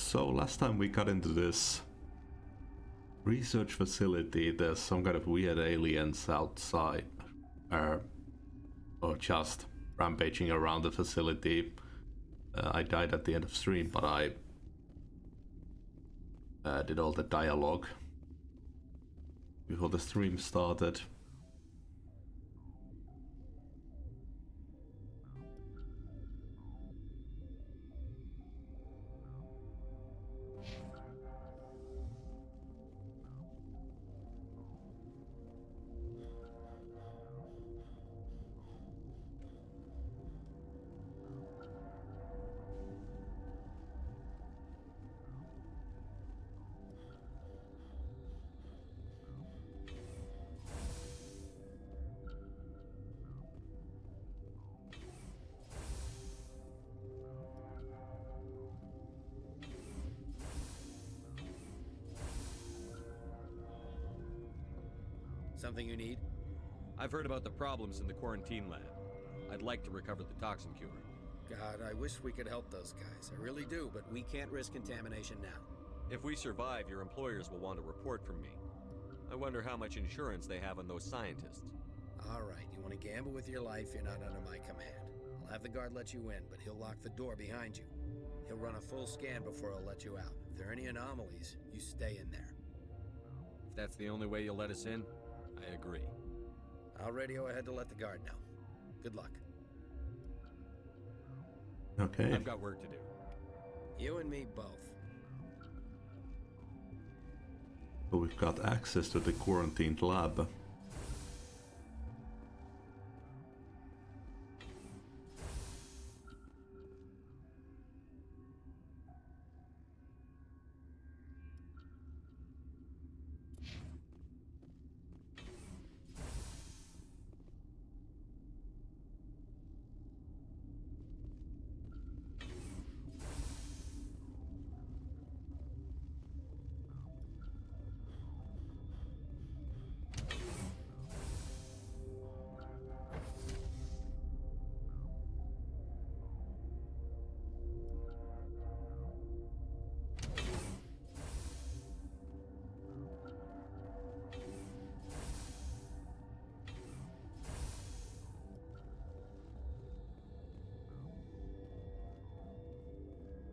So last time we got into this research facility. There's some kind of weird aliens outside, or just rampaging around the facility. I died at the end of stream, but I did all the dialogue before the stream started. Something you need? I've heard about the problems in the quarantine lab. I'd like to recover the toxin cure. God, I wish we could help those guys. I really do, but we can't risk contamination now. If we survive, your employers will want a report from me. I wonder how much insurance they have on those scientists. All right, you want to gamble with your life, you're not under my command. I'll have the guard let you in, but he'll lock the door behind you. He'll run a full scan before he'll let you out. If there are any anomalies, you stay in there. If that's the only way you'll let us in, I agree. I'll radio ahead to let the guard know. Good luck. Okay. I've got work to do. You and me both. So we've got access to the quarantined lab.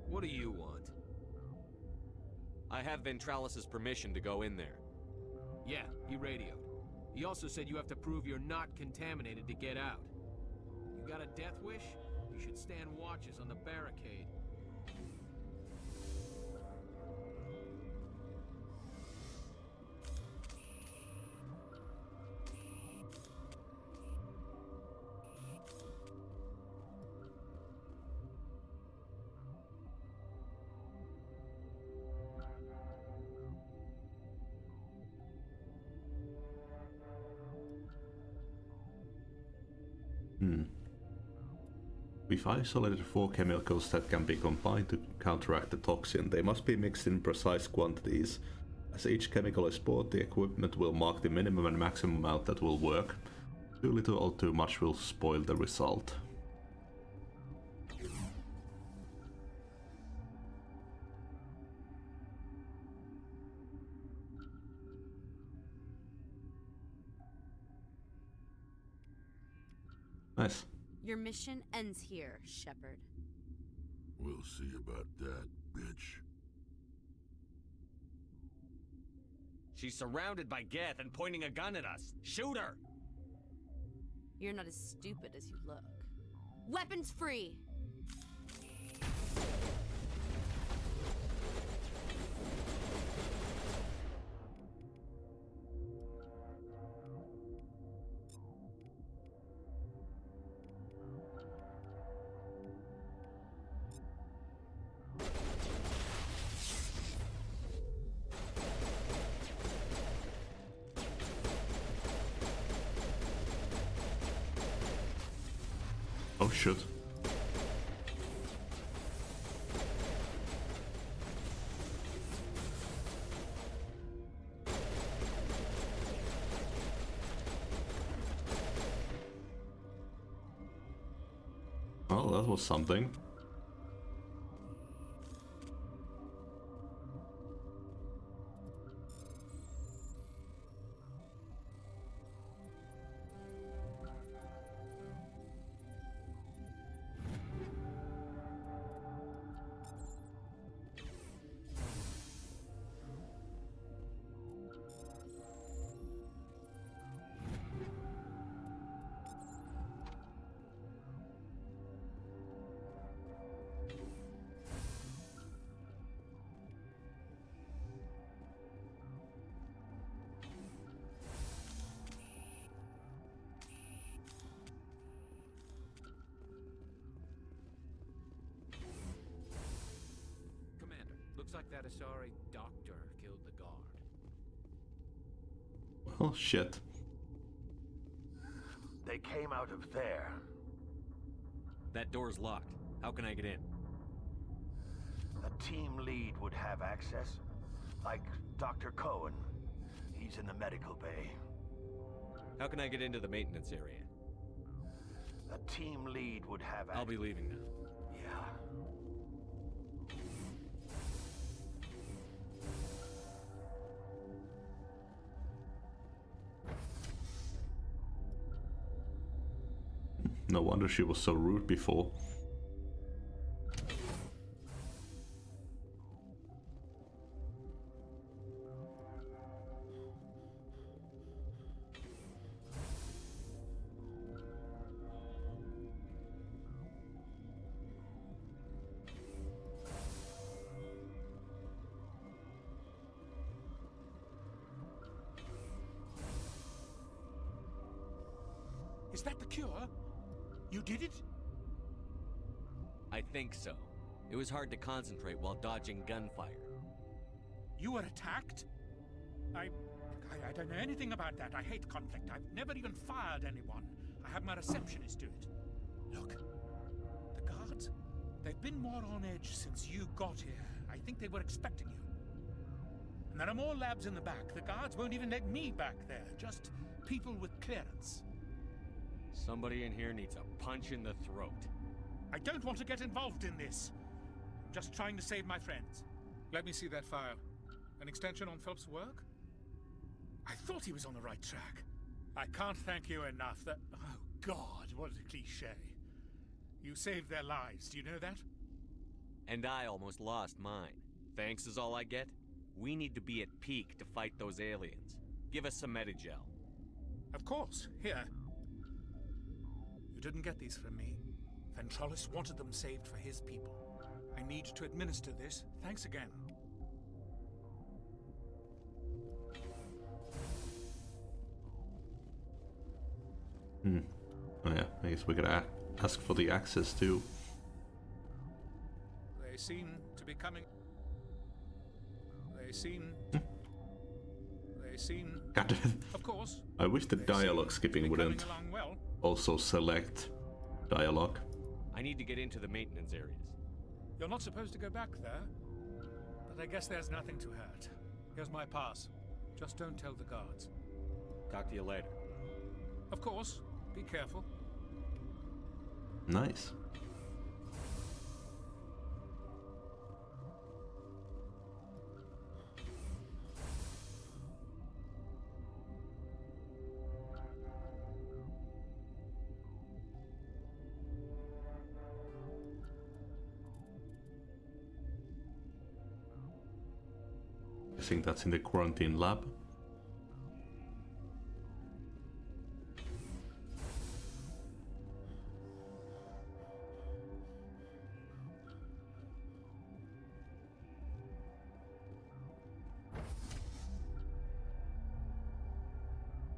What do you want? I have Ventralis's permission to go in there. Yeah, he radioed. He also said you have to prove you're not contaminated to get out. You got a death wish? You should stand watches on the barricade. We've isolated 4 chemicals that can be combined to counteract the toxin. They must be mixed in precise quantities. As each chemical is bought, the equipment will mark the minimum and maximum amount that will work. Too little or too much will spoil the result. Nice. Your mission ends here, Shepard. We'll see about that, bitch. She's surrounded by Geth and pointing a gun at us. Shoot her! You're not as stupid as you look. Weapons free! Oh shit. Well, that was something. like that Asari doctor killed the guard. Well, shit. They came out of there. That door's locked. How can I get in? A team lead would have access. Like Dr. Cohen. He's in the medical bay. How can I get into the maintenance area? A team lead would have access. I'll be leaving now. Yeah. No wonder she was so rude before. Is that the cure? You did it? I think so. It was hard to concentrate while dodging gunfire. You were attacked? I don't know anything about that. I hate conflict. I've never even fired anyone. I have my receptionist do it. Look, the guards, they've been more on edge since you got here. I think they were expecting you. And there are more labs in the back. The guards won't even let me back there. Just people with clearance. Somebody in here needs a punch in the throat. I don't want to get involved in this. I'm just trying to save my friends. Let me see that file. An extension on Phelps' work? I thought he was on the right track. I can't thank you enough. That... Oh, God, what a cliche. You saved their lives, do you know that? And I almost lost mine. Thanks is all I get? We need to be at peak to fight those aliens. Give us some Medigel. Of course. Here. You didn't get these from me. Ventrolis wanted them saved for his people. I need to administer this. Thanks again. Oh yeah, I guess we gotta ask for the access too. They seem to be coming... They seem... God damn it. Of course. I wish the dialogue skipping wouldn't Along well. also select dialogue. I need to get into the maintenance areas. You're not supposed to go back there. But I guess there's nothing to hurt. Here's my pass. Just don't tell the guards. Talk to you later. Of course. Be careful. Nice. I think that's in the quarantine lab.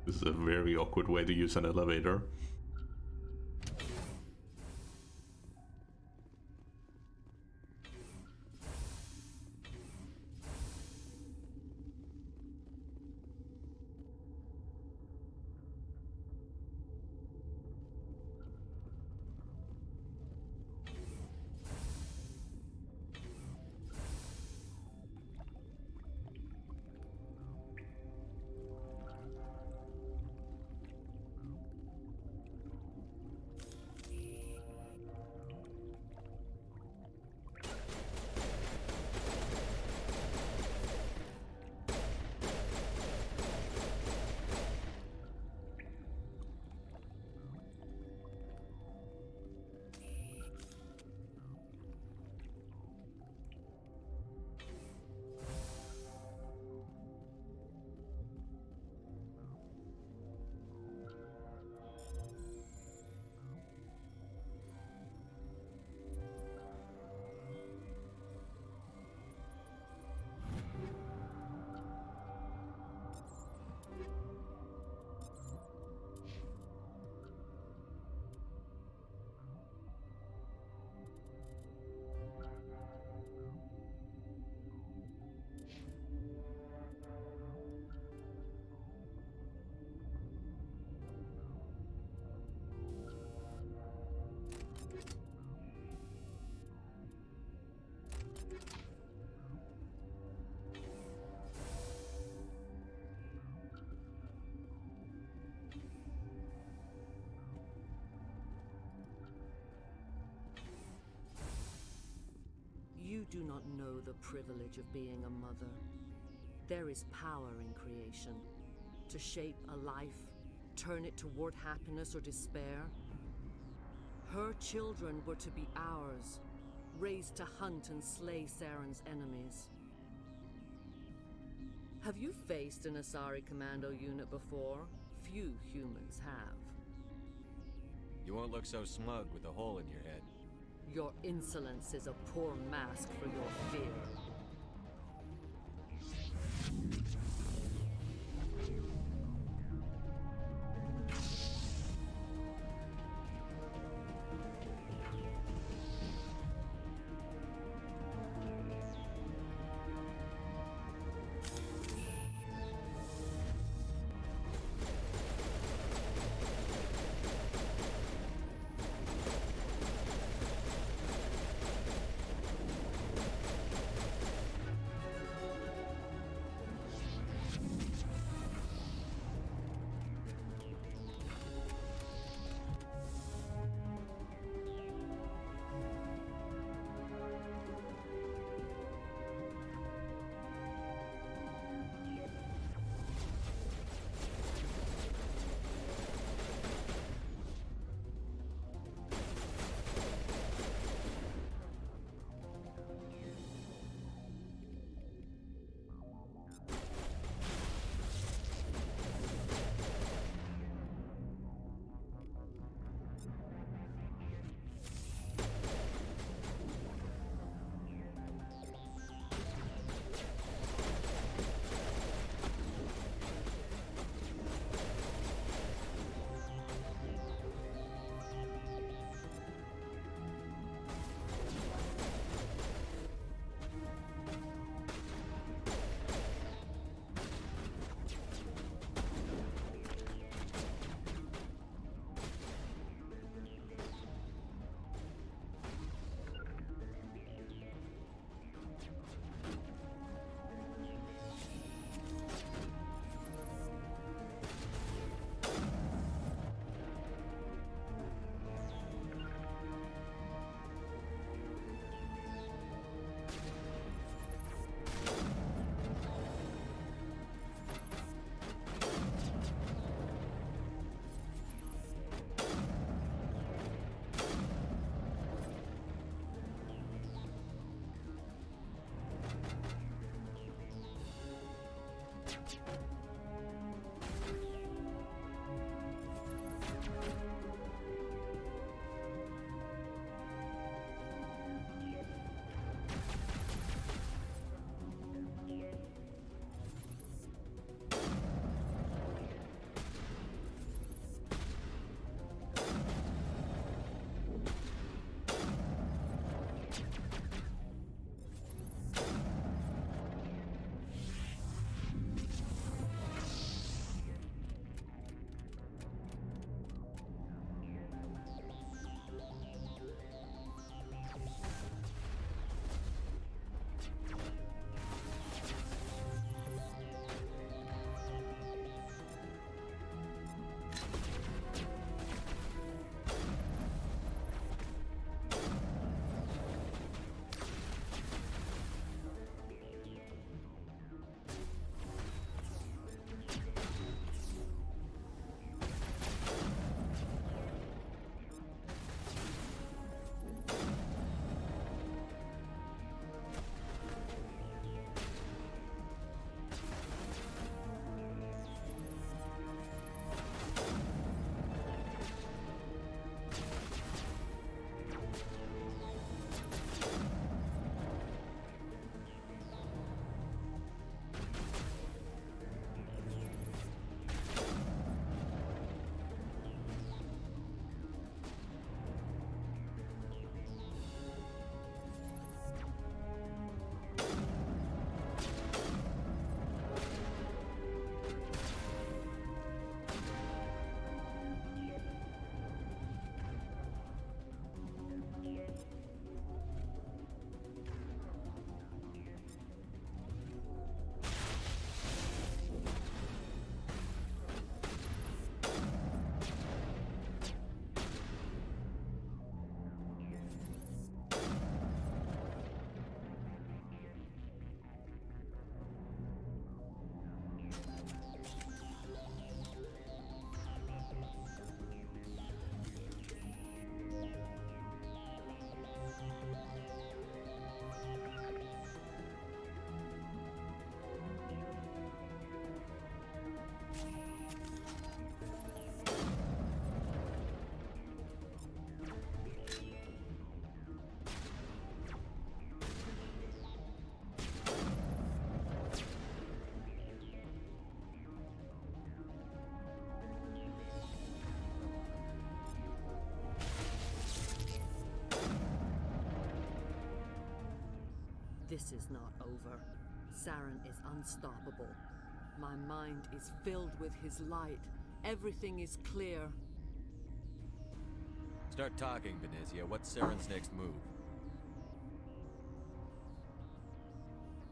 This is a very awkward way to use an elevator. do not know the privilege of being a mother. There is power in creation. To shape a life, turn it toward happiness or despair. Her children were to be ours, raised to hunt and slay Saren's enemies. Have you faced an Asari commando unit before? Few humans have. You won't look so smug with a hole in your head. Your insolence is a poor mask for your fear. This is not over. Saren is unstoppable. My mind is filled with his light. Everything is clear. Start talking, Venezia. What's Saren's next move?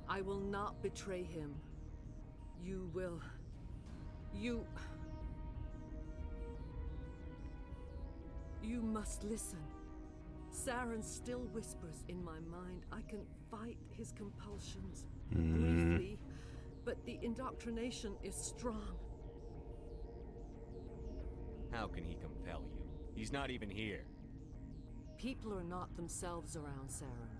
I will not betray him. You will... You must listen. Saren still whispers in my mind. I can fight his compulsions briefly, but the indoctrination is strong. How can he compel you? He's not even here. People are not themselves around Saren.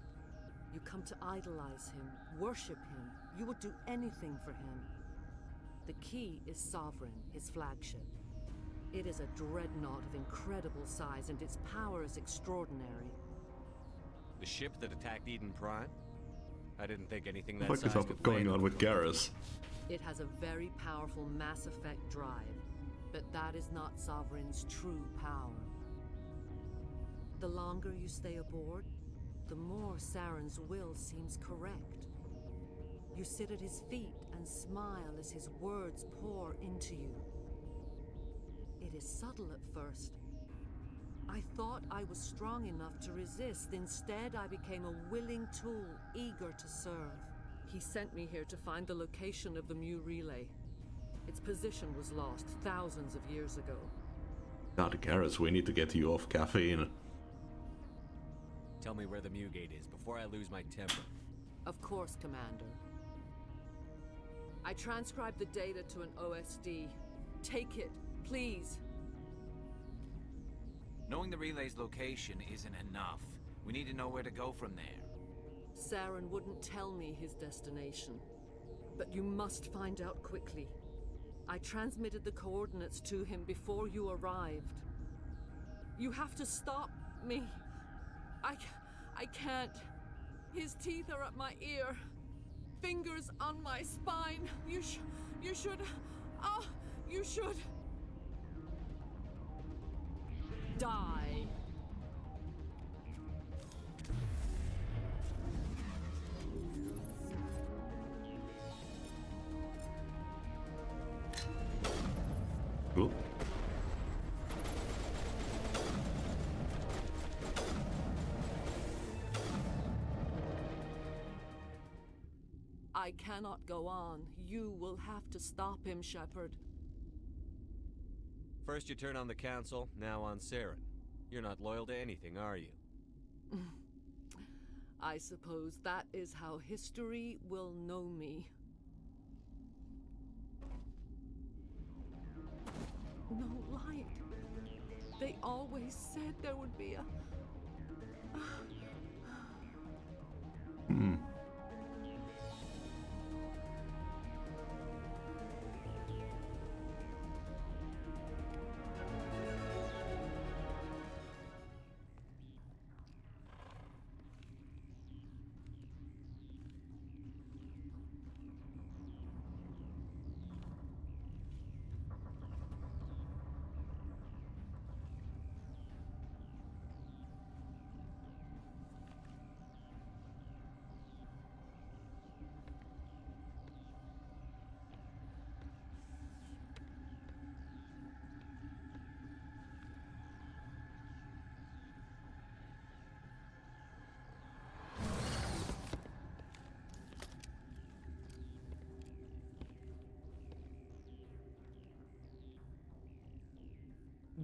You come to idolize him, worship him. You would do anything for him. The key is Sovereign, his flagship. It is a dreadnought of incredible size, and its power is extraordinary. The ship that attacked Eden Prime? I didn't think anything that What the size fuck is could going land on with Garrus? It has a very powerful Mass Effect drive, but that is not Sovereign's true power. The longer you stay aboard, the more Saren's will seems correct. You sit at his feet and smile as his words pour into you. It is subtle at first. I thought I was strong enough to resist. Instead, I became a willing tool, eager to serve. He sent me here to find the location of the Mu relay. Its position was lost thousands of years ago. God, Garrus, we need to get you off caffeine. Tell me where the Mu gate is before I lose my temper. Of course, Commander. I transcribed the data to an OSD. Take it, please. Knowing the relay's location isn't enough. We need to know where to go from there. Saren wouldn't tell me his destination. But you must find out quickly. I transmitted the coordinates to him before you arrived. You have to stop me. I can't. His teeth are at my ear. Fingers on my spine. You should... Oh, you should... die. Cool. I cannot go on. You will have to stop him, Shepard. First you turn on the Council, now on Saren. You're not loyal to anything, are you? I suppose that is how history will know me. No light. They always said there would be a...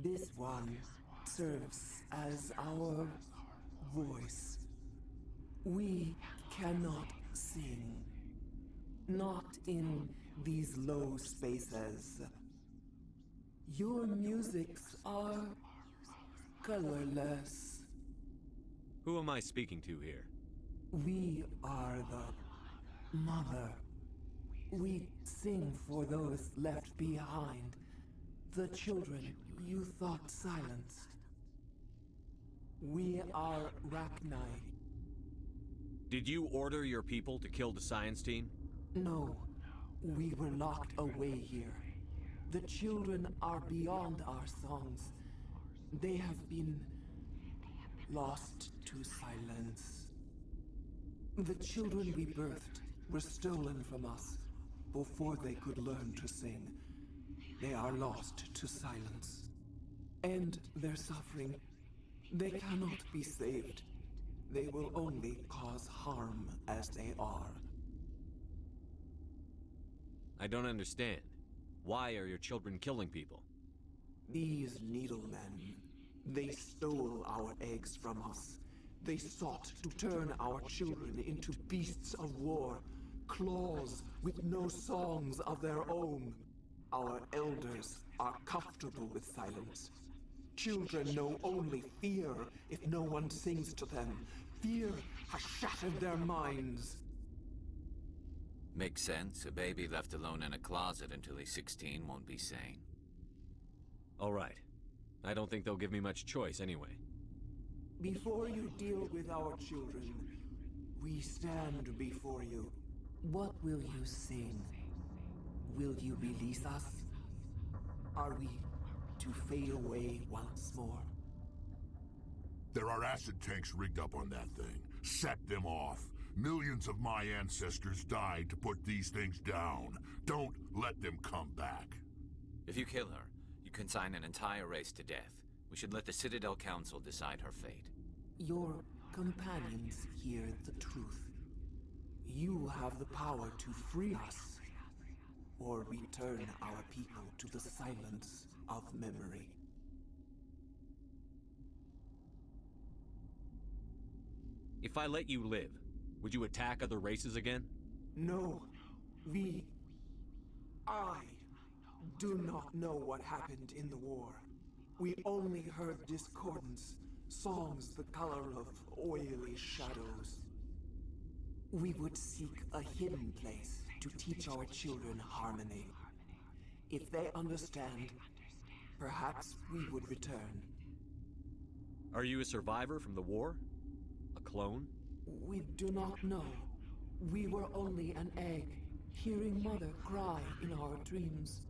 This one serves as our voice. We cannot sing. Not in these low spaces. Your musics are colorless. Who am I speaking to here? We are the mother. We sing for those left behind. The children you thought silenced. We are Rachni. Did you order your people to kill the science team? No, we were locked away here. The children are beyond our songs. They have been lost to silence. The children we birthed were stolen from us before they could learn to sing. They are lost to silence. And their suffering, they cannot be saved. They will only cause harm as they are. I don't understand. Why are your children killing people? These needlemen, they stole our eggs from us. They sought to turn our children into beasts of war, claws with no songs of their own. Our elders are comfortable with silence. Children know only fear if no one sings to them. Fear has shattered their minds. Makes sense. A baby left alone in a closet until he's 16 won't be sane. All right. I don't think they'll give me much choice anyway. Before you deal with our children, we stand before you. What will you sing? Will you release us? Are we to fade away once more? There are acid tanks rigged up on that thing. Set them off. Millions of my ancestors died to put these things down. Don't let them come back. If you kill her, you consign an entire race to death. We should let the Citadel Council decide her fate. Your companions hear the truth. You have the power to free us, or return our people to the silence of memory. If I let you live, would you attack other races again? No, I do not know what happened in the war. We only heard discordance, songs the color of oily shadows. We would seek a hidden place to teach our children harmony. If they understand, perhaps we would return. Are you a survivor from the war? A clone? We do not know. We were only an egg, hearing Mother cry in our dreams.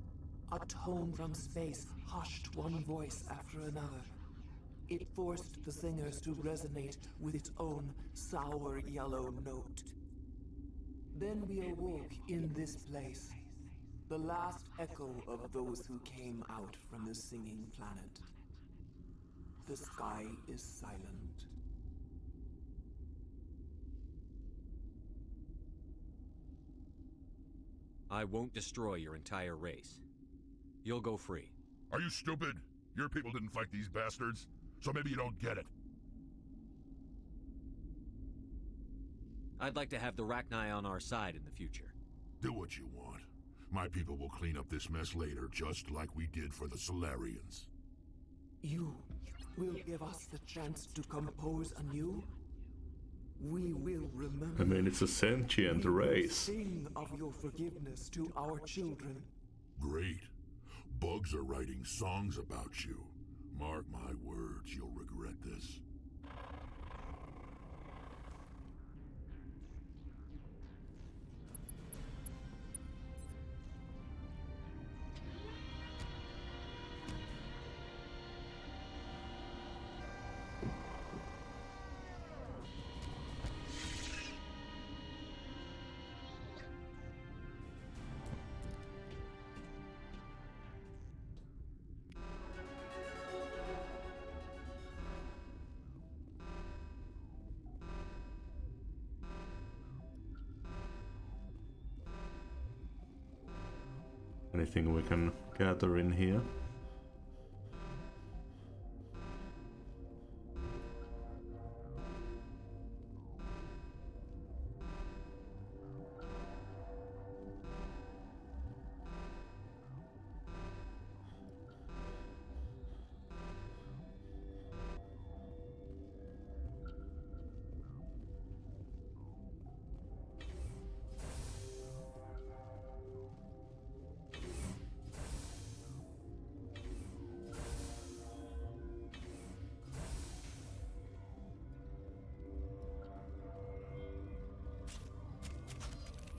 A tone from space hushed one voice after another. It forced the singers to resonate with its own sour yellow note. Then we awoke in this place, the last echo of those who came out from the singing planet. The sky is silent. I won't destroy your entire race. You'll go free. Are you stupid? Your people didn't fight these bastards, so maybe you don't get it. I'd like to have the Rachni on our side in the future. Do what you want. My people will clean up this mess later, just like we did for the Solarians. You will give us the chance to compose anew? We will remember. I mean, it's a sentient race. We will sing of your forgiveness to our children. Great. Bugs are writing songs about you. Mark my words, you'll regret this. Anything we can gather in here?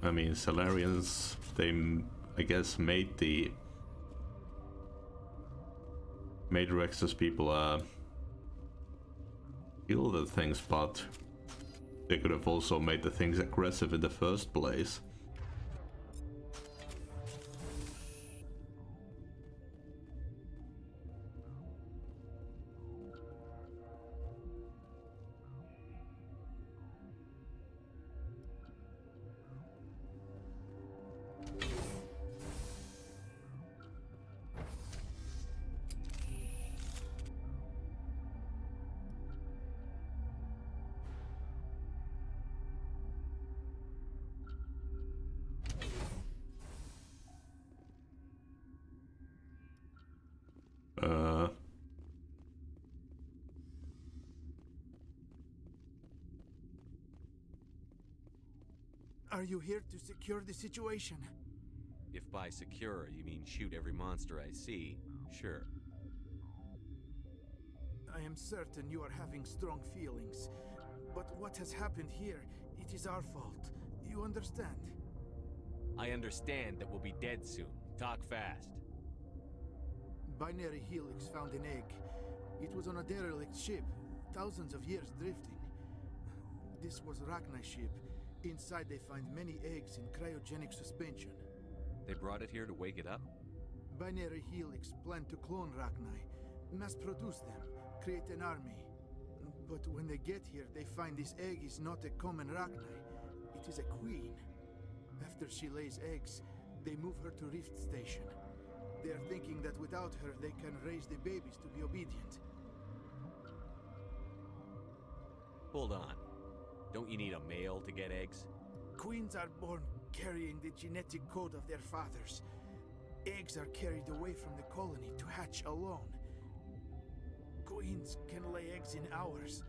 I mean, Solarians, they, I guess, made Rex's people kill the things, but They could have also made the things aggressive in the first place. Are you here to secure the situation? If by secure you mean shoot every monster I see, sure. I am certain you are having strong feelings. But what has happened here, it is our fault. You understand? I understand that we'll be dead soon. Talk fast. Binary Helix found an egg. It was on a derelict ship, thousands of years drifting. This was Rachni's ship. Inside they find many eggs in cryogenic suspension. They brought it here to wake it up? Binary Helix planned to clone Rachni, mass-produce them, create an army. But when they get here, they find this egg is not a common Rachni. It is a queen. After she lays eggs, they move her to Rift Station. They are thinking that without her, they can raise the babies to be obedient. Hold on. Don't you need a male to get eggs? Queens are born carrying the genetic code of their fathers. Eggs are carried away from the colony to hatch alone. Queens can lay eggs in hours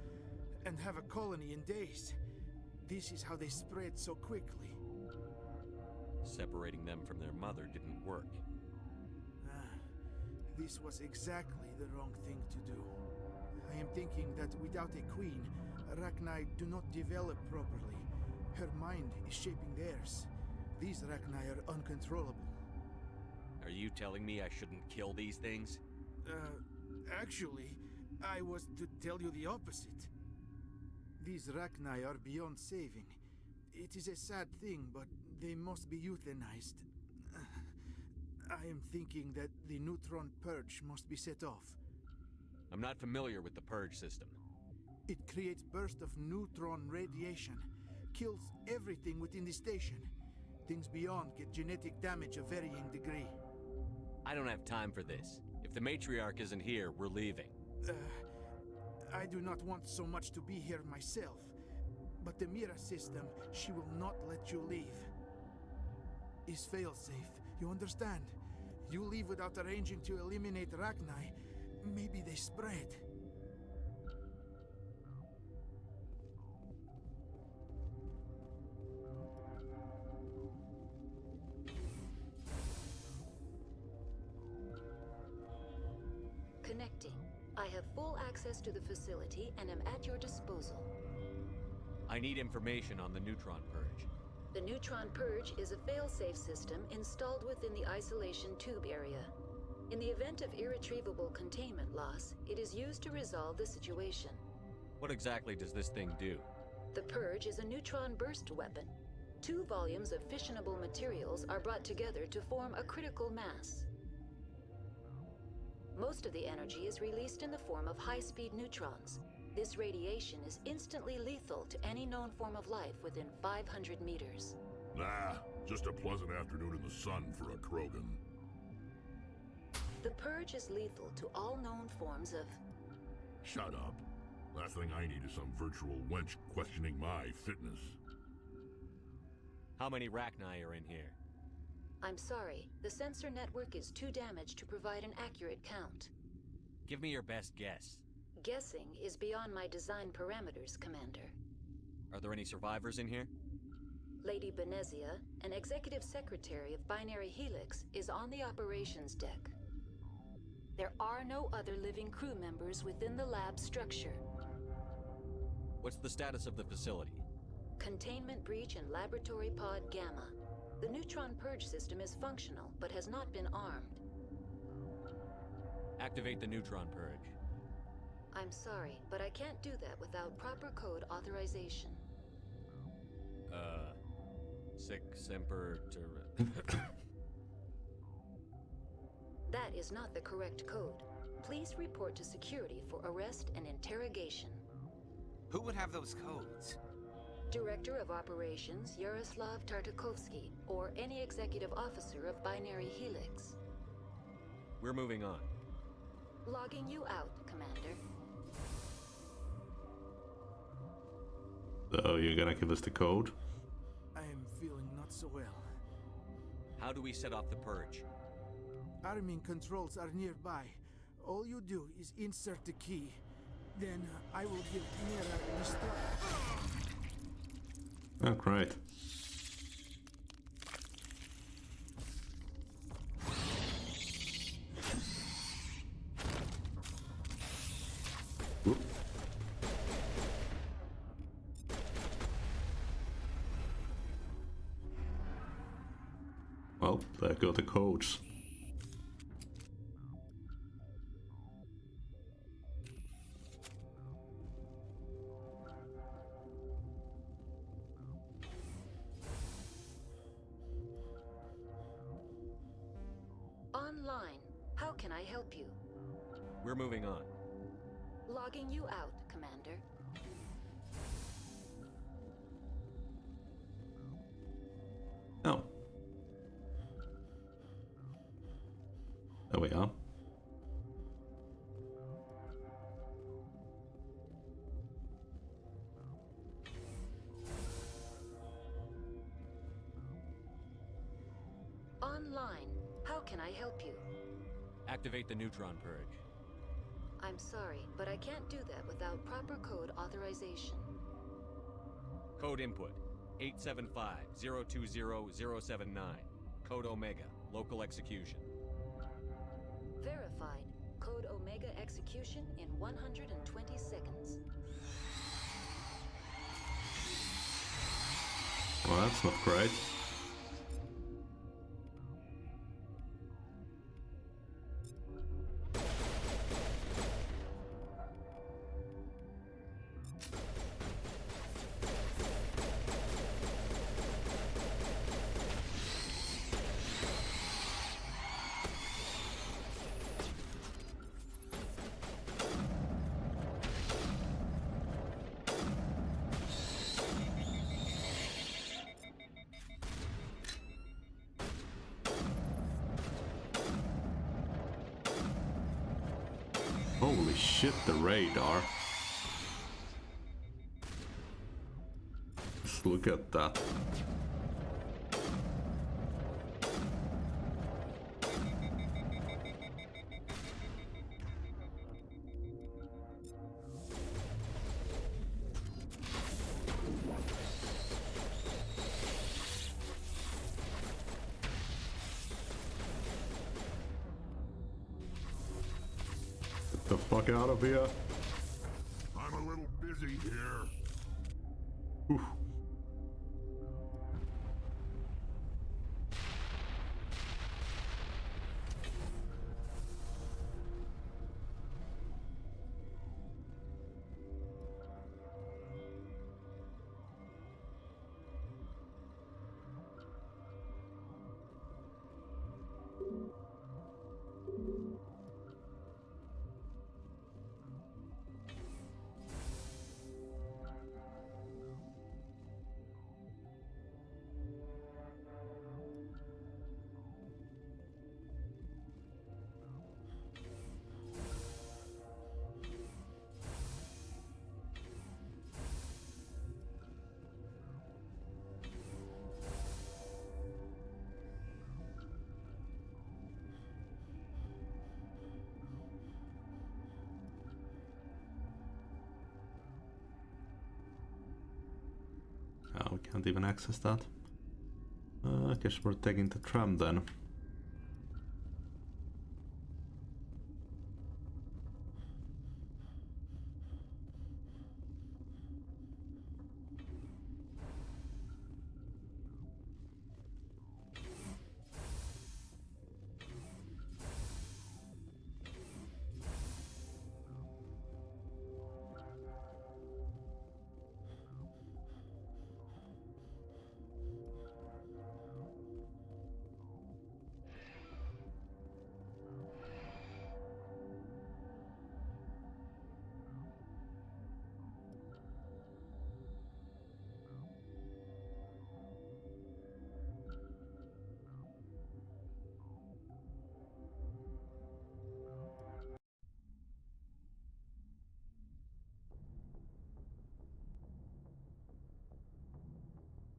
and have a colony in days. This is how they spread so quickly. Separating them from their mother didn't work. This was exactly the wrong thing to do. I am thinking that without a queen, Rachni do not develop properly. Her mind is shaping theirs. These Rachni are uncontrollable. Are you telling me I shouldn't kill these things? Actually, I was to tell you the opposite. These Rachni are beyond saving. It is a sad thing, but they must be euthanized. I am thinking that the neutron purge must be set off. I'm not familiar with the purge system. It creates bursts of neutron radiation, kills everything within the station. Things beyond get genetic damage of varying degree. I don't have time for this. If the matriarch isn't here, we're leaving. I do not want so much to be here myself. But the Mira system, she will not let you leave. Is failsafe, you understand? You leave without arranging to eliminate Rachni, maybe they spread. Connecting. I have full access to the facility and am at your disposal. I need information on the neutron purge. The neutron purge is a fail-safe system installed within the isolation tube area. In the event of irretrievable containment loss, it is used to resolve the situation. What exactly does this thing do? The purge is a neutron burst weapon. 2 volumes of fissionable materials are brought together to form a critical mass. Most of the energy is released in the form of high-speed neutrons. This radiation is instantly lethal to any known form of life within 500 meters. Nah, just a pleasant afternoon in the sun for a Krogan. The purge is lethal to all known forms of... Shut up. Last thing I need is some virtual wench questioning my fitness. How many Rachni are in here? I'm sorry, the sensor network is too damaged to provide an accurate count. Give me your best guess. Guessing is beyond my design parameters, Commander. Are there any survivors in here? Lady Benezia, an executive secretary of Binary Helix, is on the operations deck. There are no other living crew members within the lab structure. What's the status of the facility? Containment breach in Laboratory Pod Gamma. The neutron purge system is functional, but has not been armed. Activate the neutron purge. I'm sorry, but I can't do that without proper code authorization. Sic semper That is not the correct code. Please report to security for arrest and interrogation. Who would have those codes? Director of Operations Yaroslav Tartakovsky, or any executive officer of Binary Helix. We're moving on. Logging you out, Commander. So you're gonna give us the code? I am feeling not so well. How do we set off the purge? Arming controls are nearby. All you do is insert the key. Then I will give Mira Oh, great. Whoop. Well, there go the codes. Online. How can I help you? We're moving on. Logging you out, Commander. Oh. There we are. Online. How can I help you? Activate the neutron purge. I'm sorry, but I can't do that without proper code authorization. Code input 875-020-079. Code Omega. Local execution. Verified. Code Omega execution in 120 seconds. Well, that's not great. Holy shit, the radar. Just look at that. Get the fuck out of here. I'm a little busy here. Oof. Oh, we can't even access that. I guess we're taking the tram then.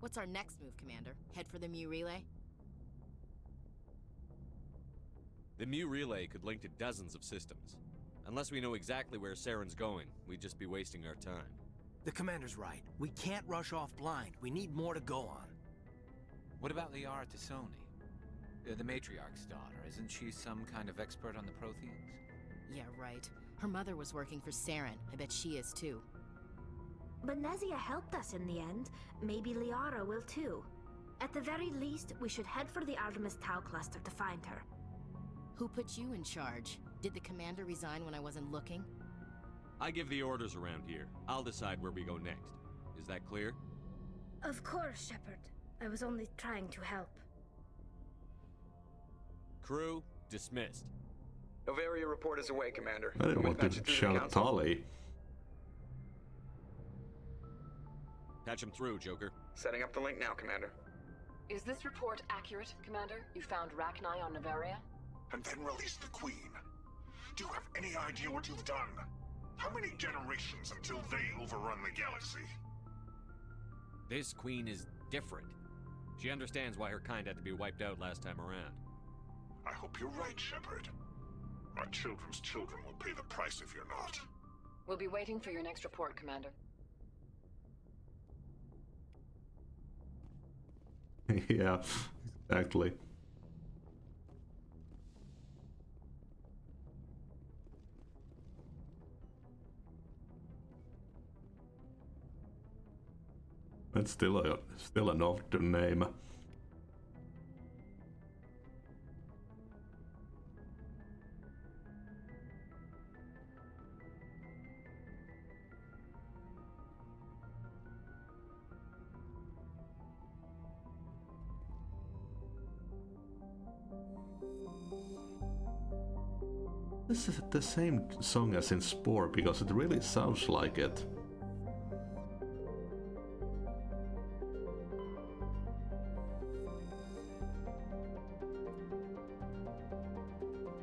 What's our next move, Commander? Head for the Mu relay? The Mu relay could link to dozens of systems. Unless we know exactly where Saren's going, we'd just be wasting our time. The Commander's right. We can't rush off blind. We need more to go on. What about Liara Tassoni? The Matriarch's daughter. Isn't she some kind of expert on the Protheans? Yeah, right. Her mother was working for Saren. I bet she is too. Benezia helped us in the end. Maybe Liara will too. At the very least, we should head for the Artemis Tau cluster to find her. Who put you in charge? Did the commander resign when I wasn't looking? I give the orders around here. I'll decide where we go next. Is that clear? Of course, Shepard. I was only trying to help. Crew, dismissed. Novaria report is away, Commander. I didn't want to shout Tali. Patch him through, Joker. Setting up the link now, Commander. Is this report accurate, Commander? You found Rachni on Novaria? And then release the Queen. Do you have any idea what you've done? How many generations until they overrun the galaxy? This Queen is different. She understands why her kind had to be wiped out last time around. I hope you're right, Shepard. My children's children will pay the price if you're not. We'll be waiting for your next report, Commander. Yeah, exactly. It's still an odd name. This is the same song as in Spore because it really sounds like it.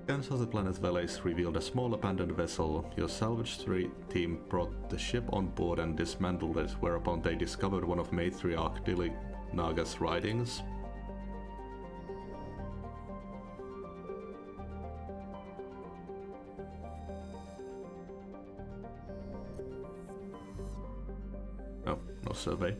Scans of the planet Veles revealed a small abandoned vessel. Your salvage team brought the ship on board and dismantled it, whereupon they discovered one of Matriarch Naga's writings. Oh, no survey.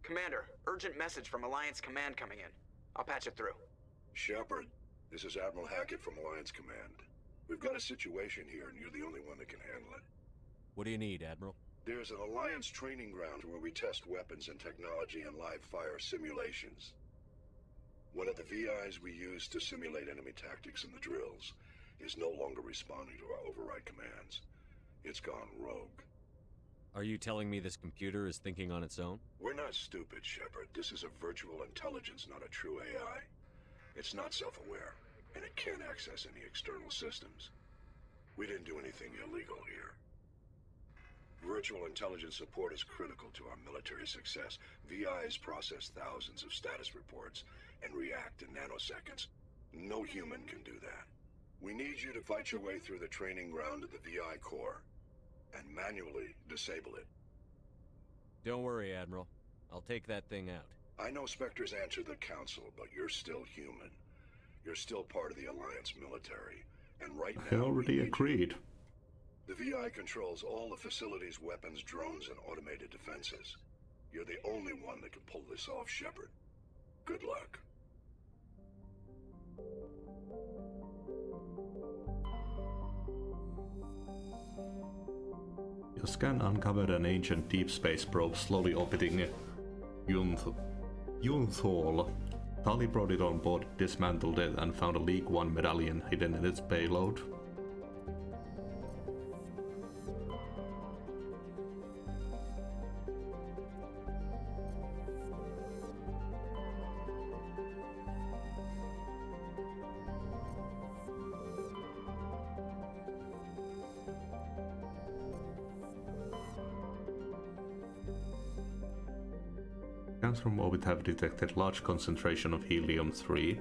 Commander, urgent message from Alliance Command coming in. I'll patch it through. Shepard, this is Admiral Hackett from Alliance Command. We've got a situation here, and you're the only one that can handle it. What do you need, Admiral? There's an Alliance training ground where we test weapons and technology in live fire simulations. One of the VIs we use to simulate enemy tactics in the drills is no longer responding to our override commands. It's gone rogue. Are you telling me this computer is thinking on its own? We're not stupid, Shepard. This is a virtual intelligence, not a true AI. It's not self-aware, and it can't access any external systems. We didn't do anything illegal here. Virtual intelligence support is critical to our military success. VIs process thousands of status reports and react in nanoseconds. No human can do that. We need you to fight your way through the training ground of the VI core and manually disable it. Don't worry, Admiral. I'll take that thing out. I know Spectres answer the Council, but you're still human. You're still part of the Alliance military, and right now... I already agreed. The VI controls all the facility's weapons, drones, and automated defenses. You're the only one that can pull this off, Shepard. Good luck. Your scan uncovered an ancient deep space probe slowly orbiting Yunthal. Tali brought it on board, dismantled it, and found a League 1 medallion hidden in its payload. Scans from orbit have detected large concentration of helium-3.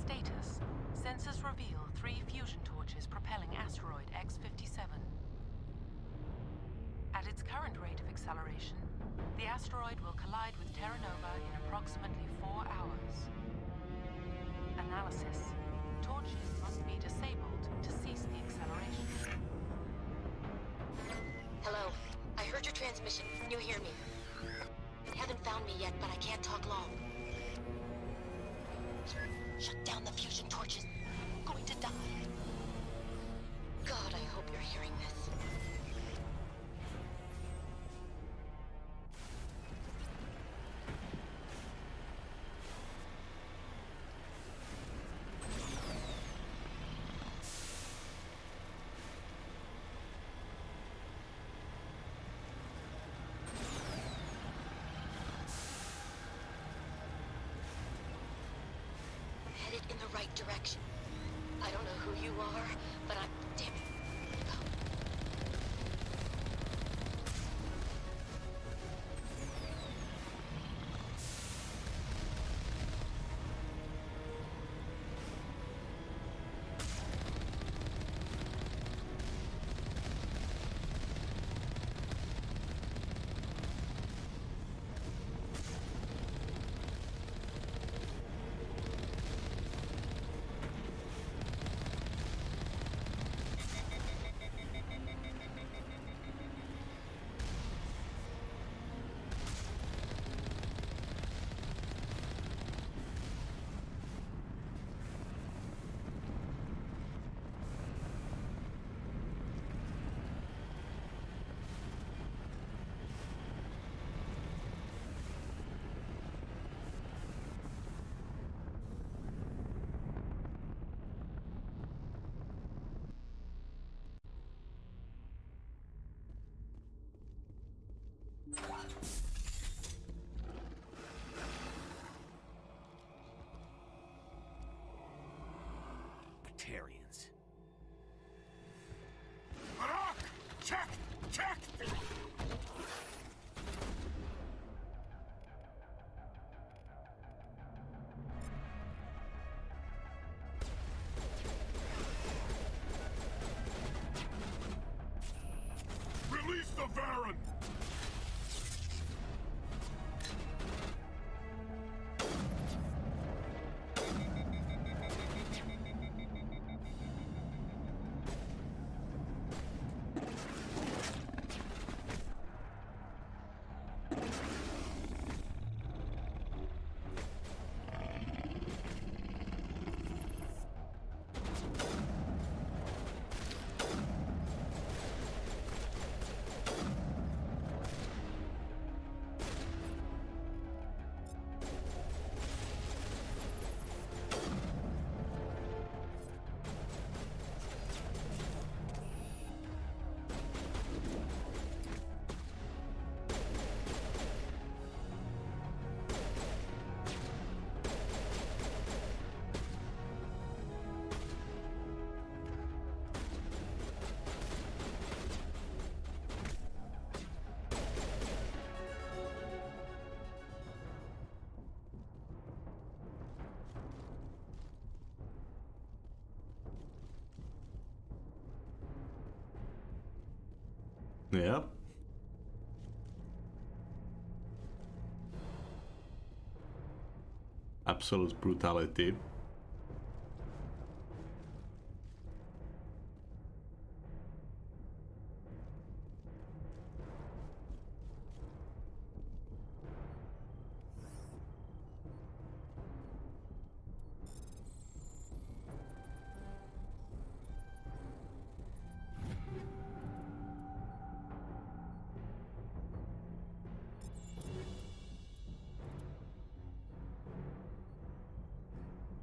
Status. Sensors reveal 3 fusion torches propelling asteroid X-57. At its current rate of acceleration, the asteroid will collide with Terra Nova in approximately 4 hours. Analysis. Torches must be disabled to cease the acceleration. Hello. I heard your transmission. Can you hear me? You haven't found me yet, but I can't talk long. Shut down the fusion torches. I'm going to die. God, I hope you're hearing this. In the right direction. I don't know who you are, but I'm... Damn it. Yeah. Absolute brutality.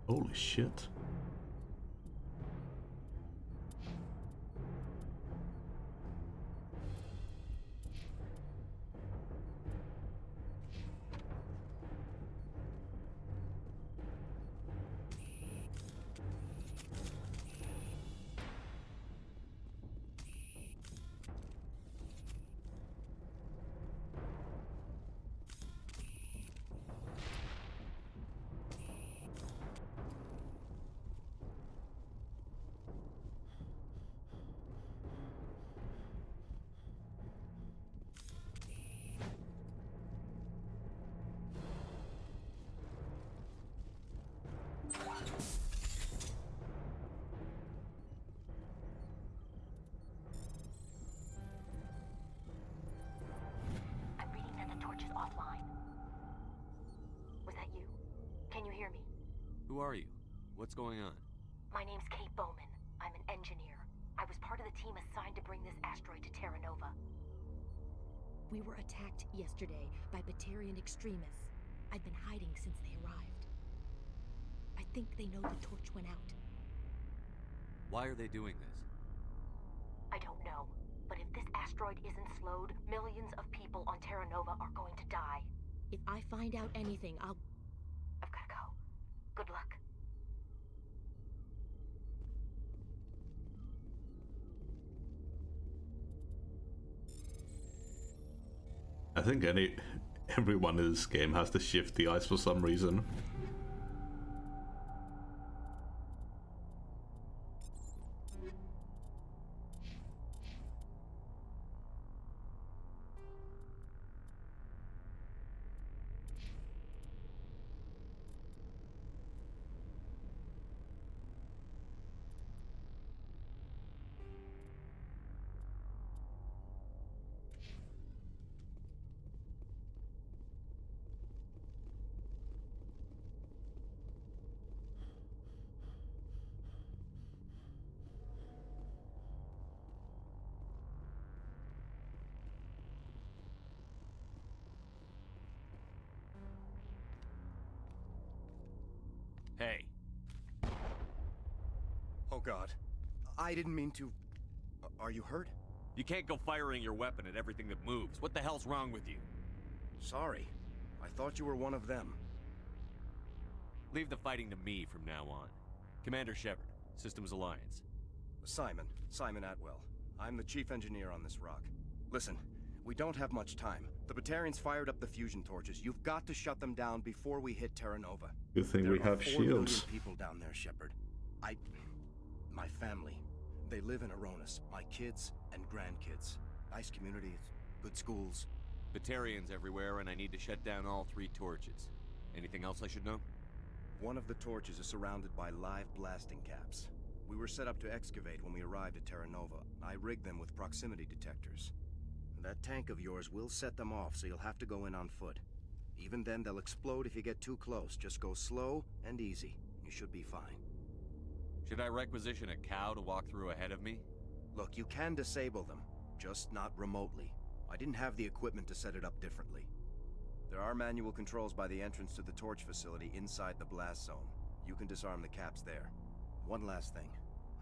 Holy shit. Who are you? What's going on? My name's Kate Bowman. I'm an engineer. I was part of the team assigned to bring this asteroid to Terra Nova. We were attacked yesterday by Batarian extremists. I've been hiding since they arrived. I think they know the torch went out. Why are they doing this? I don't know, but if this asteroid isn't slowed, millions of people on Terra Nova are going to die. If I find out anything, I've gotta go. Good luck. I think everyone in this game has to shift the eyes for some reason. Hey. Oh God. I didn't mean to... Are you hurt? You can't go firing your weapon at everything that moves. What the hell's wrong with you? Sorry. I thought you were one of them. Leave the fighting to me from now on. Commander Shepard, Systems Alliance. Simon Atwell. I'm the chief engineer on this rock. Listen, we don't have much time. The Batarians fired up the fusion torches. You've got to shut them down before we hit Terra Nova. Good thing we have There are 4 million shields. people down there, Shepard. My family. They live in Aronis. My kids and grandkids. Nice community, good schools. Batarians everywhere, and I need to shut down all 3 torches. Anything else I should know? One of the torches is surrounded by live blasting caps. We were set up to excavate when we arrived at Terra Nova. I rigged them with proximity detectors. That tank of yours will set them off, so you'll have to go in on foot. Even then, they'll explode if you get too close. Just go slow and easy. You should be fine. Should I requisition a cow to walk through ahead of me? Look, you can disable them, just not remotely. I didn't have the equipment to set it up differently. There are manual controls by the entrance to the torch facility inside the blast zone. You can disarm the caps there. One last thing.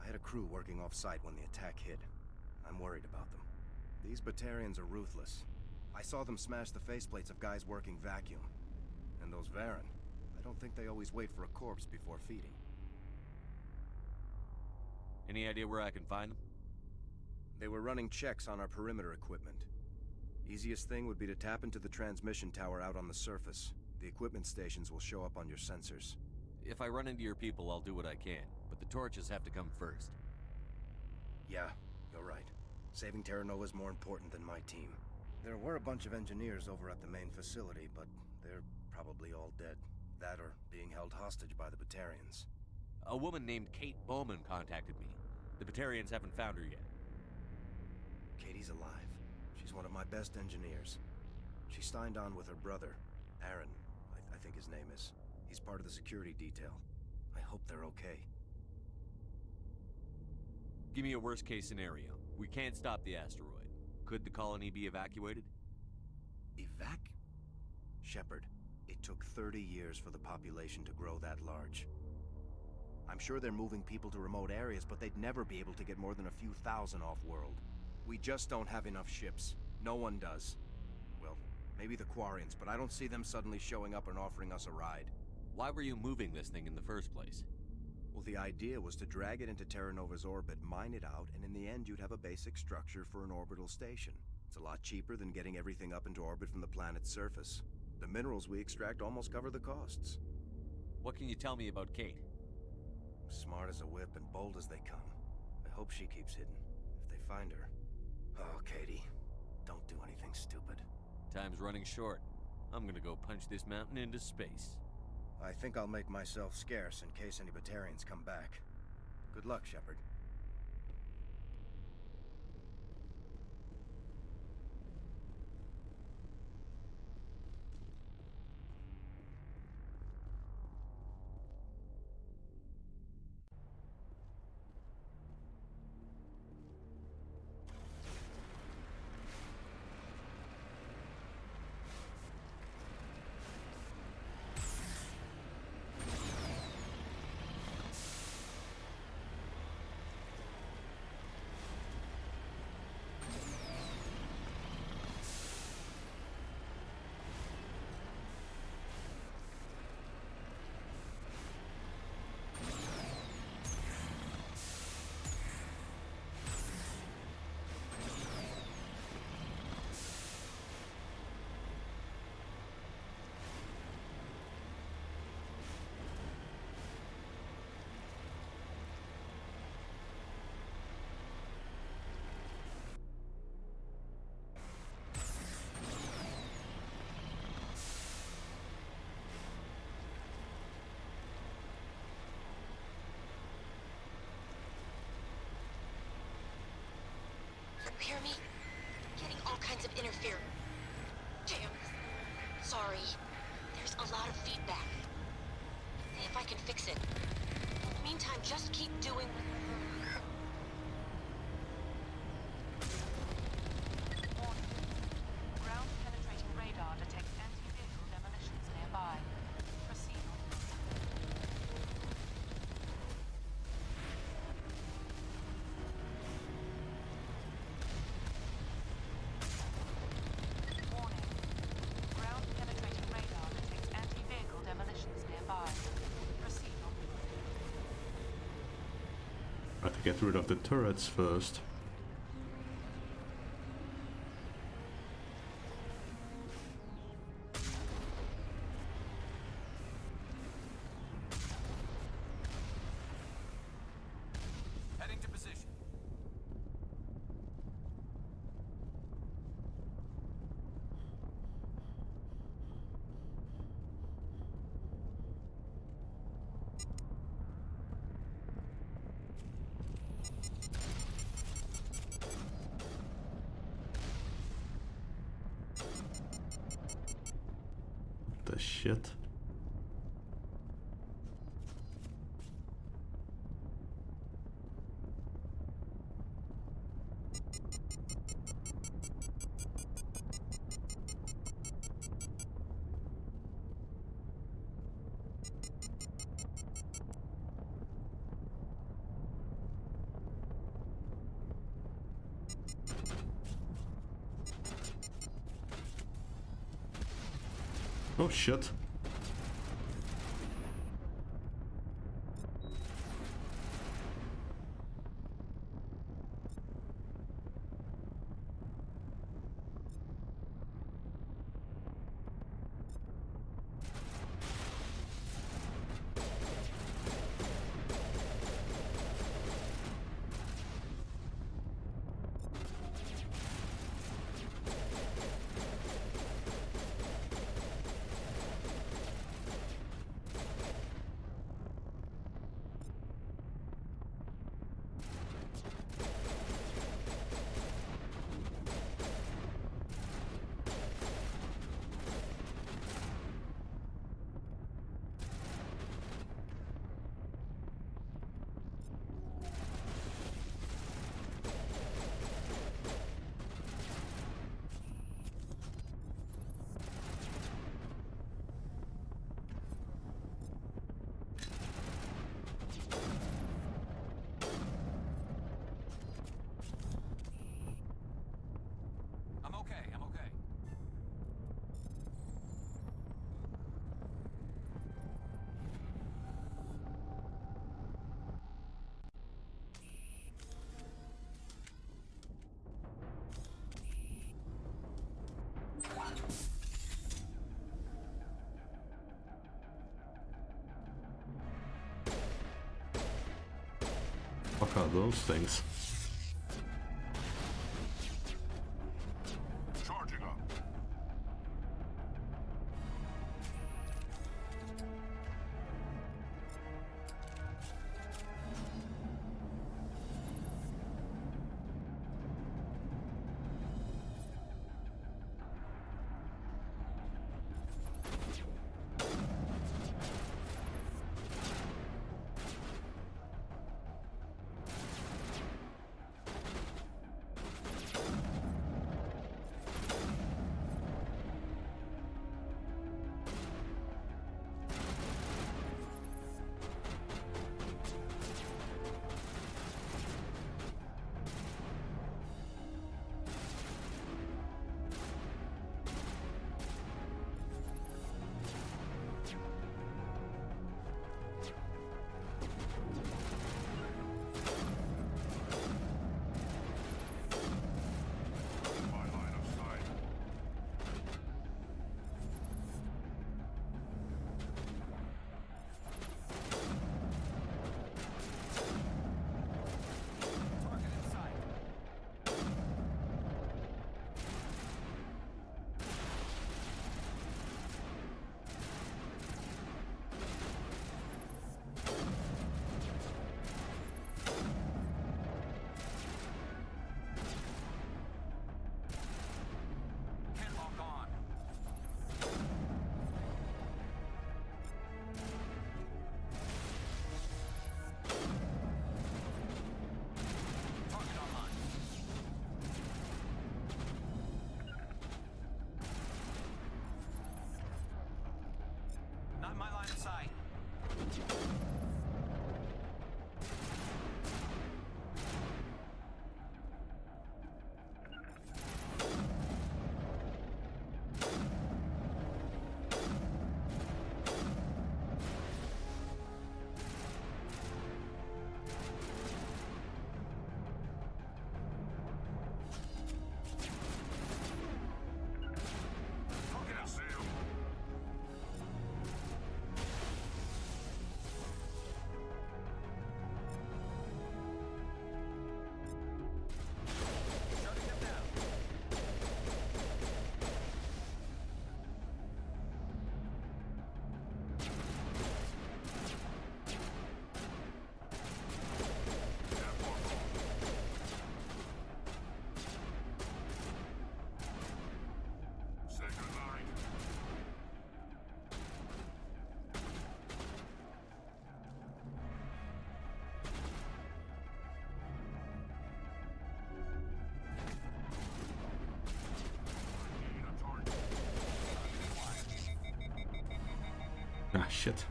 I had a crew working off-site when the attack hit. I'm worried about them. These Batarians are ruthless. I saw them smash the faceplates of guys working vacuum. And those Varen, I don't think they always wait for a corpse before feeding. Any idea where I can find them? They were running checks on our perimeter equipment. Easiest thing would be to tap into the transmission tower out on the surface. The equipment stations will show up on your sensors. If I run into your people, I'll do what I can, but the torches have to come first. Yeah, you're right. Saving Terra Nova is more important than my team. There were a bunch of engineers over at the main facility, but they're probably all dead. That or being held hostage by the Batarians. A woman named Kate Bowman contacted me. The Batarians haven't found her yet. Katie's alive. She's one of my best engineers. She signed on with her brother, Aaron, I think his name is. He's part of the security detail. I hope they're okay. Give me a worst-case scenario. We can't stop the asteroid. Could the colony be evacuated? Shepard, it took 30 years for the population to grow that large. I'm sure they're moving people to remote areas, but they'd never be able to get more than a few thousand off-world. We just don't have enough ships. No one does. Well, maybe the Quarians, but I don't see them suddenly showing up and offering us a ride. Why were you moving this thing in the first place? Well, the idea was to drag it into Terra Nova's orbit, mine it out, and in the end you'd have a basic structure for an orbital station. It's a lot cheaper than getting everything up into orbit from the planet's surface. The minerals we extract almost cover the costs. What can you tell me about Kate? Smart as a whip and bold as they come. I hope she keeps hidden. If they find her... Oh, Katie, don't do anything stupid. Time's running short. I'm gonna go punch this mountain into space. I think I'll make myself scarce in case any Batarians come back. Good luck, Shepard. You hear me? Getting all kinds of interference. Damn. Sorry. There's a lot of feedback. See if I can fix it. In the meantime, just keep doing... Warning. Ground-penetrating radar detects anti-vehicle demolitions nearby. Proceed. I have to get rid of the turrets first. Heading to position. The shit. Oh shit. What are those things? Charging up. Ah, shit.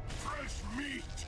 Fresh meat!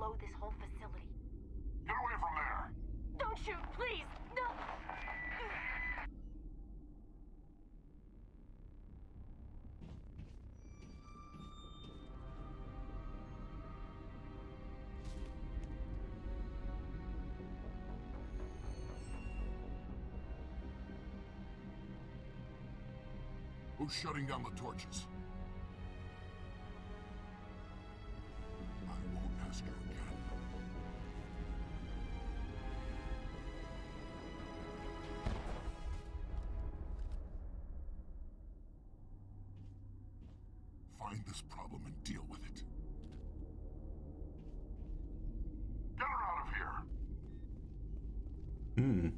blow this whole facility. Get away from there! Don't shoot, please! No! Who's shutting down the torches? I won't ask you again. Find this problem and deal with it. Get her out of here! Hmm.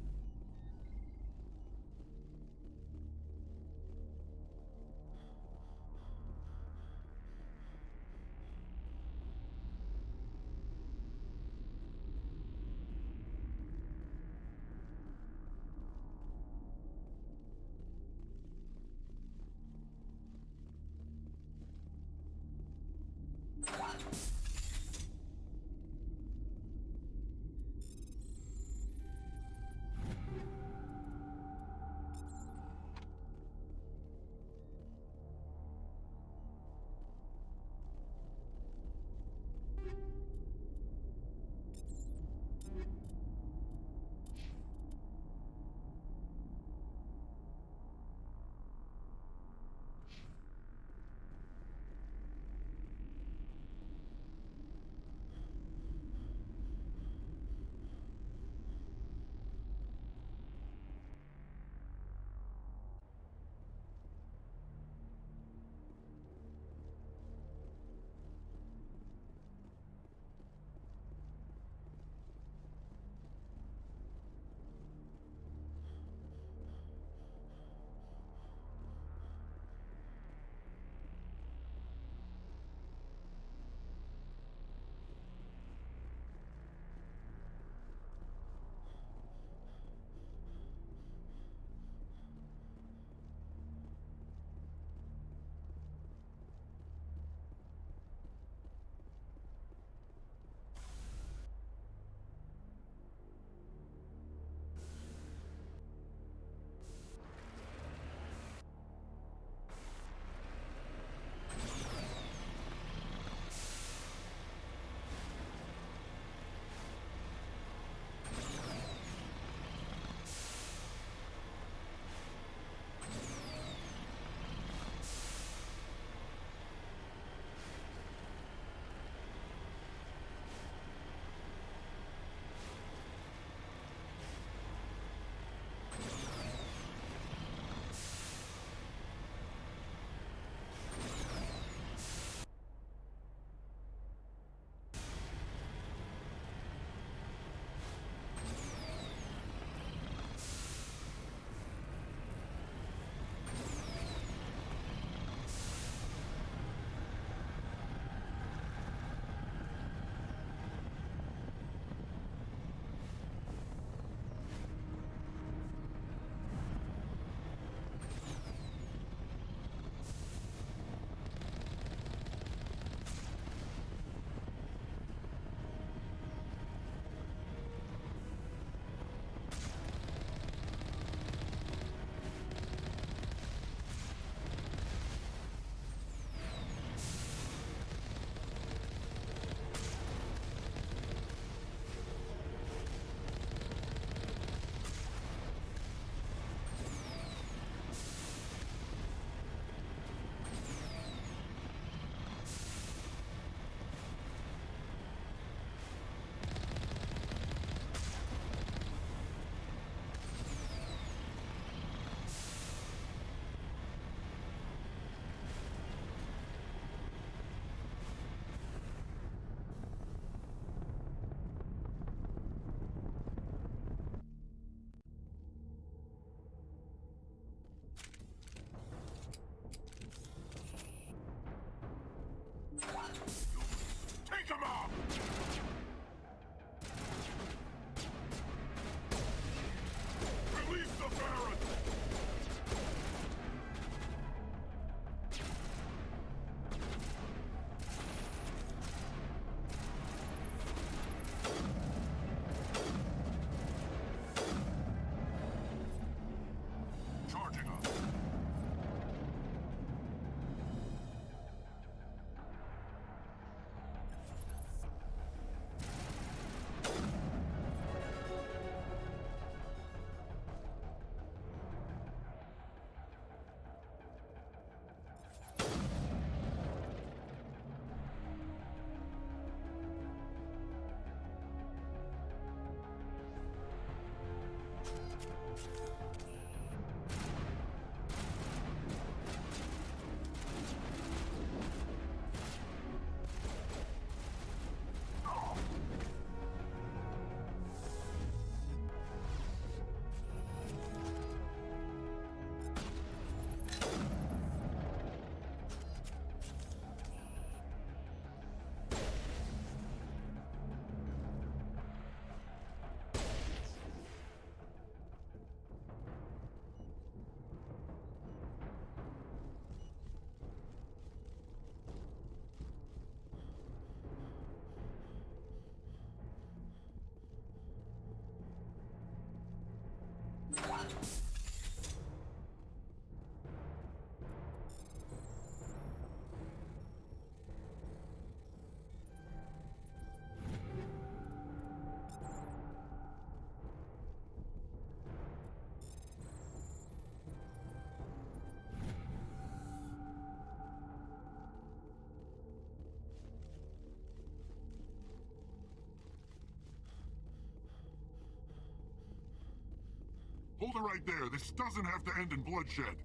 Hold it right there. This doesn't have to end in bloodshed.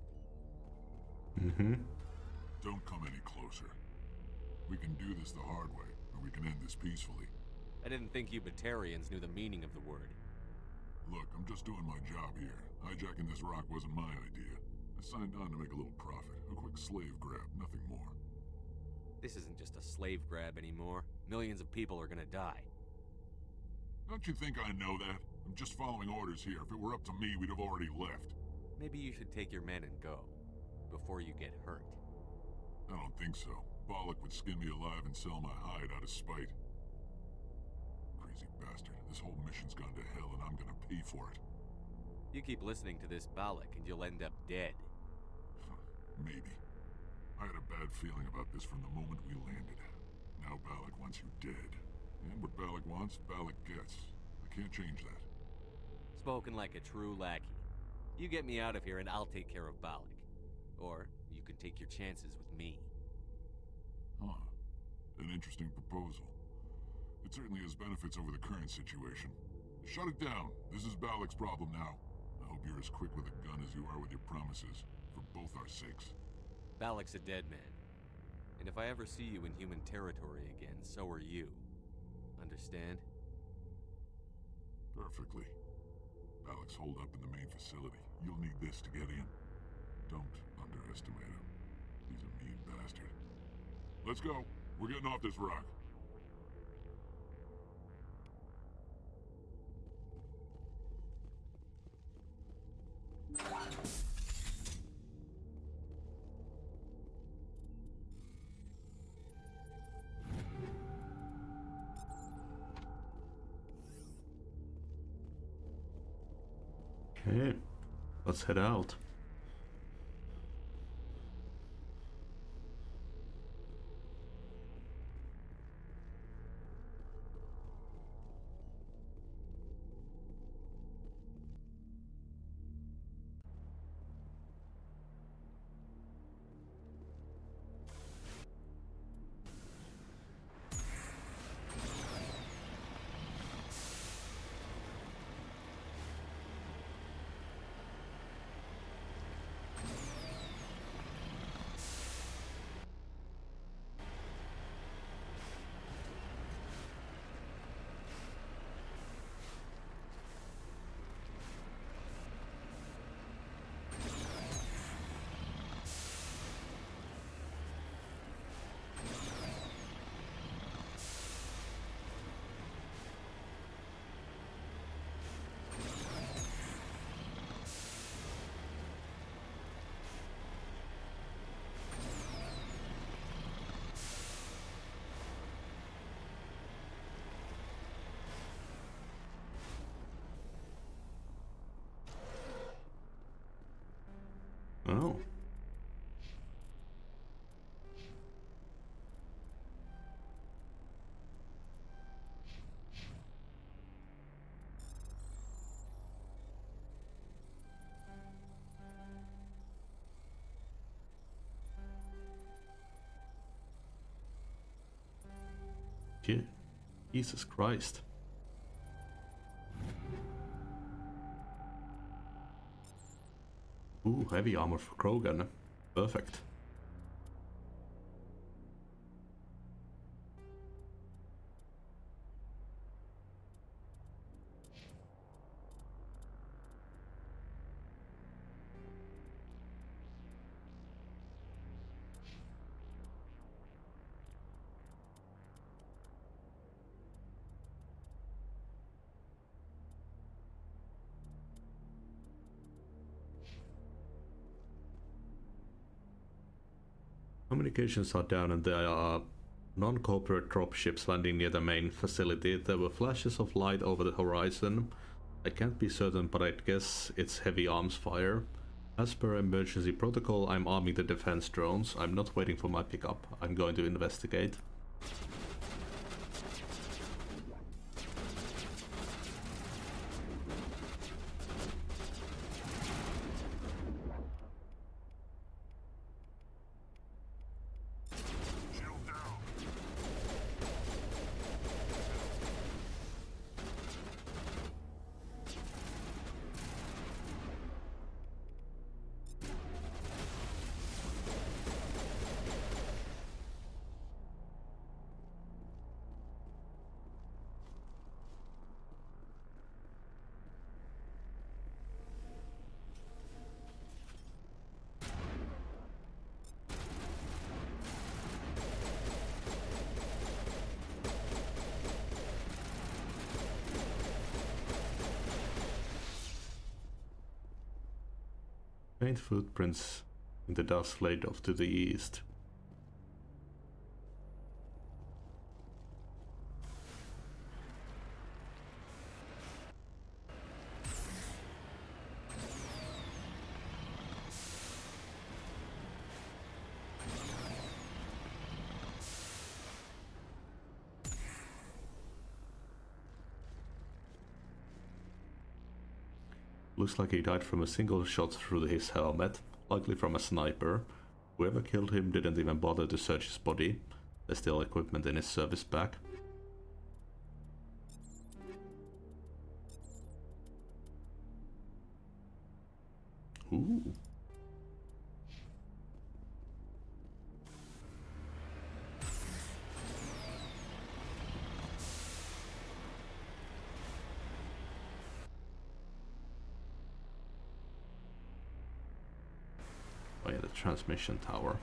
Mm-hmm. Don't come any closer. We can do this the hard way, or we can end this peacefully. I didn't think you Batarians knew the meaning of the word. Look, I'm just doing my job here. Hijacking this rock wasn't my idea. I signed on to make a little profit. A quick slave grab, nothing more. This isn't just a slave grab anymore. Millions of people are gonna die. Don't you think I know that? I'm just following orders here. If it were up to me, we'd have already left. Maybe you should take your men and go, before you get hurt. I don't think so. Bollock would skin me alive and sell my hide out of spite. Crazy bastard. This whole mission's gone to hell and I'm gonna pay for it. You keep listening to this Bollock and you'll end up dead. Maybe. I had a bad feeling about this from the moment we landed. Now Bollock wants you dead. And what Bollock wants, Bollock gets. I can't change that. Spoken like a true lackey. You get me out of here and I'll take care of Bollock. Or you can take your chances with me. Huh. An interesting proposal. It certainly has benefits over the current situation. Shut it down. This is Bollock's problem now. I hope you're as quick with a gun as you are with your promises. For both our sakes. Bollock's a dead man. And if I ever see you in human territory again, so are you. Understand? Perfectly. Bollock's holed up in the main facility. You'll need this to get in. Don't underestimate him. He's a mean bastard. Let's go. We're getting off this rock. Okay, let's head out. Oh. Jesus Christ. Ooh, heavy armor for Krogan. Perfect. Communications are down and there are non-corporate dropships landing near the main facility. There were flashes of light over the horizon, I can't be certain, but I'd guess it's heavy arms fire. As per emergency protocol, I'm arming the defense drones. I'm not waiting for my pickup. I'm going to investigate. Faint footprints in the dust laid off to the east. Looks like he died from a single shot through his helmet, likely from a sniper. Whoever killed him didn't even bother to search his body. There's still equipment in his service bag. Ooh. Oh yeah, the transmission tower.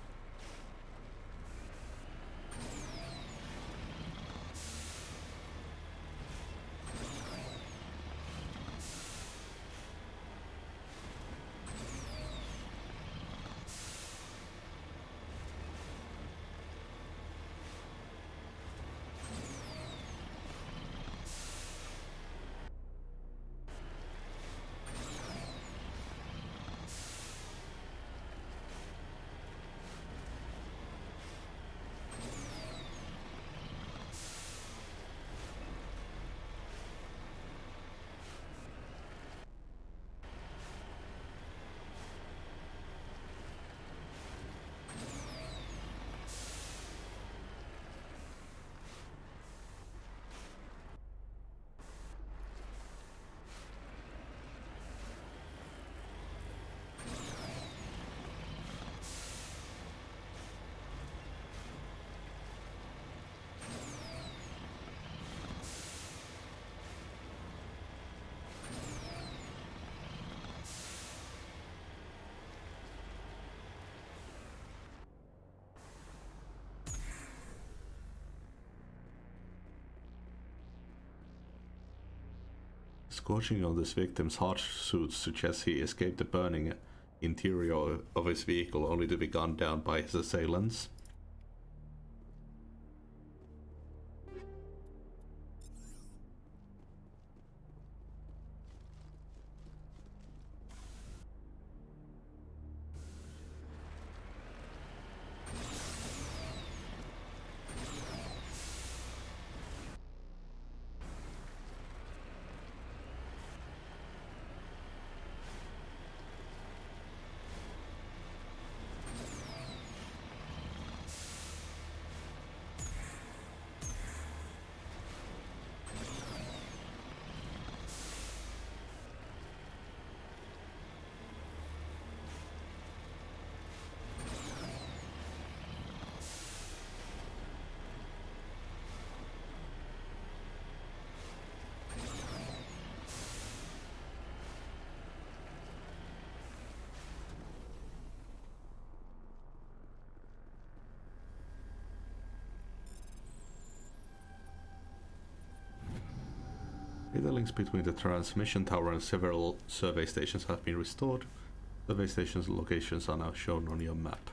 Scorching on this victim's hard suit suggests he escaped the burning interior of his vehicle only to be gunned down by his assailants. Data links between the transmission tower and several survey stations have been restored. Survey stations' locations are now shown on your map.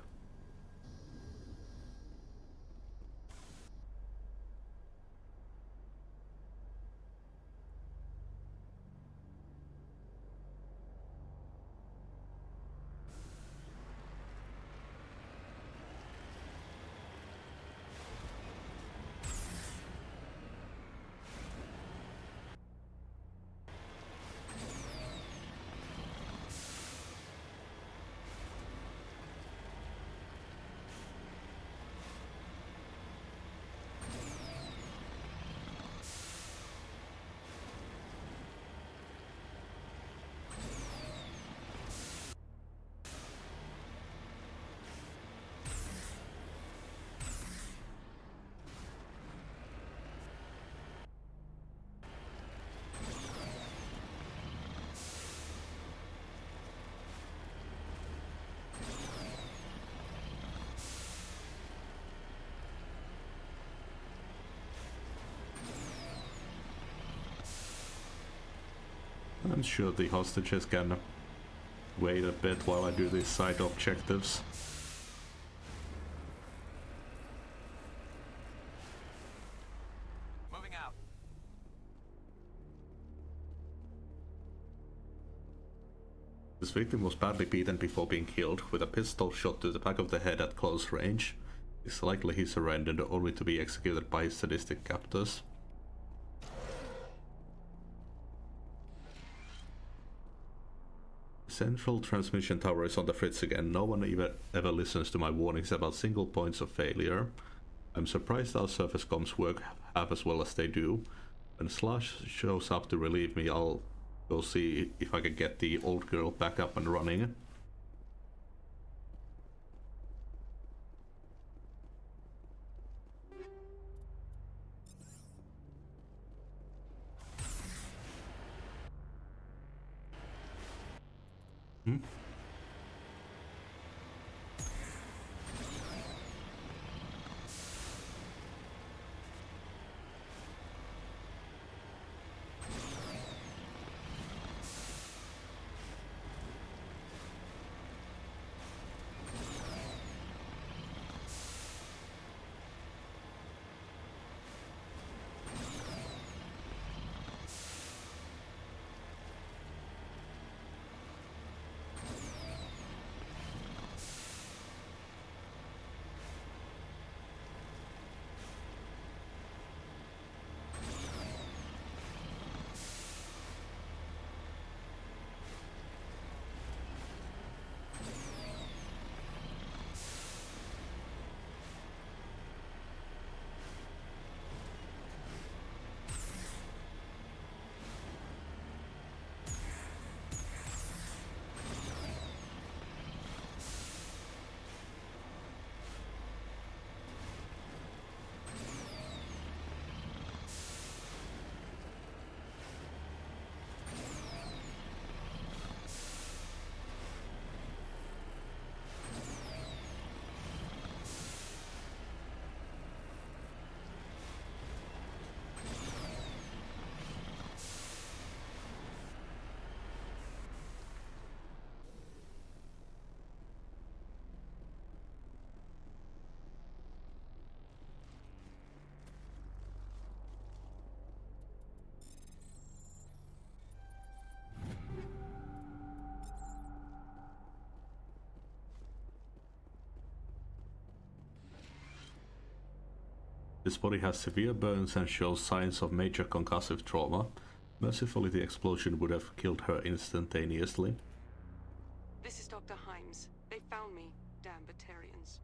I'm sure the hostages can wait a bit while I do these side objectives. Moving out. This victim was badly beaten before being killed, with a pistol shot to the back of the head at close range. It's likely he surrendered only to be executed by his sadistic captors. Central transmission tower is on the fritz again. No one ever listens to my warnings about single points of failure. I'm surprised our surface comms work half as well as they do. When Slash shows up to relieve me, I'll go see if I can get the old girl back up and running. His body has severe burns and shows signs of major concussive trauma. Mercifully, the explosion would have killed her instantaneously. This is Dr. Himes. They found me, damn Batarians.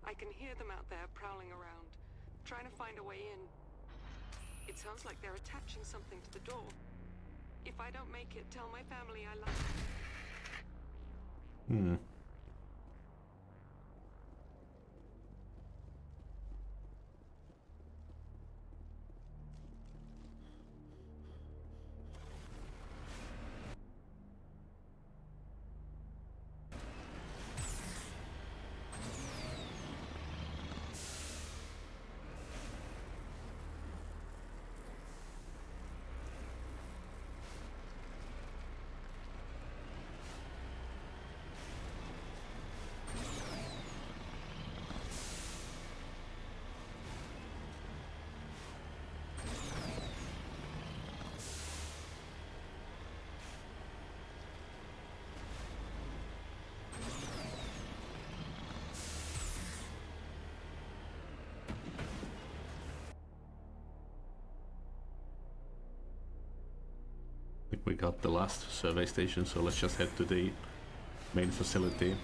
I can hear them out there prowling around, trying to find a way in. It sounds like they're attaching something to the door. If I don't make it, tell my family I love them. I think we got the last survey station, so let's just head to the main facility.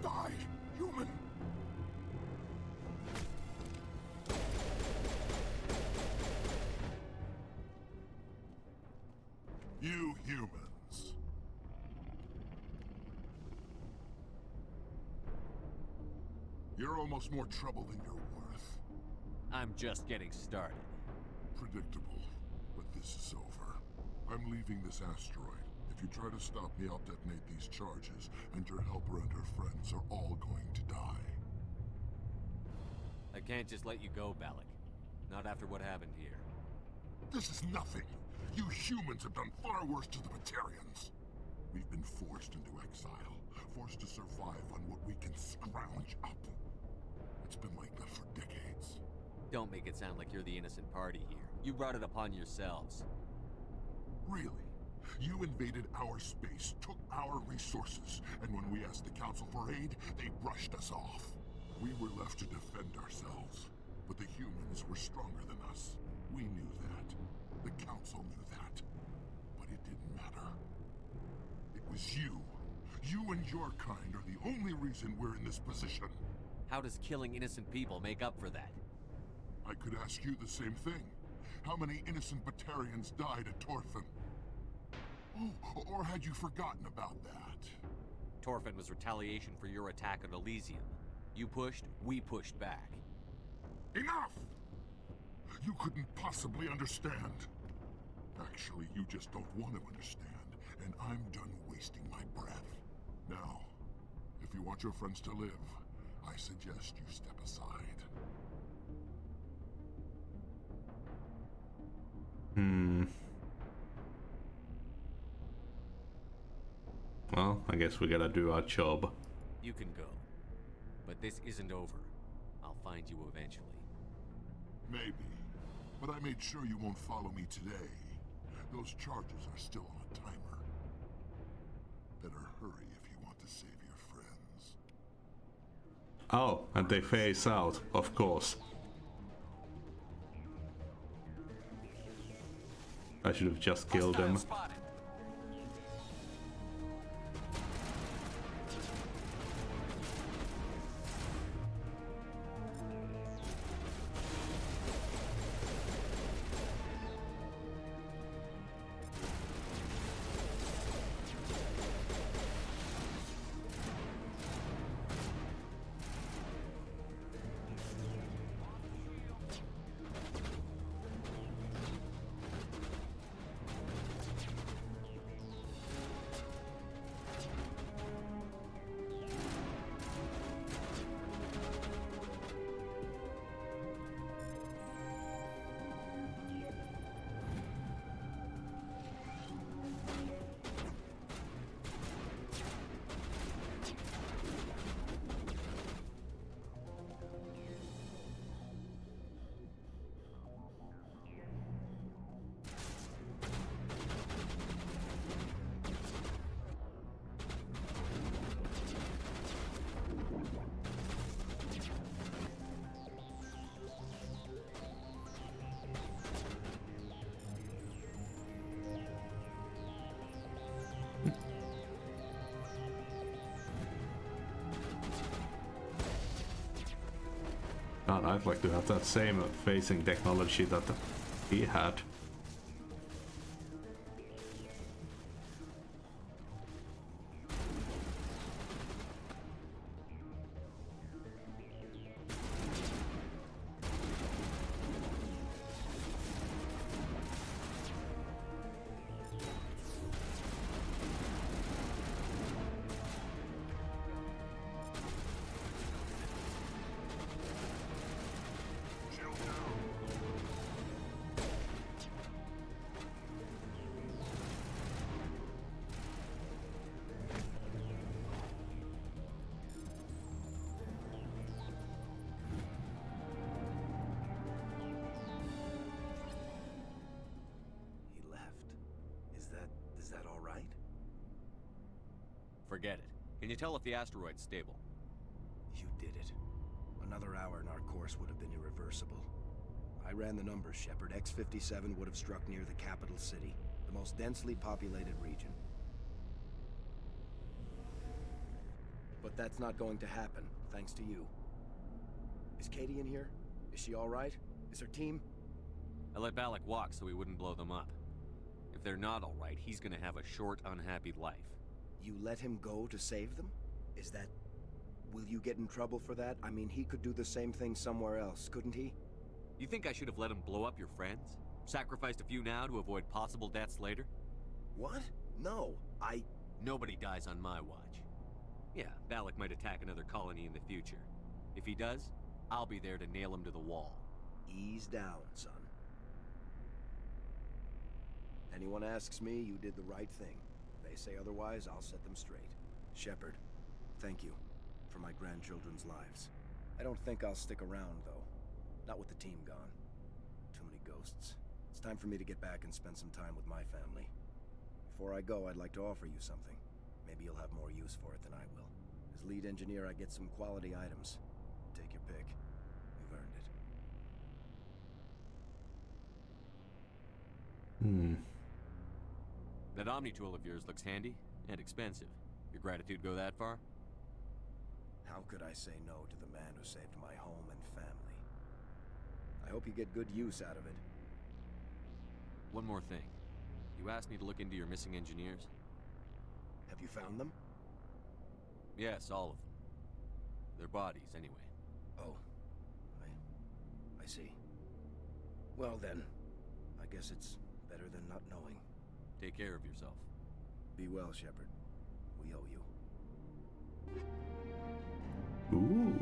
Die, human! You humans. You're almost more trouble than you're worth. I'm just getting started. Predictable, but this is over. I'm leaving this asteroid. If you try to stop me, I'll detonate these charges, and your helper and her friends are all going to die. I can't just let you go, Balak. Not after what happened here. This is nothing. You humans have done far worse to the Batarians. We've been forced into exile, forced to survive on what we can scrounge up. It's been like that for decades. Don't make it sound like you're the innocent party here. You brought it upon yourselves. Really? You invaded our space, took our resources, and when we asked the Council for aid, they brushed us off. We were left to defend ourselves, but the humans were stronger than us. We knew that. The Council knew that. But it didn't matter. It was you. You and your kind are the only reason we're in this position. How does killing innocent people make up for that? I could ask you the same thing. How many innocent Batarians died at Torfan? Oh, or had you forgotten about that? Torfan was retaliation for your attack on Elysium. You pushed, we pushed back. Enough! You couldn't possibly understand. Actually, you just don't want to understand, and I'm done wasting my breath. Now, if you want your friends to live, I suggest you step aside. Well, I guess we gotta do our job. You can go. But this isn't over. I'll find you eventually. Maybe. But I made sure you won't follow me today. Those charges are still on a timer. Better hurry if you want to save your friends. Oh, and they phase out, of course. I should have just killed them. God, I'd like to have that same phasing technology that he had. Is that all right? Forget it. Can you tell if the asteroid's stable? You did it. Another hour and our course would have been irreversible. I ran the numbers, Shepard. X-57 would have struck near the capital city, the most densely populated region. But that's not going to happen, thanks to you. Is Katie in here? Is she alright? Is her team? I let Balak walk so he wouldn't blow them up. If they're not alright, he's gonna have a short, unhappy life. You let him go to save them? Is that... Will you get in trouble for that? I mean, he could do the same thing somewhere else, couldn't he? You think I should have let him blow up your friends? Sacrificed a few now to avoid possible deaths later? What? No, Nobody dies on my watch. Yeah, Balak might attack another colony in the future. If he does, I'll be there to nail him to the wall. Ease down, son. Anyone asks me, you did the right thing. They say otherwise, I'll set them straight. Shepard, thank you for my grandchildren's lives. I don't think I'll stick around, though. Not with the team gone. Too many ghosts. It's time for me to get back and spend some time with my family. Before I go, I'd like to offer you something. Maybe you'll have more use for it than I will. As lead engineer, I get some quality items. Take your pick. You've earned it. That Omni-tool of yours looks handy and expensive. Your gratitude go that far? How could I say no to the man who saved my home and family? I hope you get good use out of it. One more thing. You asked me to look into your missing engineers? Have you found them? Yes, all of them. Their bodies, anyway. Oh. I see. Well then, I guess it's better than not knowing. Take care of yourself. Be well, Shepard. We owe you. Ooh.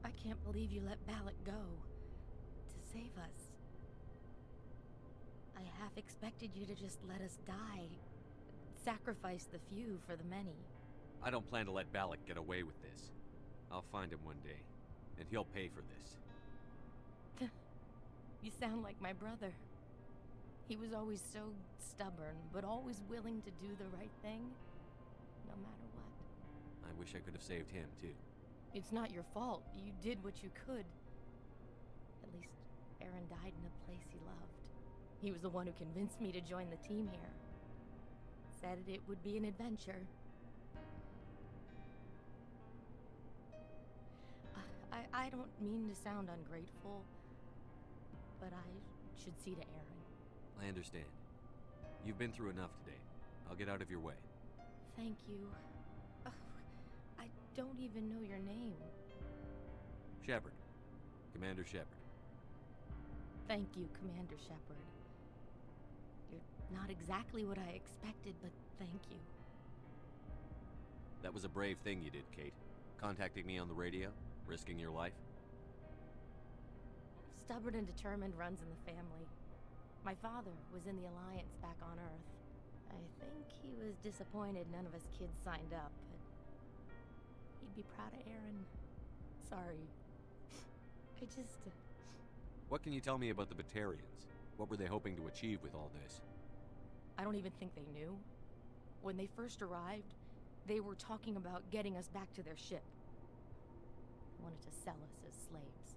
I can't believe you let Balak go. To save us. I half expected you to just let us die. Sacrifice the few for the many. I don't plan to let Balak get away with this. I'll find him one day, and he'll pay for this. You sound like my brother. He was always so stubborn, but always willing to do the right thing, no matter what. I wish I could have saved him, too. It's not your fault. You did what you could. At least Aaron died in a place he loved. He was the one who convinced me to join the team here. Said it would be an adventure. I don't mean to sound ungrateful, but I should see to Aaron. I understand. You've been through enough today. I'll get out of your way. Thank you. Oh, I don't even know your name. Shepard. Commander Shepard. Thank you, Commander Shepard. You're not exactly what I expected, but thank you. That was a brave thing you did, Kate. Contacting me on the radio, risking your life. Stubborn and determined runs in the family. My father was in the Alliance back on Earth. I think he was disappointed none of us kids signed up, but he'd be proud of Aaron. Sorry. I just... What can you tell me about the Batarians? What were they hoping to achieve with all this? I don't even think they knew. When they first arrived, they were talking about getting us back to their ship. Wanted to sell us as slaves.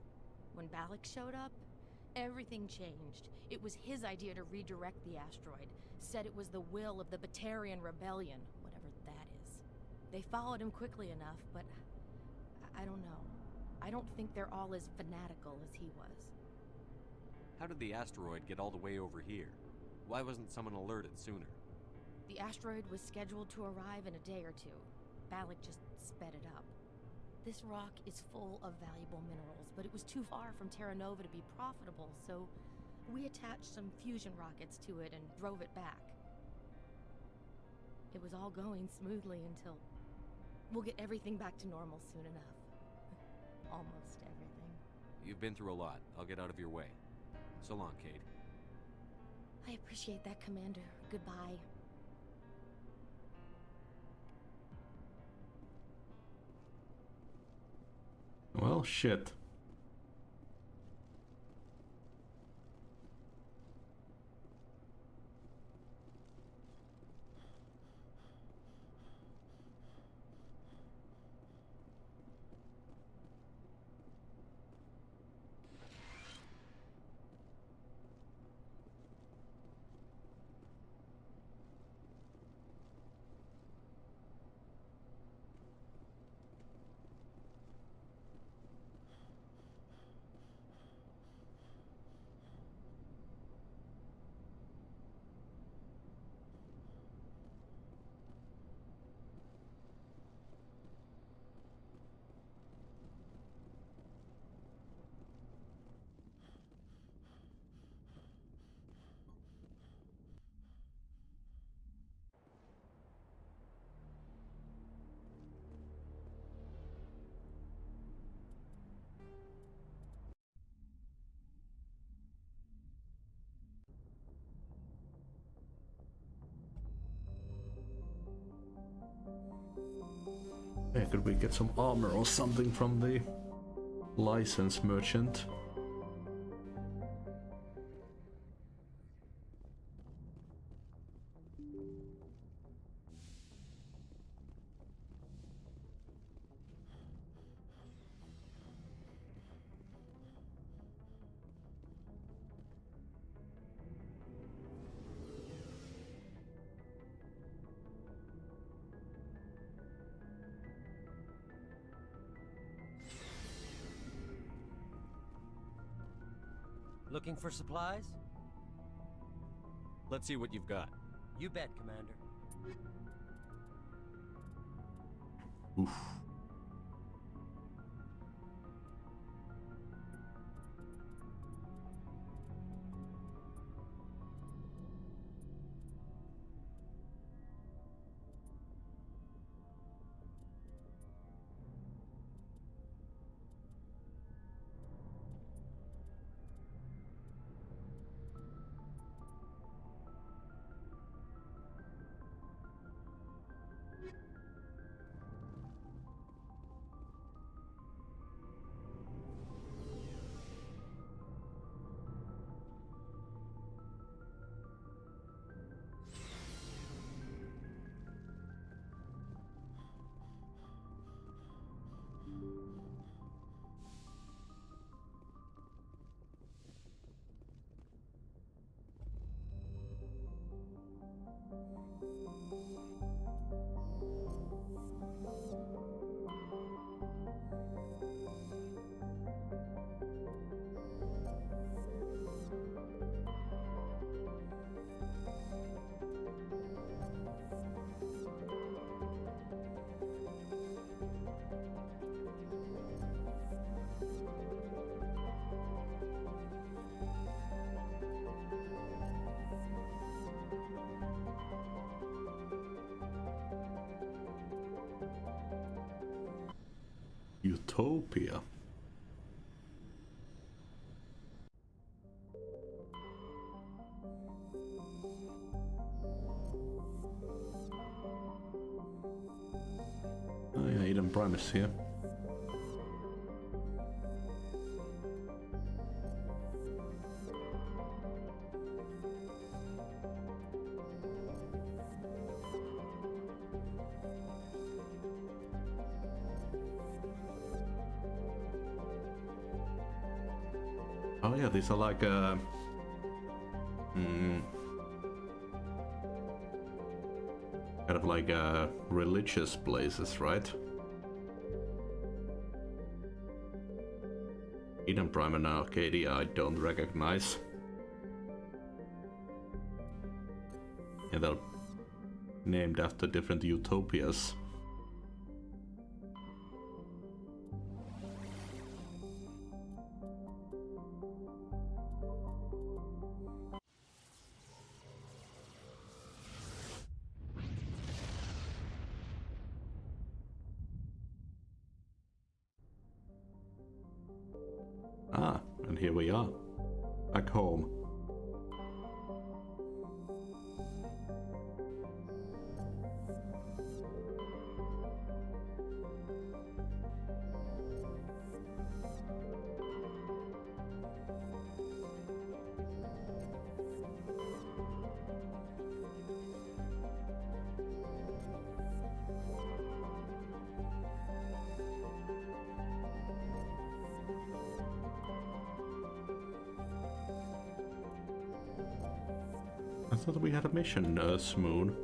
When Balak showed up, everything changed. It was his idea to redirect the asteroid. Said it was the will of the Batarian Rebellion, whatever that is. They followed him quickly enough, but I don't know. I don't think they're all as fanatical as he was. How did the asteroid get all the way over here? Why wasn't someone alerted sooner? The asteroid was scheduled to arrive in a day or two. Balak just sped it up. This rock is full of valuable minerals, but it was too far from Terra Nova to be profitable, so we attached some fusion rockets to it and drove it back. It was all going smoothly until... We'll get everything back to normal soon enough. Almost everything. You've been through a lot. I'll get out of your way. So long, Kate. I appreciate that, Commander. Goodbye. Well, shit. Hey, could we get some armor or something from the license merchant? Looking for supplies? Let's see what you've got. You bet, Commander. Oof. Utopia. Oh yeah, Eden Prime is here. Oh yeah, these are like kind of like religious places, right? Eden Prime and Arcadia I don't recognize. And they're named after different utopias. Ah, and here we are, back home. I thought we had a mission, Moon.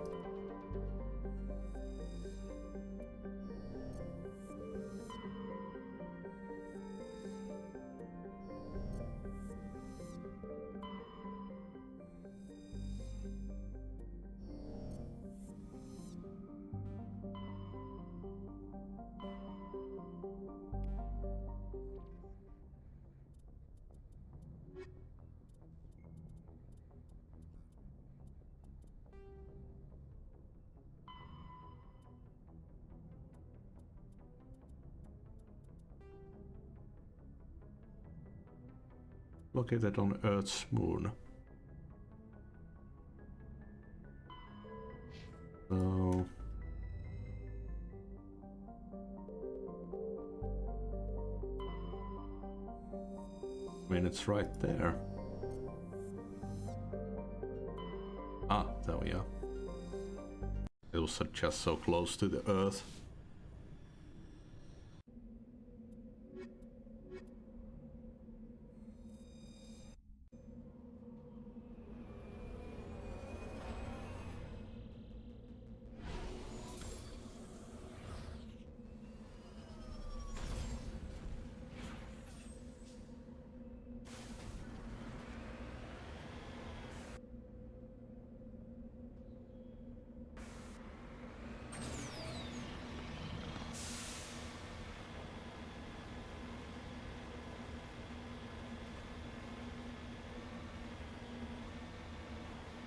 Located on Earth's moon. So I mean, it's right there. Ah, there we are. It was just so close to the Earth.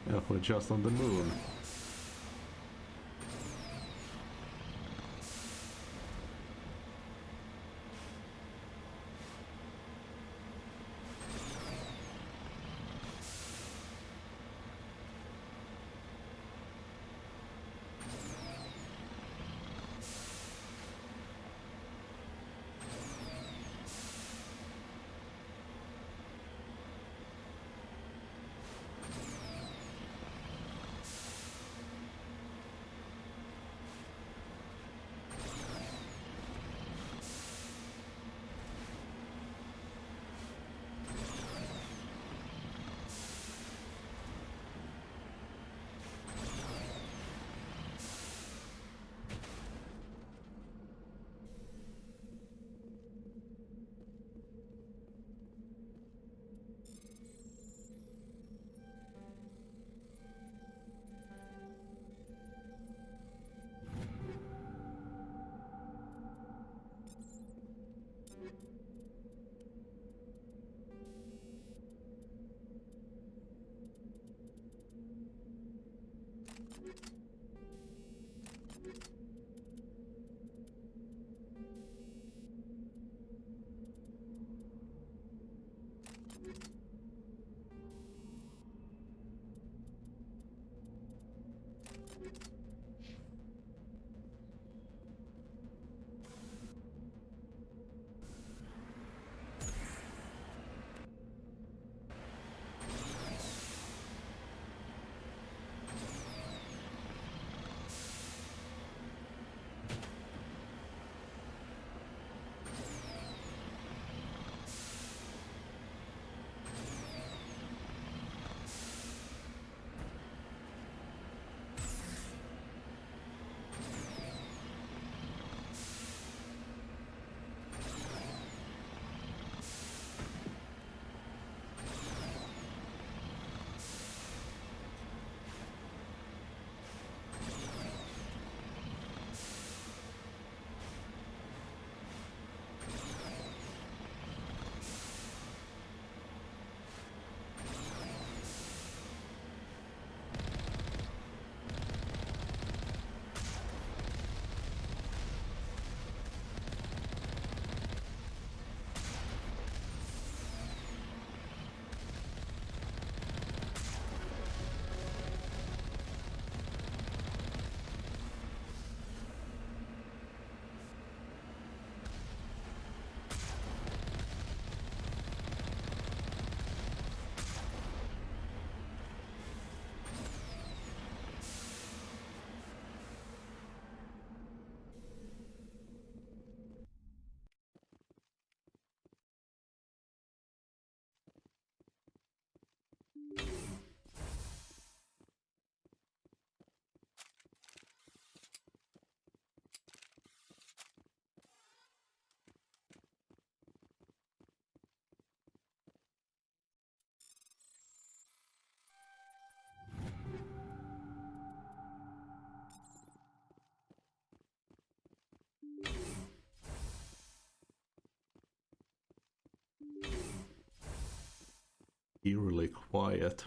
Yeah, we're just on the moon. Eerily quiet.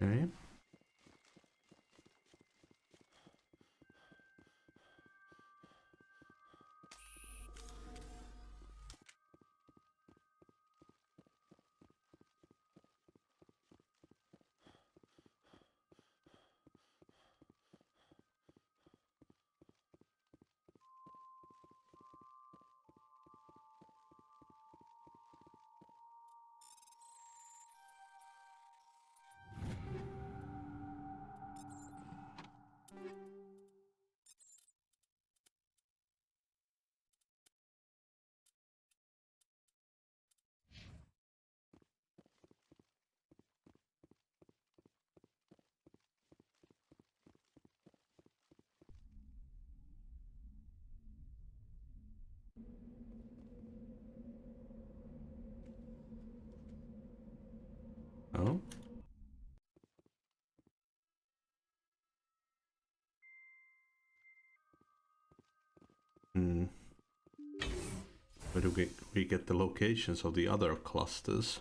Okay. Oh. Hmm. Where do we get the locations of the other clusters?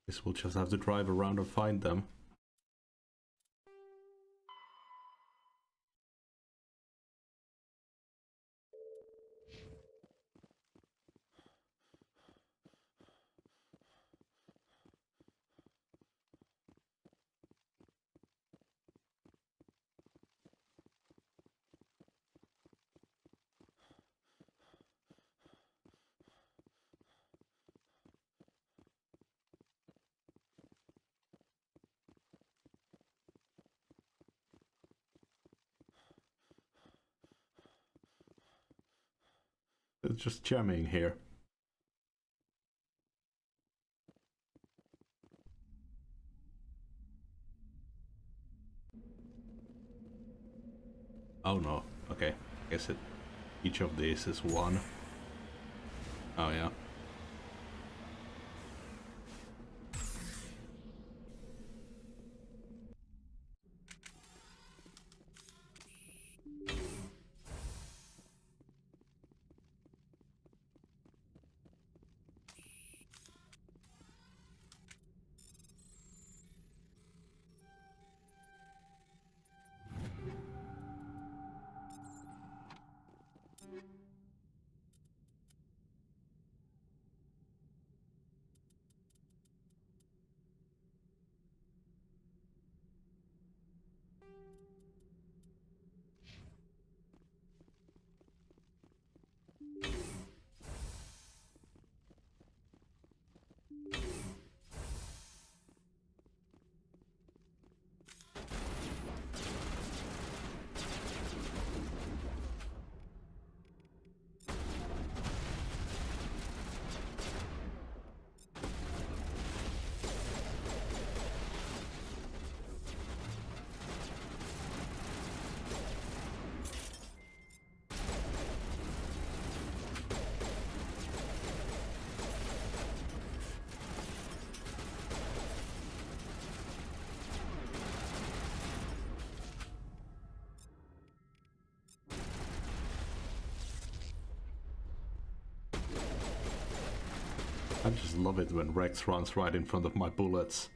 Guess we'll just have to drive around and find them. It's just jamming here. Oh no, okay. Guess each of these is one. Oh yeah. I just love it when Rex runs right in front of my bullets.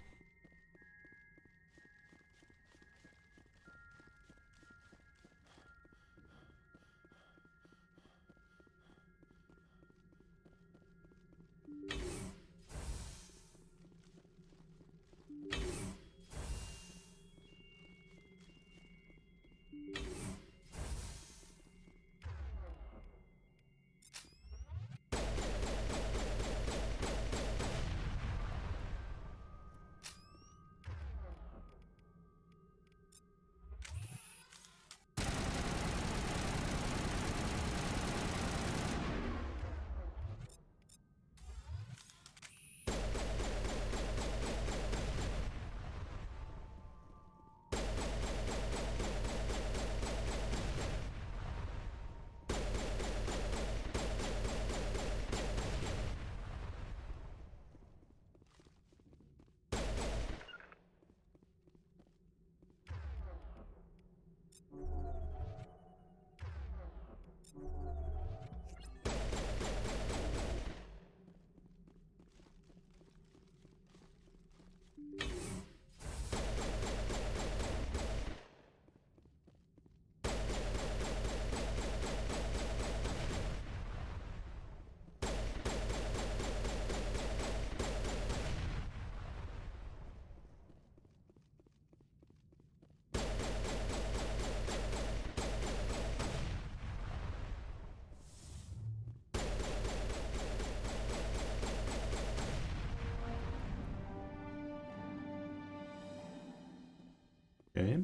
Okay.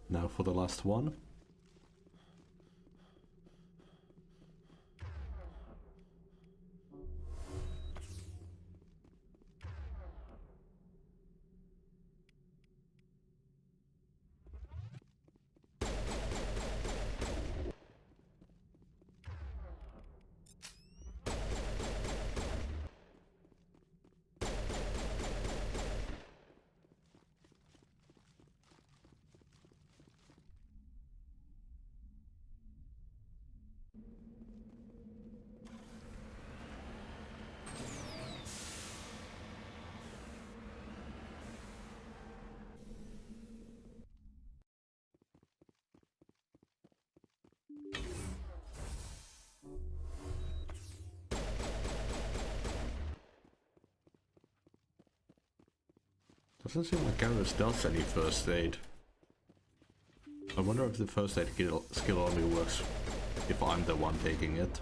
Now for the last one. Doesn't seem like Garrus does any first aid. I wonder if the first aid skill only works if I'm the one taking it.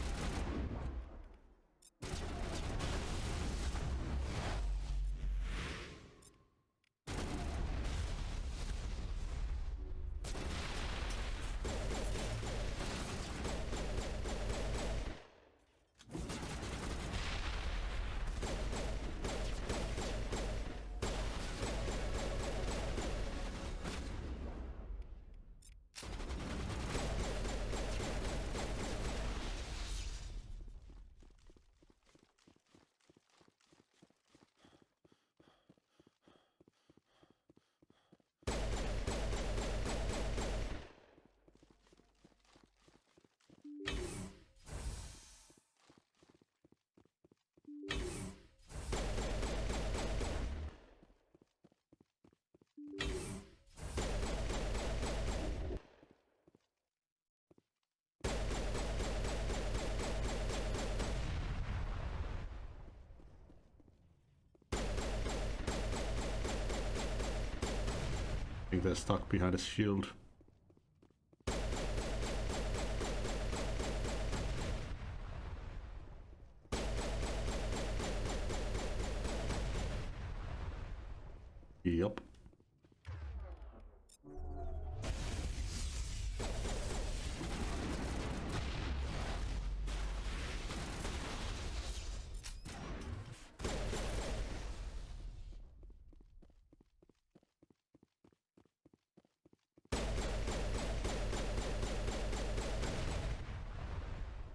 I think they're stuck behind a shield. Yup.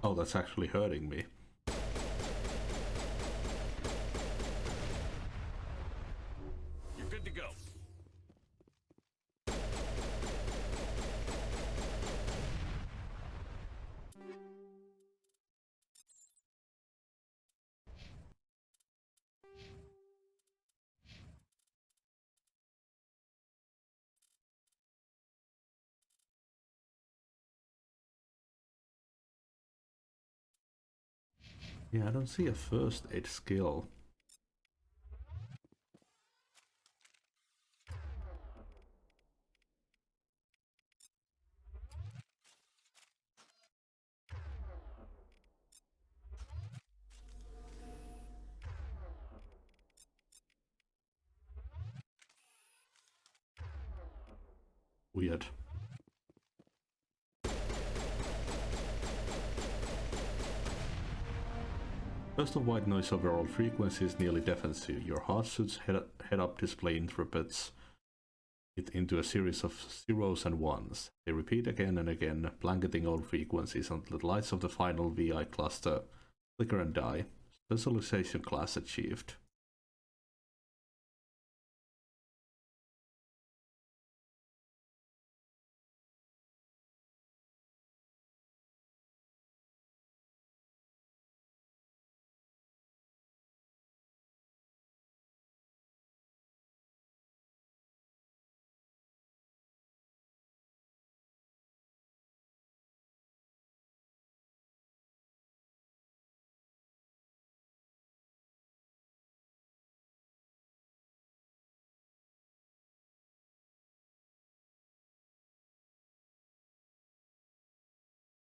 Oh, that's actually hurting me. You're good to go. Yeah, I don't see a first aid skill. Weird. Burst of white noise over all frequencies is nearly defensive. Your heart suit's head-up display interprets it into a series of zeros and ones. They repeat again and again, blanketing all frequencies until the lights of the final VI cluster flicker and die. Specialization class achieved.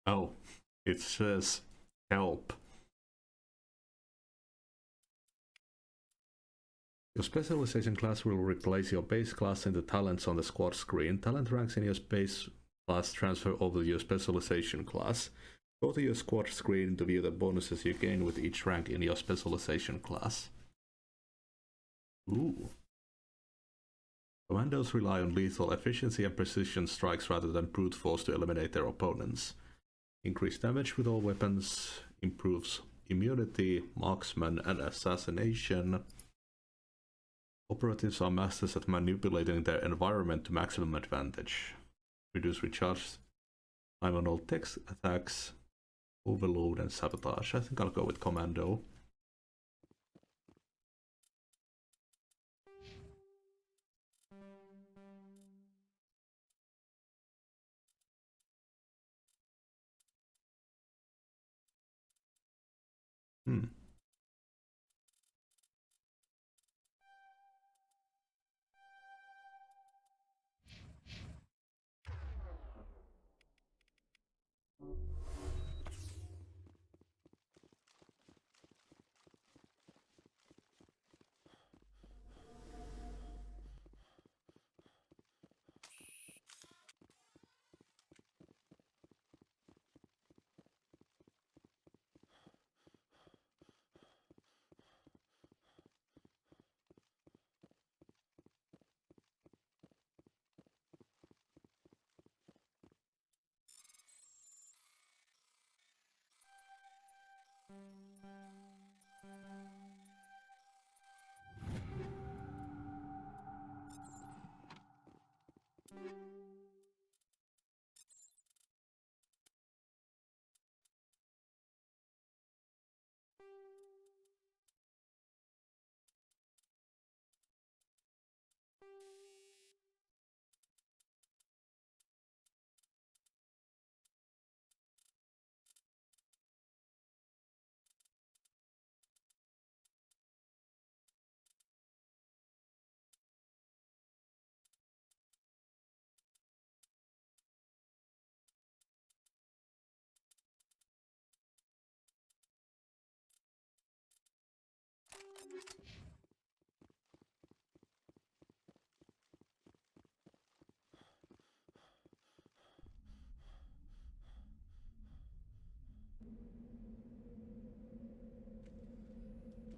Oh, it says help. Your specialization class will replace your base class in the talents on the squad screen. Talent ranks in your base class transfer over to your specialization class. Go to your squad screen to view the bonuses you gain with each rank in your specialization class. Ooh. Commandos rely on lethal efficiency and precision strikes rather than brute force to eliminate their opponents. Increased damage with all weapons, improves immunity, marksman, and assassination. Operatives are masters at manipulating their environment to maximum advantage. Reduce recharge time on all text attacks, overload, and sabotage. I think I'll go with commando.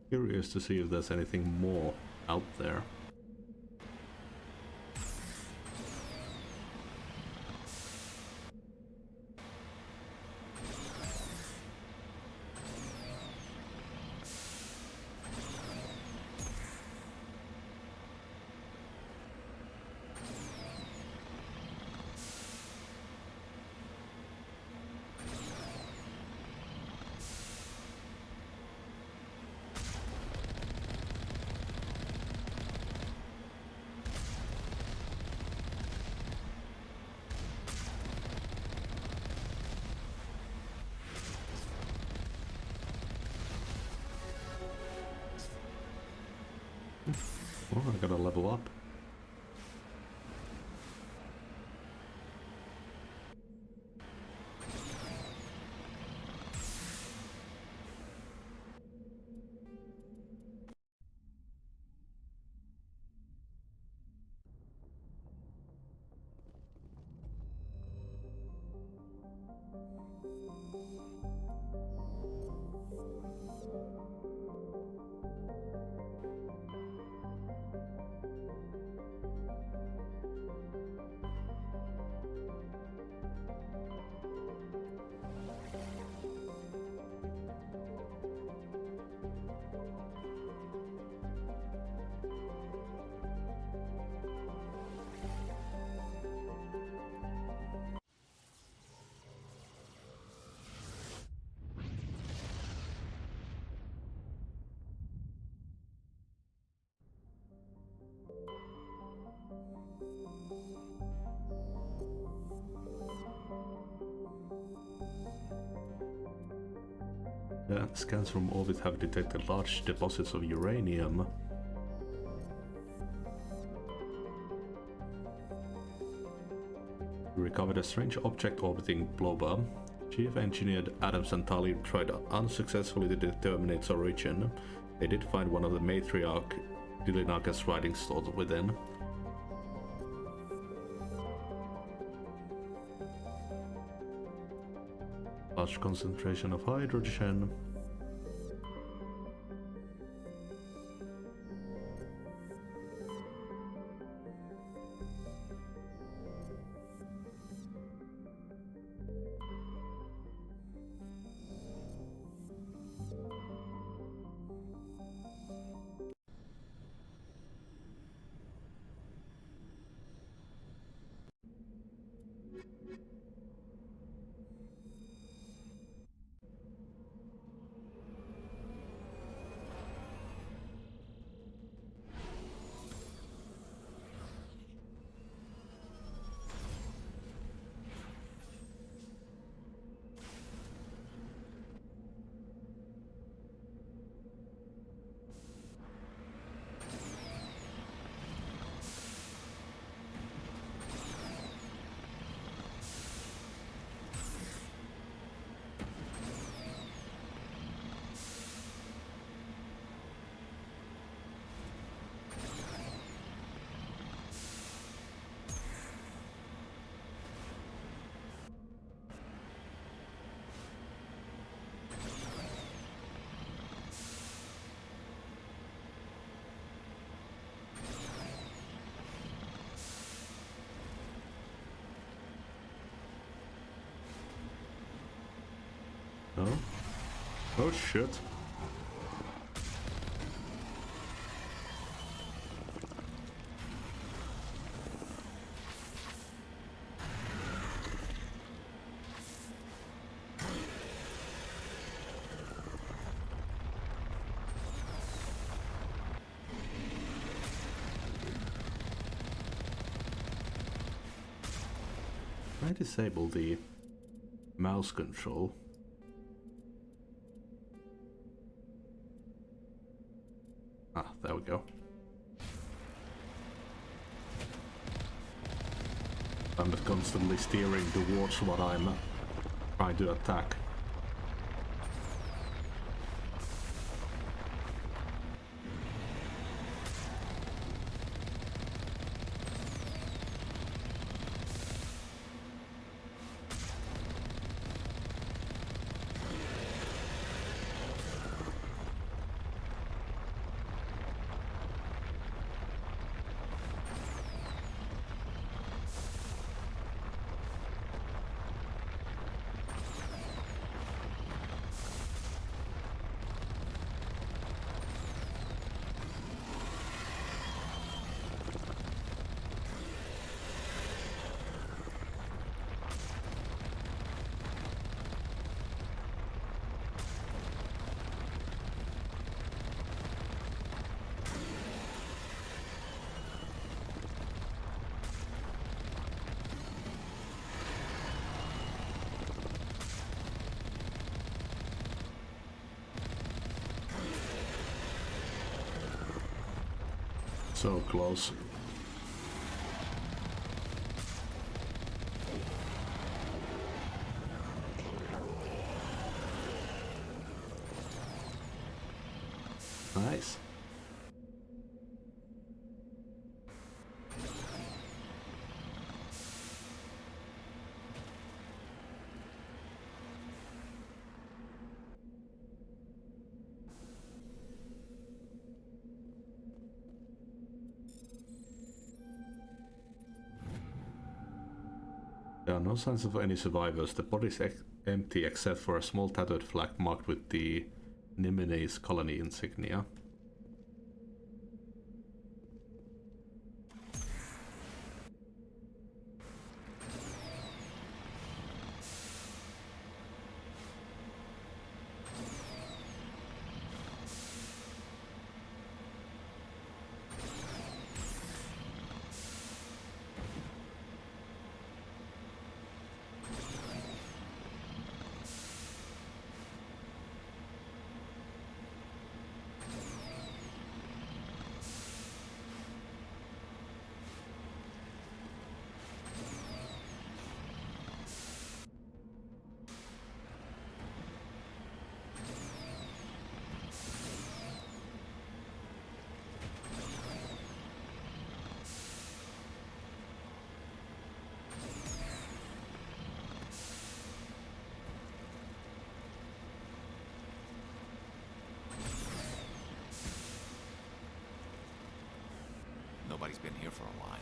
Curious to see if there's anything more out there. I gotta level up. Scans from orbit have detected large deposits of uranium. We recovered a strange object orbiting Bloba. Chief Engineer Adams and Tali tried unsuccessfully to determine its origin. They did find one of the matriarch Dilinaka's writing stored within. Large concentration of hydrogen. Oh. Oh shit. I disable the mouse control. Ah, there we go. I'm just constantly steering towards what I'm trying to attack. So close. Nice. There are no signs of any survivors. The body is empty except for a small tattooed flag marked with the Nimene's colony insignia. Nobody's been here for a while.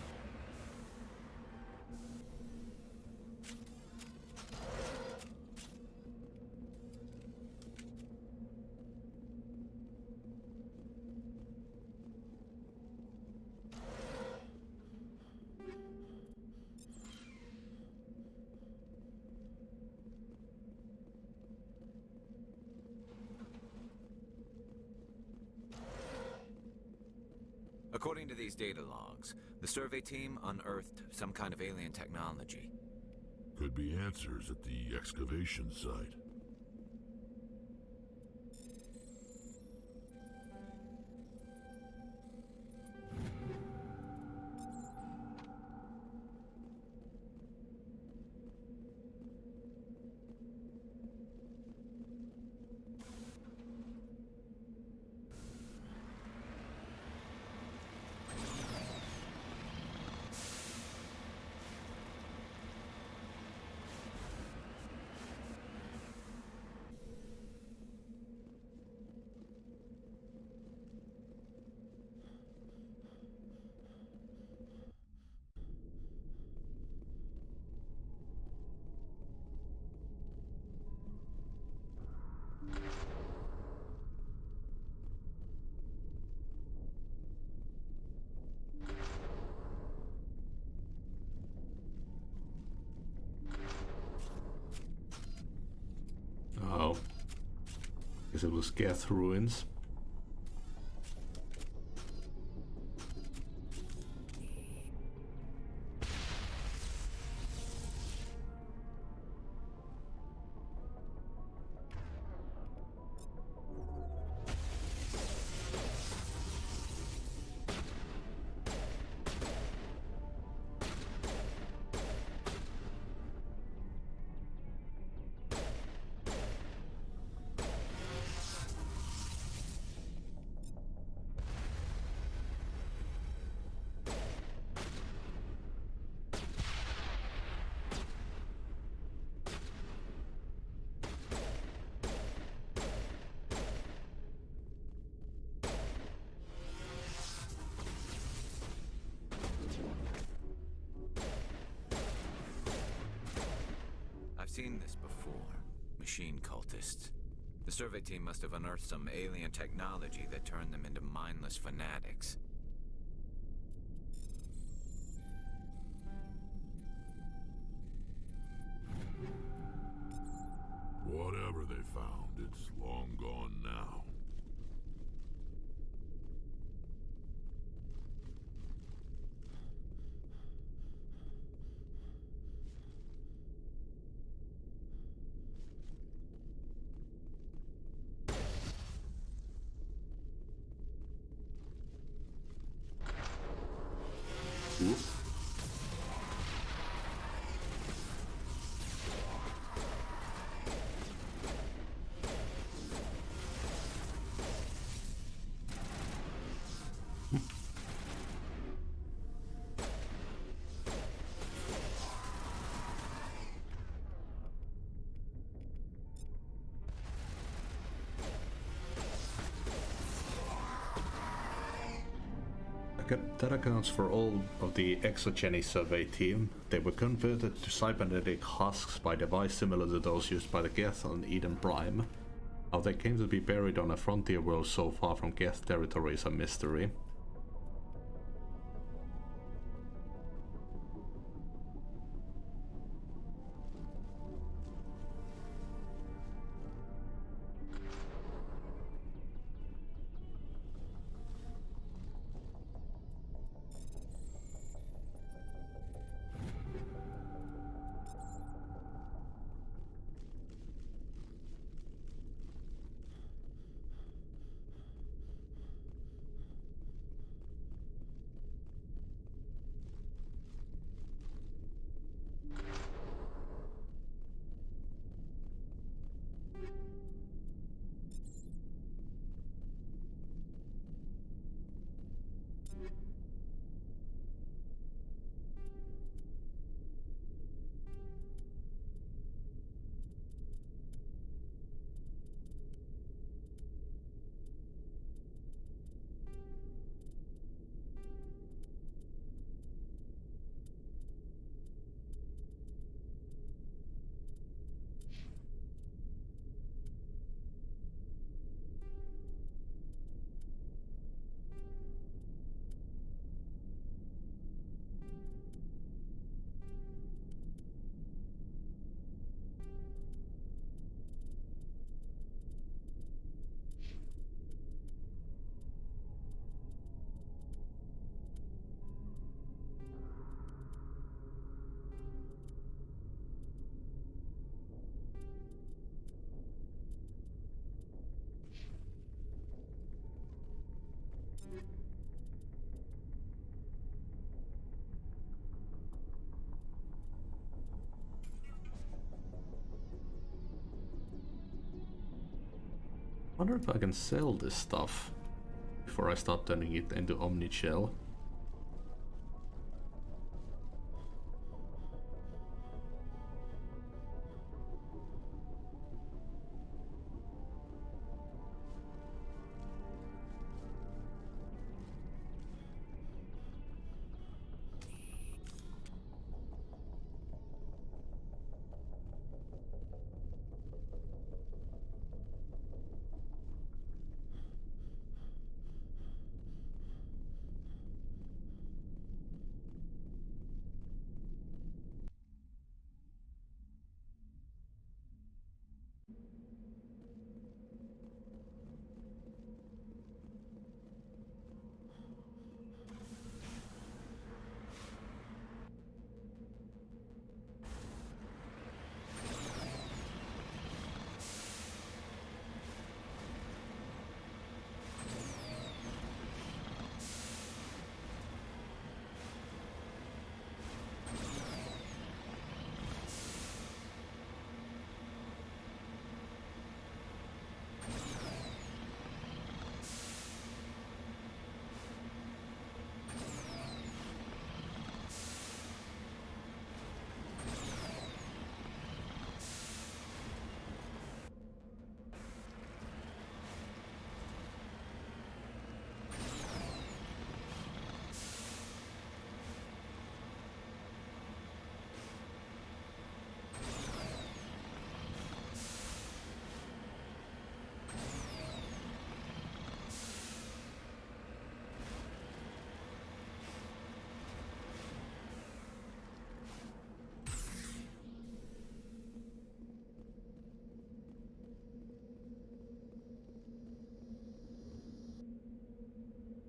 According to these data logs, the survey team unearthed some kind of alien technology. Could be answers at the excavation site. Oh. Guess it was Geth ruins. I've seen this before. Machine cultists. The survey team must have unearthed some alien technology that turned them into mindless fanatics. Whatever they found, it's long gone now. That accounts for all of the exogeny survey team. They were converted to cybernetic husks by device similar to those used by the Geth on Eden Prime. How they came to be buried on a frontier world so far from Geth territory is a mystery. Wonder if I can sell this stuff before I start turning it into Omnichel.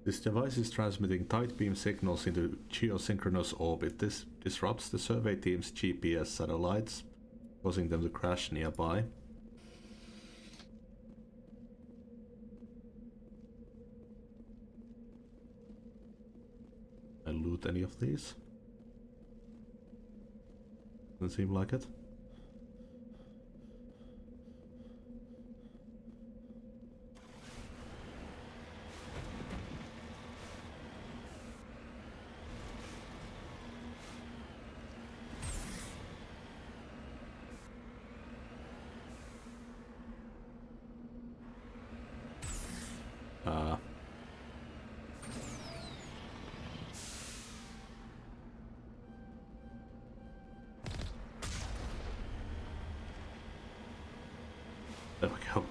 This device is transmitting tight beam signals into geosynchronous orbit. This disrupts the survey team's GPS satellites, causing them to crash nearby. I loot any of these? Doesn't seem like it. There we go.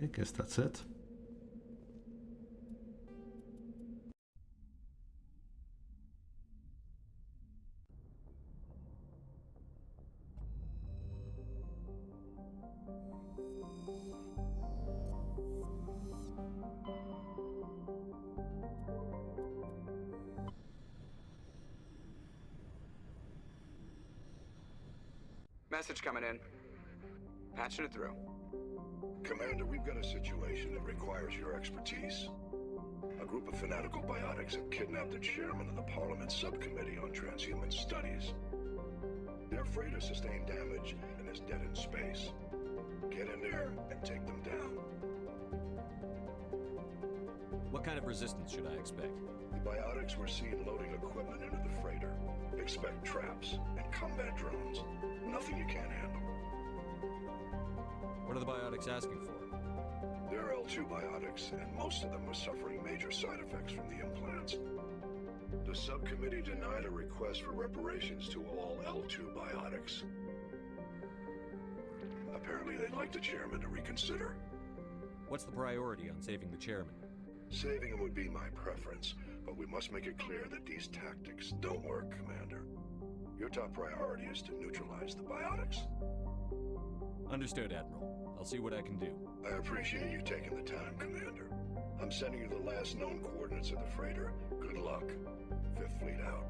I guess that's it. Message coming in. Patching it through. Commander, we've got a situation that requires your expertise. A group of fanatical biotics have kidnapped the chairman of the Parliament Subcommittee on Transhuman Studies. Their freighter sustained damage and is dead in space. Get in there and take them down. What kind of resistance should I expect? The biotics were seen loading equipment into the freighter. Expect traps and combat drones. Nothing you can't handle. What are the biotics asking for? They're L2 biotics, and most of them are suffering major side effects from the implants. The subcommittee denied a request for reparations to all L2 biotics. Apparently they'd like the chairman to reconsider. What's the priority on saving the chairman? Saving him would be my preference, but we must make it clear that these tactics don't work, Commander. Your top priority is to neutralize the biotics. Understood, Admiral. I'll see what I can do. I appreciate you taking the time, Commander. I'm sending you the last known coordinates of the freighter. Good luck. Fifth Fleet out.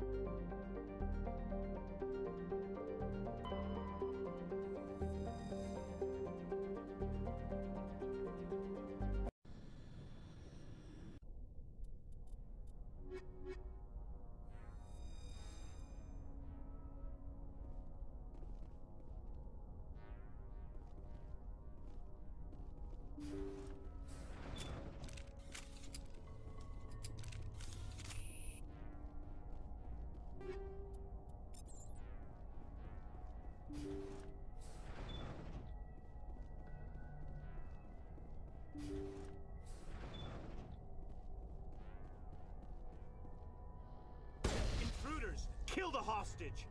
Intruders! Kill the hostage!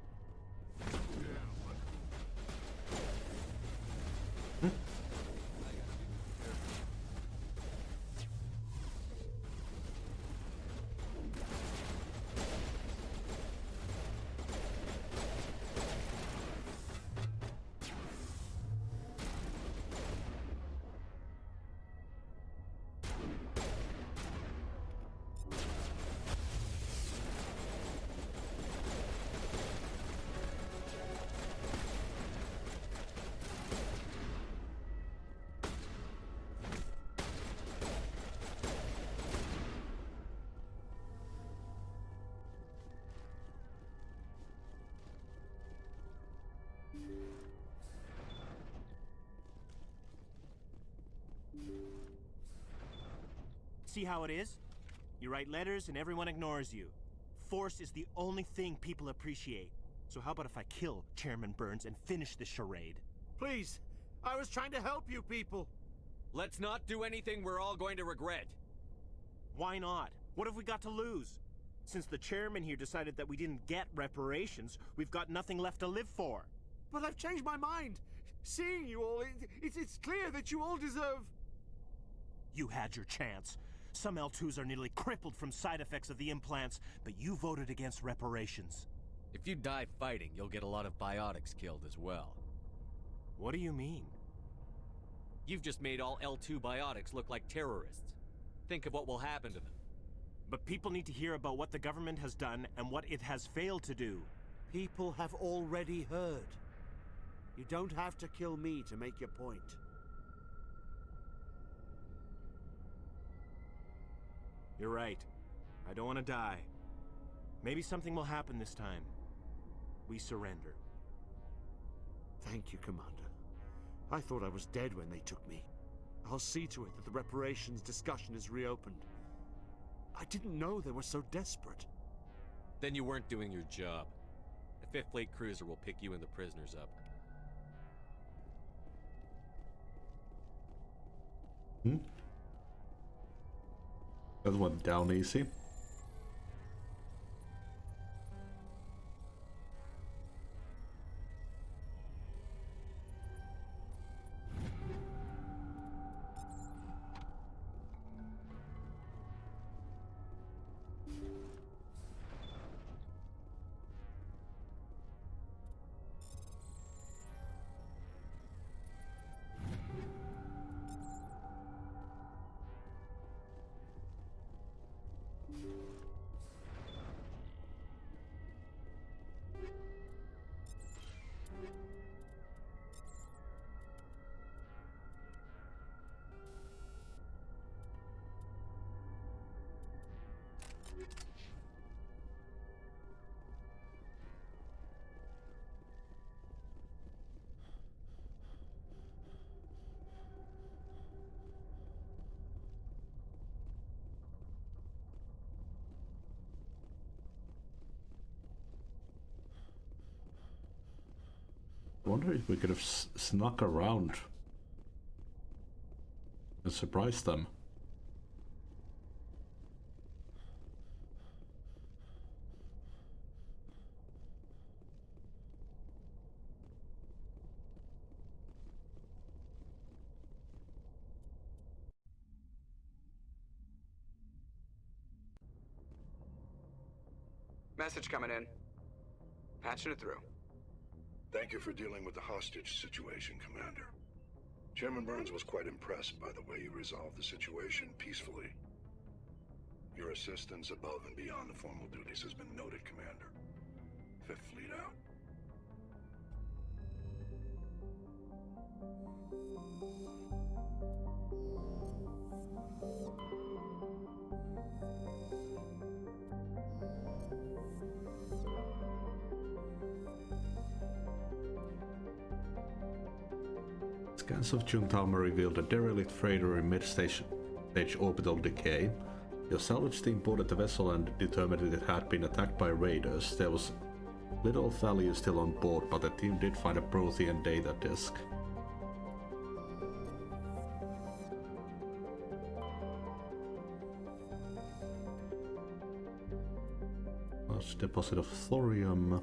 See how it is? You write letters and everyone ignores you. Force is the only thing people appreciate. So how about if I kill Chairman Burns and finish this charade? Please, I was trying to help you people. Let's not do anything we're all going to regret. Why not? What have we got to lose? Since the chairman here decided that we didn't get reparations, we've got nothing left to live for. But I've changed my mind. Seeing you all, it's clear that you all deserve... You had your chance. Some L2s are nearly crippled from side effects of the implants, but you voted against reparations. If you die fighting, you'll get a lot of biotics killed as well. What do you mean? You've just made all L2 biotics look like terrorists. Think of what will happen to them. But people need to hear about what the government has done and what it has failed to do. People have already heard. You don't have to kill me to make your point. You're right. I don't want to die. Maybe something will happen this time. We surrender. Thank you, Commander. I thought I was dead when they took me. I'll see to it that the reparations discussion is reopened. I didn't know they were so desperate. Then you weren't doing your job. The 5th Fleet cruiser will pick you and the prisoners up. That went down easy. I wonder if we could have snuck around and surprised them. Message coming in. Patching it through. Thank you for dealing with the hostage situation, Commander. Chairman Burns was quite impressed by the way you resolved the situation peacefully. Your assistance above and beyond the formal duties has been noted, Commander. 5th Fleet out. Scans of Junktown revealed a derelict freighter in mid-stage orbital decay. Your salvage team boarded the vessel and determined it had been attacked by raiders. There was little value still on board, but the team did find a Prothean data disk. Large deposit of thorium.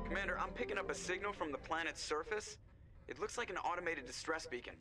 Commander, I'm picking up a signal from the planet's surface. It looks like an automated distress beacon.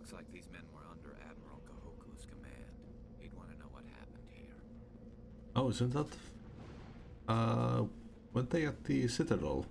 Looks like these men were under Admiral Kahoku's command. He'd want to know what happened here. Oh, isn't that... weren't they at the Citadel?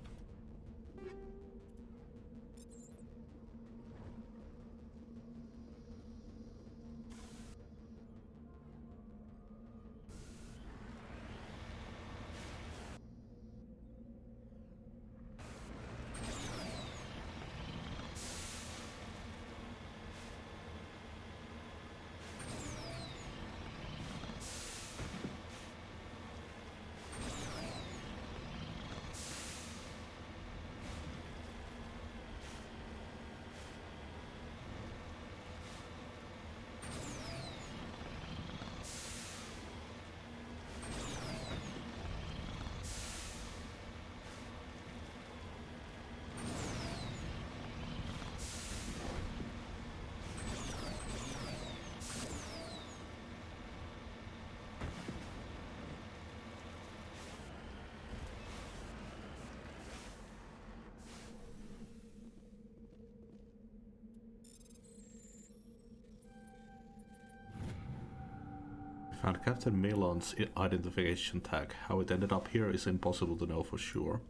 Found Captain Milan's identification tag. How it ended up here is impossible to know for sure.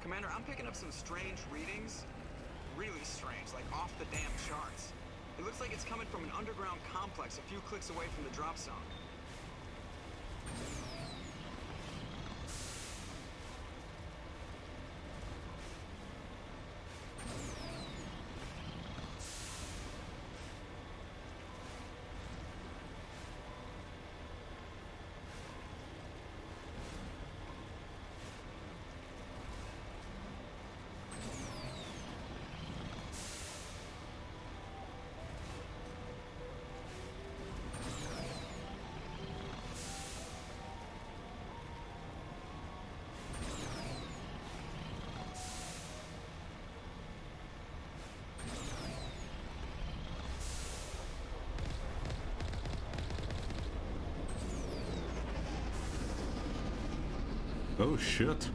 Commander, I'm picking up some strange readings. Really strange, like off the damn charts. It looks like it's coming from an underground complex a few clicks away from the drop zone. Oh shit.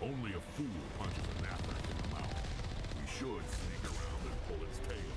Only a fool punches a knapsack in the mouth. We should sneak around and pull its tail.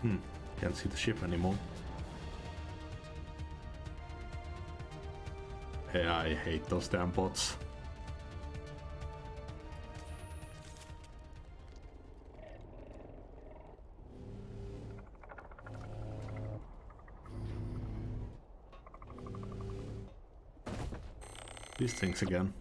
Can't see the ship anymore. Yeah, I hate those damn bots. These things again.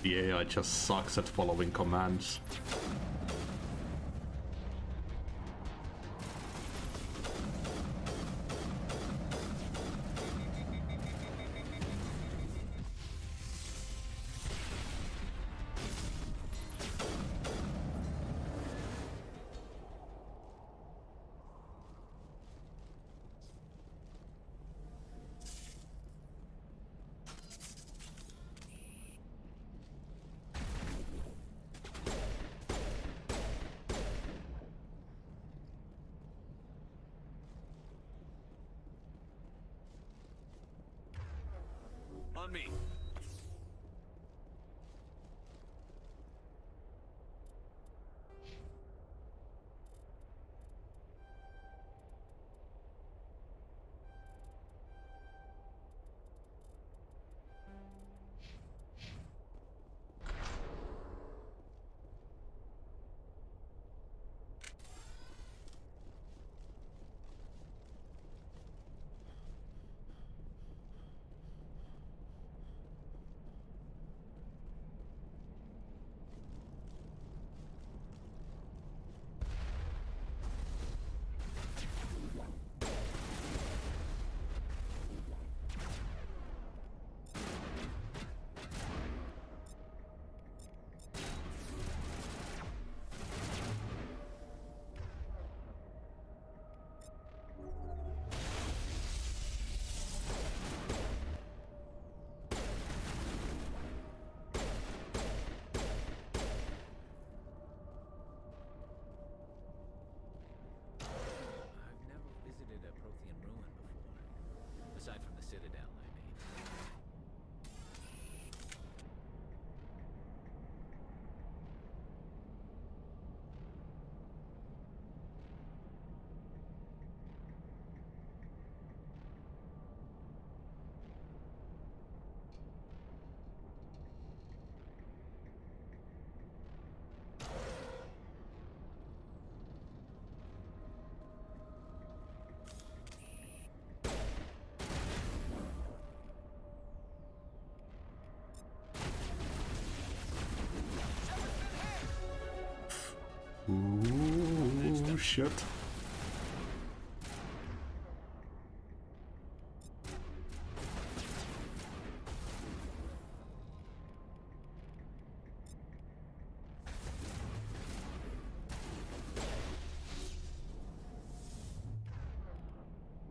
The AI just sucks at following commands. On me. Ooh, shit.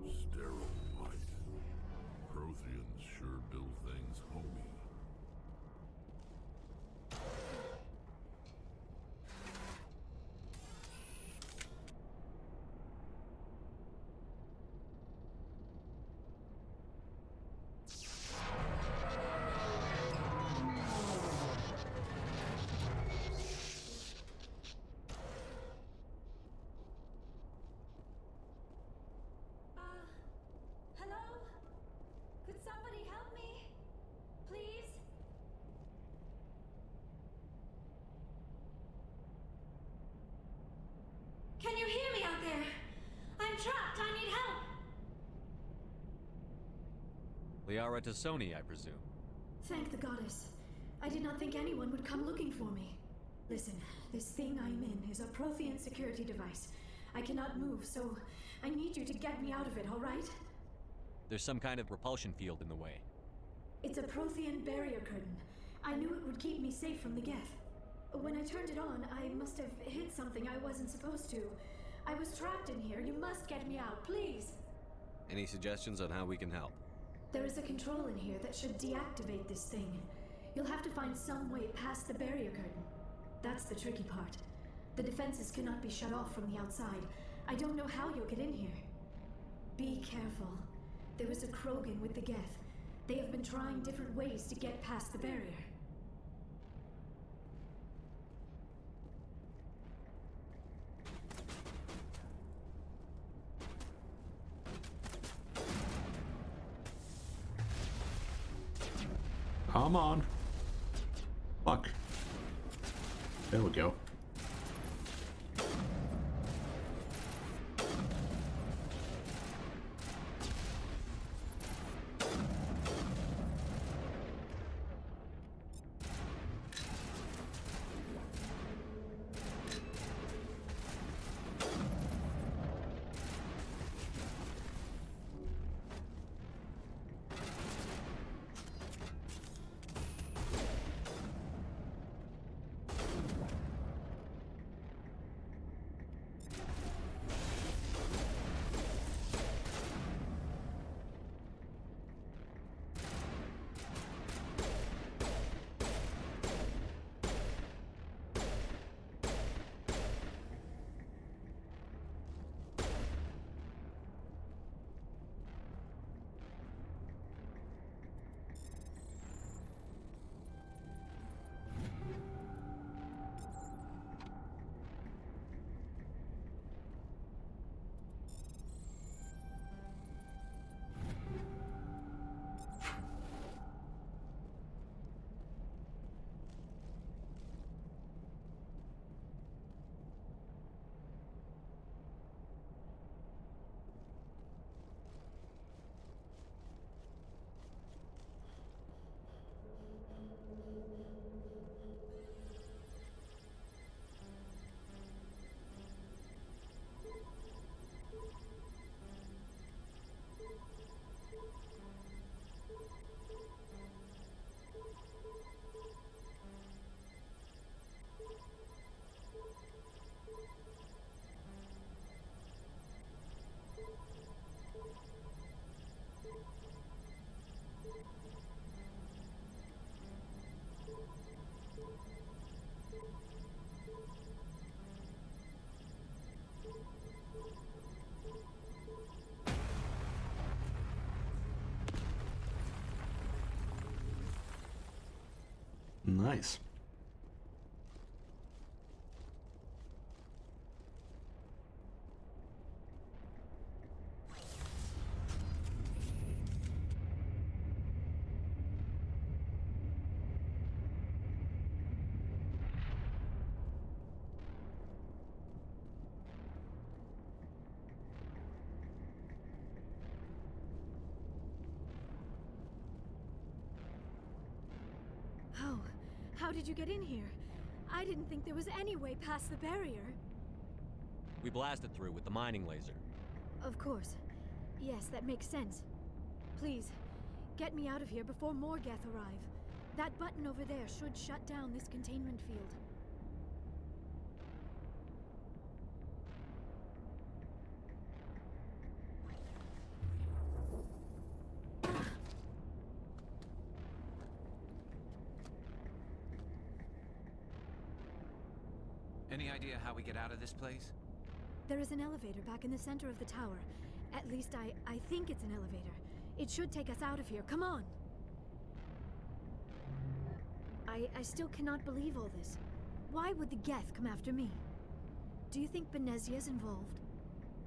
Sterile white. Protheans sure build things homey. Hello? Could somebody help me? Please? Can you hear me out there? I'm trapped. I need help. Liara to Sony, I presume. Thank the goddess. I did not think anyone would come looking for me. Listen, this thing I'm in is a Prothean security device. I cannot move, so I need you to get me out of it, all right? There's some kind of repulsion field in the way. It's a Prothean barrier curtain. I knew it would keep me safe from the Geth. When I turned it on, I must have hit something I wasn't supposed to. I was trapped in here. You must get me out, please. Any suggestions on how we can help? There is a control in here that should deactivate this thing. You'll have to find some way past the barrier curtain. That's the tricky part. The defenses cannot be shut off from the outside. I don't know how you'll get in here. Be careful. There is a Krogan with the Geth. They have been trying different ways to get past the barrier. Come on. Fuck. There we go. Nice. How did you get in here? I didn't think there was any way past the barrier. We blasted through with the mining laser. Of course. Yes, that makes sense. Please, get me out of here before more Geth arrive. That button over there should shut down this containment field. Any idea how we get out of this place? There is an elevator back in the center of the tower. At least I think it's an elevator. It should take us out of here. Come on! I still cannot believe all this. Why would the Geth come after me? Do you think Benezia's involved?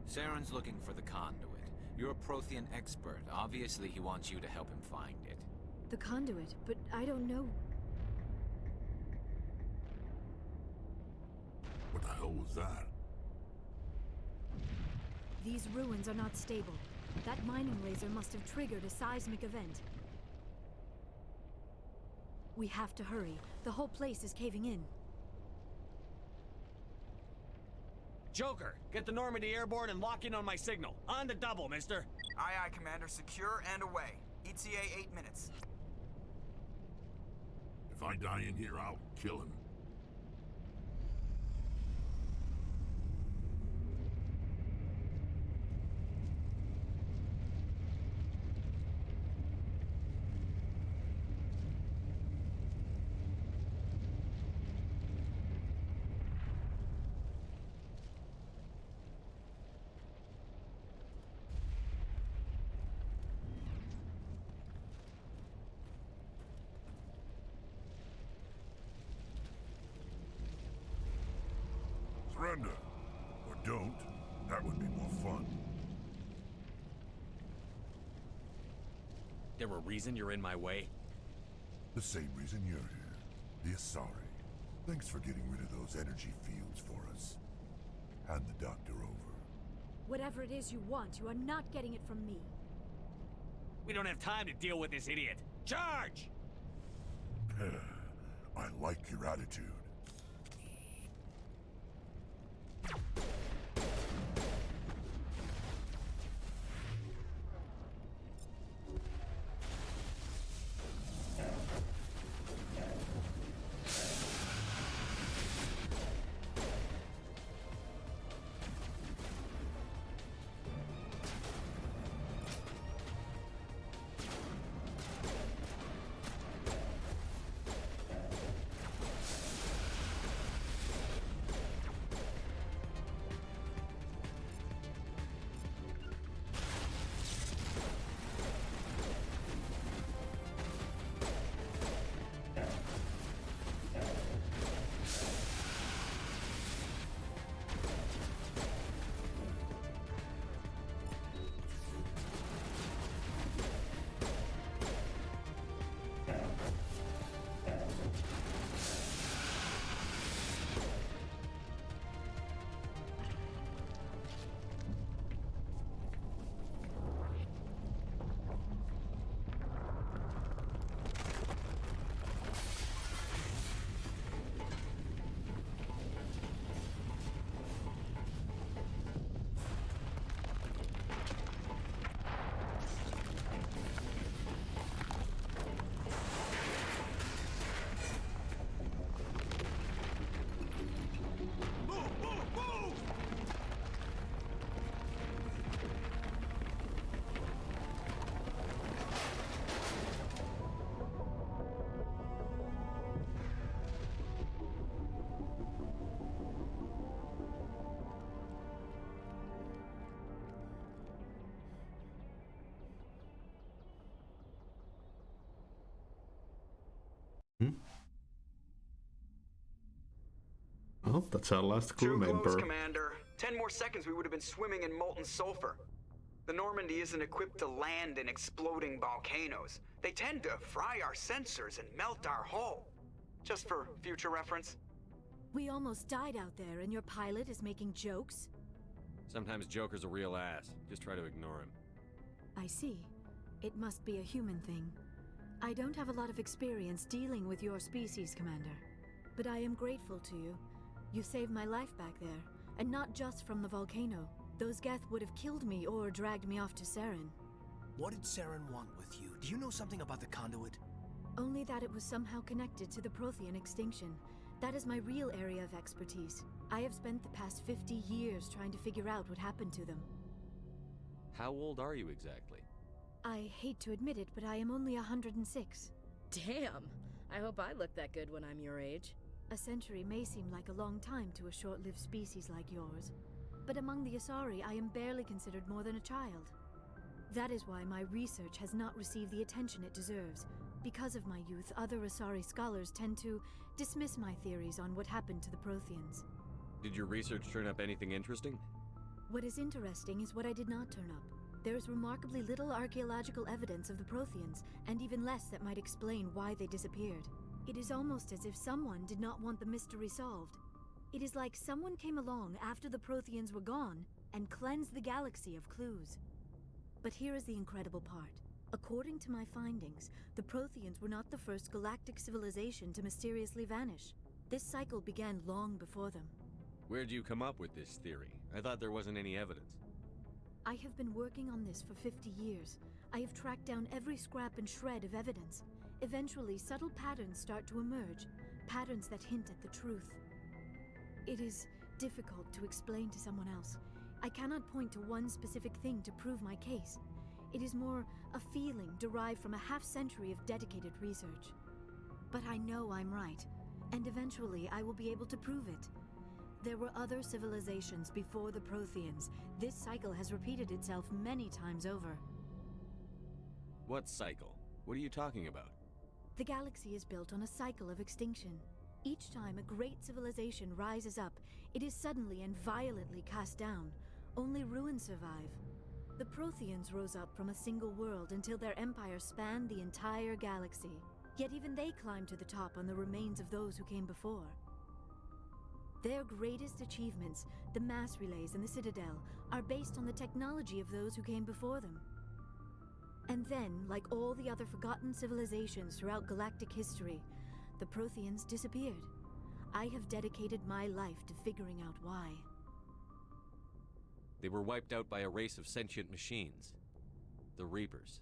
Saren's looking for the conduit. You're a Prothean expert. Obviously, he wants you to help him find it. The conduit, but I don't know. What the hell was that? These ruins are not stable. That mining laser must have triggered a seismic event. We have to hurry. The whole place is caving in. Joker, get the Normandy airborne and lock in on my signal. On the double, mister. Aye, aye, Commander. Secure and away. ETA 8 minutes. If I die in here, I'll kill him. Surrender. Or don't. That would be more fun. There a reason you're in my way? The same reason you're here. The Asari. Thanks for getting rid of those energy fields for us. Hand the doctor over. Whatever it is you want, you are not getting it from me. We don't have time to deal with this idiot. Charge! I like your attitude. Oh, that's our last crew member. Commander. 10 more seconds we would have been swimming in molten sulfur. The Normandy isn't equipped to land in exploding volcanoes. They tend to fry our sensors and melt our hull. Just for future reference. We almost died out there, and your pilot is making jokes? Sometimes Joker's a real ass. Just try to ignore him. I see. It must be a human thing. I don't have a lot of experience dealing with your species, Commander. but I am grateful to you. You saved my life back there, and not just from the volcano. Those Geth would have killed me or dragged me off to Saren. What did Saren want with you? Do you know something about the conduit? Only that it was somehow connected to the Prothean extinction. That is my real area of expertise. I have spent the past 50 years trying to figure out what happened to them. How old are you exactly? I hate to admit it, but I am only 106. Damn! I hope I look that good when I'm your age. A century may seem like a long time to a short-lived species like yours, but among the Asari, I am barely considered more than a child. That is why my research has not received the attention it deserves. Because of my youth, other Asari scholars tend to dismiss my theories on what happened to the Protheans. Did your research turn up anything interesting? What is interesting is what I did not turn up. There is remarkably little archaeological evidence of the Protheans, and even less that might explain why they disappeared. It is almost as if someone did not want the mystery solved. It is like someone came along after the Protheans were gone and cleansed the galaxy of clues. But here is the incredible part. According to my findings, the Protheans were not the first galactic civilization to mysteriously vanish. This cycle began long before them. Where'd you come up with this theory? I thought there wasn't any evidence. I have been working on this for 50 years. I have tracked down every scrap and shred of evidence. Eventually, subtle patterns start to emerge, patterns that hint at the truth. It is difficult to explain to someone else. I cannot point to one specific thing to prove my case. It is more a feeling derived from a half-century of dedicated research. But I know I'm right, and eventually I will be able to prove it. There were other civilizations before the Protheans. This cycle has repeated itself many times over. What cycle? What are you talking about? The galaxy is built on a cycle of extinction. Each time a great civilization rises up, it is suddenly and violently cast down. Only ruins survive. The Protheans rose up from a single world until their empire spanned the entire galaxy. Yet even they climbed to the top on the remains of those who came before. Their greatest achievements, the mass relays and the Citadel, are based on the technology of those who came before them. And then, like all the other forgotten civilizations throughout galactic history, the Protheans disappeared. I have dedicated my life to figuring out why. They were wiped out by a race of sentient machines. The Reapers.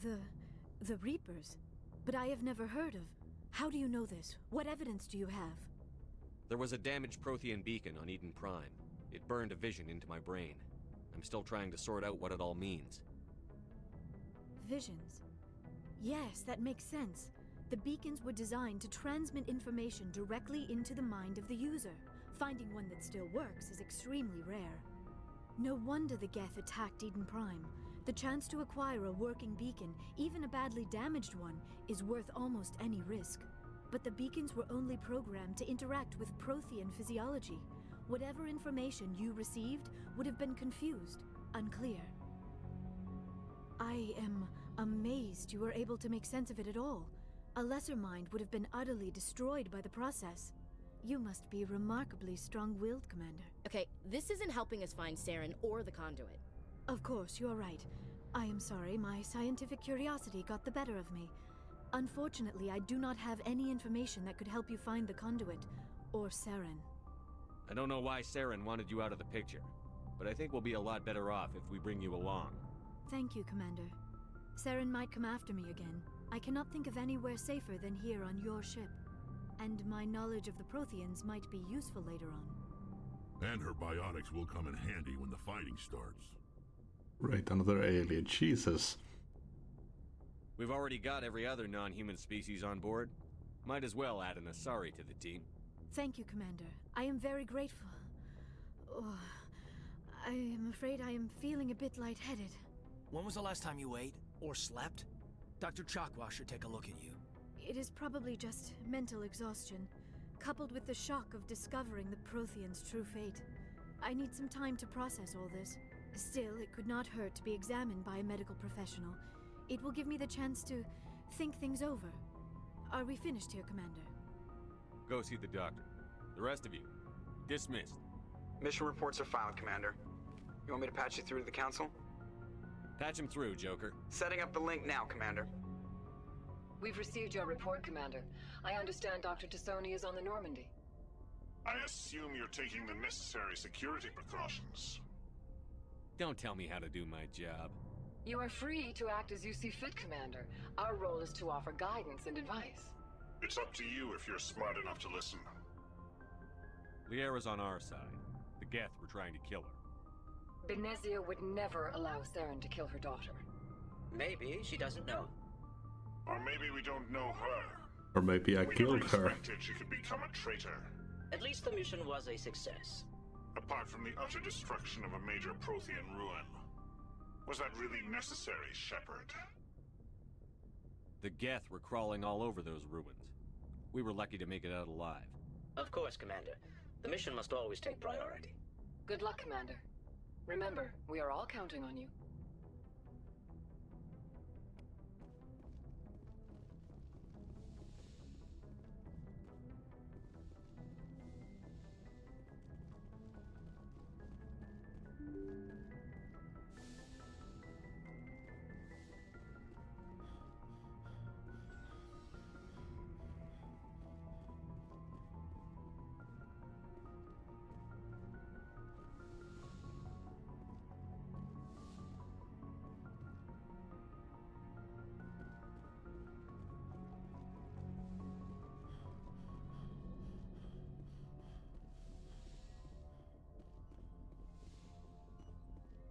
The Reapers? But I have never heard of... How do you know this? What evidence do you have? There was a damaged Prothean beacon on Eden Prime. It burned a vision into my brain. I'm still trying to sort out what it all means. Visions? Yes, that makes sense. The beacons were designed to transmit information directly into the mind of the user. Finding one that still works is extremely rare. No wonder the Geth attacked Eden Prime. The chance to acquire a working beacon, even a badly damaged one, is worth almost any risk. But the beacons were only programmed to interact with Prothean physiology. Whatever information you received would have been confused, unclear. I am amazed you were able to make sense of it at all. A lesser mind would have been utterly destroyed by the process. You must be remarkably strong-willed, Commander. Okay, this isn't helping us find Saren or the conduit. Of course, you are right. I am sorry, my scientific curiosity got the better of me. Unfortunately, I do not have any information that could help you find the conduit, or Saren. I don't know why Saren wanted you out of the picture, but I think we'll be a lot better off if we bring you along. Thank you, Commander. Saren might come after me again. I cannot think of anywhere safer than here on your ship. And my knowledge of the Protheans might be useful later on. And her biotics will come in handy when the fighting starts. Right, another alien. Jesus. We've already got every other non-human species on board. Might as well add an Asari to the team. Thank you, Commander. I am very grateful. Oh, I am afraid I am feeling a bit lightheaded. When was the last time you ate? Or slept? Dr. Chakwa should take a look at you. It is probably just mental exhaustion, coupled with the shock of discovering the Protheans' true fate. I need some time to process all this. Still, it could not hurt to be examined by a medical professional. It will give me the chance to think things over. Are we finished here, Commander? Go see the doctor. The rest of you, dismissed. Mission reports are filed, Commander. You want me to patch you through to the Council? Patch him through, Joker. Setting up the link now, Commander. We've received your report, Commander. I understand Dr. Tassoni is on the Normandy. I assume you're taking the necessary security precautions. Don't tell me how to do my job. You are free to act as you see fit, Commander. Our role is to offer guidance and advice. It's up to you if you're smart enough to listen. Liara's on our side. The Geth were trying to kill her. Benezia would never allow Saren to kill her daughter. Maybe she doesn't know. Or maybe we don't know her. Or maybe I killed her. Expected she could become a traitor. At least the mission was a success. Apart from the utter destruction of a major Prothean ruin. Was that really necessary, Shepard? The Geth were crawling all over those ruins. We were lucky to make it out alive. Of course, Commander. The mission must always take priority. Good luck, Commander. Remember, we are all counting on you.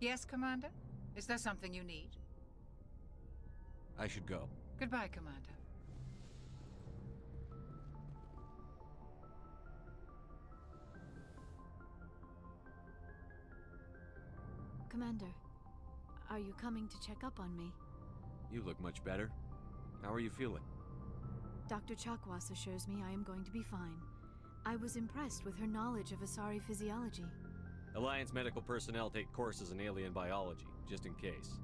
Yes, Commander? Is there something you need? I should go. Goodbye, Commander. Commander, are you coming to check up on me? You look much better. How are you feeling? Dr. Chakwas assures me I am going to be fine. I was impressed with her knowledge of Asari physiology. Alliance medical personnel take courses in alien biology, just in case.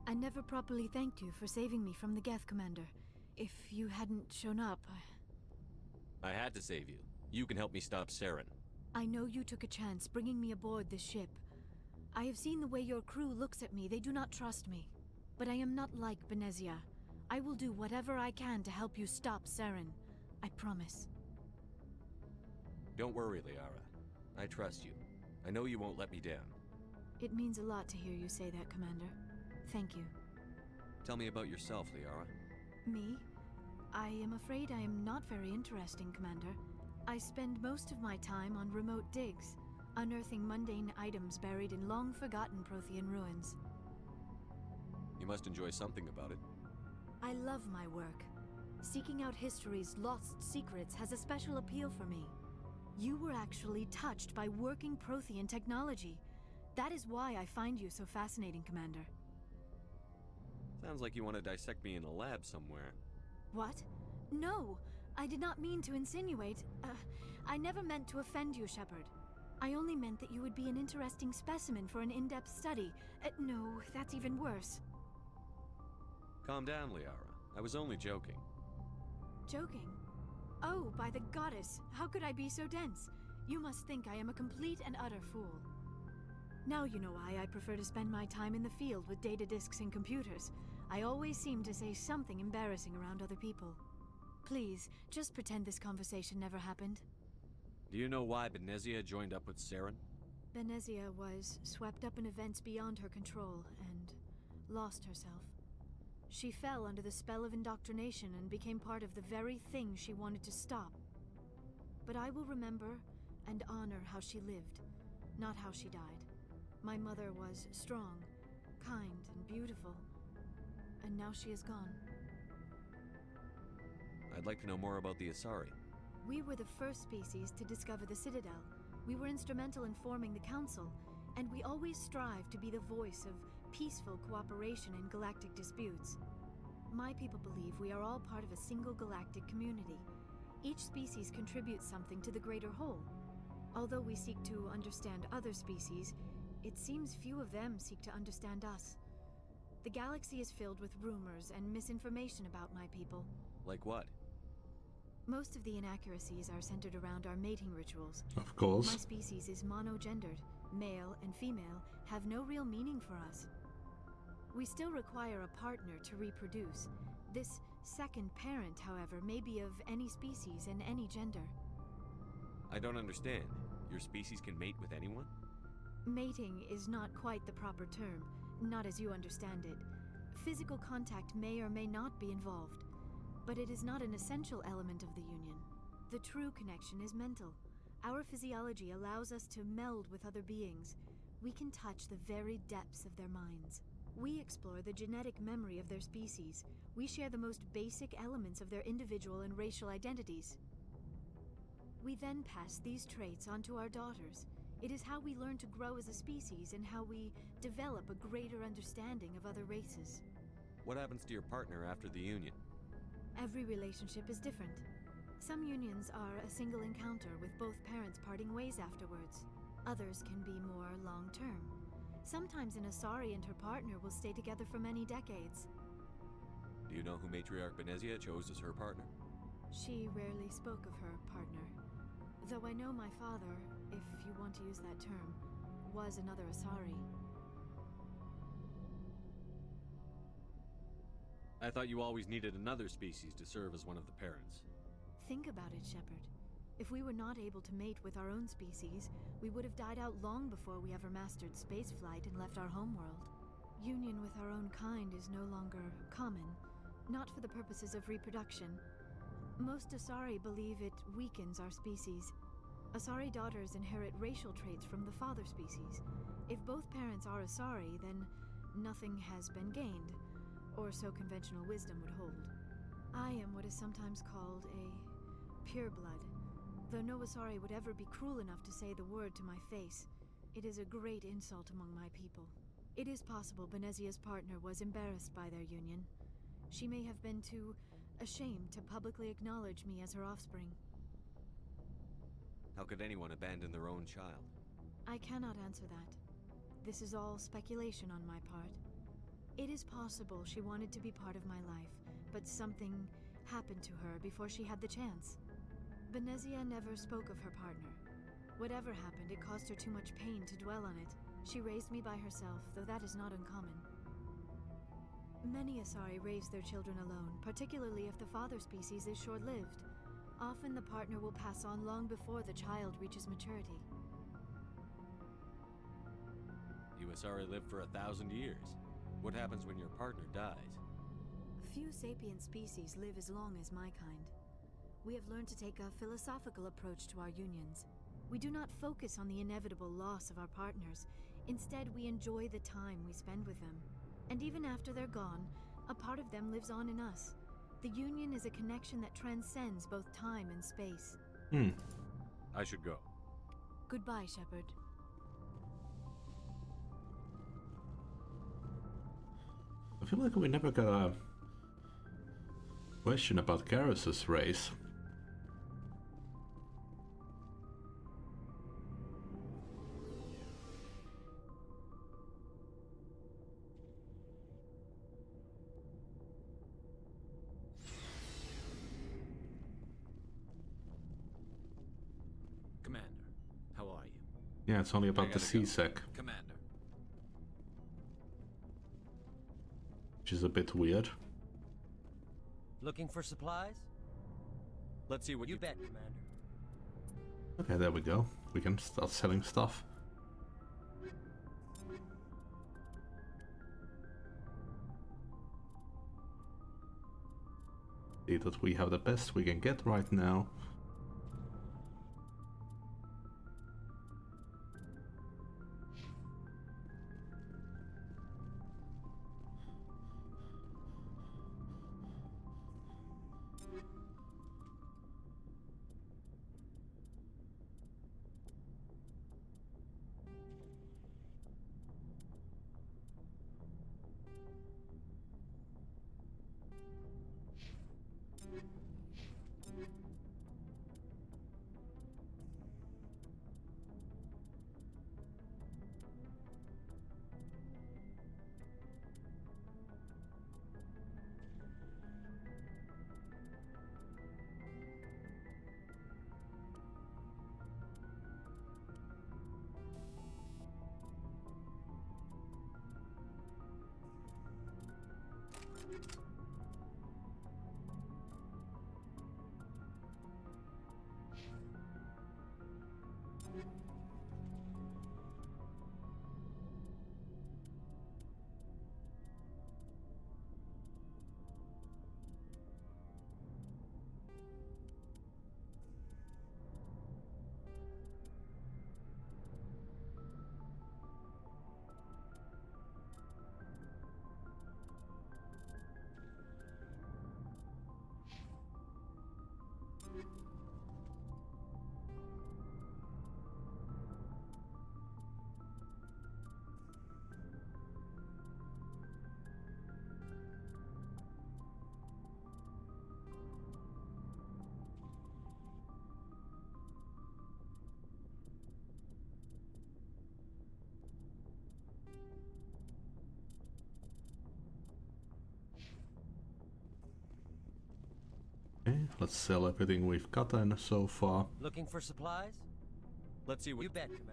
I never properly thanked you for saving me from the Geth, Commander. If you hadn't shown up... I had to save you. You can help me stop Saren. I know you took a chance bringing me aboard this ship. I have seen the way your crew looks at me. They do not trust me. But I am not like Benezia. I will do whatever I can to help you stop Saren. I promise. Don't worry, Liara. I trust you. I know you won't let me down. It means a lot to hear you say that, Commander. Thank you. Tell me about yourself, Liara. Me? I am afraid I am not very interesting, Commander. I spend most of my time on remote digs, unearthing mundane items buried in long-forgotten Prothean ruins. You must enjoy something about it. I love my work. Seeking out history's lost secrets has a special appeal for me. You were actually touched by working Prothean technology. That is why I find you so fascinating, Commander. Sounds like you want to dissect me in a lab somewhere. What? No! I did not mean to insinuate. I never meant to offend you, Shepard. I only meant that you would be an interesting specimen for an in-depth study. No, that's even worse. Calm down, Liara. I was only joking. Joking? Oh, by the goddess, how could I be so dense? You must think I am a complete and utter fool. Now you know why I prefer to spend my time in the field with data disks and computers. I always seem to say something embarrassing around other people. Please, just pretend this conversation never happened. Do you know why Benezia joined up with Saren? Benezia was swept up in events beyond her control and lost herself. She fell under the spell of indoctrination and became part of the very thing she wanted to stop. But I will remember and honor how she lived, not how she died. My mother was strong, kind, and beautiful, and now she is gone. I'd like to know more about the Asari. We were the first species to discover the Citadel. We were instrumental in forming the Council, and we always strive to be the voice of peaceful cooperation in galactic disputes. My people believe we are all part of a single galactic community. Each species contributes something to the greater whole. Although we seek to understand other species, it seems few of them seek to understand us. The galaxy is filled with rumors and misinformation about my people. Like what? Most of the inaccuracies are centered around our mating rituals. Of course. My species is monogendered. Male and female have no real meaning for us. We still require a partner to reproduce. This second parent, however, may be of any species and any gender. I don't understand. Your species can mate with anyone? Mating is not quite the proper term, not as you understand it. Physical contact may or may not be involved, but it is not an essential element of the union. The true connection is mental. Our physiology allows us to meld with other beings. We can touch the very depths of their minds. We explore the genetic memory of their species. We share the most basic elements of their individual and racial identities. We then pass these traits on to our daughters. It is how we learn to grow as a species and how we develop a greater understanding of other races. What happens to your partner after the union? Every relationship is different. Some unions are a single encounter with both parents parting ways afterwards. Others can be more long-term. Sometimes an Asari and her partner will stay together for many decades. Do you know who Matriarch Benezia chose as her partner? She rarely spoke of her partner. Though I know my father, if you want to use that term, was another Asari. I thought you always needed another species to serve as one of the parents. Think about it, Shepard. If we were not able to mate with our own species, we would have died out long before we ever mastered spaceflight and left our homeworld. Union with our own kind is no longer common, not for the purposes of reproduction. Most Asari believe it weakens our species. Asari daughters inherit racial traits from the father species. If both parents are Asari, then nothing has been gained, or so conventional wisdom would hold. I am what is sometimes called a pureblood. Though no Asari would ever be cruel enough to say the word to my face, it is a great insult among my people. It is possible Benezia's partner was embarrassed by their union. She may have been too ashamed to publicly acknowledge me as her offspring. How could anyone abandon their own child? I cannot answer that. This is all speculation on my part. It is possible she wanted to be part of my life, but something happened to her before she had the chance. Benezia never spoke of her partner. Whatever happened, it caused her too much pain to dwell on it. She raised me by herself, though that is not uncommon. Many Asari raise their children alone, particularly if the father species is short-lived. Often the partner will pass on long before the child reaches maturity. You Asari live for 1,000 years. What happens when your partner dies? Few sapient species live as long as my kind. We have learned to take a philosophical approach to our unions. We do not focus on the inevitable loss of our partners. Instead, we enjoy the time we spend with them. And even after they're gone, a part of them lives on in us. The union is a connection that transcends both time and space. I should go. Goodbye, Shepard. I feel like we never got a question about Garrus's race. Commander, how are you? Yeah, it's only about the CSEC. Commander. Which is a bit weird. Looking for supplies? Let's see what you bet, Commander. Okay, there we go. We can start selling stuff. See that we have the best we can get right now. let's sell everything we've gotten so far. Looking for supplies? Let's see what... You bet, Commander.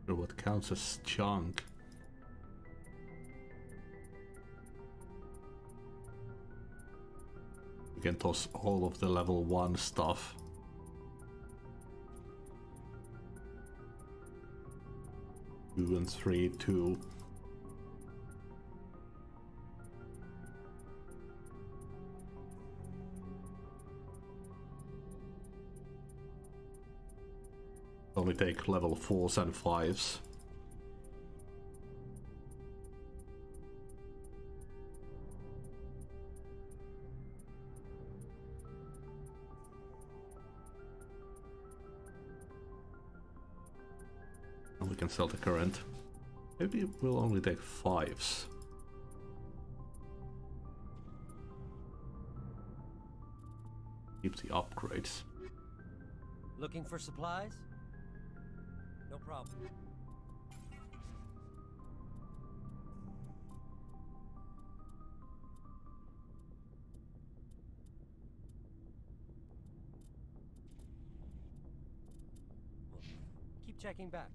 What counts as junk? You can toss all of the level 1 stuff. Two and 3, 2. Only take level 4s and 5s. And we can sell the current. Maybe we'll only take 5s. Keep the upgrades. Looking for supplies? No problem. Keep checking back.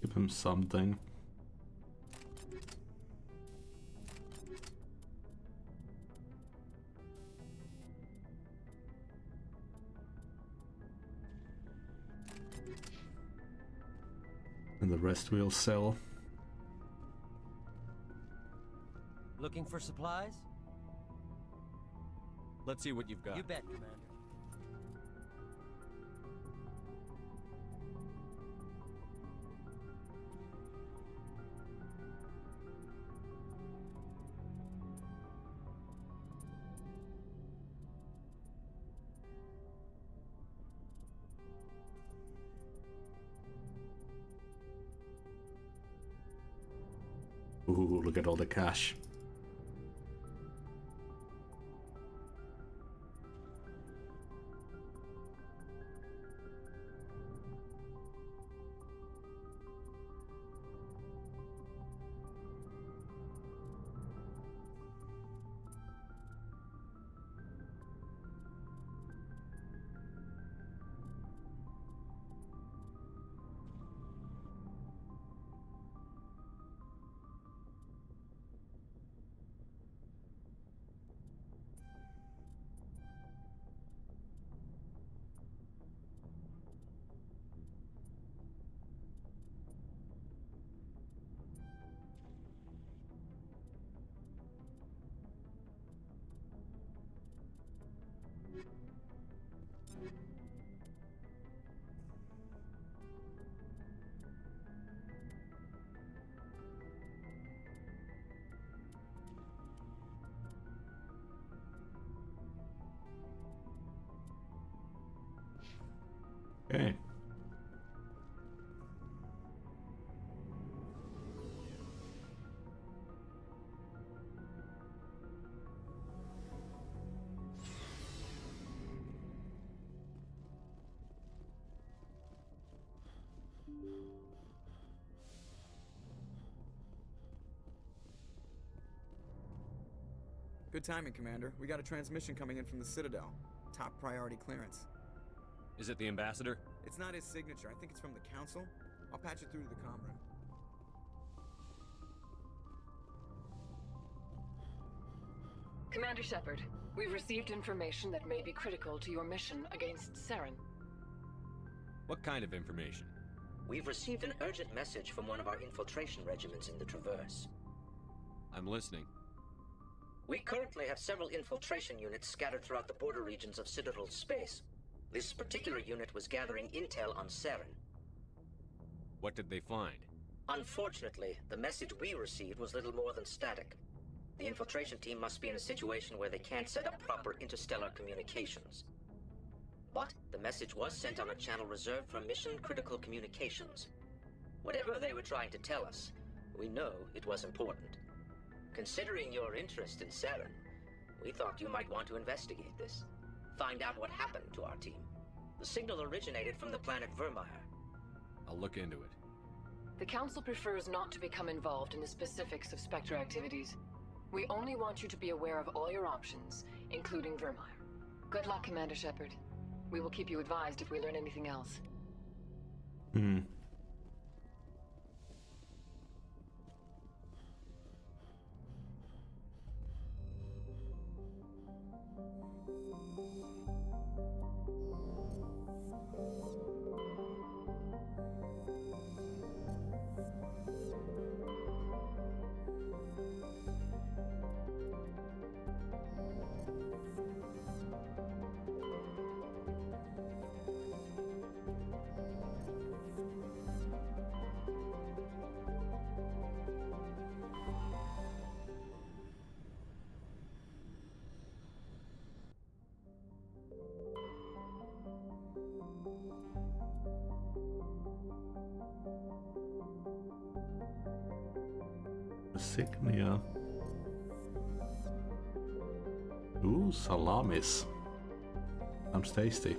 Give him something. And the rest we'll sell. Looking for supplies? Let's see what you've got. You bet, Commander. Ooh, look at all the cash. Okay. Good timing, Commander. We got a transmission coming in from the Citadel. Top priority clearance. Is it the ambassador? It's not his signature. I think it's from the Council. I'll patch it through to the comm room. Commander Shepard, we've received information that may be critical to your mission against Saren. What kind of information? We've received an urgent message from one of our infiltration regiments in the Traverse. I'm listening. We currently have several infiltration units scattered throughout the border regions of Citadel space. This particular unit was gathering intel on Saren. What did they find? Unfortunately, the message we received was little more than static. The infiltration team must be in a situation where they can't set up proper interstellar communications. But the message was sent on a channel reserved for mission-critical communications. Whatever they were trying to tell us, we know it was important. Considering your interest in Saren, we thought you might want to investigate this. Find out what happened to our team. The signal originated from the planet Vermeer. I'll look into it. The Council prefers not to become involved in the specifics of Spectre activities. We only want you to be aware of all your options, including Vermeer. Good luck, Commander Shepard. We will keep you advised if we learn anything else. Insignia. Ooh, salamis. Sounds tasty.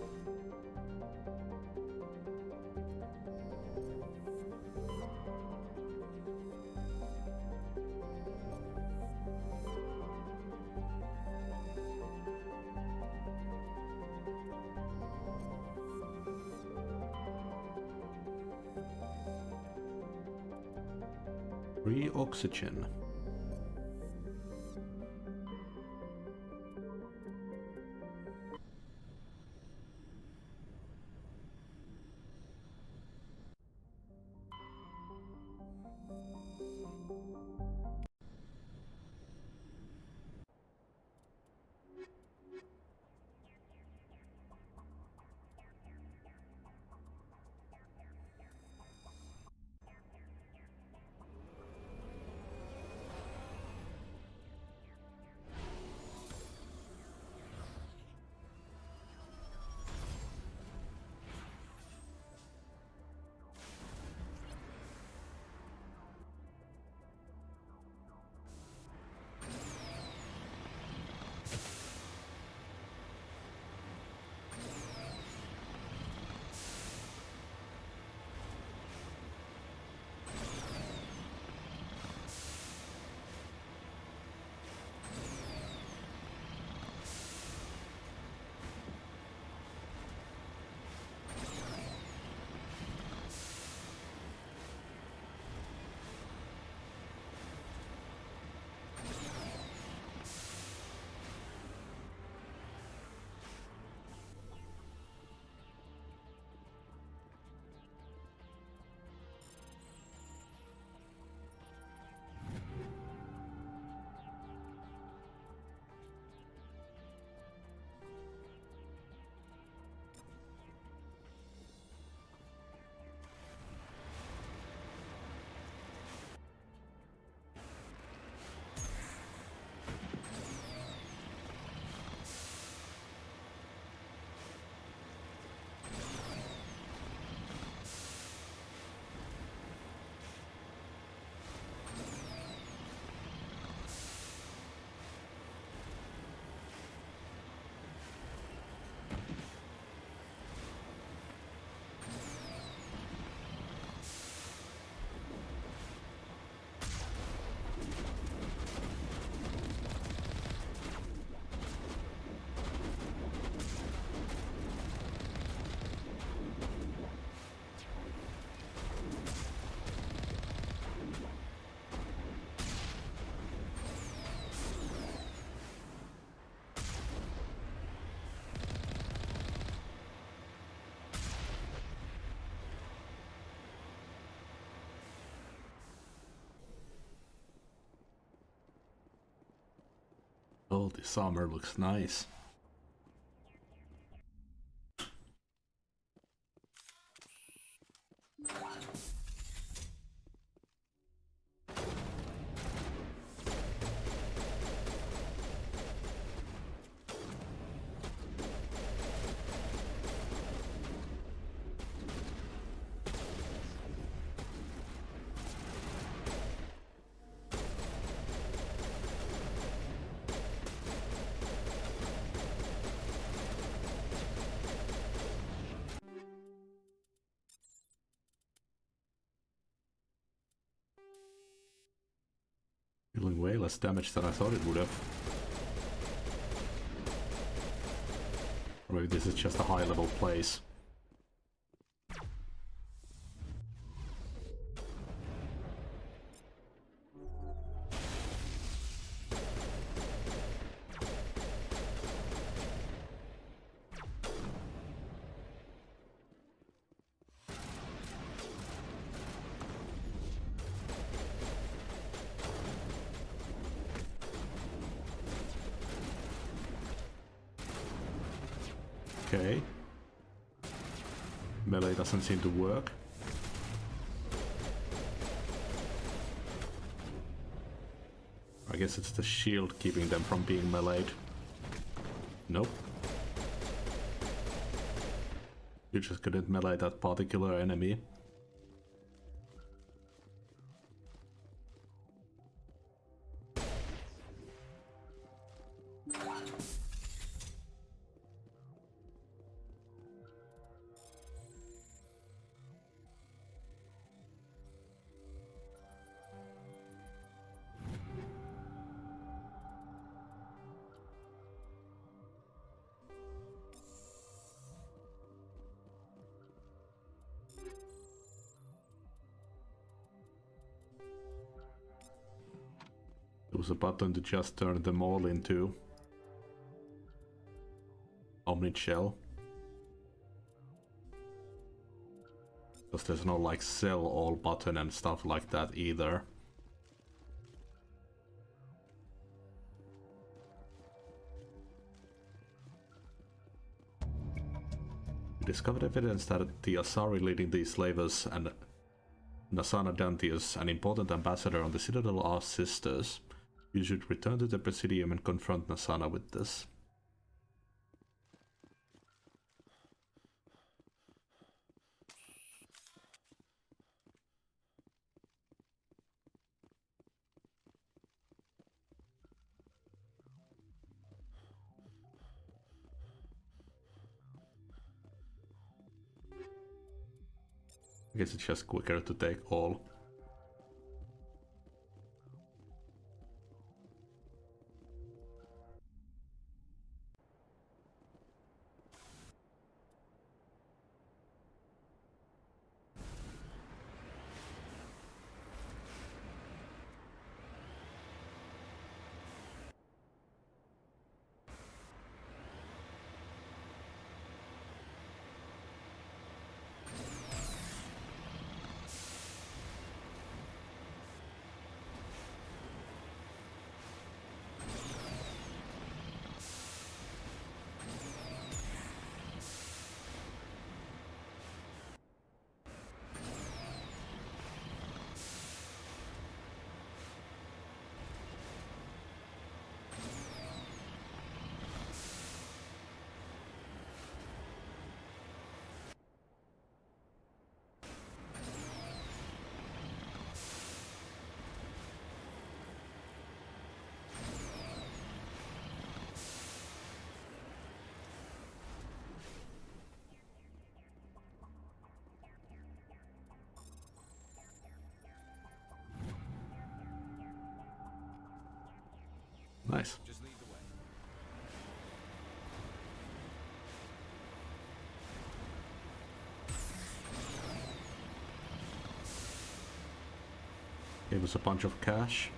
Free oxygen. Oh, this armor looks nice. Dealing way less damage than I thought it would have. Or maybe this is just a high level place. Okay. Melee doesn't seem to work. I guess it's the shield keeping them from being meleeed. Nope. You just couldn't melee that particular enemy. There was a button to just turn them all into Omnid Shell. Because there's no like sell all button and stuff like that either. We discovered evidence that the Asari leading these slavers and Nasana Dantius, an important ambassador on the Citadel, are sisters. You should return to the Presidium and confront Nasana with this. I guess it's just quicker to take all. Nice. Just lead the way. Gave us a bunch of cash.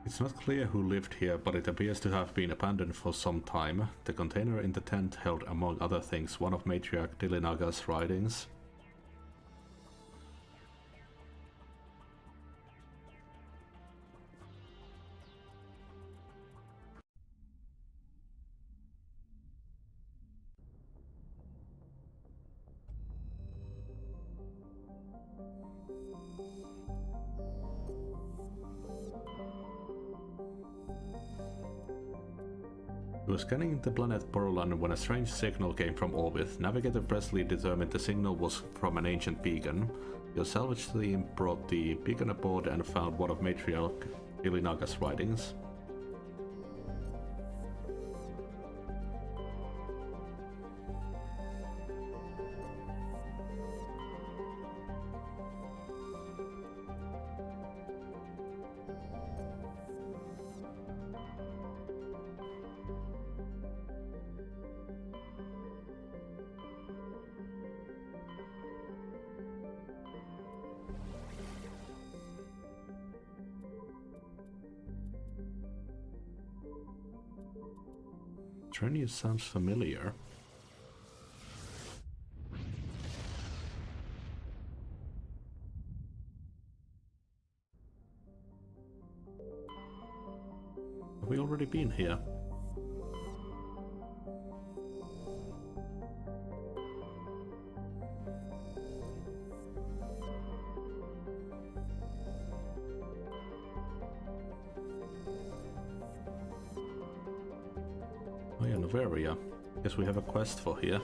It's not clear who lived here, but it appears to have been abandoned for some time. The container in the tent held, among other things, one of Matriarch Dilinaga's writings. He was scanning the planet Borland when a strange signal came from orbit. Navigator Presley determined the signal was from an ancient beacon. Your salvage team brought the beacon aboard and found one of Matriarch Ilinaga's writings. Trenius sounds familiar. Have we already been here? Oh yeah, Novaria. Guess we have a quest for here.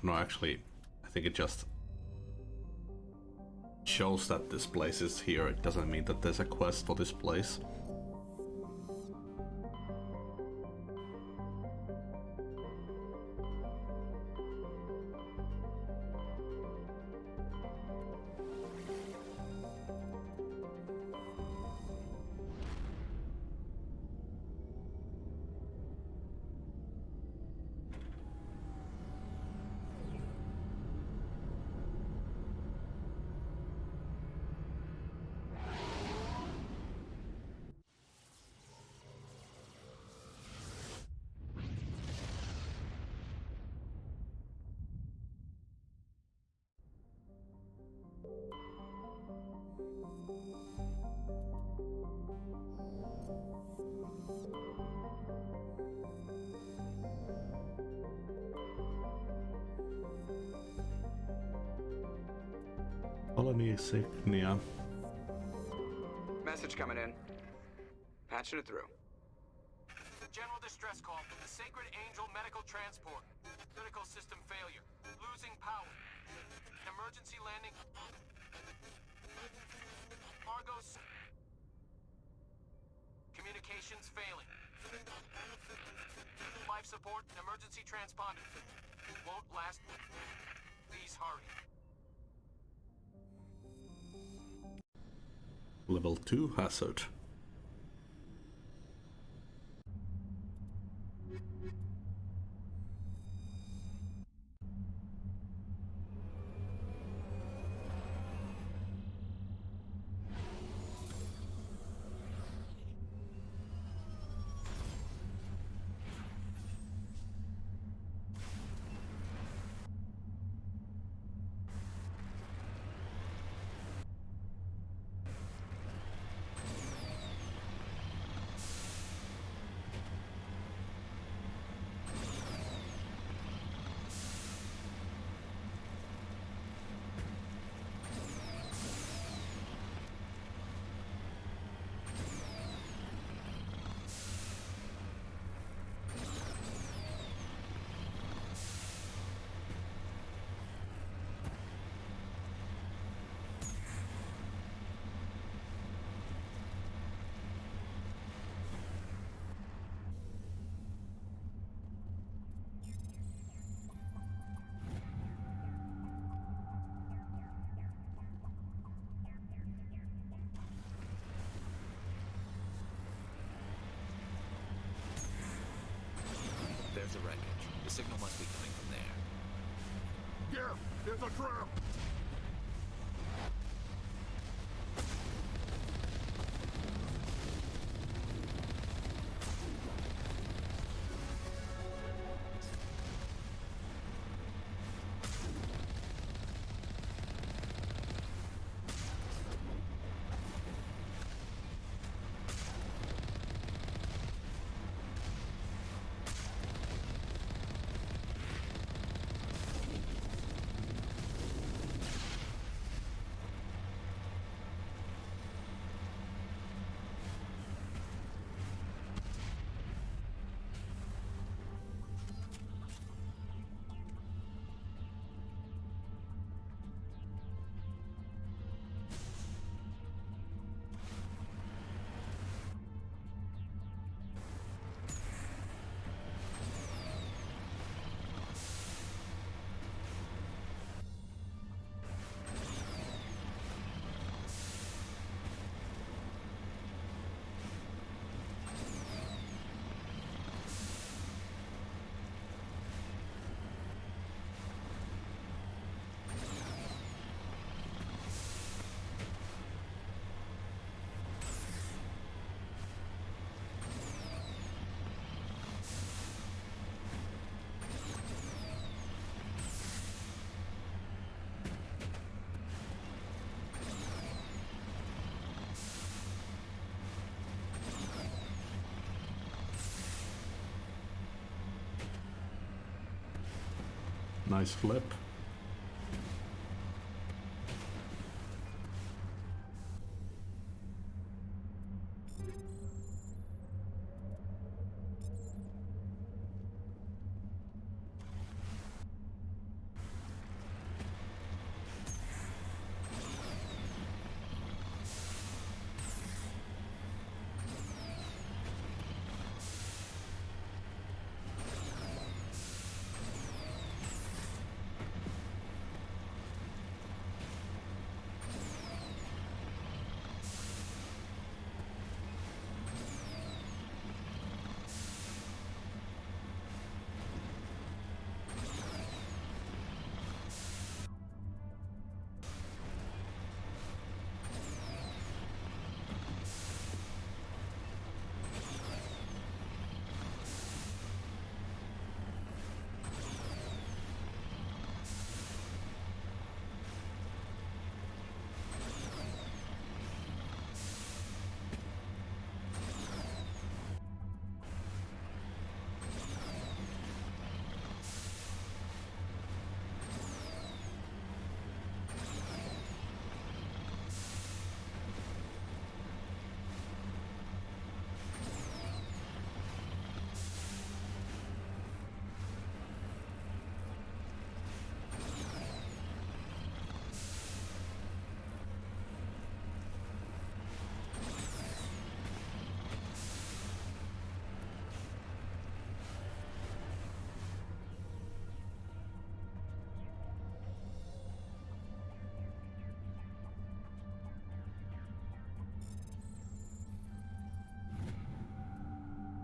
No, actually, I think it just shows that this place is here. It doesn't mean that there's a quest for this place. Colony insignia. Message coming in. Patching it through. General distress call from the Sacred Angel Medical Transport. Critical system failure. Losing power. Emergency landing. Argos. Communications failing. Life support and emergency transponder. Won't last. Please hurry. Level 2 hazard. the wreckage. The signal must be coming from there. Yeah, there's a trap! Nice flip.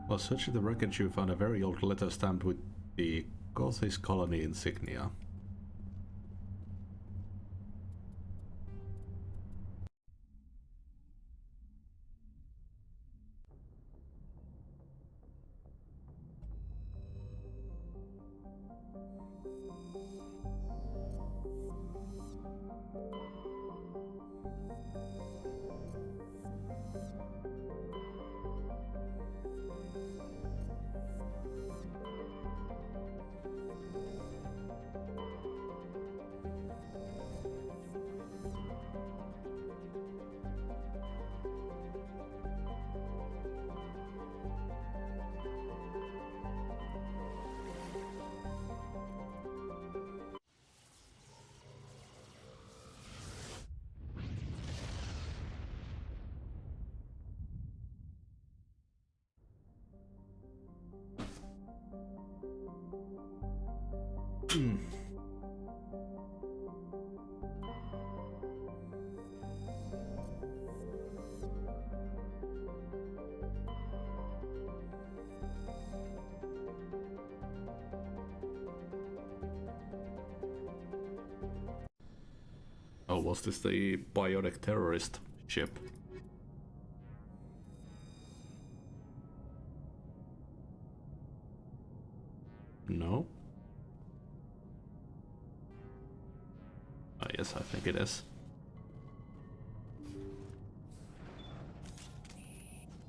While searching the wreckage, you found a very old letter stamped with the Gothis colony insignia. was this the biotic terrorist ship? No? Yes, I think it is.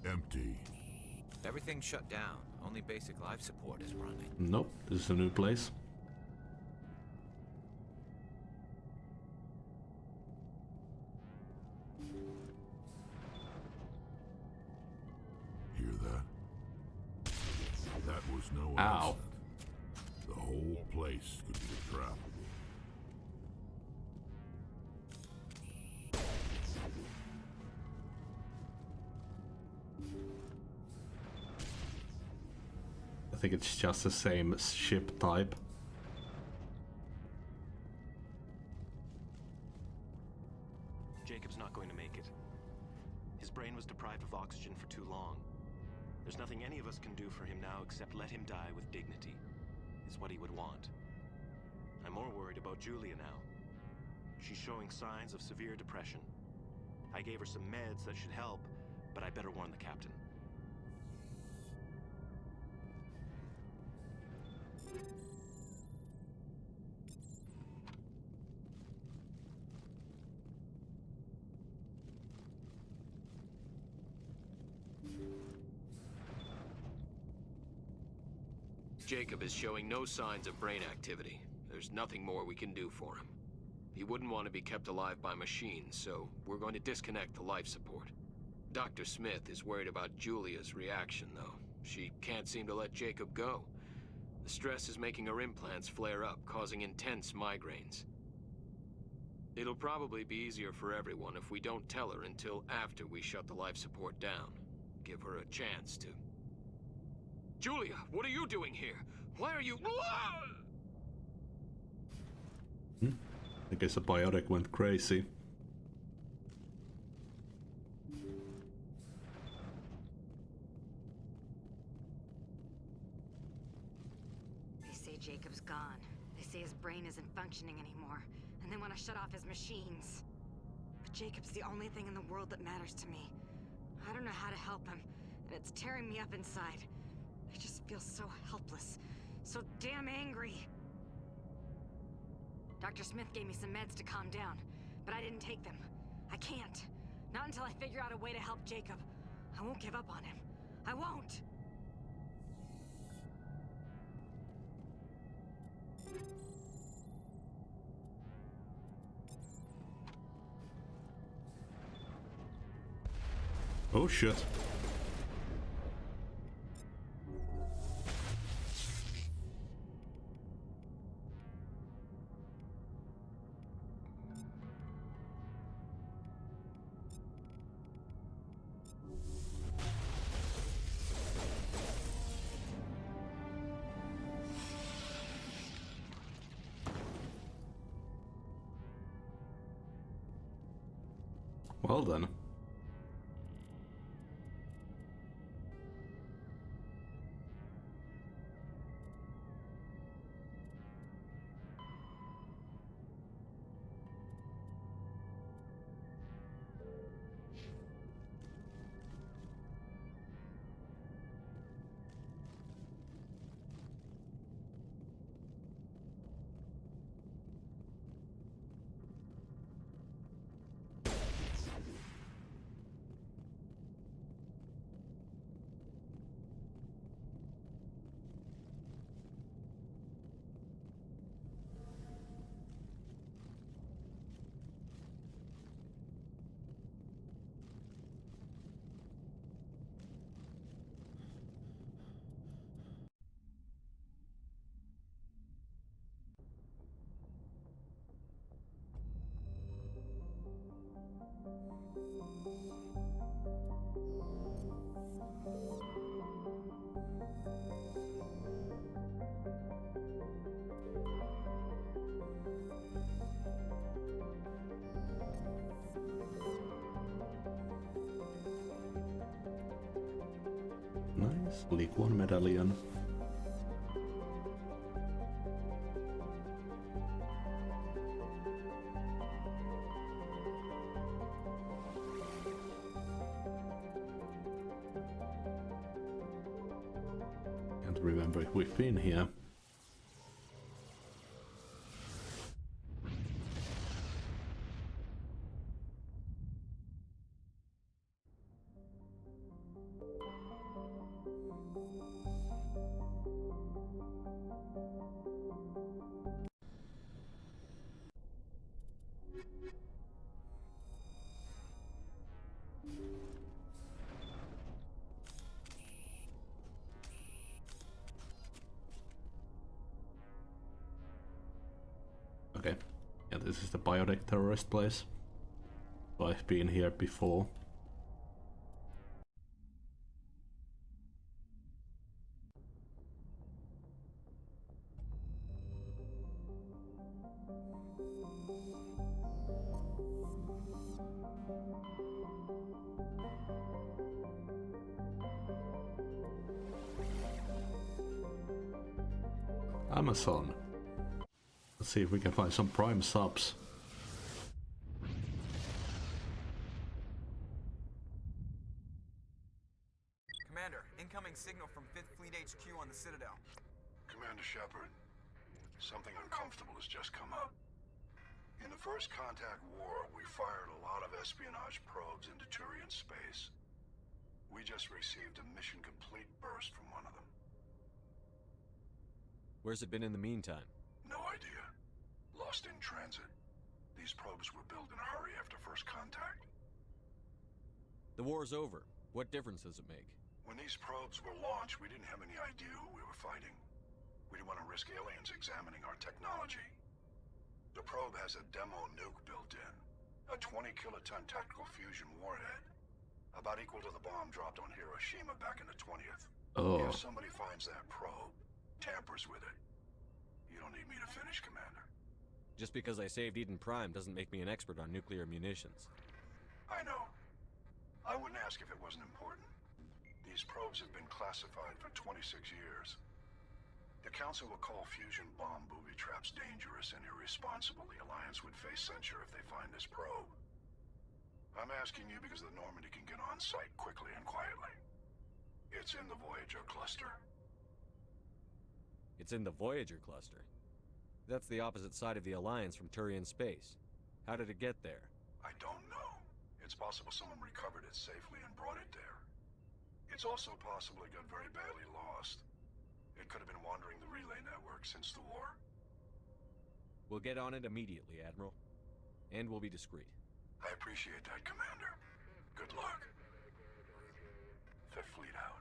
Empty. Everything's shut down. Only basic life support is running. Nope, this is a new place. Hear that? That was no Ow. accident. The whole place could be a trap. I think it's just the same ship type. Jacob's not going to make it. His brain was deprived of oxygen for too long. There's nothing any of us can do for him now except let him die with dignity. Is what he would want. I'm more worried about Julia now. She's showing signs of severe depression. I gave her some meds that should help, but I better warn the captain. Jacob is showing no signs of brain activity. There's nothing more we can do for him. He wouldn't want to be kept alive by machines, so we're going to disconnect the life support. Dr. Smith is worried about Julia's reaction, though. She can't seem to let Jacob go. The stress is making her implants flare up, causing intense migraines. It'll probably be easier for everyone if we don't tell her until after we shut the life support down. Give her a chance to... Julia, what are you doing here? Why are you... I guess a biotic went crazy. They say Jacob's gone. They say his brain isn't functioning anymore, and they want to shut off his machines. But Jacob's the only thing in the world that matters to me. I don't know how to help him, and it's tearing me up inside. I just feel so helpless, so damn angry. Dr. Smith gave me some meds to calm down, but I didn't take them. I can't. Not until I figure out a way to help Jacob. I won't give up on him. I won't! Oh shit. Well then. Nice. League 1 medallion. don't remember if we've been here. Okay, yeah, this is the biotic terrorist place. I've been here before. Amazon. Let's see if we can find some Prime subs. Commander, incoming signal from 5th Fleet HQ on the Citadel. Commander Shepard, something uncomfortable has just come up. In the First Contact War, we fired a lot of espionage probes into Turian space. We just received a mission complete burst from one of them. Where's it been in the meantime? No idea. Lost in transit. These probes were built in a hurry after First Contact. The war's over. What difference does it make? When these probes were launched, we didn't have any idea who we were fighting. We didn't want to risk aliens examining our technology. The probe has a demo nuke built in. A 20-kiloton tactical fusion warhead. About equal to the bomb dropped on Hiroshima back in the 20th. Oh. If somebody finds that probe, tampers with it, you don't need me to finish, Commander. Just because I saved Eden Prime doesn't make me an expert on nuclear munitions. I know. I wouldn't ask if it wasn't important. These probes have been classified for 26 years. The Council will call fusion bomb booby traps dangerous and irresponsible. The Alliance would face censure if they find this probe. I'm asking you because the Normandy can get on site quickly and quietly. It's in the Voyager cluster. It's in the Voyager cluster. That's the opposite side of the Alliance from Turian space. How did it get there? I don't know. It's possible someone recovered it safely and brought it there. It's also possible it got very badly lost. It could have been wandering the relay network since the war. We'll get on it immediately, Admiral. And we'll be discreet. I appreciate that, Commander. Good luck. Fifth Fleet out.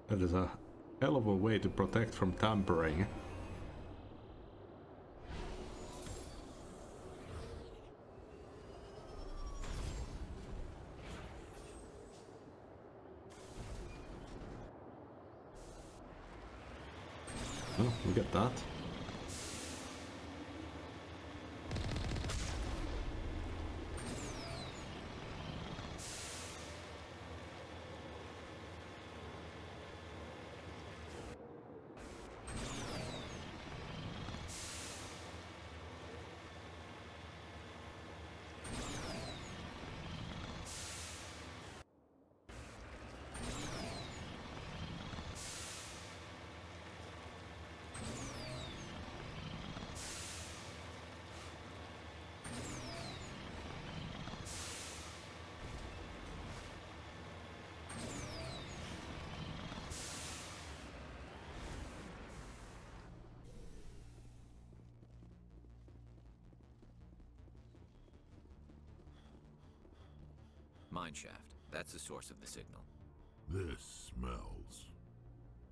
That is a hell of a way to protect from tampering. Oh, we get that. Mineshaft. That's the source of the signal. This smells.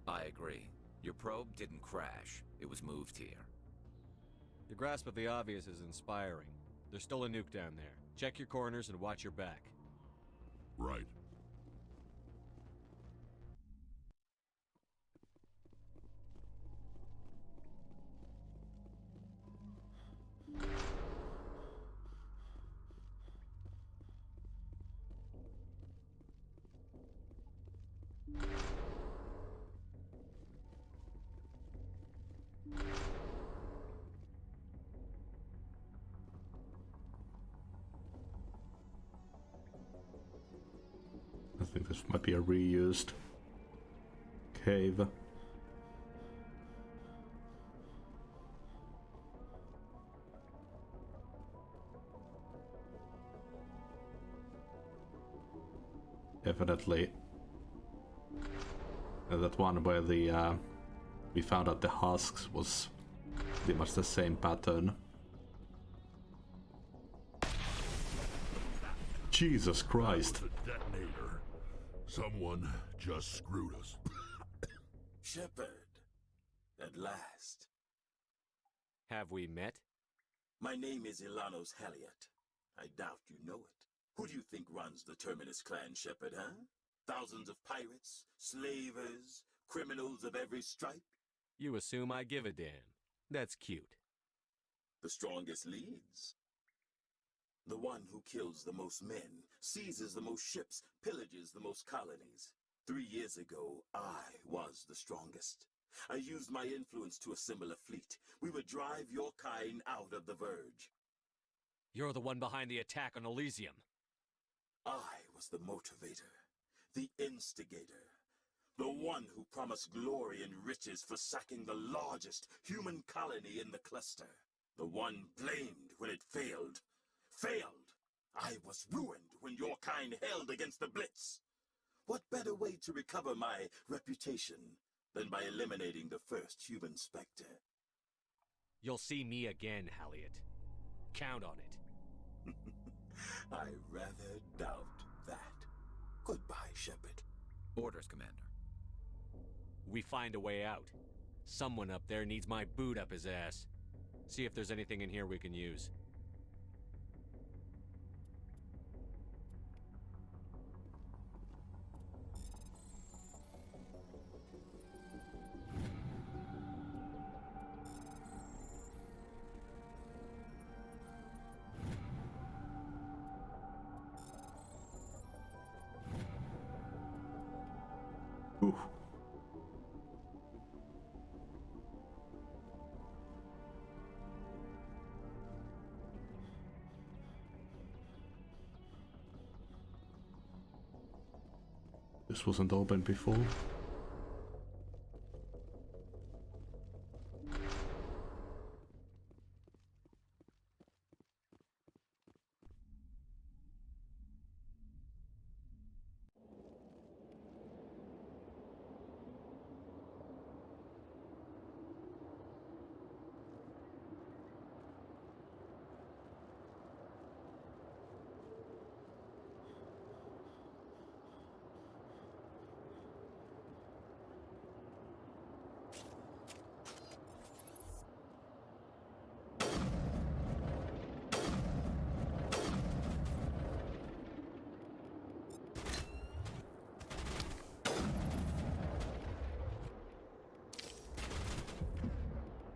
I agree. Your probe didn't crash. It was moved here. Your grasp of the obvious is inspiring. There's still a nuke down there. Check your corners and watch your back. Right. Might be a reused cave. Definitely that one where the we found out the husks was pretty much the same pattern. Jesus Christ. That was a detonator. Someone just screwed us. Shepard, at last. Have we met? My name is Ilanos Halliot. I doubt you know it. Who do you think runs the Terminus clan, Shepard, huh? Thousands of pirates, slavers, criminals of every stripe? You assume I give a damn. That's cute. The strongest leads. The one who kills the most men, seizes the most ships, pillages the most colonies. 3 years ago, I was the strongest. I used my influence to assemble a fleet. We would drive your kind out of the Verge. You're the one behind the attack on Elysium. I was the motivator, the instigator, the one who promised glory and riches for sacking the largest human colony in the cluster. The one blamed when it failed. Failed! I was ruined when your kind held against the Blitz. What better way to recover my reputation than by eliminating the first human Spectre? You'll see me again, Halliot. Count on it. I rather doubt that. Goodbye, Shepard. Orders, Commander. We find a way out. Someone up there needs my boot up his ass. See if there's anything in here we can use. Ooh. This wasn't open before.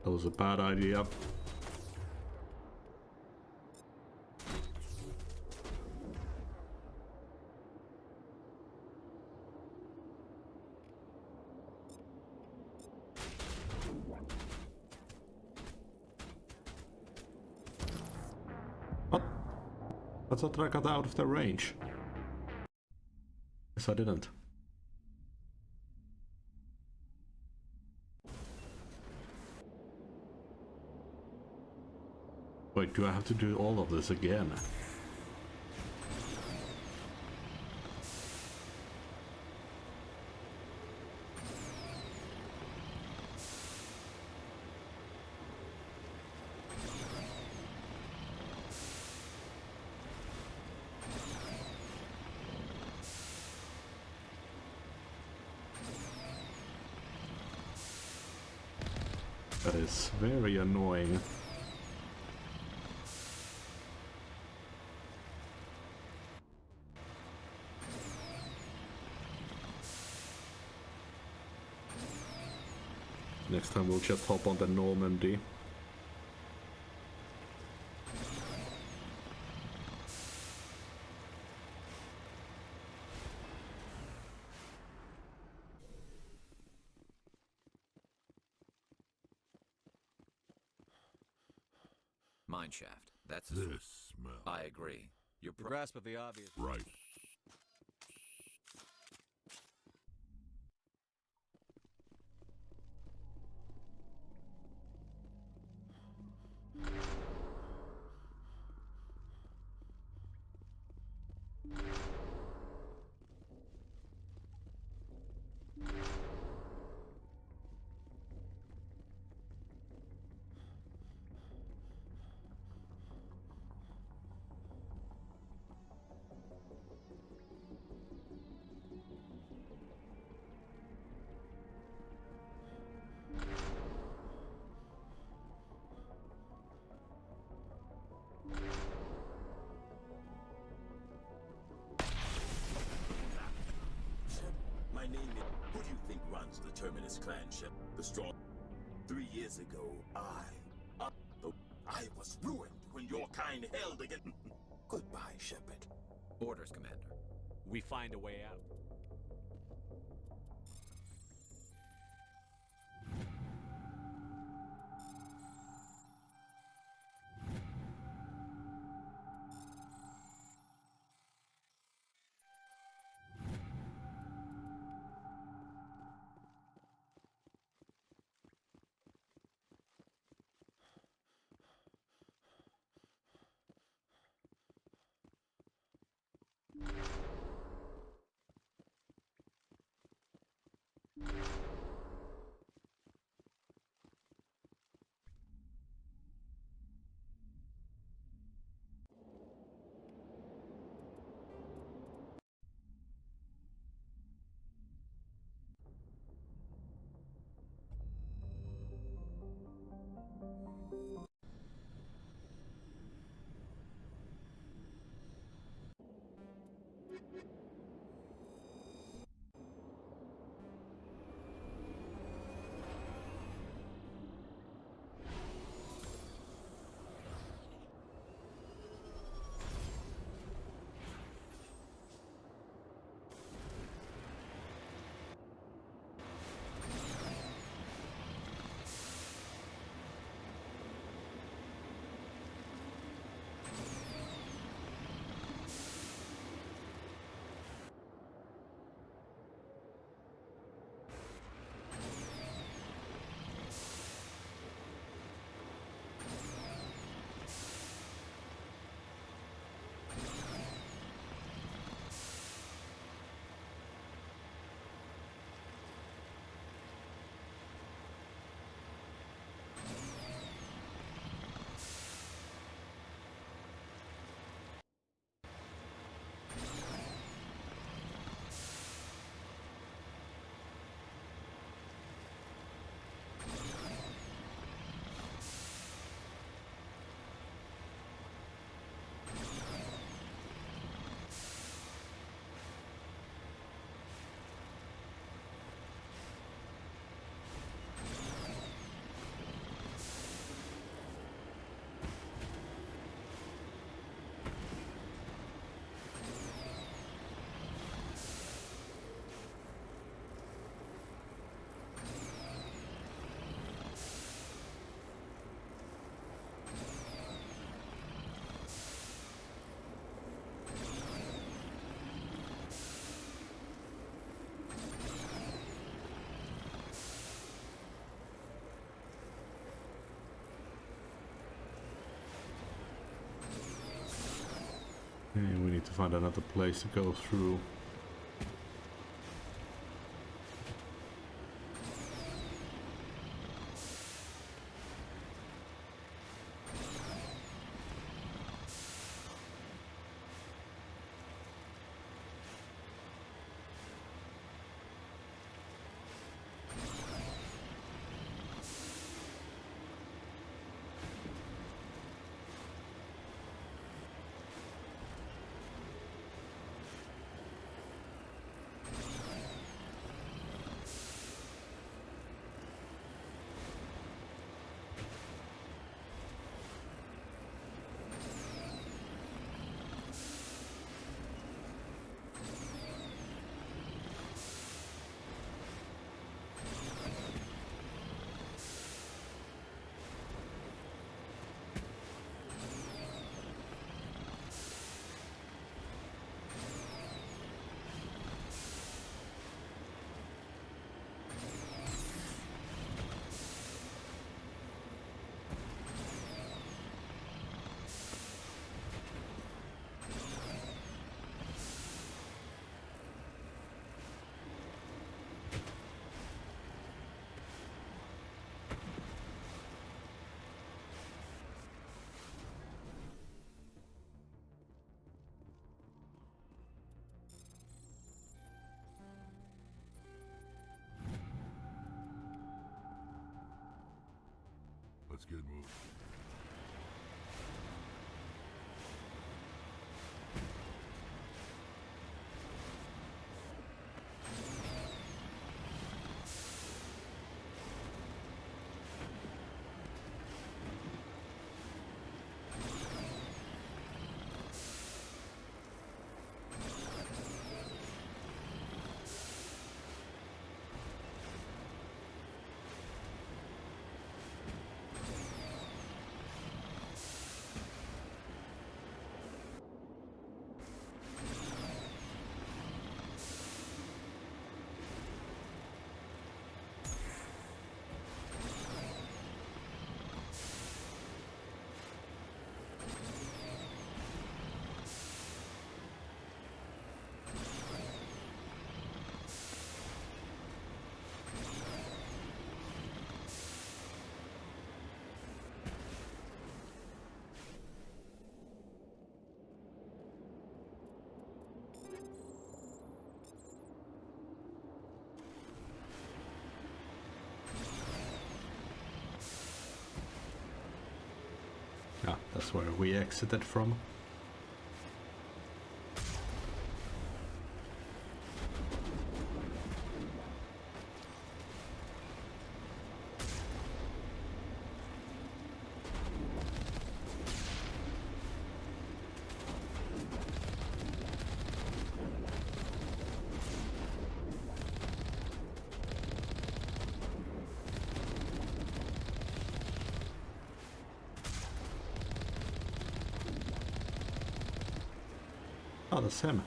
That was a bad idea. What? I thought I got out of the range. Yes, I didn't. Wait, do I have to do all of this again? That is very annoying. Next time we'll just hop on the Normandy. Mineshaft. That's this smell. I agree. Your grasp of the obvious. Right. name is... Who do you think runs the Terminus clan ship? The strong... 3 years ago, I was ruined when your kind held against... Goodbye, Shepard. Orders, Commander. We find a way out. And we need to find another place to go through. Let's get moving. That's where we exited from. Oh, that's him.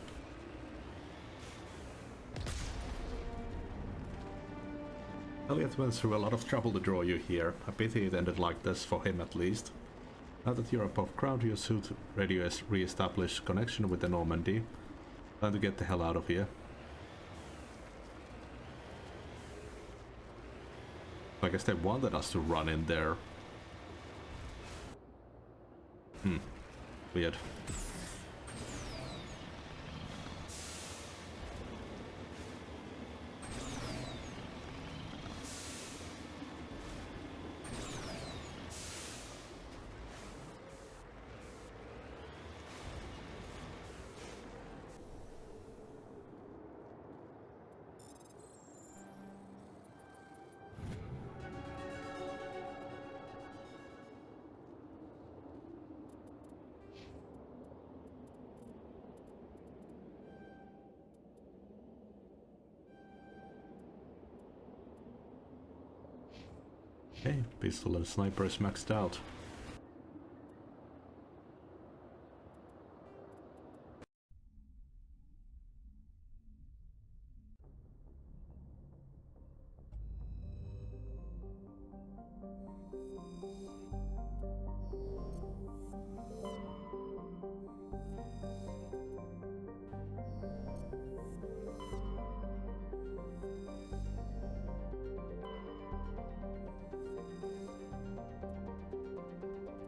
Elliot went through a lot of trouble to draw you here. A pity it ended like this, for him at least. Now that you're above ground, your suit radio has re-established connection with the Normandy. Time to get the hell out of here. I guess they wanted us to run in there. Weird. Okay, pistol and sniper is maxed out.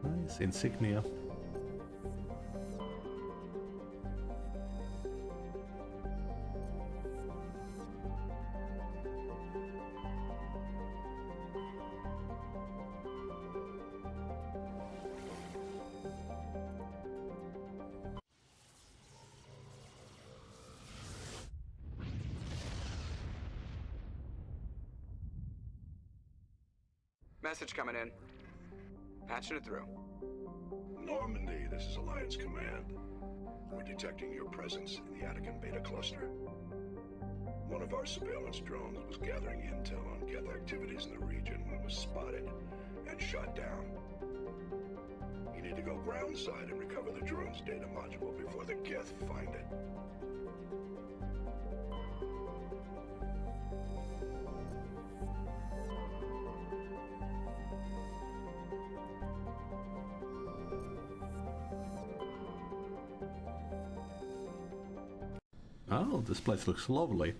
Nice insignia. Message coming in. Patching it through. Normandy, this is Alliance Command. We're detecting your presence in the Attican Beta Cluster. One of our surveillance drones was gathering intel on Geth activities in the region when it was spotted and shot down. You need to go groundside and recover the drone's data module before the Geth find it. Oh, this place looks lovely.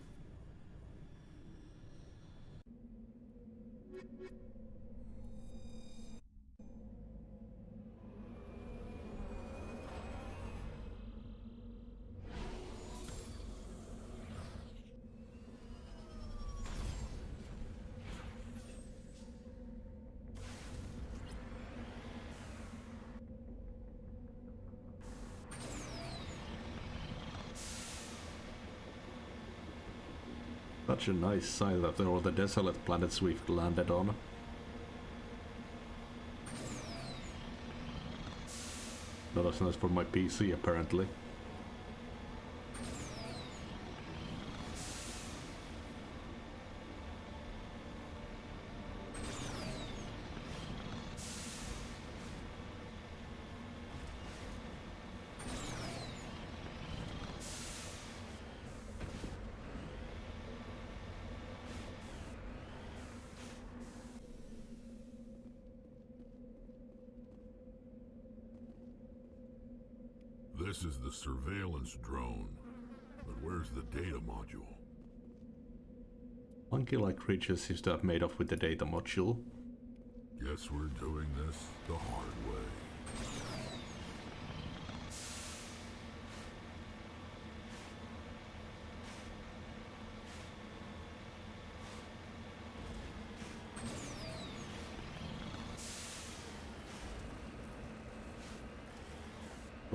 Such a nice sight after all the desolate planets we've landed on. Not as nice for my PC, apparently. This is the surveillance drone, but where's the data module? Monkey-like creature seems to have made off with the data module. Guess we're doing this the hard way.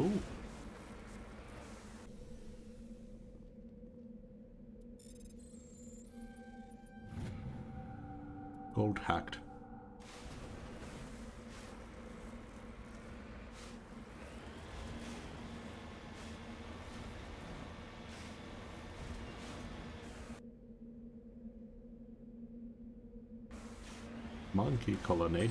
Ooh. Gold hacked. Monkey colony.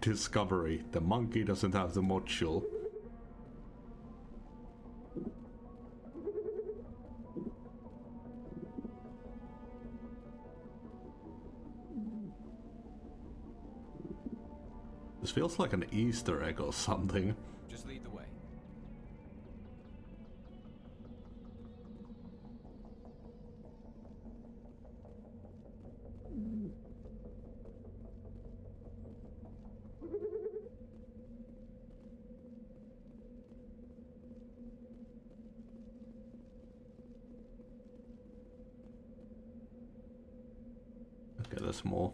Discovery. The monkey doesn't have the module. This feels like an Easter egg or something. Just lead the way. Okay, there's more.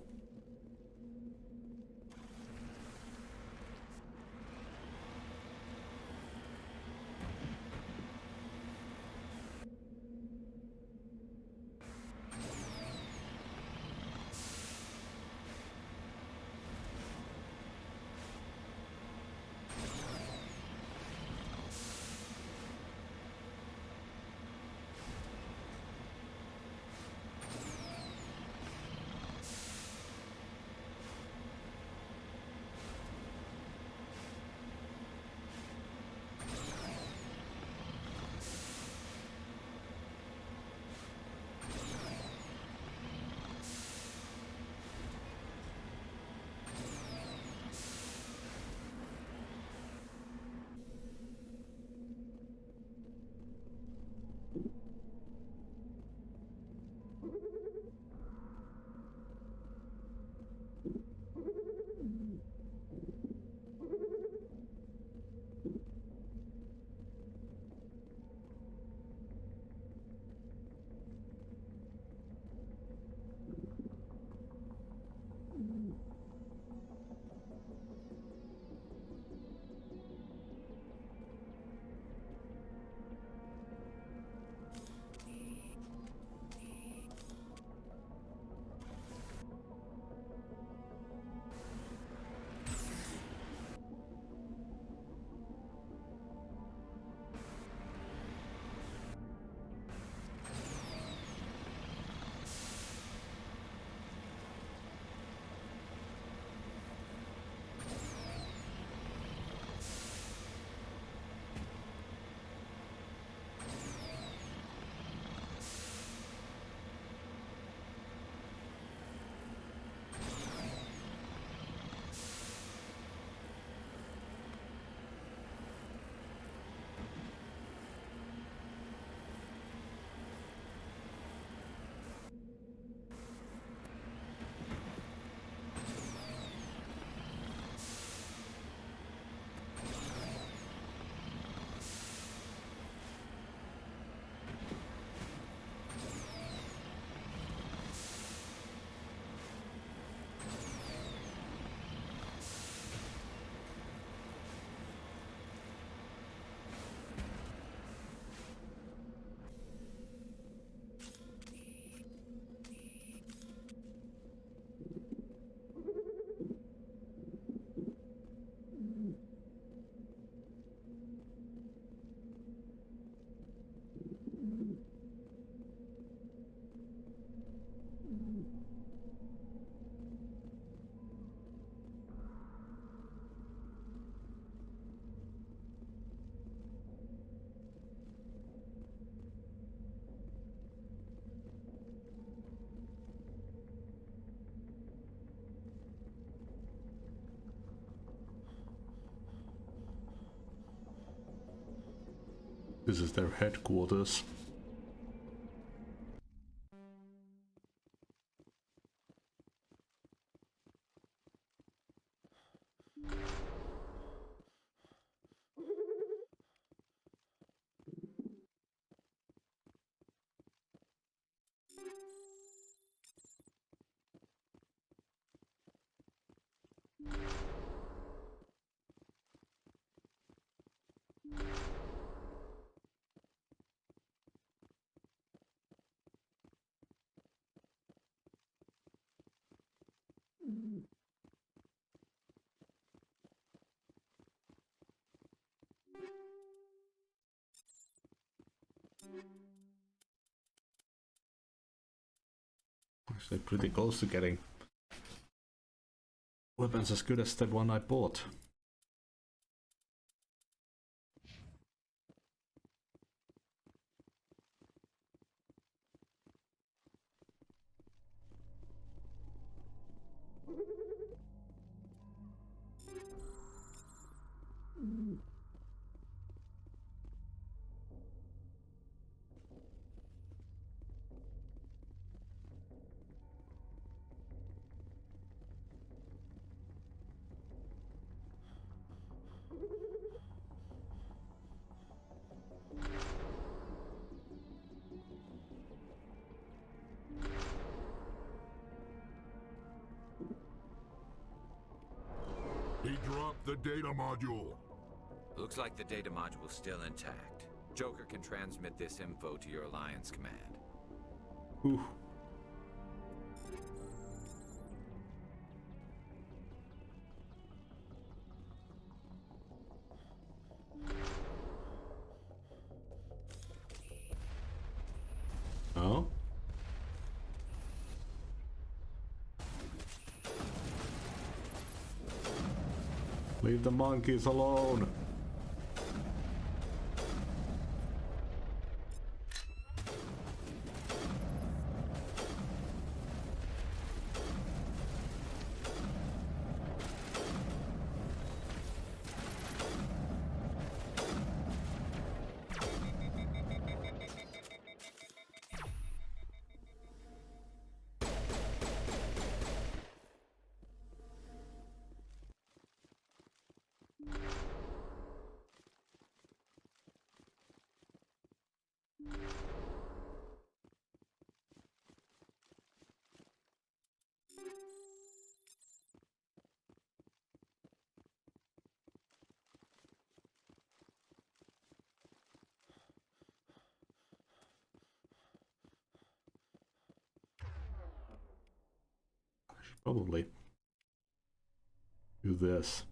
this is their headquarters. Actually pretty close to getting weapons as good as the one I bought. He dropped the data module. Looks like the data module's still intact. Joker can transmit this info to your Alliance command. Ooh. Oh? Leave the monkeys alone! Probably do this.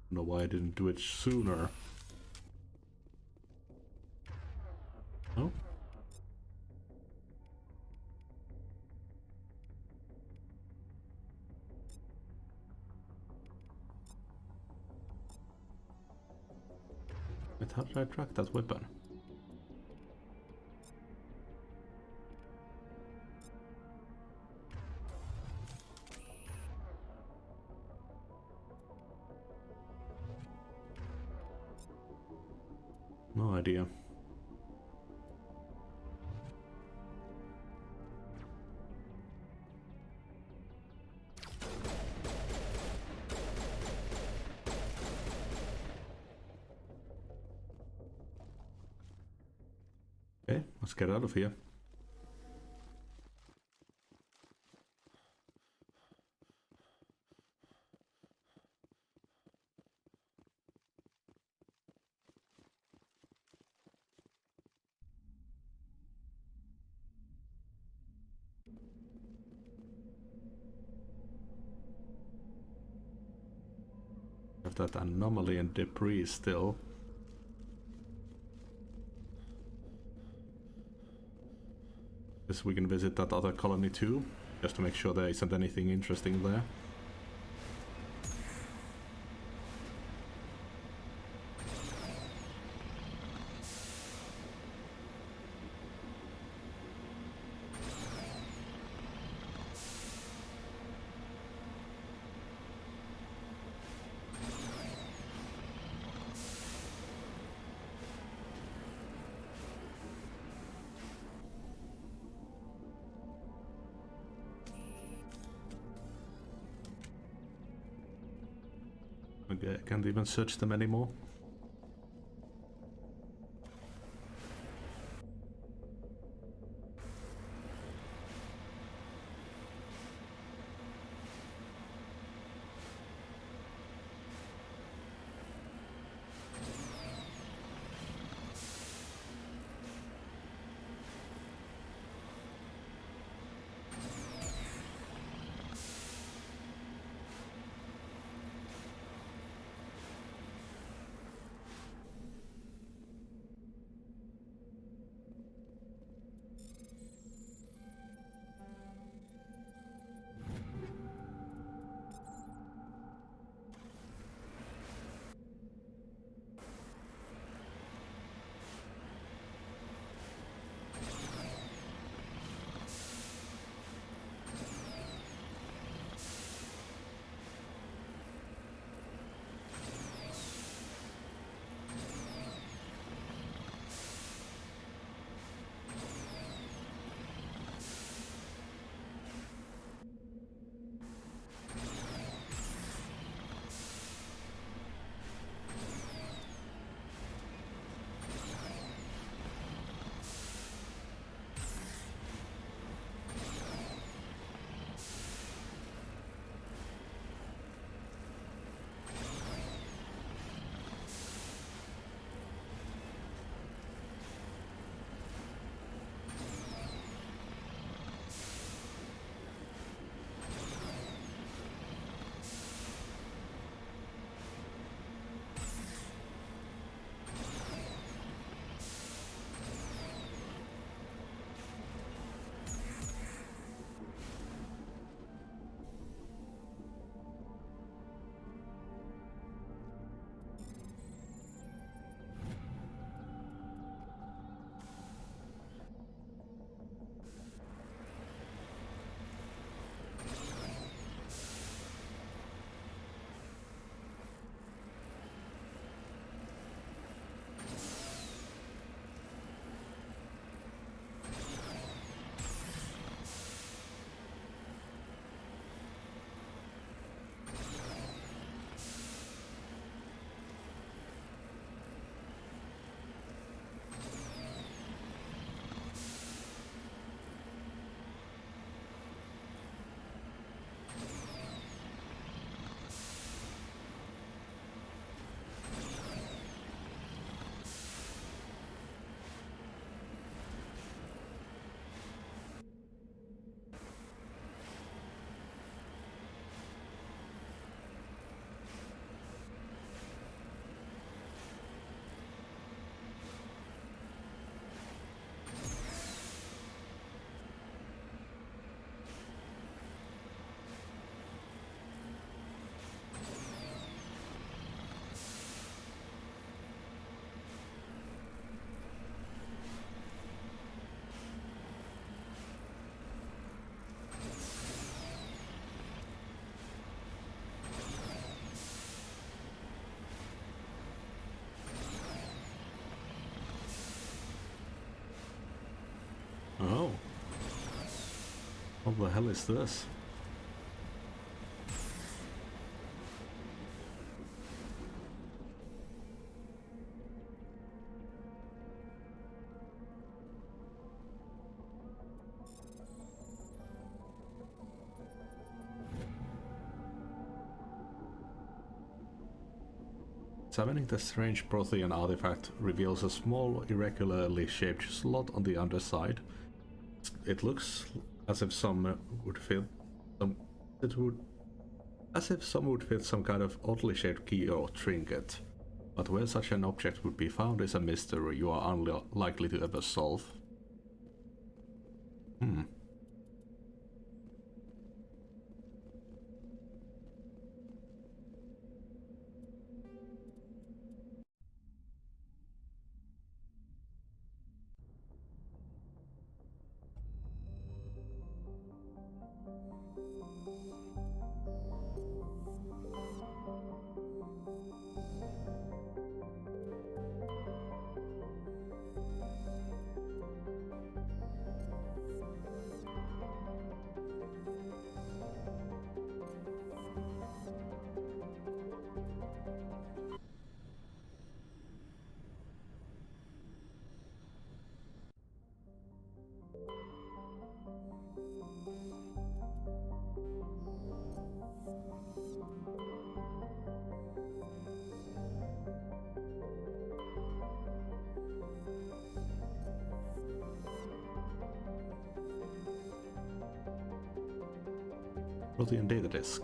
Don't know why I didn't do it sooner. Oh? But how did I track that weapon? No idea. Okay, let's get out of here. Have that anomaly and debris still. Guess we can visit that other colony too, just to make sure there isn't anything interesting there. I can't even search them anymore. Oh. What the hell is this? Examining the strange Prothean artifact reveals a small, irregularly shaped slot on the underside. It looks as if some would fit some kind of oddly shaped key or trinket. But where such an object would be found is a mystery you are unlikely to ever solve. Protein data disk.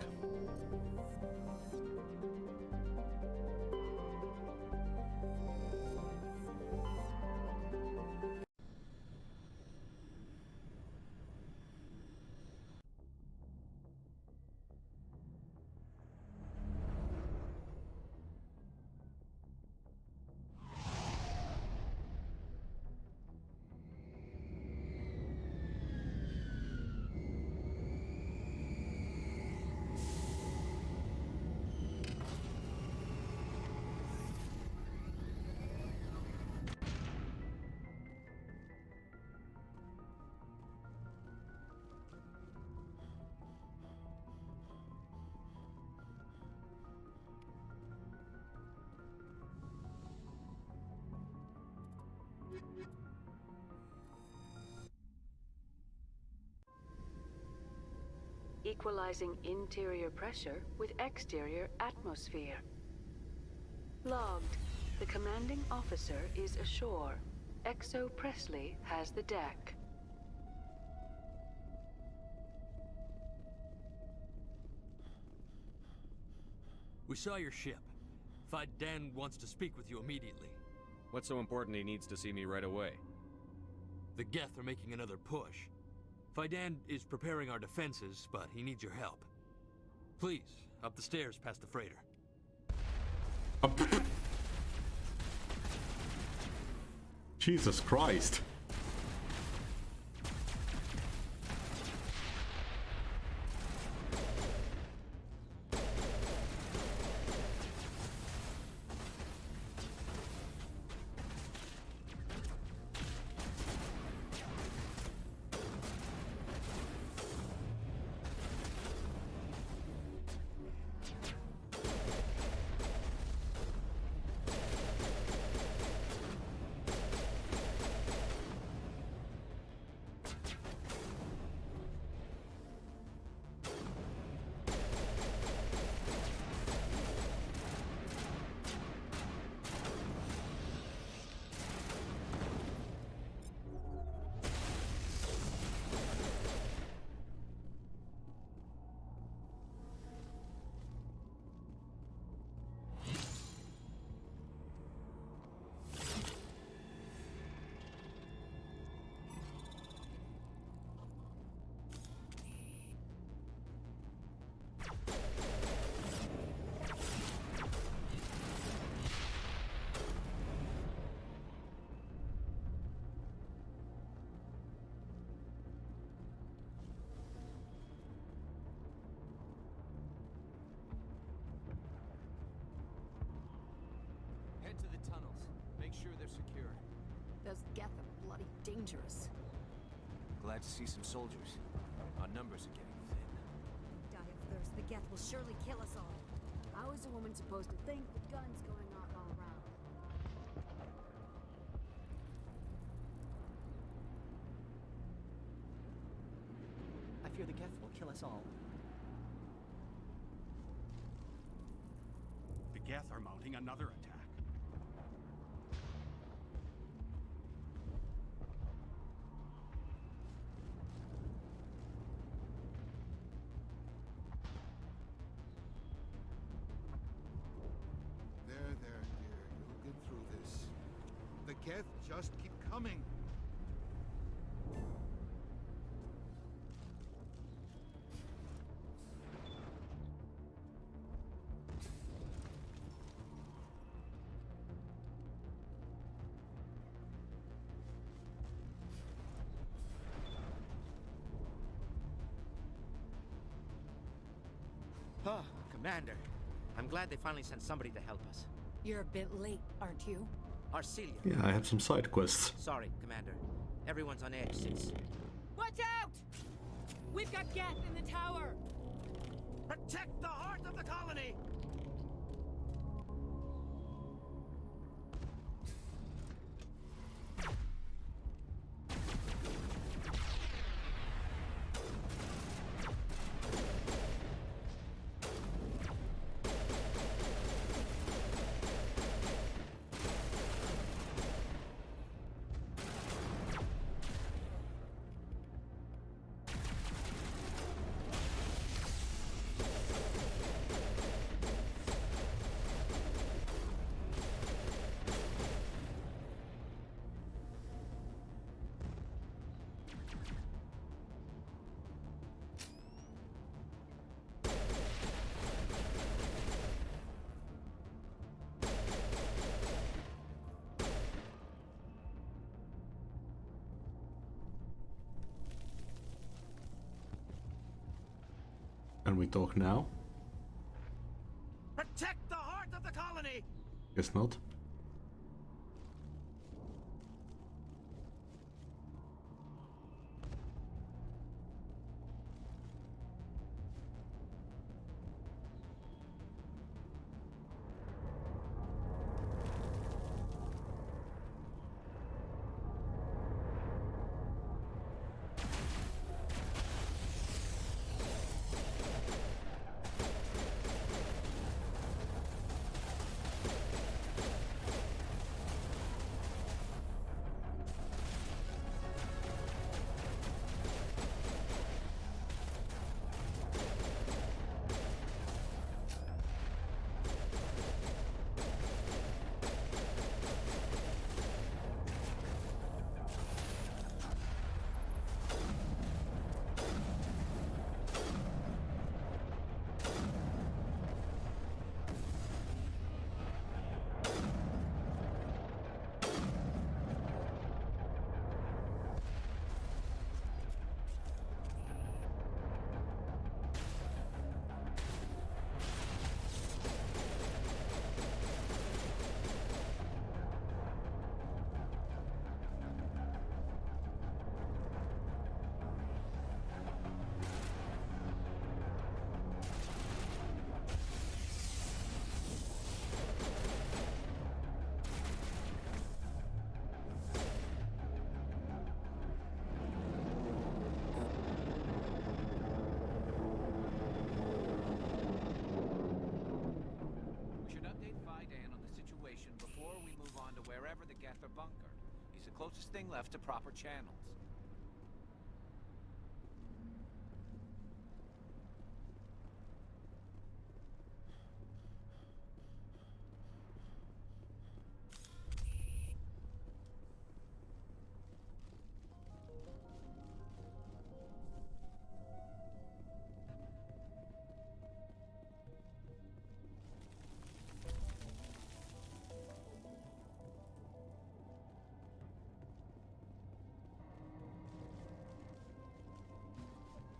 Equalizing interior pressure with exterior atmosphere. Logged. The commanding officer is ashore. Exo Presley has the deck. We saw your ship. Dan wants to speak with you immediately. What's so important he needs to see me right away? The Geth are making another push. Fidan is preparing our defenses, but he needs your help. Please, up the stairs past the freighter. Jesus Christ. Head to the tunnels. Make sure they're secure. Those Geth are bloody dangerous. Glad to see some soldiers. Our numbers are getting thin. Die of thirst. The Geth will surely kill us all. How is a woman supposed to think with guns going off all around? I fear the Geth will kill us all. The Geth are mounting another attack. There, dear. You'll get through this. The Geth just keep coming. Oh, Commander. I'm glad they finally sent somebody to help us. You're a bit late, aren't you? Arcelia. Yeah, I have some side quests. Sorry, Commander. Everyone's on edge since... Watch out! We've got Geth in the tower! Protect the heart of the colony! Can we talk now? Protect the heart of the colony! Guess not. Wherever the Geth are bunkered. He's the closest thing left to proper channels.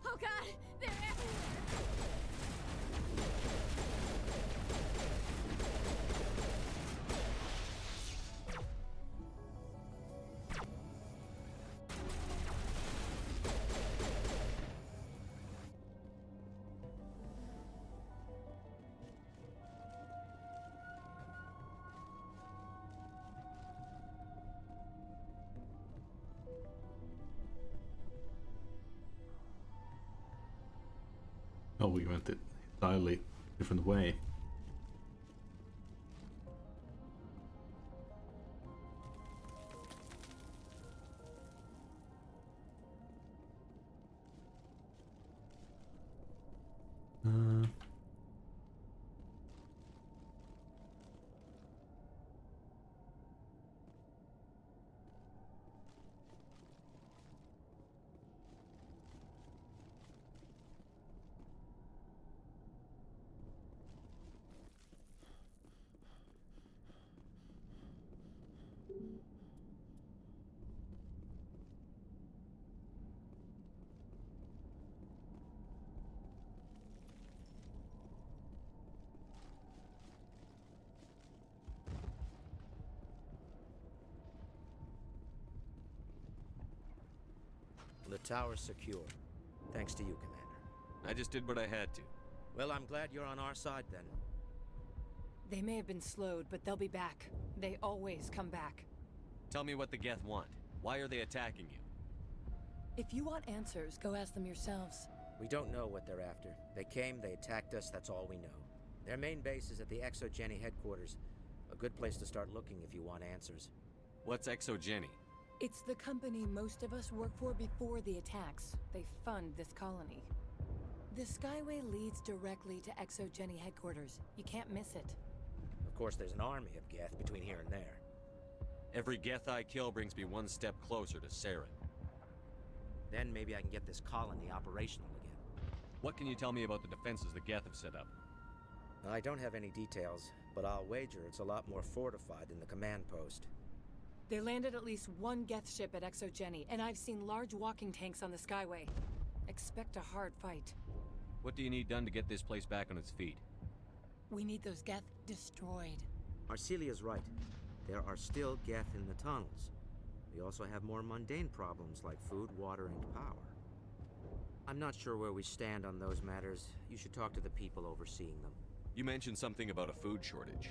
Oh god! They're everywhere! Oh, we went it entirely different way. The tower's secure. Thanks to you, Commander. I just did what I had to. Well, I'm glad you're on our side, then. They may have been slowed, but they'll be back. They always come back. Tell me what the Geth want. Why are they attacking you? If you want answers, go ask them yourselves. We don't know what they're after. They came, they attacked us, that's all we know. Their main base is at the ExoGeni headquarters. A good place to start looking if you want answers. What's ExoGeni? It's the company most of us work for before the attacks. They fund this colony. The Skyway leads directly to ExoGeni headquarters. You can't miss it. Of course, there's an army of Geth between here and there. Every Geth I kill brings me one step closer to Saren. Then maybe I can get this colony operational again. What can you tell me about the defenses the Geth have set up? I don't have any details, but I'll wager it's a lot more fortified than the command post. They landed at least one Geth ship at ExoGeni, and I've seen large walking tanks on the Skyway. Expect a hard fight. What do you need done to get this place back on its feet? We need those Geth destroyed. Arcelia's right. There are still Geth in the tunnels. We also have more mundane problems like food, water, and power. I'm not sure where we stand on those matters. You should talk to the people overseeing them. You mentioned something about a food shortage.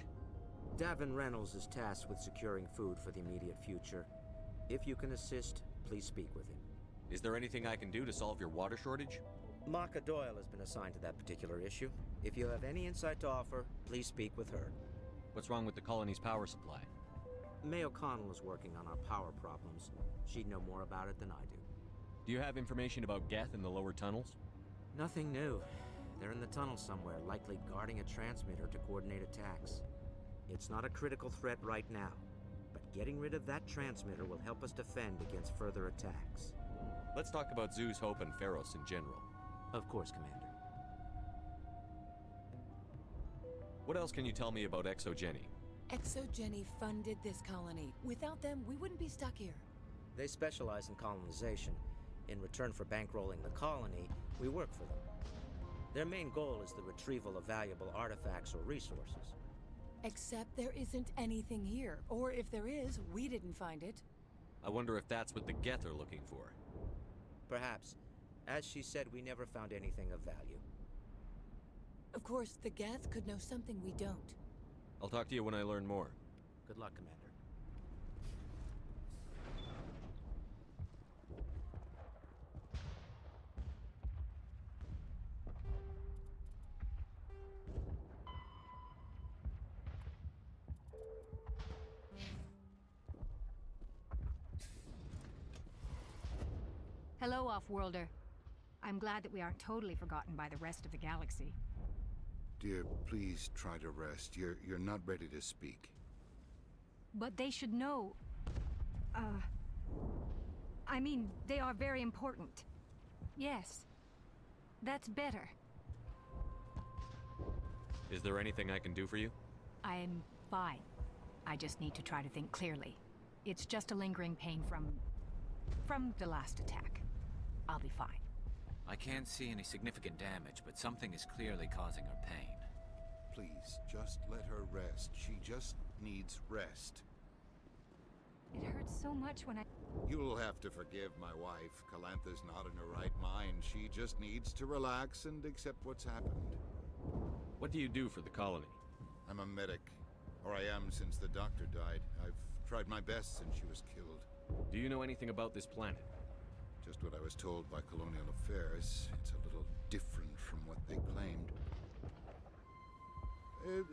Davin Reynolds is tasked with securing food for the immediate future. If you can assist, please speak with him. Is there anything I can do to solve your water shortage? Maka Doyle has been assigned to that particular issue. If you have any insight to offer, please speak with her. What's wrong with the colony's power supply? May O'Connell is working on our power problems. She'd know more about it than I do. Do you have information about Geth in the lower tunnels? Nothing new. They're in the tunnel somewhere, likely guarding a transmitter to coordinate attacks. It's not a critical threat right now, but getting rid of that transmitter will help us defend against further attacks. Let's talk about Zoo's Hope and Pharos in general. Of course, Commander. What else can you tell me about ExoGeni? ExoGeni funded this colony. Without them, we wouldn't be stuck here. They specialize in colonization. In return for bankrolling the colony, we work for them. Their main goal is the retrieval of valuable artifacts or resources. Except there isn't anything here. Or if there is, we didn't find it. I wonder if that's what the Geth are looking for. Perhaps. As she said, we never found anything of value. Of course, the Geth could know something we don't. I'll talk to you when I learn more. Good luck, Commander. Hello, Off-Worlder. I'm glad that we aren't totally forgotten by the rest of the galaxy. Dear, please try to rest. You're not ready to speak. But they should know... I mean, they are very important. Yes. That's better. Is there anything I can do for you? I'm fine. I just need to try to think clearly. It's just a lingering pain from the last attack. I'll be fine. I can't see any significant damage, but something is clearly causing her pain. Please, just let her rest. She just needs rest. It hurts so much when I... You'll have to forgive my wife. Calantha's not in her right mind. She just needs to relax and accept what's happened. What do you do for the colony? I'm a medic. Or I am since the doctor died. I've tried my best since she was killed. Do you know anything about this planet? Just what I was told by Colonial Affairs. It's a little different from what they claimed.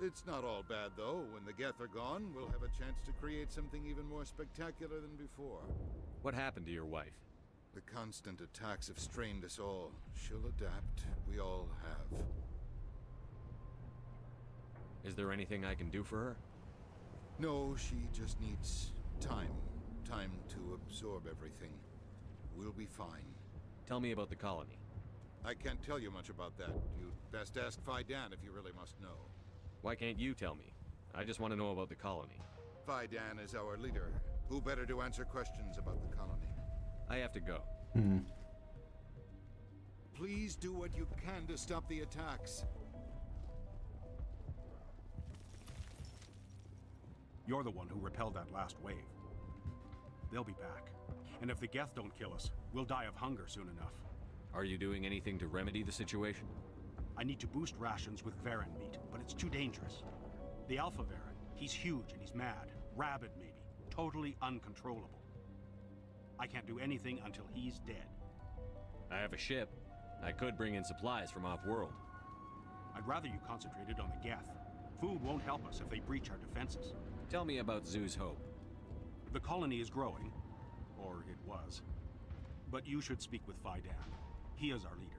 It's not all bad, though. When the Geth are gone, we'll have a chance to create something even more spectacular than before. What happened to your wife? The constant attacks have strained us all. She'll adapt. We all have. Is there anything I can do for her? No, she just needs time. Time to absorb everything. We'll be fine. Tell me about the colony. I can't tell you much about that. You'd best ask Fidan if you really must know. Why can't you tell me? I just want to know about the colony. Fidan is our leader. Who better to answer questions about the colony? I have to go. Please do what you can to stop the attacks. You're the one who repelled that last wave. They'll be back. And if the Geth don't kill us, we'll die of hunger soon enough. Are you doing anything to remedy the situation? I need to boost rations with Varan meat, but it's too dangerous. The Alpha Varan, he's huge and he's mad. Rabid, maybe. Totally uncontrollable. I can't do anything until he's dead. I have a ship. I could bring in supplies from off-world. I'd rather you concentrated on the Geth. Food won't help us if they breach our defenses. Tell me about Zoo's Hope. The colony is growing. Or it was. But you should speak with Fidan. He is our leader.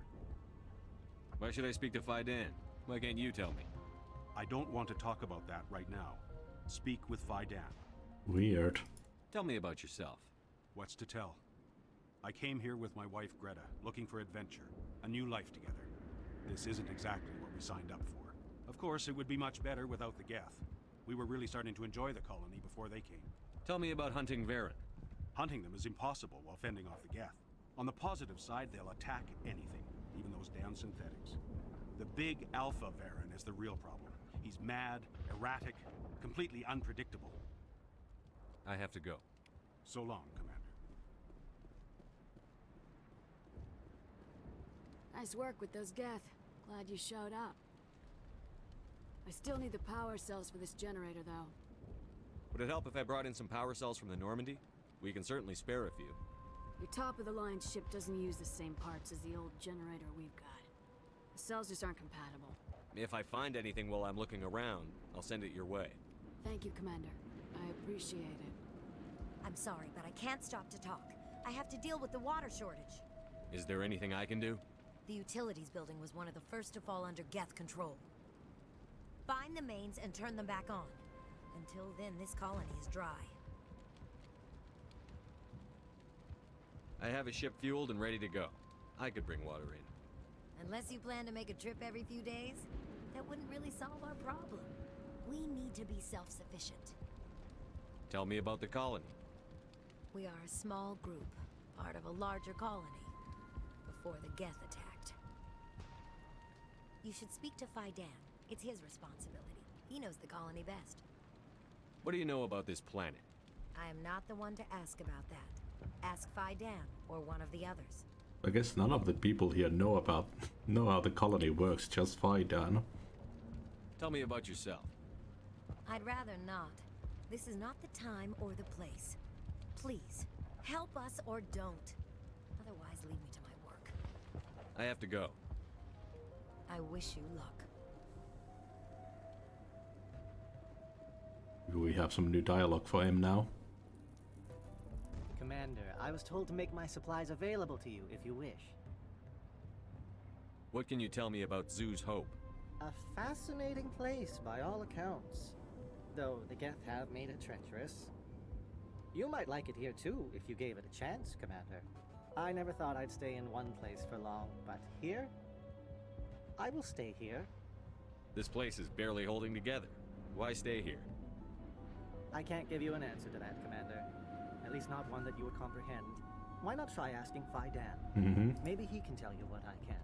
Why should I speak to Fidan? Why can't you tell me? I don't want to talk about that right now. Speak with Fidan. Weird. Tell me about yourself. What's to tell? I came here with my wife Greta, looking for adventure, a new life together. This isn't exactly what we signed up for. Of course, it would be much better without the Geth. We were really starting to enjoy the colony before they came. Tell me about hunting Varan. Hunting them is impossible while fending off the Geth. On the positive side, they'll attack anything, even those damn synthetics. The big Alpha Baron is the real problem. He's mad, erratic, completely unpredictable. I have to go. So long, Commander. Nice work with those Geth. Glad you showed up. I still need the power cells for this generator, though. Would it help if I brought in some power cells from the Normandy? We can certainly spare a few. Your top-of-the-line ship doesn't use the same parts as the old generator we've got. The cells just aren't compatible. If I find anything while I'm looking around, I'll send it your way. Thank you, Commander. I appreciate it. I'm sorry, but I can't stop to talk. I have to deal with the water shortage. Is there anything I can do? The utilities building was one of the first to fall under Geth control. Find the mains and turn them back on. Until then, this colony is dry. I have a ship fueled and ready to go. I could bring water in. Unless you plan to make a trip every few days, that wouldn't really solve our problem. We need to be self-sufficient. Tell me about the colony. We are a small group, part of a larger colony, before the Geth attacked. You should speak to Fidan. It's his responsibility. He knows the colony best. What do you know about this planet? I am not the one to ask about that. Ask Fidan or one of the others. I guess none of the people here know how the colony works, just Fidan. Tell me about yourself. I'd rather not. This is not the time or the place. Please, help us or don't. Otherwise, leave me to my work. I have to go. I wish you luck. Do we have some new dialogue for him now? Commander, I was told to make my supplies available to you if you wish. What can you tell me about Zoo's Hope? A fascinating place by all accounts. Though the Geth have made it treacherous. You might like it here too, if you gave it a chance, Commander. I never thought I'd stay in one place for long, but here? I will stay here. This place is barely holding together. Why stay here? I can't give you an answer to that, Commander. At least not one that you would comprehend. Why not try asking Fidan? Maybe he can tell you what I can't.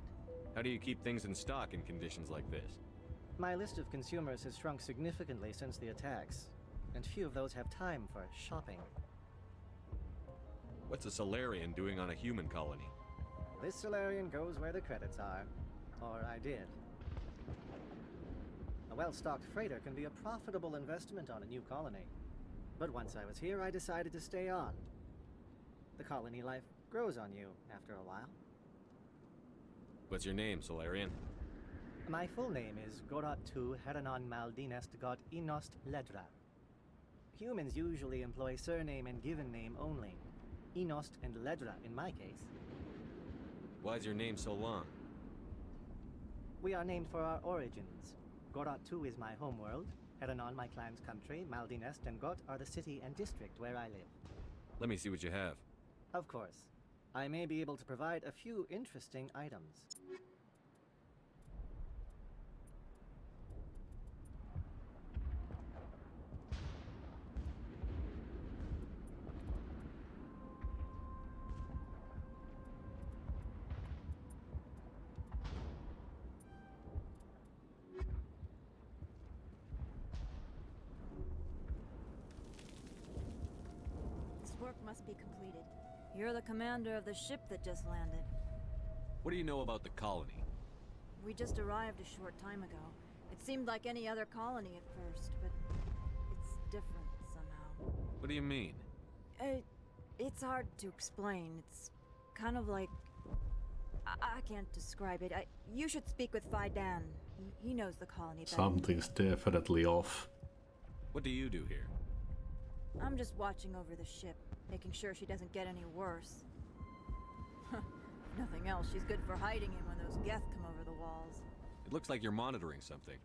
How do you keep things in stock in conditions like this? My list of consumers has shrunk significantly since the attacks, and few of those have time for shopping. What's a Solarian doing on a human colony? This Solarian goes where the credits are. Or I did. A well-stocked freighter can be a profitable investment on a new colony. But once I was here, I decided to stay on. The colony life grows on you after a while. What's your name, Solarian? My full name is Gorat tu Heranon Maldinest God Inost Ledra. Humans usually employ surname and given name only. Inost and Ledra in my case. Why's your name so long? We are named for our origins. Gorat tu is my homeworld, Heranon my clan's country, Maldinest and Got are the city and district where I live. Let me see what you have. Of course. I may be able to provide a few interesting items. Work must be completed. You're the commander of the ship that just landed. What do you know about the colony? We just arrived a short time ago. It seemed like any other colony at first, but it's different somehow. What do you mean? It's hard to explain. It's kind of like... I can't describe it. You should speak with Fidan. He knows the colony better. Something's definitely off. What do you do here? I'm just watching over the ship, making sure she doesn't get any worse. If nothing else, she's good for hiding in when those Geth come over the walls. It looks like you're monitoring something.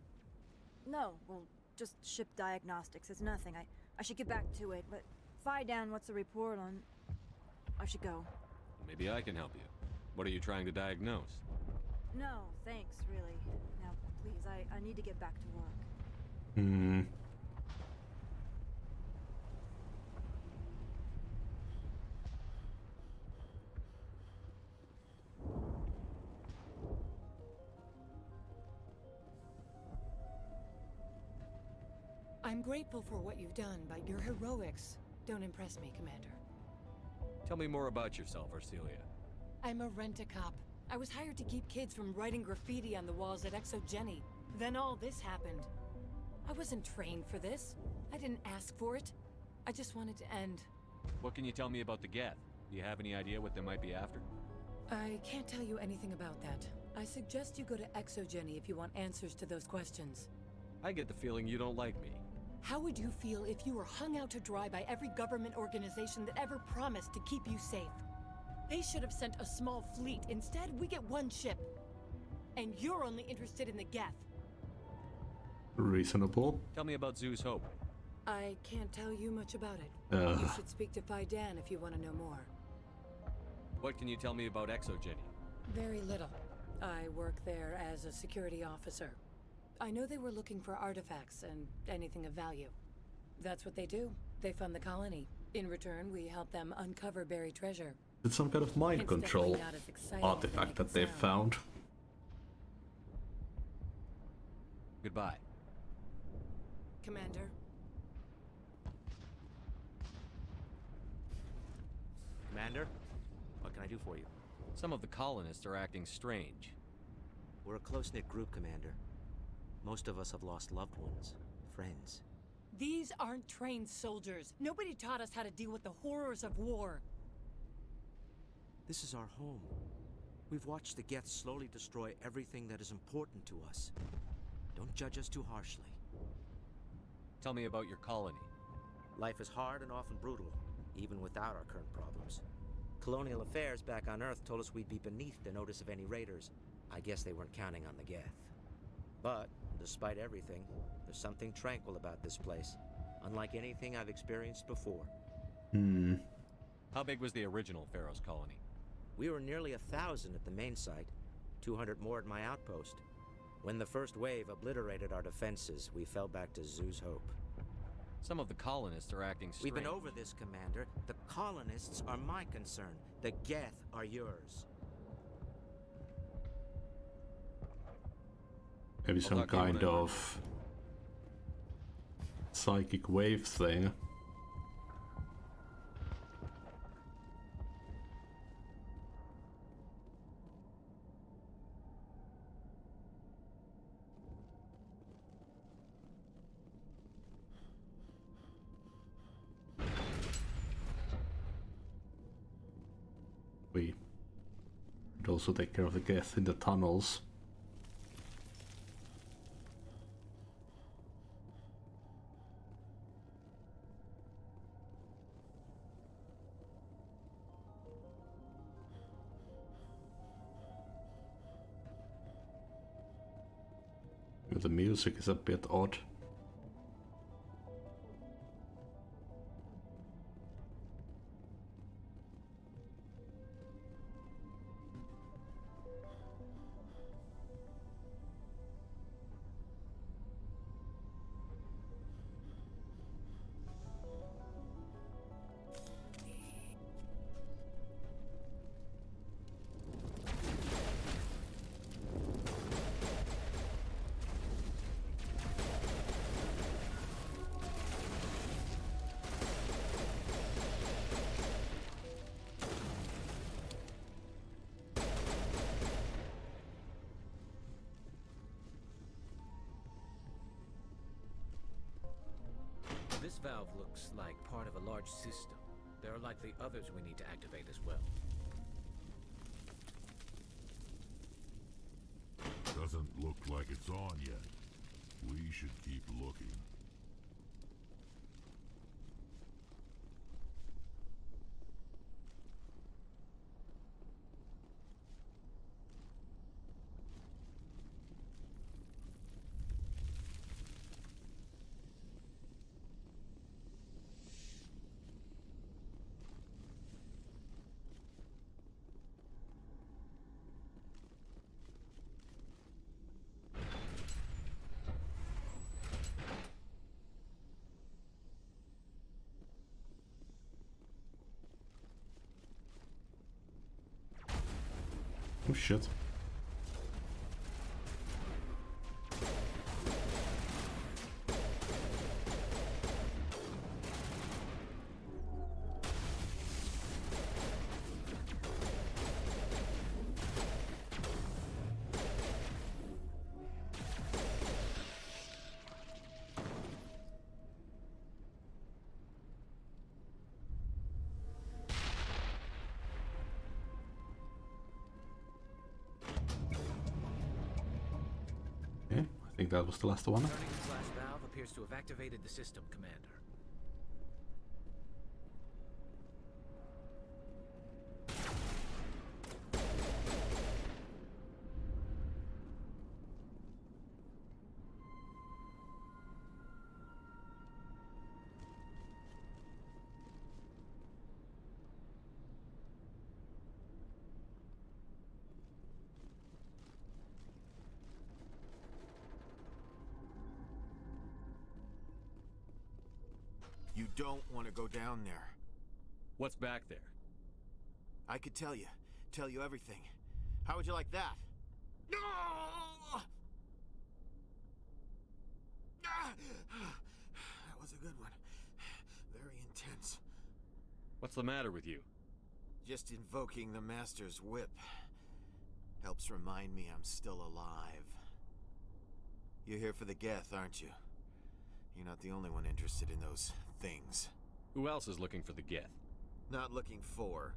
No, well, just ship diagnostics. It's nothing. I should get back to it, but Fidan, what's the report on... I should go. Maybe I can help you. What are you trying to diagnose? No, thanks, really. Now, please, I need to get back to work. I'm grateful for what you've done, but your heroics don't impress me, Commander. Tell me more about yourself, Arcelia. I'm a rent-a-cop. I was hired to keep kids from writing graffiti on the walls at Exogeny. Then all this happened. I wasn't trained for this. I didn't ask for it. I just wanted to end. What can you tell me about the Geth? Do you have any idea what they might be after? I can't tell you anything about that. I suggest you go to Exogeny if you want answers to those questions. I get the feeling you don't like me. How would you feel if you were hung out to dry by every government organization that ever promised to keep you safe? They should have sent a small fleet. Instead, we get one ship. And you're only interested in the Geth. Reasonable. Tell me about Zoo's Hope. I can't tell you much about it. You should speak to Fidan if you want to know more. What can you tell me about Exogeny? Very little. I work there as a security officer. I know they were looking for artifacts and anything of value. That's what they do. They fund the colony. In return, we help them uncover buried treasure. It's some kind of mind control artifact that they found. Goodbye. Commander. Commander, what can I do for you? Some of the colonists are acting strange. We're a close-knit group, Commander. Most of us have lost loved ones, friends. These aren't trained soldiers. Nobody taught us how to deal with the horrors of war. This is our home. We've watched the Geth slowly destroy everything that is important to us. Don't judge us too harshly. Tell me about your colony. Life is hard and often brutal, even without our current problems. Colonial affairs back on Earth told us we'd be beneath the notice of any raiders. I guess they weren't counting on the Geth. But, despite everything, there's something tranquil about this place, unlike anything I've experienced before. How big was the original Pharaoh's colony? We were nearly 1,000 at the main site, 200 more at my outpost. When the first wave obliterated our defenses, we fell back to Zoo's Hope. Some of the colonists are acting strange. We've been over this, Commander. The colonists are my concern. The Geth are yours. Maybe some kind of psychic wave thing. We should also take care of the Geth in the tunnels. The music is a bit odd. This valve looks like part of a large system. There are likely others we need to activate as well. Doesn't look like it's on yet. We should keep looking. Oh shit. that was the last one. Turning this last valve appears to have activated the system, Commander. You don't want to go down there. What's back there? I could tell you everything. How would you like that? No! That was a good one. Very intense. What's the matter with you? Just invoking the Master's whip helps remind me I'm still alive. You're here for the Geth, aren't you? You're not the only one interested in those things. Who else is looking for the Geth? Not looking for.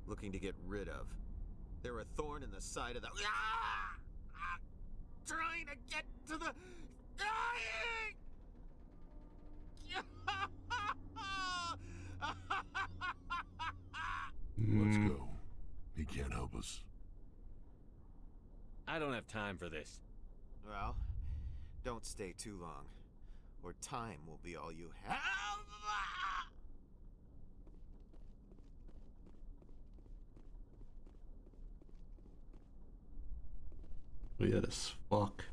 Looking to get rid of. They're a thorn in the side of the... Trying to get to the... Let's go. He can't help us. I don't have time for this. Well, don't stay too long, or time will be all you have. Weird as fuck.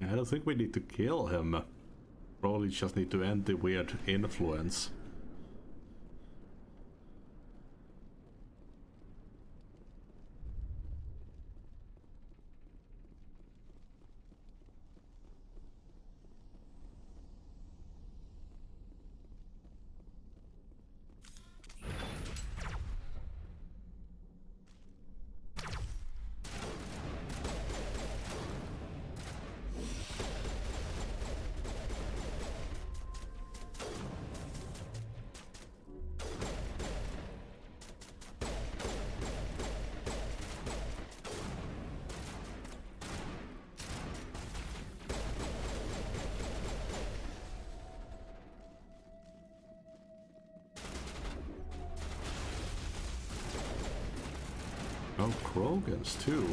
I don't think we need to kill him. Probably just need to end the weird influence. Oh, Krogans too.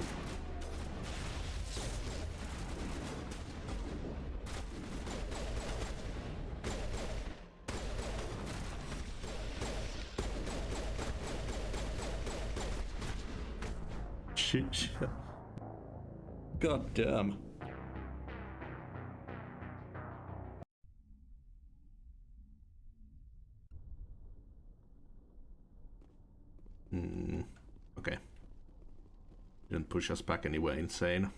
Shit. God damn. Okay. Didn't push us back anywhere insane.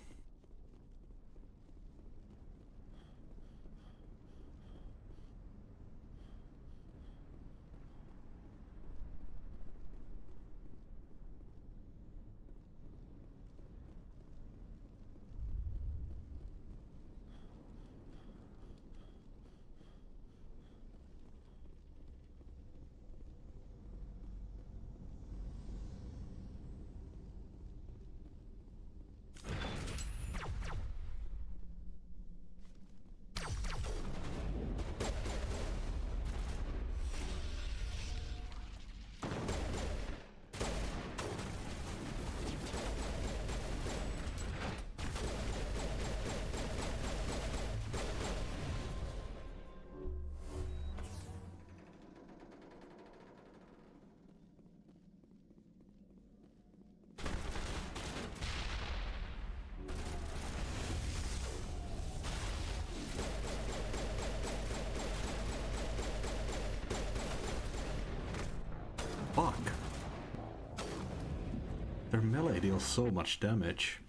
Fuck. Their melee deals so much damage.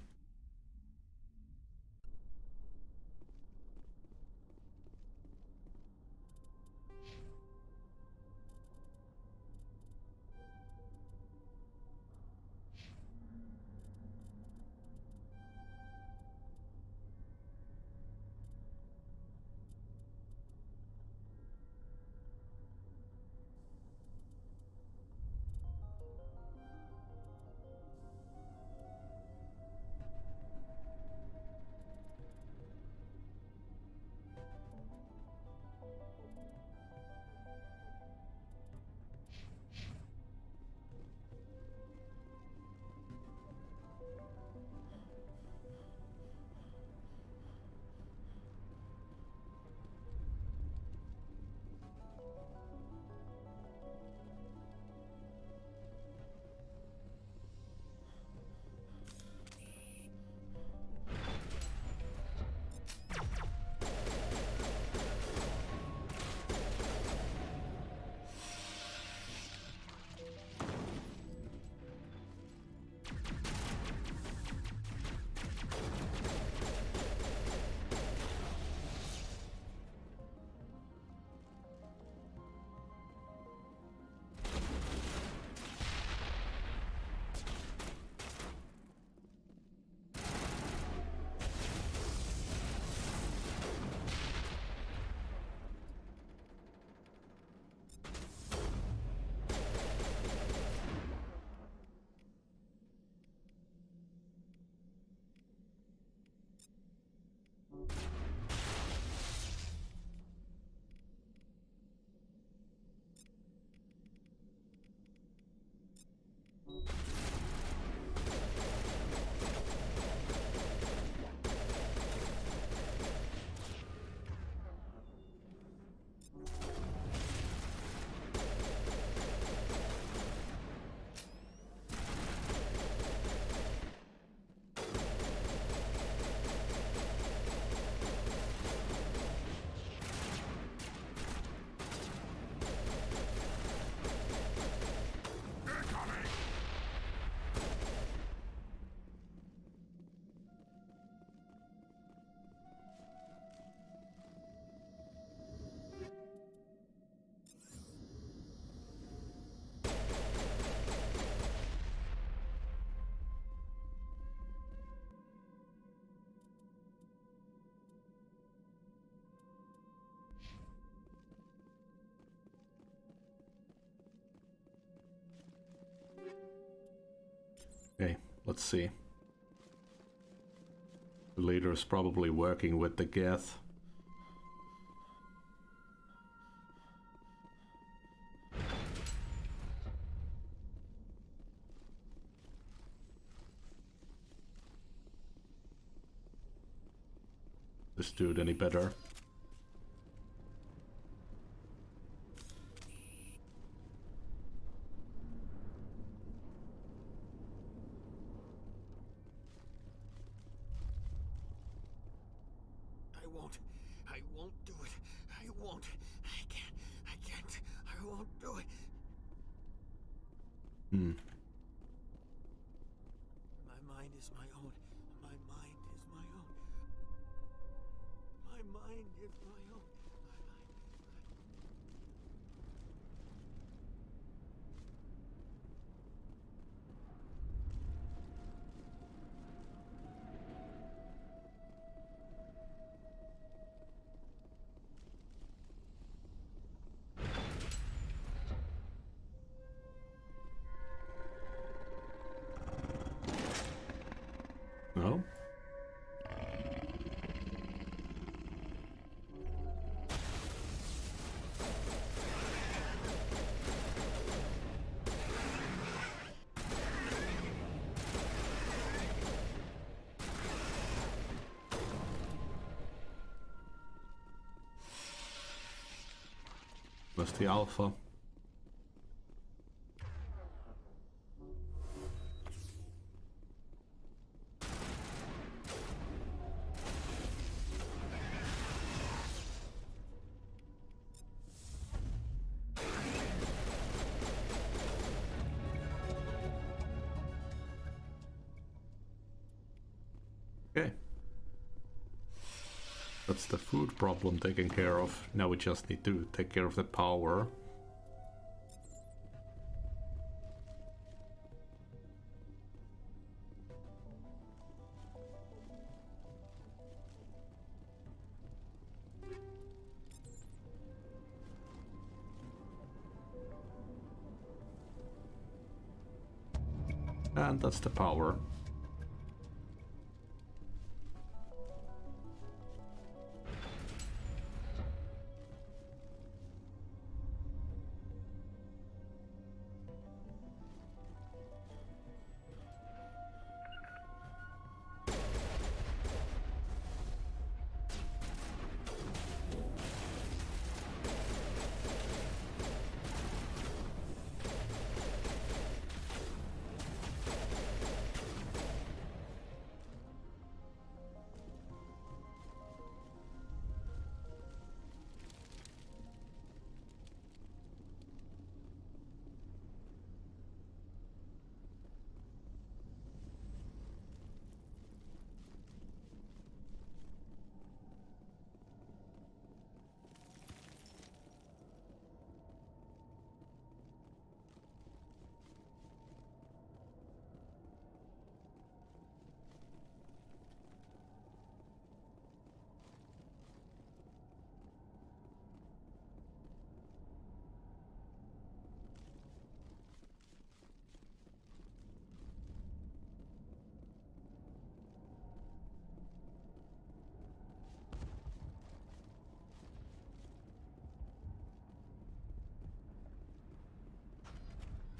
Okay, let's see. The leader is probably working with the Geth. This dude any better? I won't do it. I won't. I can't. I won't do it. Hmm. My mind is my own. My mind is my own. My mind is my own. No? Where's the Alpha? Okay. That's the food problem taken care of. Now we just need to take care of the power. And that's the power.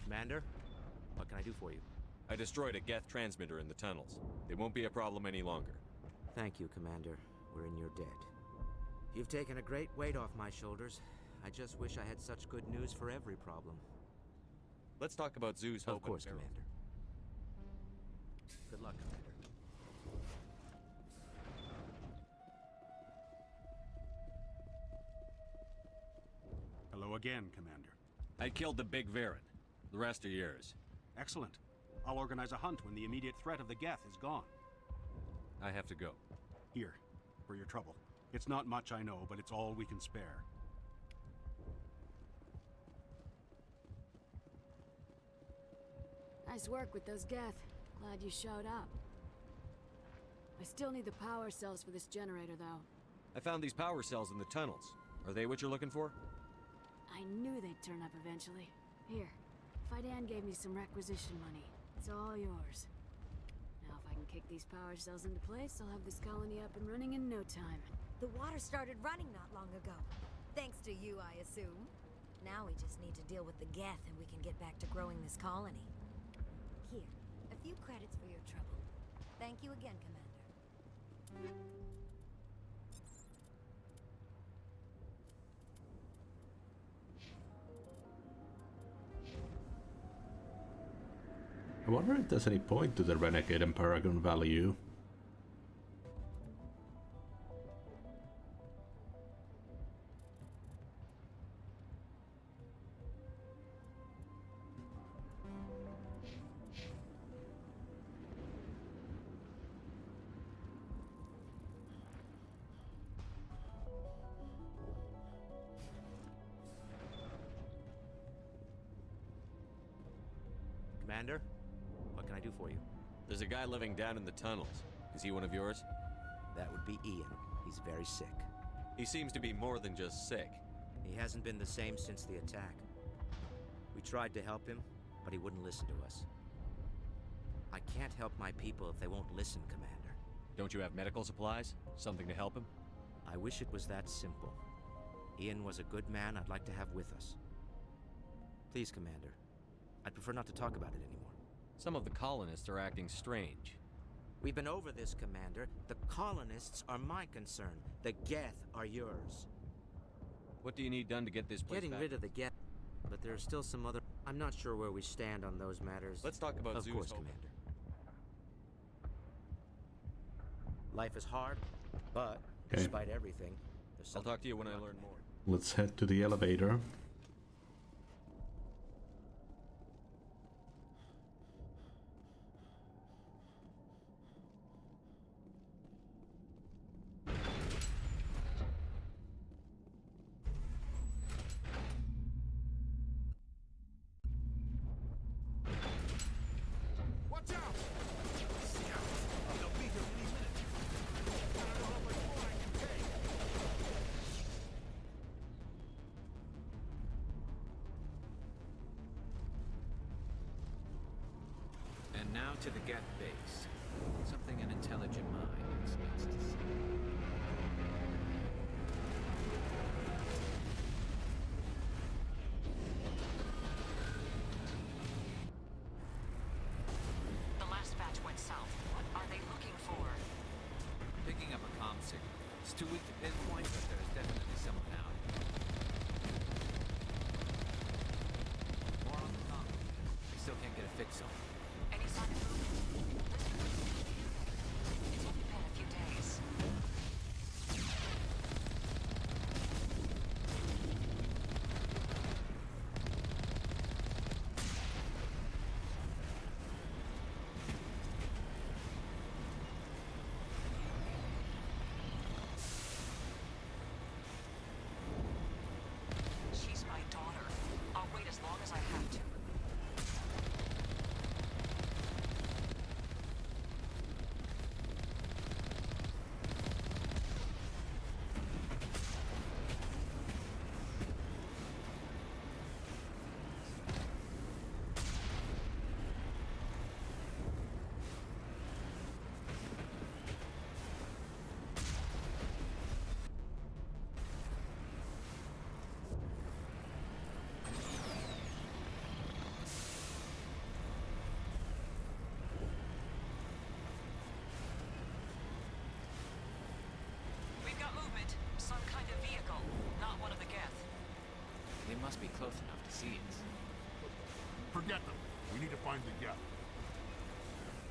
Commander, what can I do for you? I destroyed a Geth transmitter in the tunnels. They won't be a problem any longer. Thank you, Commander. We're in your debt. You've taken a great weight off my shoulders. I just wish I had such good news for every problem. Let's talk about Zoo's hope. Of course, and Commander. Good luck, Commander. Hello again, Commander. I killed the big Varen. The rest are yours. Excellent. I'll organize a hunt when the immediate threat of the Geth is gone. I have to go. Here, for your trouble. It's not much, I know, but it's all we can spare. Nice work with those Geth. Glad you showed up. I still need the power cells for this generator, though. I found these power cells in the tunnels. Are they what you're looking for? I knew they'd turn up eventually. Here, Fidan gave me some requisition money. It's all yours. Now if I can kick these power cells into place, I'll have this colony up and running in no time. The water started running not long ago. Thanks to you, I assume. Now we just need to deal with the Geth and we can get back to growing this colony. Here, a few credits for your trouble. Thank you again, Commander. I wonder if there's any point to the Renegade and Paragon value. Commander? What can I do for you? There's a guy living down in the tunnels. Is he one of yours? That would be Ian. He's very sick. He seems to be more than just sick. He hasn't been the same since the attack. We tried to help him, but he wouldn't listen to us. I can't help my people if they won't listen, Commander. Don't you have medical supplies? Something to help him? I wish it was that simple. Ian was a good man I'd like to have with us. Please, Commander. I'd prefer not to talk about it anymore. Some of the colonists are acting strange. We've been over this, Commander. The colonists are my concern. The Geth are yours. What do you need done to get this place Getting back? rid of the Geth, but there are still some other... I'm not sure where we stand on those matters. Let's talk about Of Zeus course, Hope. Commander. Life is hard, but Okay. despite everything, there's I'll talk to you when I learn more. Let's head to the elevator. Watch out! They'll be here any minute. I don't know how much more I can take. And now to the Geth base. Something an intelligent mind expects to see. The last batch went south. What are they looking for? Picking up a comm signal. It's too weak to pinpoint, but there's definitely someone out. More on the comm. I still can't get a fix on it. Any sign of movement? It's only been a few days. She's my daughter. I'll wait as long as I have to. We've got movement. Some kind of vehicle. Not one of the Geth. They must be close enough to see us. Forget them. We need to find the Geth.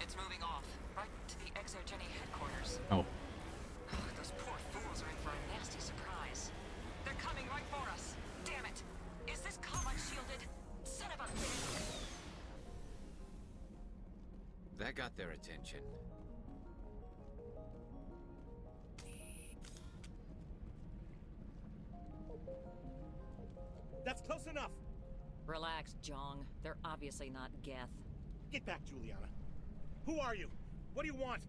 It's moving off. Right to the Exogeny headquarters. Oh. Those poor fools are in for a nasty surprise. They're coming right for us. Damn it. Is this comm unshielded? Son of a... That got their attention. That's close enough. Relax, Jong. They're obviously not Geth. Get back, Juliana. Who are you? What do you want?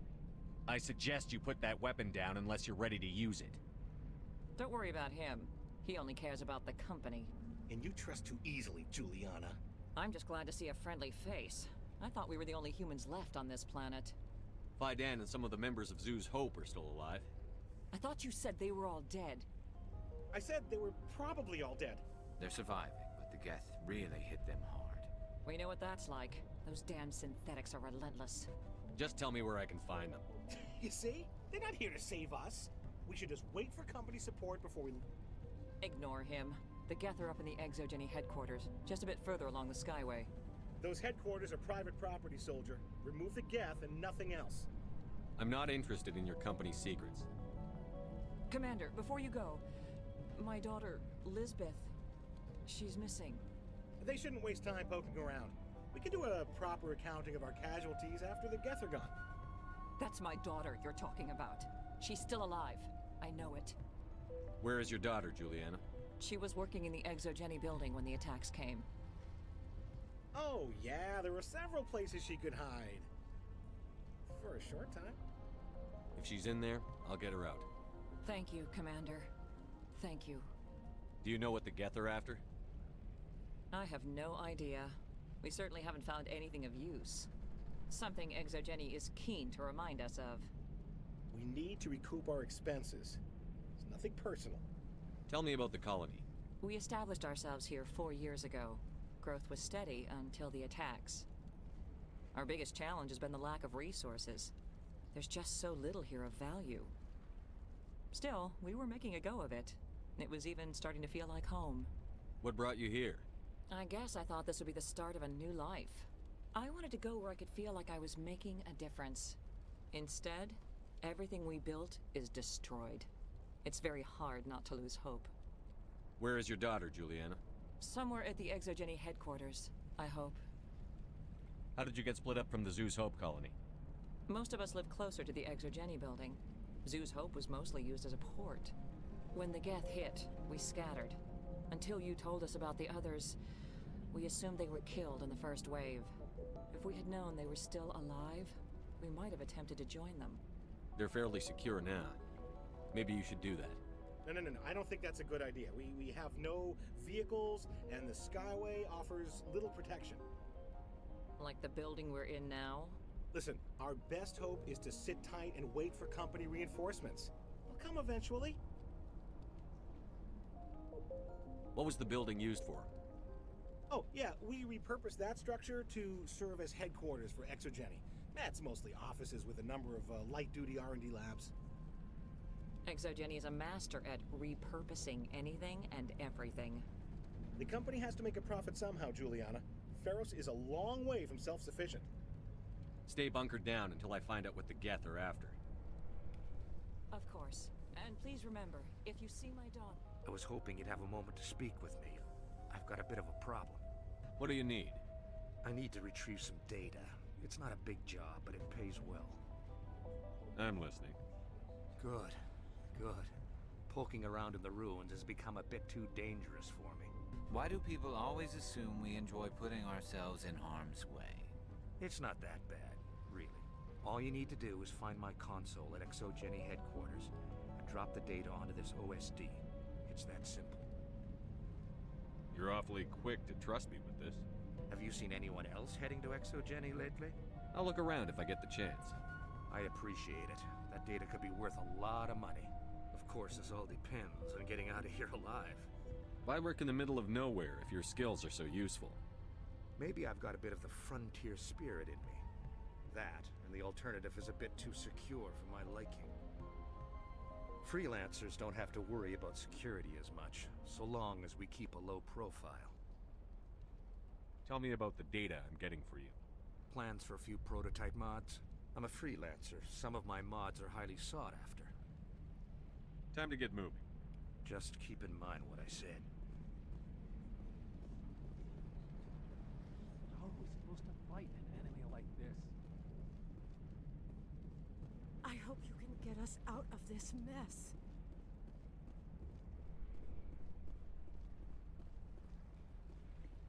I suggest you put that weapon down unless you're ready to use it. Don't worry about him. He only cares about the company. And you trust too easily, Juliana. I'm just glad to see a friendly face. I thought we were the only humans left on this planet. Fidan and some of the members of Zoo's Hope are still alive. I thought you said they were all dead. I said they were probably all dead. They're surviving, but the Geth really hit them hard. We know what that's like. Those damn synthetics are relentless. Just tell me where I can find them. You see? They're not here to save us. We should just wait for company support before we... Ignore him. The Geth are up in the Exogeny headquarters, just a bit further along the Skyway. Those headquarters are private property, soldier. Remove the Geth and nothing else. I'm not interested in your company's secrets. Commander, before you go, my daughter, Lisbeth, she's missing. They shouldn't waste time poking around. We can do a proper accounting of our casualties after the Geth are gone. That's my daughter you're talking about. She's still alive. I know it. Where is your daughter, Juliana? She was working in the Exogeny building when the attacks came. Oh, yeah, there were several places she could hide. For a short time. If she's in there, I'll get her out. Thank you, Commander. Thank you. Do you know what the Geth are after? I have no idea. We certainly haven't found anything of use. Something Exogeny is keen to remind us of. We need to recoup our expenses. It's nothing personal. Tell me about the colony. We established ourselves here 4 years ago. Growth was steady until the attacks. Our biggest challenge has been the lack of resources. There's just so little here of value. Still, we were making a go of it. It was even starting to feel like home. What brought you here? I guess I thought this would be the start of a new life. I wanted to go where I could feel like I was making a difference. Instead, everything we built is destroyed. It's very hard not to lose hope. Where is your daughter, Juliana? Somewhere at the Exogeny headquarters, I hope. How did you get split up from the Zoo's Hope colony? Most of us live closer to the Exogeny building. Zoo's Hope was mostly used as a port. When the Geth hit, we scattered. Until you told us about the others, we assumed they were killed in the first wave. If we had known they were still alive, we might have attempted to join them. They're fairly secure now. Maybe you should do that. No. I don't think that's a good idea. We have no vehicles, and the Skyway offers little protection. Like the building we're in now? Listen, our best hope is to sit tight and wait for company reinforcements. They'll come eventually. What was the building used for? Oh, yeah, we repurposed that structure to serve as headquarters for Exogeny. That's mostly offices with a number of light-duty R&D labs. Exogeny is a master at repurposing anything and everything. The company has to make a profit somehow, Juliana. Feros is a long way from self-sufficient. Stay bunkered down until I find out what the Geth are after. Of course. And please remember, if you see my daughter... I was hoping you'd have a moment to speak with me. I've got a bit of a problem. What do you need? I need to retrieve some data. It's not a big job, but it pays well. I'm listening. Good. Poking around in the ruins has become a bit too dangerous for me. Why do people always assume we enjoy putting ourselves in harm's way? It's not that bad, really. All you need to do is find my console at Exogeny headquarters and drop the data onto this OSD. It's that simple. You're awfully quick to trust me with this. Have you seen anyone else heading to Exogeny lately? I'll look around if I get the chance. I appreciate it. That data could be worth a lot of money. Of course, this all depends on getting out of here alive. Why work in the middle of nowhere if your skills are so useful? Maybe I've got a bit of the frontier spirit in me. That, and the alternative is a bit too secure for my liking. Freelancers don't have to worry about security as much, so long as we keep a low profile. Tell me about the data I'm getting for you. Plans for a few prototype mods? I'm a freelancer. Some of my mods are highly sought after. Time to get moving. Just keep in mind what I said. How are we supposed to fight an enemy like this? I hope you can get us out of this mess.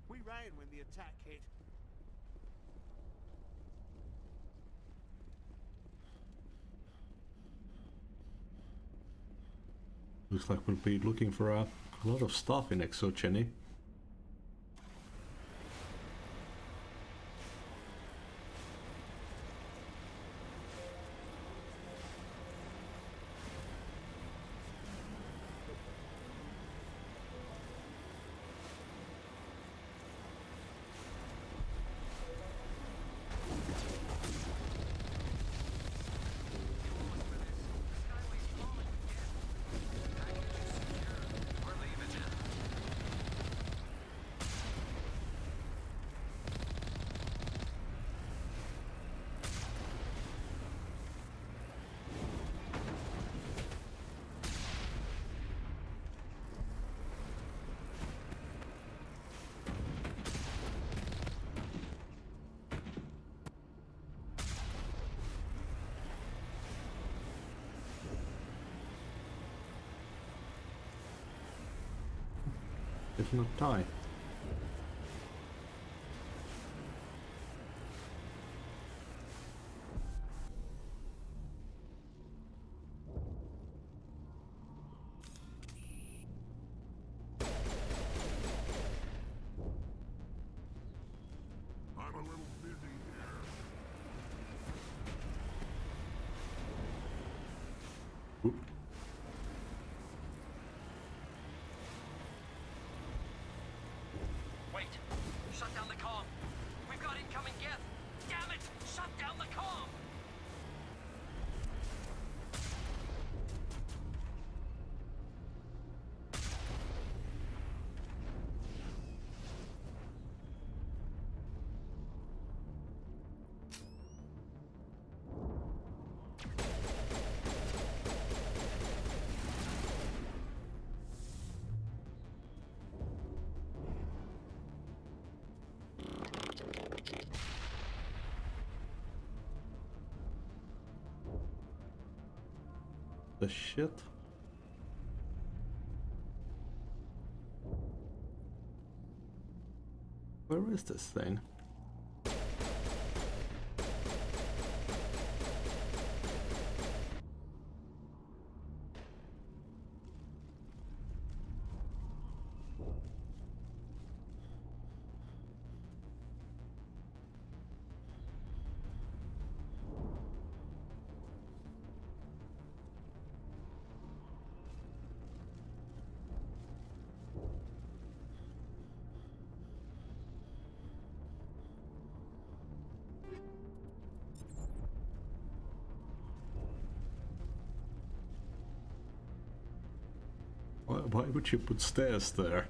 We ran when the attack hit. Looks like we'll be looking for a lot of stuff in Exogeny. Did not die. I'm a little busy here. Oop. Wait! Shut down the comm! We've got incoming Geth! Damn it! Shut down the comm! The shit? Where is this thing? Why would you put stairs there?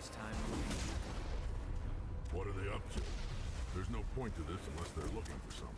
Time. What are they up to? There's no point to this unless they're looking for something.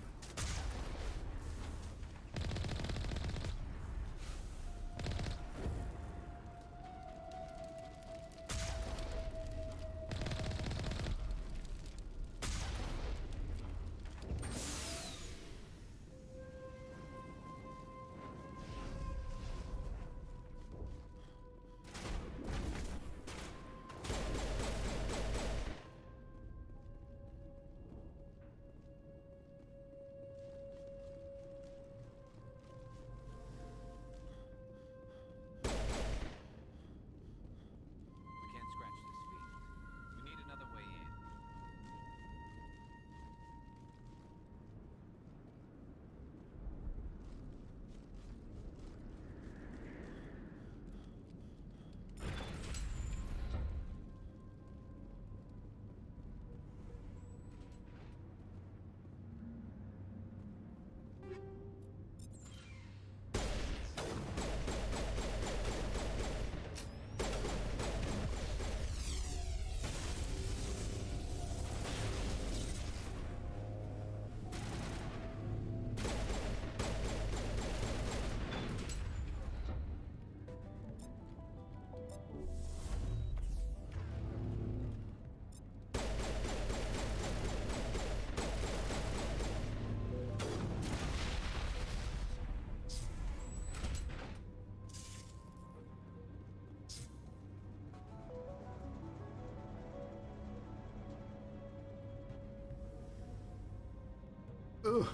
Ugh.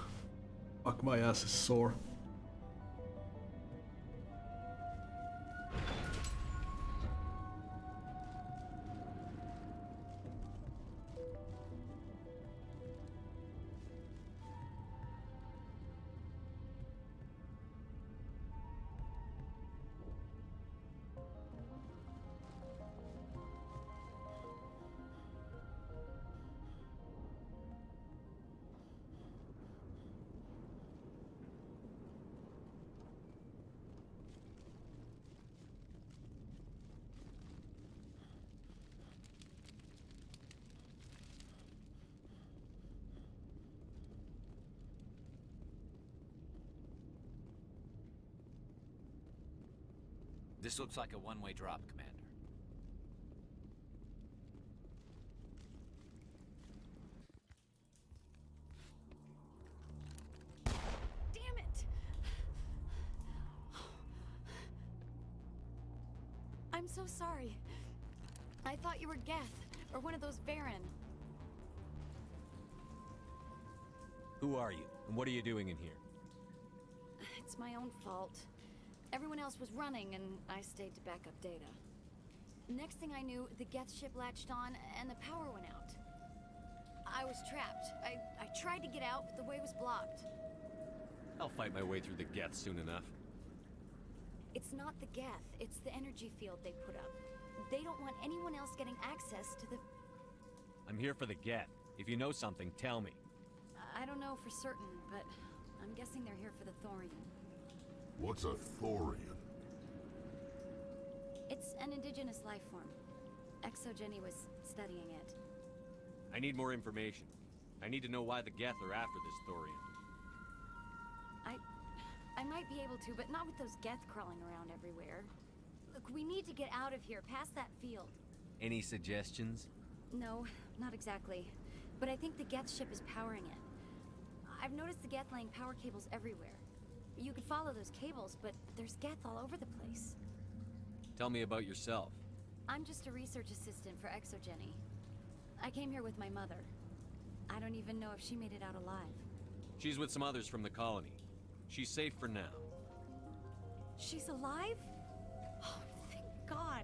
Fuck, my ass is sore. This looks like a one-way drop, Commander. Damn it! I'm so sorry. I thought you were Geth, or one of those Baron. Who are you, and what are you doing in here? It's my own fault. Everyone else was running, and I stayed to back up data. Next thing I knew, the Geth ship latched on, and the power went out. I was trapped. I tried to get out, but the way was blocked. I'll fight my way through the Geth soon enough. It's not the Geth, it's the energy field they put up. They don't want anyone else getting access to the... I'm here for the Geth. If you know something, tell me. I don't know for certain, but I'm guessing they're here for the thorium. What's a thorium? It's an indigenous life form. ExoGenny was studying it. I need more information. I need to know why the Geth are after this thorium. I might be able to, but not with those Geth crawling around everywhere. Look, we need to get out of here, past that field. Any suggestions? No, not exactly. But I think the Geth ship is powering it. I've noticed the Geth laying power cables everywhere. You could follow those cables, but there's Geth all over the place. Tell me about yourself. I'm just a research assistant for ExoGenny. I came here with my mother. I don't even know if she made it out alive. She's with some others from the colony. She's safe for now. She's alive? Oh, thank God.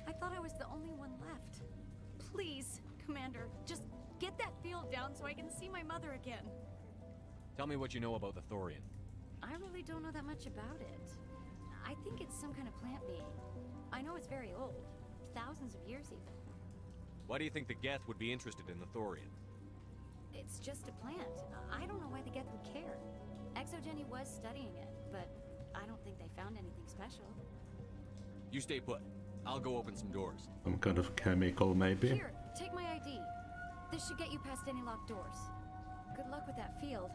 I thought I was the only one left. Please, Commander, just get that field down so I can see my mother again. Tell me what you know about the thorium. I really don't know that much about it. I think it's some kind of plant being. I know it's very old. Thousands of years even. Why do you think the Geth would be interested in the thorium? It's just a plant. I don't know why the Geth would care. ExoGenny was studying it, but I don't think they found anything special. You stay put. I'll go open some doors. Some kind of chemical, maybe? Here, take my ID. This should get you past any locked doors. Good luck with that field.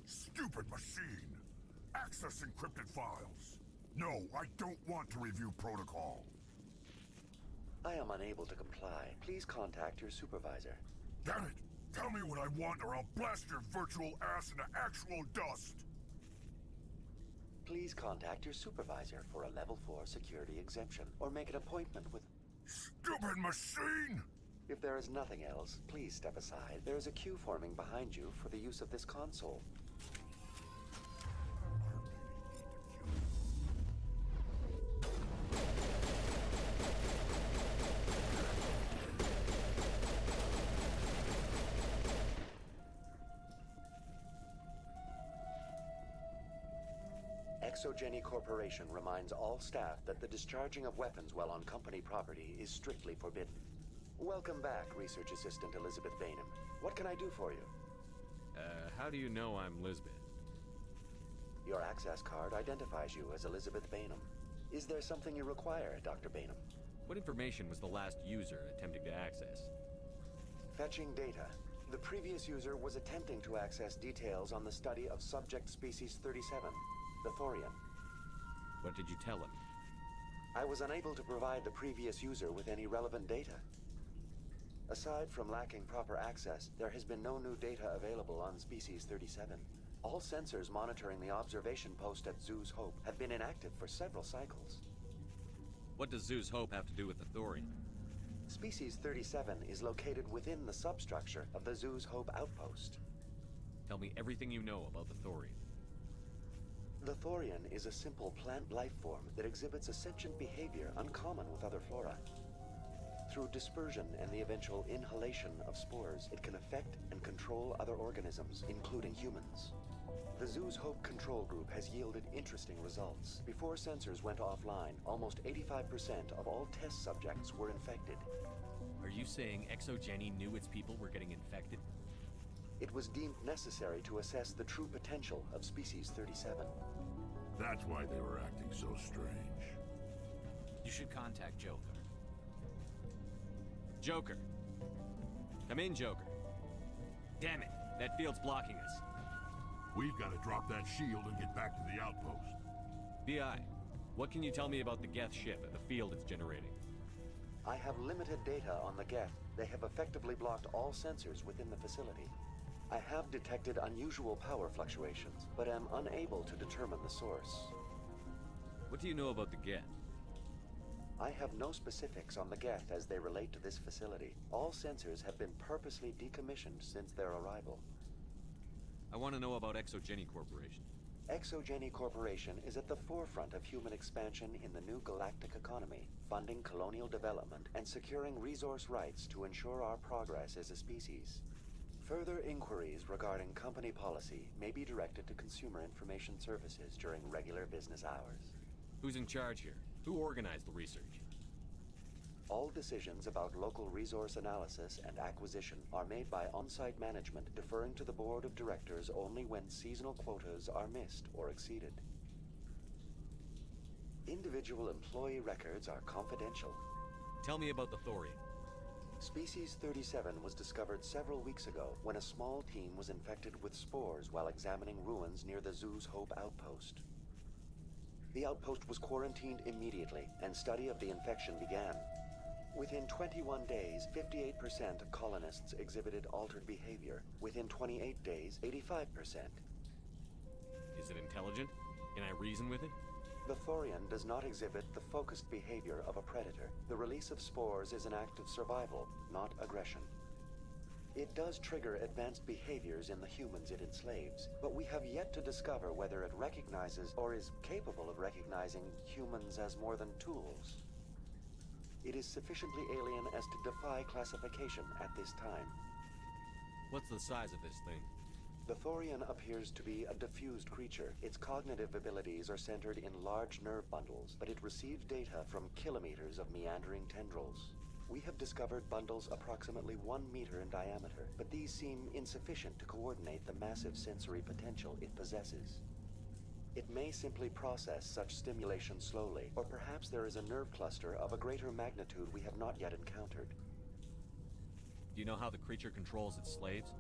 Stupid machine! Access encrypted files! No, I don't want to review protocol. I am unable to comply. Please contact your supervisor. Damn it! Tell me what I want or I'll blast your virtual ass into actual dust! Please contact your supervisor for a level 4 security exemption, or make an appointment with... Stupid machine! If there is nothing else, please step aside. There is a queue forming behind you for the use of this console. ExoGenny Corporation reminds all staff that the discharging of weapons while on company property is strictly forbidden. Welcome back, Research Assistant Elizabeth Bainham. What can I do for you? How do you know I'm Lisbeth? Your access card identifies you as Elizabeth Bainham. Is there something you require, Dr. Bainham? What information was the last user attempting to access? Fetching data. The previous user was attempting to access details on the study of subject species 37, the thorium. What did you tell him? I was unable to provide the previous user with any relevant data. Aside from lacking proper access, there has been no new data available on species 37. All sensors monitoring the observation post at Zeus Hope have been inactive for several cycles. What does Zeus Hope have to do with the thorium? Species 37 is located within the substructure of the Zeus Hope outpost. Tell me everything you know about the thorium. The thorium is a simple plant life form that exhibits a sentient behavior uncommon with other flora. Through dispersion and the eventual inhalation of spores, it can affect and control other organisms, including humans. The zoo's Hope control group has yielded interesting results. Before sensors went offline, almost 85% of all test subjects were infected. Are you saying ExoGeni knew its people were getting infected? It was deemed necessary to assess the true potential of Species 37. That's why they were acting so strange. You should contact Joker. Joker! Come in, Joker. Damn it, that field's blocking us. We've got to drop that shield and get back to the outpost. BI, what can you tell me about the Geth ship and the field it's generating? I have limited data on the Geth. They have effectively blocked all sensors within the facility. I have detected unusual power fluctuations, but am unable to determine the source. What do you know about the Geth? I have no specifics on the Geth as they relate to this facility. All sensors have been purposely decommissioned since their arrival. I want to know about ExoGeni Corporation. ExoGeni Corporation is at the forefront of human expansion in the new galactic economy, funding colonial development and securing resource rights to ensure our progress as a species. Further inquiries regarding company policy may be directed to Consumer Information Services during regular business hours. Who's in charge here? Who organized the research? All decisions about local resource analysis and acquisition are made by on-site management, deferring to the board of directors only when seasonal quotas are missed or exceeded. Individual employee records are confidential. Tell me about the thorium. Species 37 was discovered several weeks ago when a small team was infected with spores while examining ruins near the zoo's Hope outpost. The outpost was quarantined immediately, and study of the infection began. Within 21 days, 58% of colonists exhibited altered behavior. Within 28 days, 85%. Is it intelligent? Can I reason with it? The thorium does not exhibit the focused behavior of a predator. The release of spores is an act of survival, not aggression. It does trigger advanced behaviors in the humans it enslaves, but we have yet to discover whether it recognizes or is capable of recognizing humans as more than tools. It is sufficiently alien as to defy classification at this time. What's the size of this thing? The thorium appears to be a diffused creature. Its cognitive abilities are centered in large nerve bundles, but it receives data from kilometers of meandering tendrils. We have discovered bundles approximately 1 meter in diameter, but these seem insufficient to coordinate the massive sensory potential it possesses. It may simply process such stimulation slowly, or perhaps there is a nerve cluster of a greater magnitude we have not yet encountered. Do you know how the creature controls its slaves?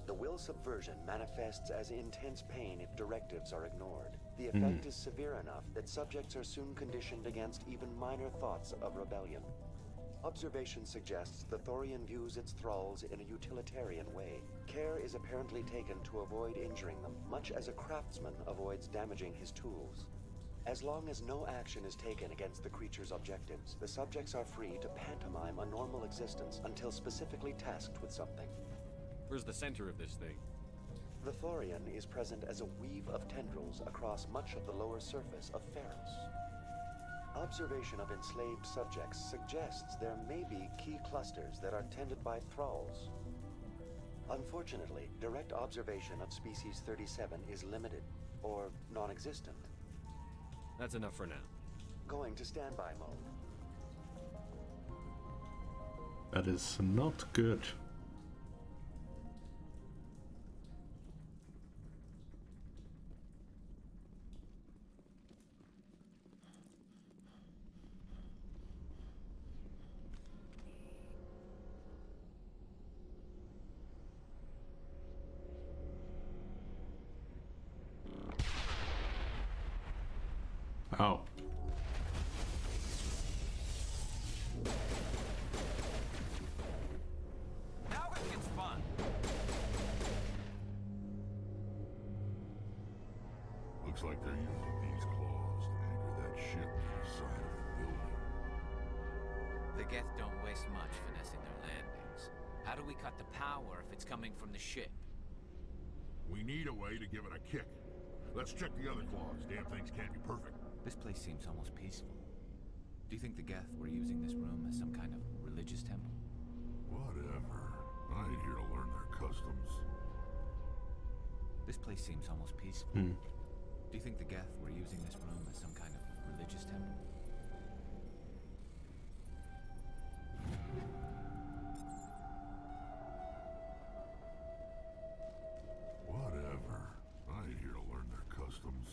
The will subversion manifests as intense pain if directives are ignored. The effect is severe enough that subjects are soon conditioned against even minor thoughts of rebellion. Observation suggests the thorium views its thralls in a utilitarian way. Care is apparently taken to avoid injuring them, much as a craftsman avoids damaging his tools. As long as no action is taken against the creature's objectives, the subjects are free to pantomime a normal existence until specifically tasked with something. Where's the center of this thing? The thorium is present as a weave of tendrils across much of the lower surface of Pharos. Observation of enslaved subjects suggests there may be key clusters that are tended by thralls. Unfortunately, direct observation of Species 37 is limited, or non-existent. That's enough for now. Going to standby mode. That is not good. Oh. Now it gets fun. Looks like they're using these claws to anchor that ship to the side of the building. The Geth don't waste much finessing their landings. How do we cut the power if it's coming from the ship? We need a way to give it a kick. Let's check the other claws. Damn things can't be perfect. This place seems almost peaceful. Do you think the Geth were using this room as some kind of This place seems almost peaceful. Hmm. Do you think the Geth were using this room as some kind of religious temple? Whatever. I ain't here to learn their customs.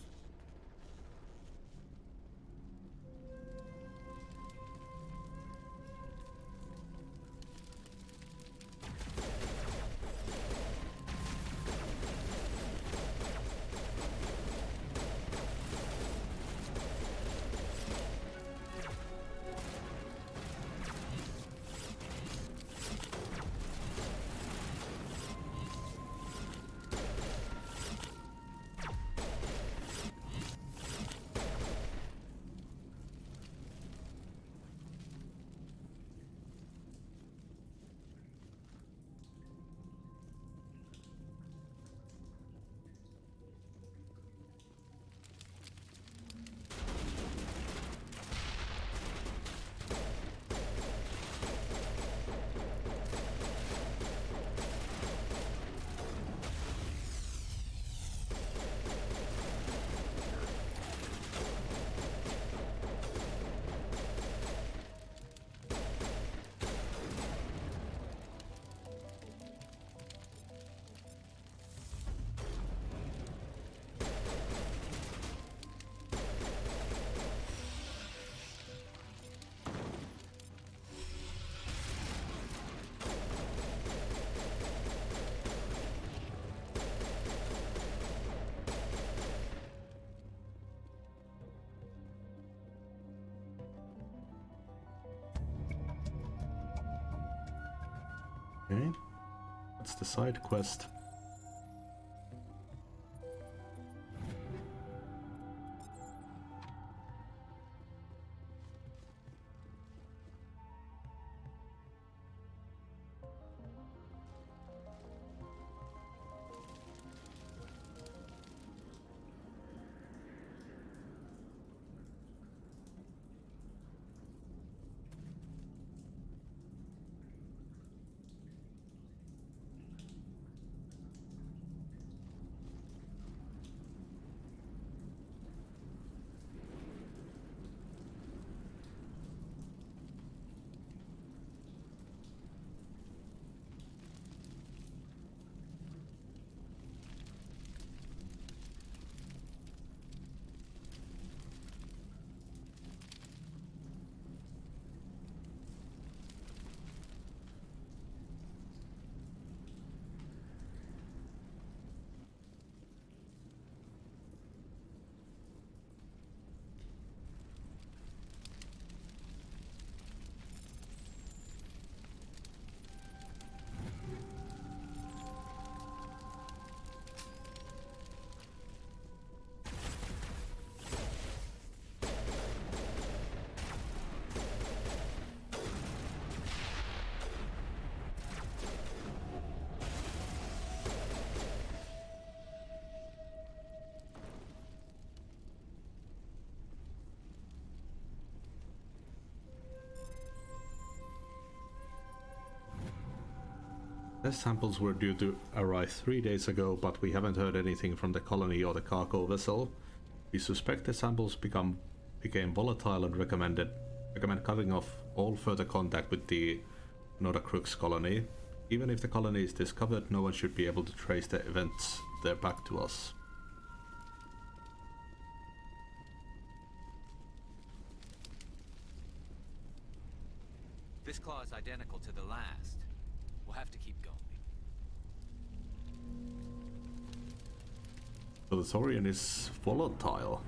Okay. That's the side quest. Test samples were due to arrive 3 days ago, but we haven't heard anything from the colony or the cargo vessel. We suspect the samples became volatile and recommend cutting off all further contact with the Nodacrux colony. Even if the colony is discovered, no one should be able to trace the events there back to us. This claw is identical to the last. We'll have to keep going. So the Thorian is volatile.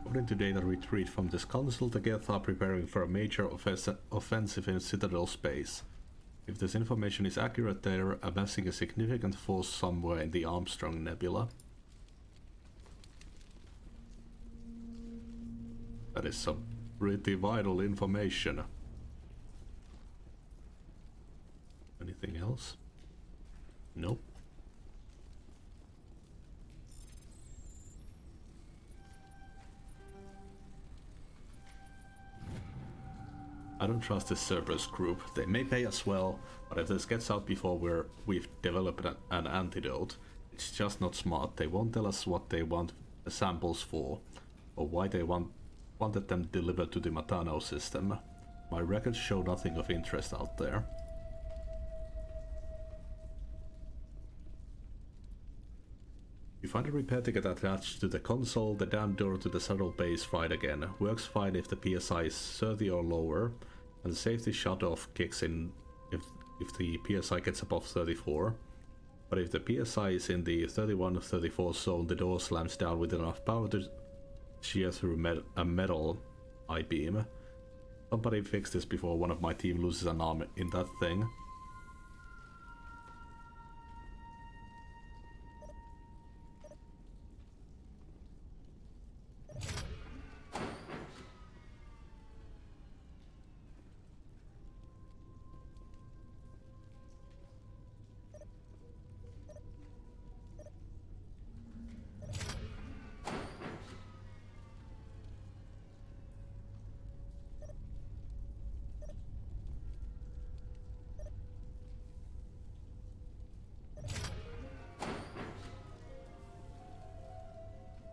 According to data retrieved from this console, the Geth are preparing for a major offensive in Citadel space. If this information is accurate, they're amassing a significant force somewhere in the Armstrong Nebula. That is some pretty vital information. Anything else? Nope. I don't trust this Cerberus group. They may pay us well, but if this gets out before we've developed an antidote, it's just not smart. They won't tell us what they want the samples for, or why they wanted them delivered to the Matano system. My records show nothing of interest out there. You find a repair ticket attached to the console. The damn door to the shuttle bay is fried again. Works fine if the PSI is 30 or lower, and the safety shutoff kicks in if the PSI gets above 34. But if the PSI is in the 31-34 zone, the door slams down with enough power to shear through a metal I-beam. Somebody fix this before one of my team loses an arm in that thing.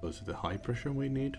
Is it the high pressure we need?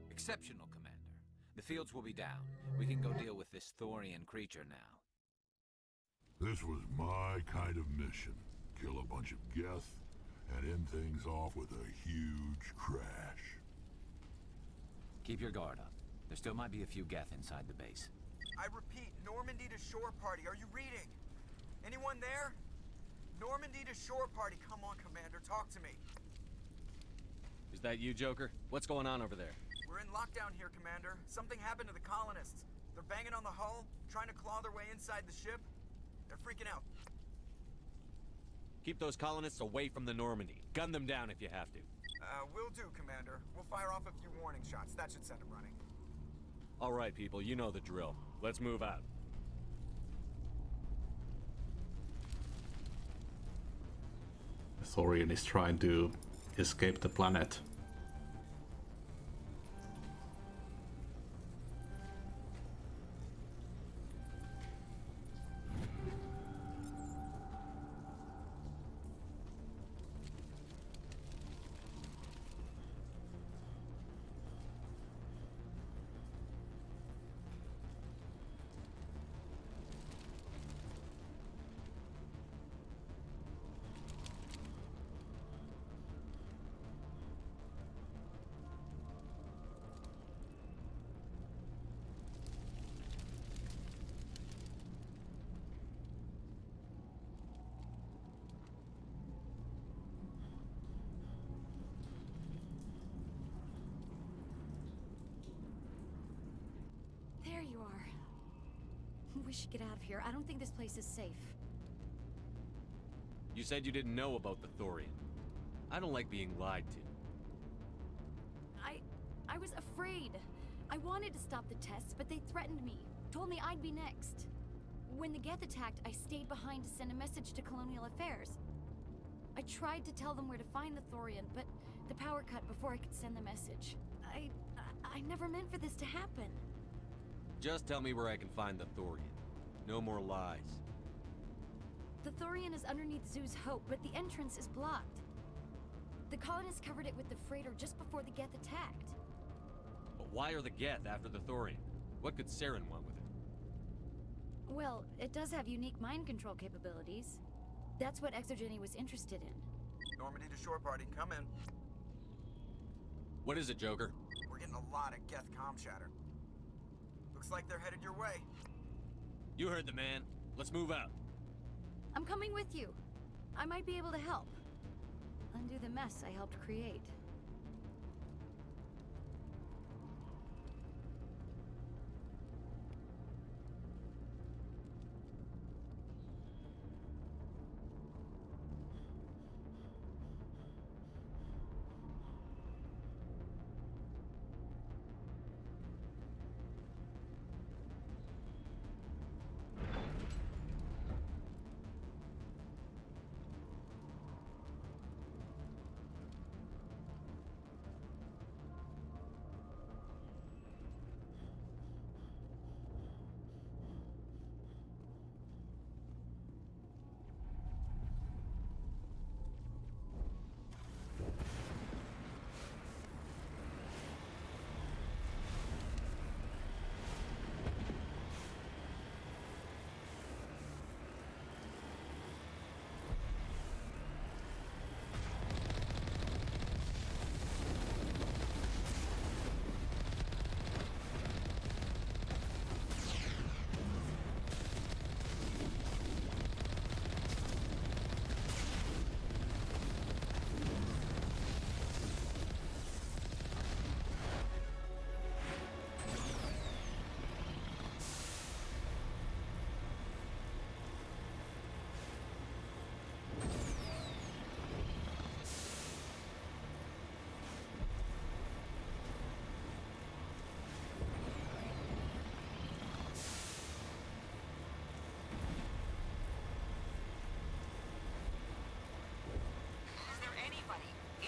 Exceptional, Commander. The fields will be down. We can go deal with this Thorian creature now. This was my kind of mission. Kill a bunch of Geth and end things off with a huge crash. Keep your guard up. There still might be a few Geth inside the base. I repeat, Normandy to shore party. Are you reading? Anyone there? Normandy to shore party. Come on, Commander. Talk to me. Is that you, Joker? What's going on over there? We're in lockdown here, Commander. Something happened to the colonists. They're banging on the hull, trying to claw their way inside the ship. They're freaking out. Keep those colonists away from the Normandy. Gun them down if you have to. Will do, Commander. We'll fire off a few warning shots. That should send them running. All right, people, you know the drill. Let's move out. Thorian is trying to escape the planet. There you are. We should get out of here. I don't think this place is safe. You said you didn't know about the Thorian. I don't like being lied to. I was afraid. I wanted to stop the tests, but they threatened me. Told me I'd be next. When the Geth attacked, I stayed behind to send a message to Colonial Affairs. I tried to tell them where to find the Thorian, but the power cut before I could send the message. I never meant for this to happen. Just tell me where I can find the Thorian. No more lies. The Thorian is underneath Zoo's Hope, but the entrance is blocked. The colonists covered it with the freighter just before the Geth attacked. But why are the Geth after the Thorian? What could Saren want with it? Well, it does have unique mind control capabilities. That's what Exogeny was interested in. Normandy to shore party, come in. What is it, Joker? We're getting a lot of Geth comm chatter. Looks like they're headed your way. You heard the man. Let's move out. I'm coming with you. I might be able to help. Undo the mess I helped create.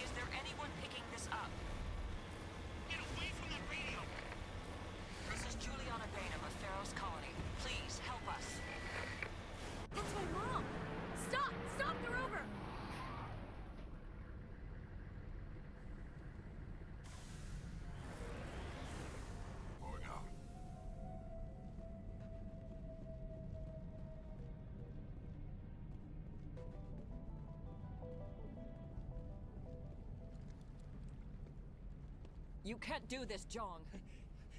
Is there anyone picking this up? Get away from that radio! This is Juliana Bainham of Pharaoh's Colony. Please, help us. That's my mom! Stop! Stop the rover! Going out. You can't do this, Jong.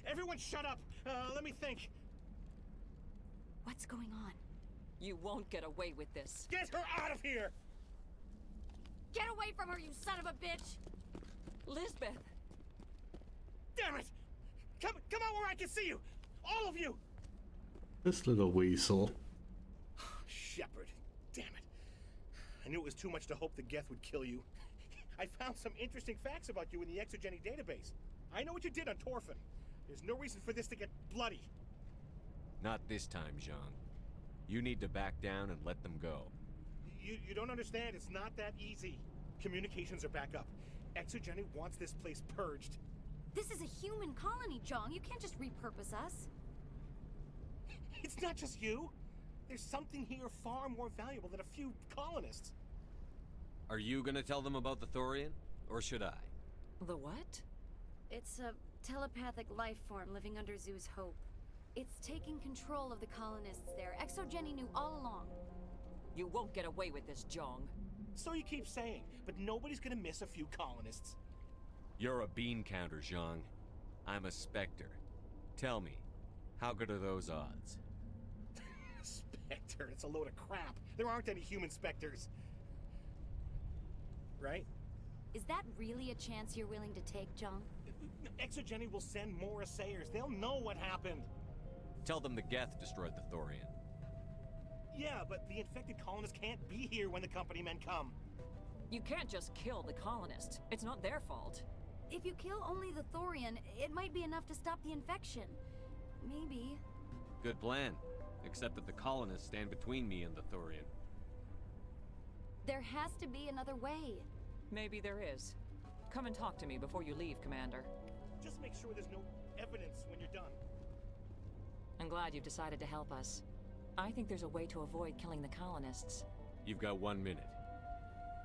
Everyone shut up! Let me think. What's going on? You won't get away with this. Get her out of here! Get away from her, you son of a bitch! Lisbeth! Damn it! Come out where I can see you! All of you! This little weasel. Shepard, damn it. I knew it was too much to hope the Geth would kill you. I found some interesting facts about you in the Exogeny database. I know what you did on Torfin. There's no reason for this to get bloody. Not this time, Jean. You need to back down and let them go. You don't understand. It's not that easy. Communications are back up. Exogeny wants this place purged. This is a human colony, Jong. You can't just repurpose us. It's not just you. There's something here far more valuable than a few colonists. Are you gonna tell them about the Thorian? Or should I? The what? It's a telepathic life form living under Zoo's Hope. It's taking control of the colonists there. Exogeny knew all along. You won't get away with this, Jong. So you keep saying, but nobody's gonna miss a few colonists. You're a bean counter, Zhang. I'm a Spectre. Tell me, how good are those odds? Spectre, it's a load of crap. There aren't any human Spectres. Right? Is that really a chance you're willing to take, Jong? Exogeny will send more assayers. They'll know what happened. Tell them the Geth destroyed the Thorian. Yeah, but the infected colonists can't be here when the company men come. You can't just kill the colonists. It's not their fault. If you kill only the Thorian, it might be enough to stop the infection. Maybe. Good plan. Except that the colonists stand between me and the Thorian. There has to be another way. Maybe there is. Come and talk to me before you leave, Commander. Just make sure there's no evidence when you're done. I'm glad you've decided to help us. I think there's a way to avoid killing the colonists. You've got 1 minute.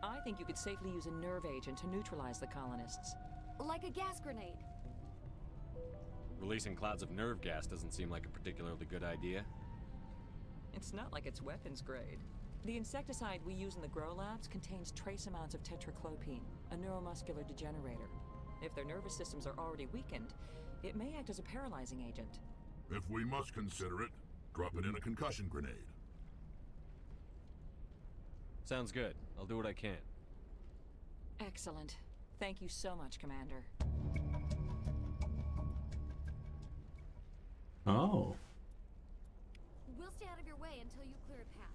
I think you could safely use a nerve agent to neutralize the colonists. Like a gas grenade. Releasing clouds of nerve gas doesn't seem like a particularly good idea. It's not like it's weapons grade. The insecticide we use in the grow labs contains trace amounts of tetraclopine, a neuromuscular degenerator. If their nervous systems are already weakened, it may act as a paralyzing agent. If we must consider it, drop it in a concussion grenade. Sounds good. I'll do what I can. Excellent. Thank you so much, Commander. Oh. We'll stay out of your way until you clear a path.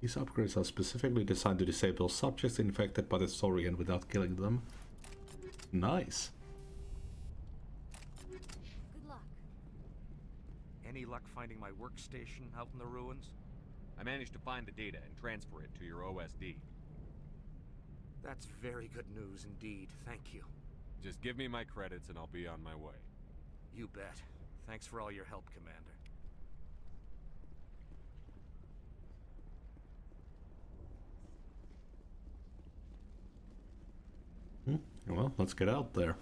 These upgrades are specifically designed to disable subjects infected by the Thorian without killing them. Nice. Good luck. Any luck finding my workstation out in the ruins? I managed to find the data and transfer it to your OSD. That's very good news indeed. Thank you. Just give me my credits and I'll be on my way. You bet. Thanks for all your help, Commander. Well, let's get out there.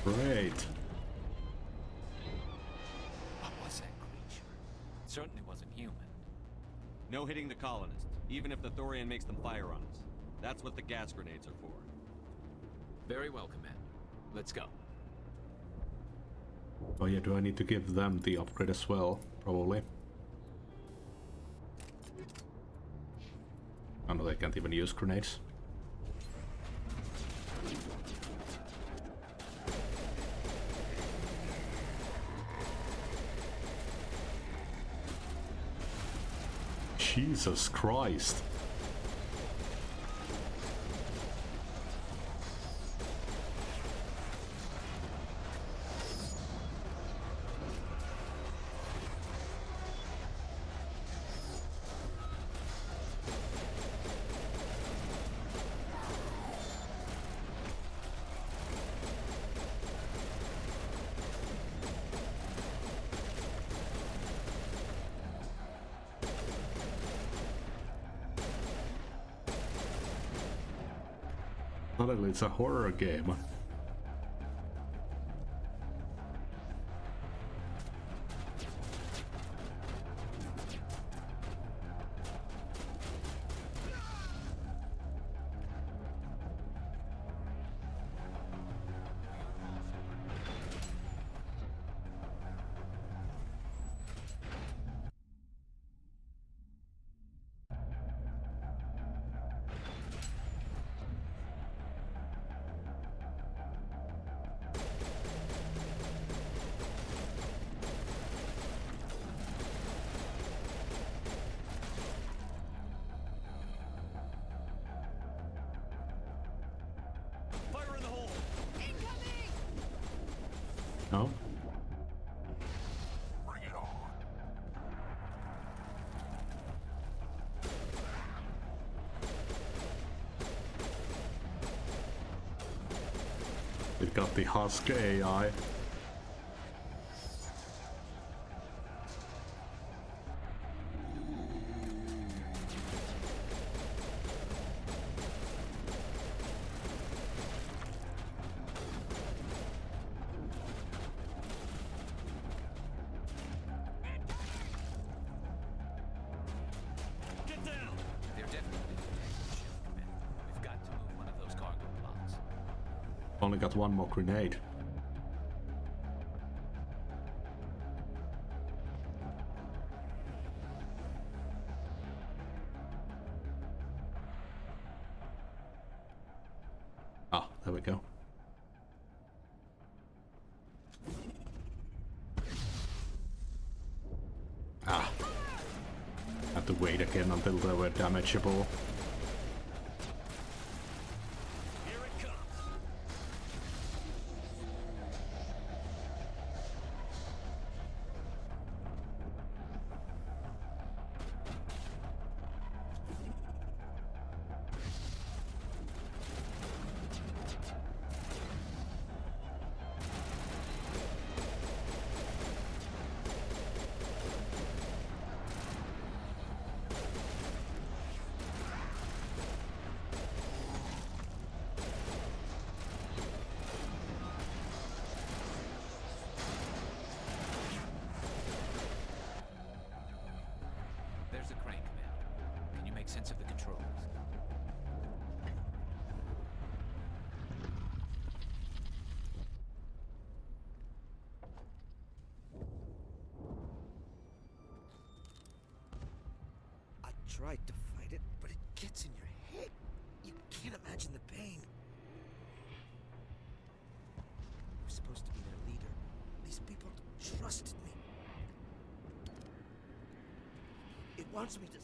Great. What was that creature? It certainly wasn't human. No hitting the colonists, even if the Thorian makes them fire on us. That's what the gas grenades are for. Very well, Commander. Let's go. Oh yeah, do I need to give them the upgrade as well? Probably. I know they can't even use grenades. Jesus Christ. Suddenly it's a horror game. we got the Husk AI. Get down! They're definitely We've got to move one of those cargo pods. Only got one more grenade. Ah, there we go. Ah. Have to wait again until they were damageable. There's the crane, Commander. Can you make sense of the controls? I tried to fight it, but it gets in your head. You can't imagine the pain. I'm supposed to be their leader. These people trusted me. It wants me to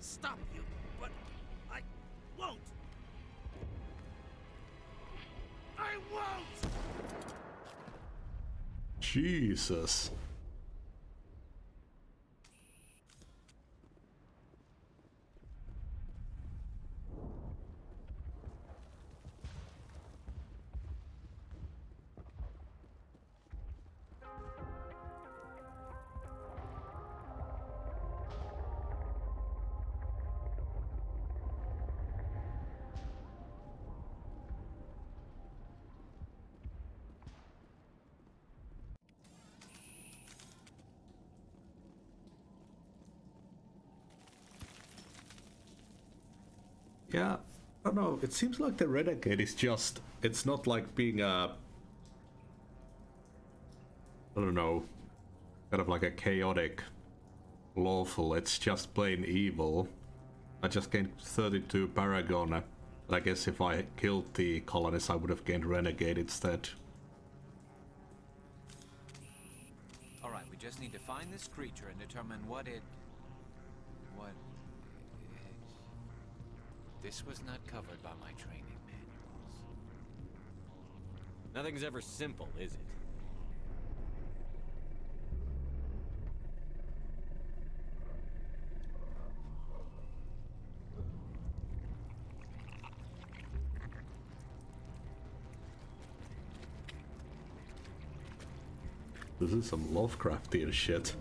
stop you, but I won't. I won't! Jesus. Yeah, I don't know, it seems like the Renegade is just, it's not like being a, I don't know, kind of like a chaotic lawful, it's just plain evil. I just gained 32 Paragon, and I guess if I killed the colonists I would have gained Renegade instead. Alright, we just need to find this creature and determine what it... This was not covered by my training manuals. Nothing's ever simple, is it? This is some Lovecraftian shit.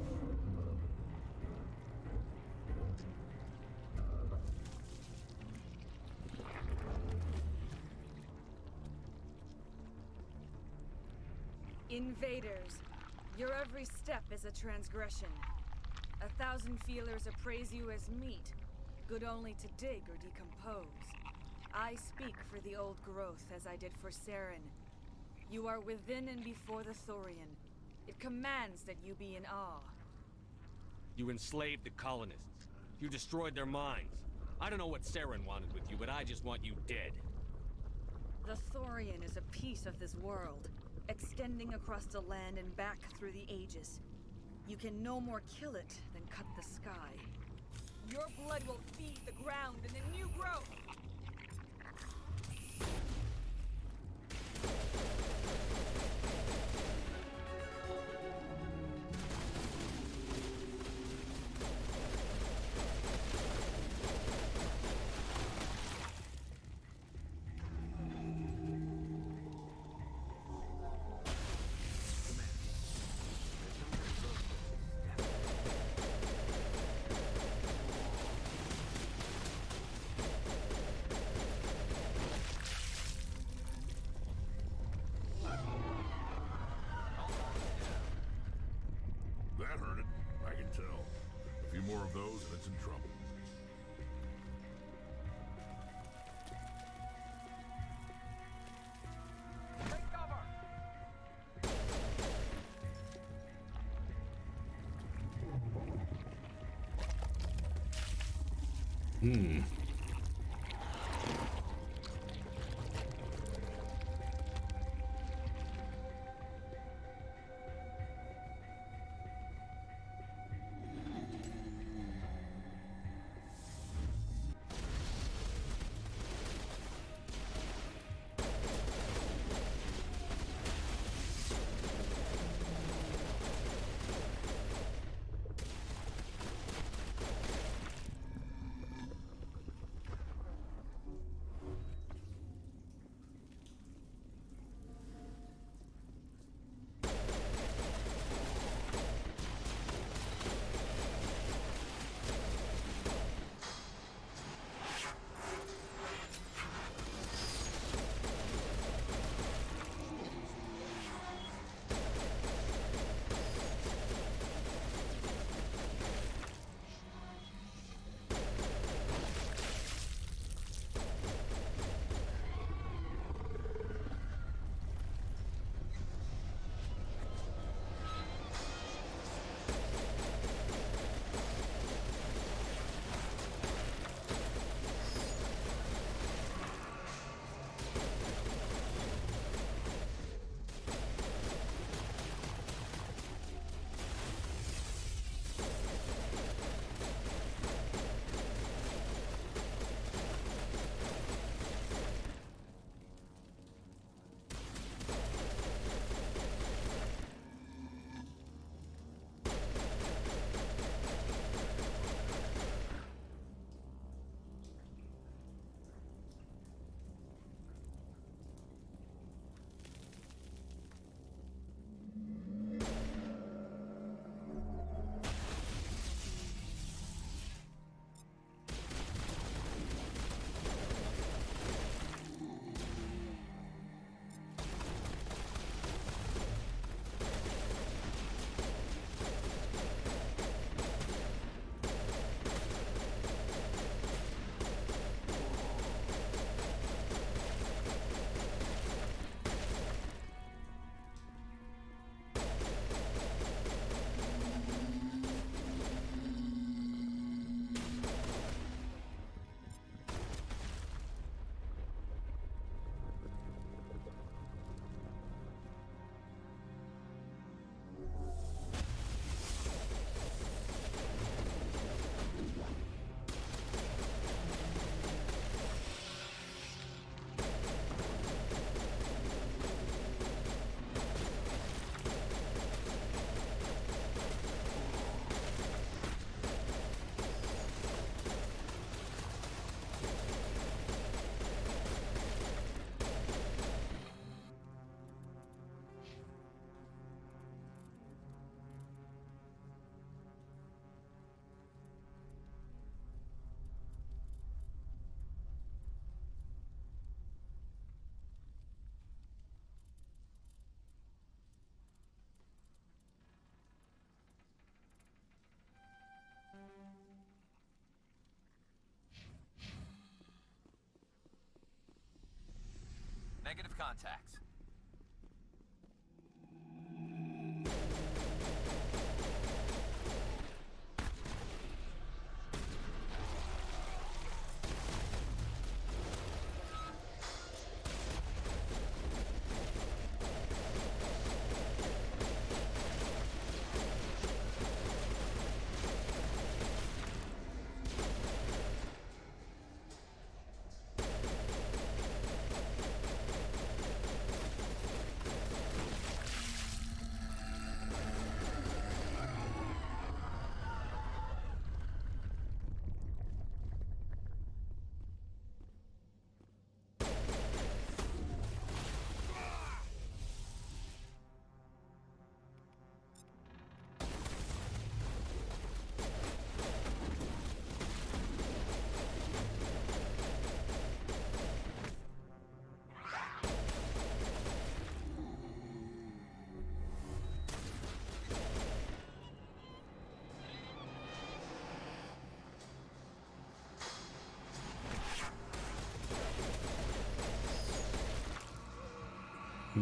Invaders, your every step is a transgression. 1,000 feelers appraise you as meat, good only to dig or decompose. I speak for the old growth as I did for Saren. You are within and before the Thorian. It commands that you be in awe. You enslaved the colonists. You destroyed their minds. I don't know what Saren wanted with you, but I just want you dead. The Thorian is a piece of this world, extending across the land and back through the ages. You can no more kill it than cut the sky. Your blood will feed the ground and the new growth! That hurt it. I can tell. A few more of those and it's in trouble. Take cover! Negative contacts.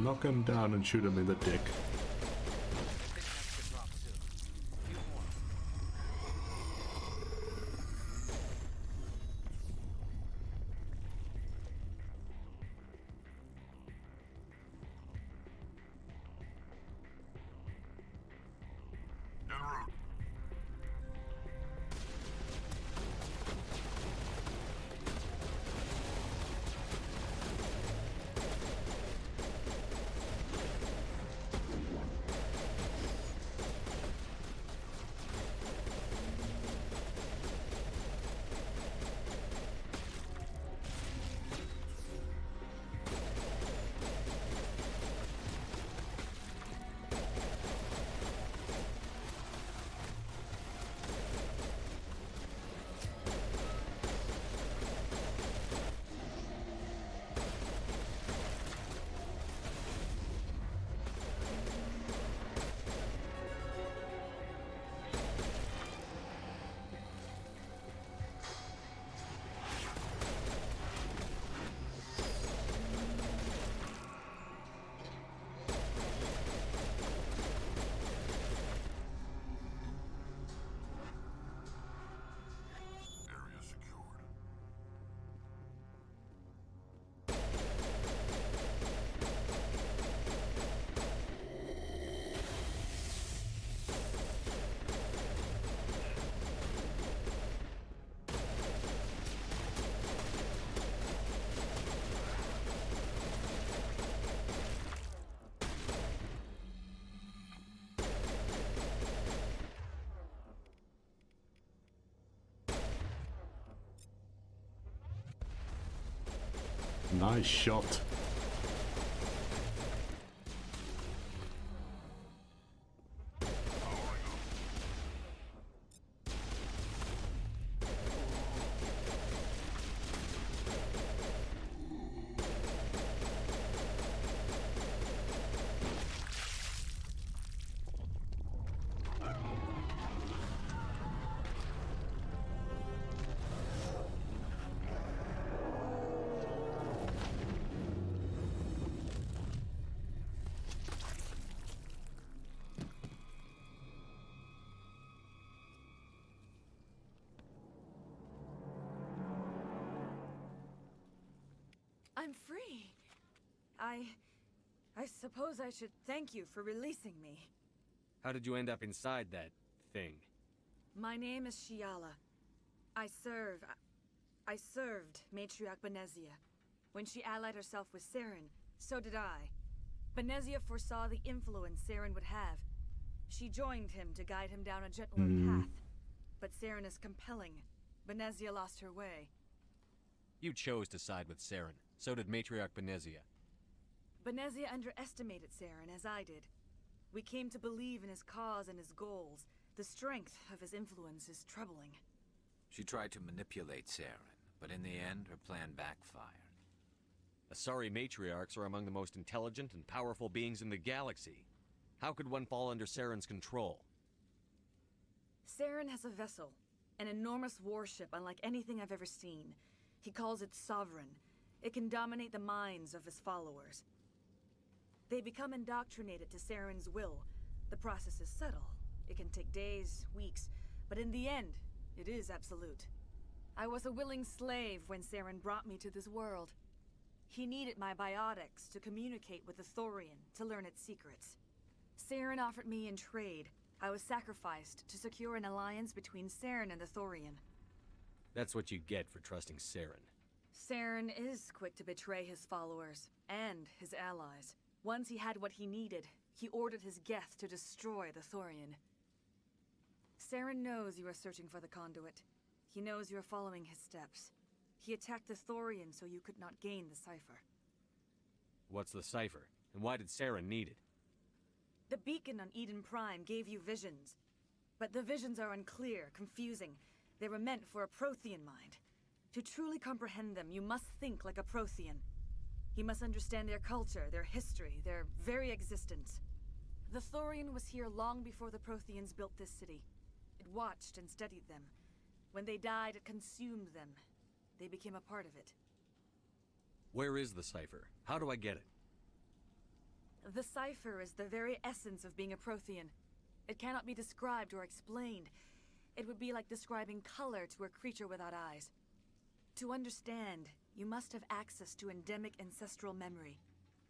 knock him down and shoot him in the dick. Nice shot. I'm free. I suppose I should thank you for releasing me. How did you end up inside that thing? My name is Shiala. I served Matriarch Benezia. When she allied herself with Saren, so did I. Benezia foresaw the influence Saren would have. She joined him to guide him down a gentler path. But Saren is compelling. Benezia lost her way. You chose to side with Saren. So did Matriarch Benezia. Benezia underestimated Saren, as I did. We came to believe in his cause and his goals. The strength of his influence is troubling. She tried to manipulate Saren, but in the end, her plan backfired. Asari matriarchs are among the most intelligent and powerful beings in the galaxy. How could one fall under Saren's control? Saren has a vessel, an enormous warship unlike anything I've ever seen. He calls it Sovereign. It can dominate the minds of his followers. They become indoctrinated to Saren's will. The process is subtle. It can take days, weeks, but in the end, it is absolute. I was a willing slave when Saren brought me to this world. He needed my biotics to communicate with the Thorian, to learn its secrets. Saren offered me in trade. I was sacrificed to secure an alliance between Saren and the Thorian. That's what you get for trusting Saren. Saren is quick to betray his followers, and his allies. Once he had what he needed, he ordered his Geth to destroy the Thorian. Saren knows you are searching for the conduit. He knows you are following his steps. He attacked the Thorian so you could not gain the cipher. What's the cipher, and why did Saren need it? The beacon on Eden Prime gave you visions. But the visions are unclear, confusing. They were meant for a Prothean mind. To truly comprehend them, you must think like a Prothean. You must understand their culture, their history, their very existence. The Thorian was here long before the Protheans built this city. It watched and studied them. When they died, it consumed them. They became a part of it. Where is the cipher? How do I get it? The cipher is the very essence of being a Prothean. It cannot be described or explained. It would be like describing color to a creature without eyes. To understand, you must have access to endemic ancestral memory,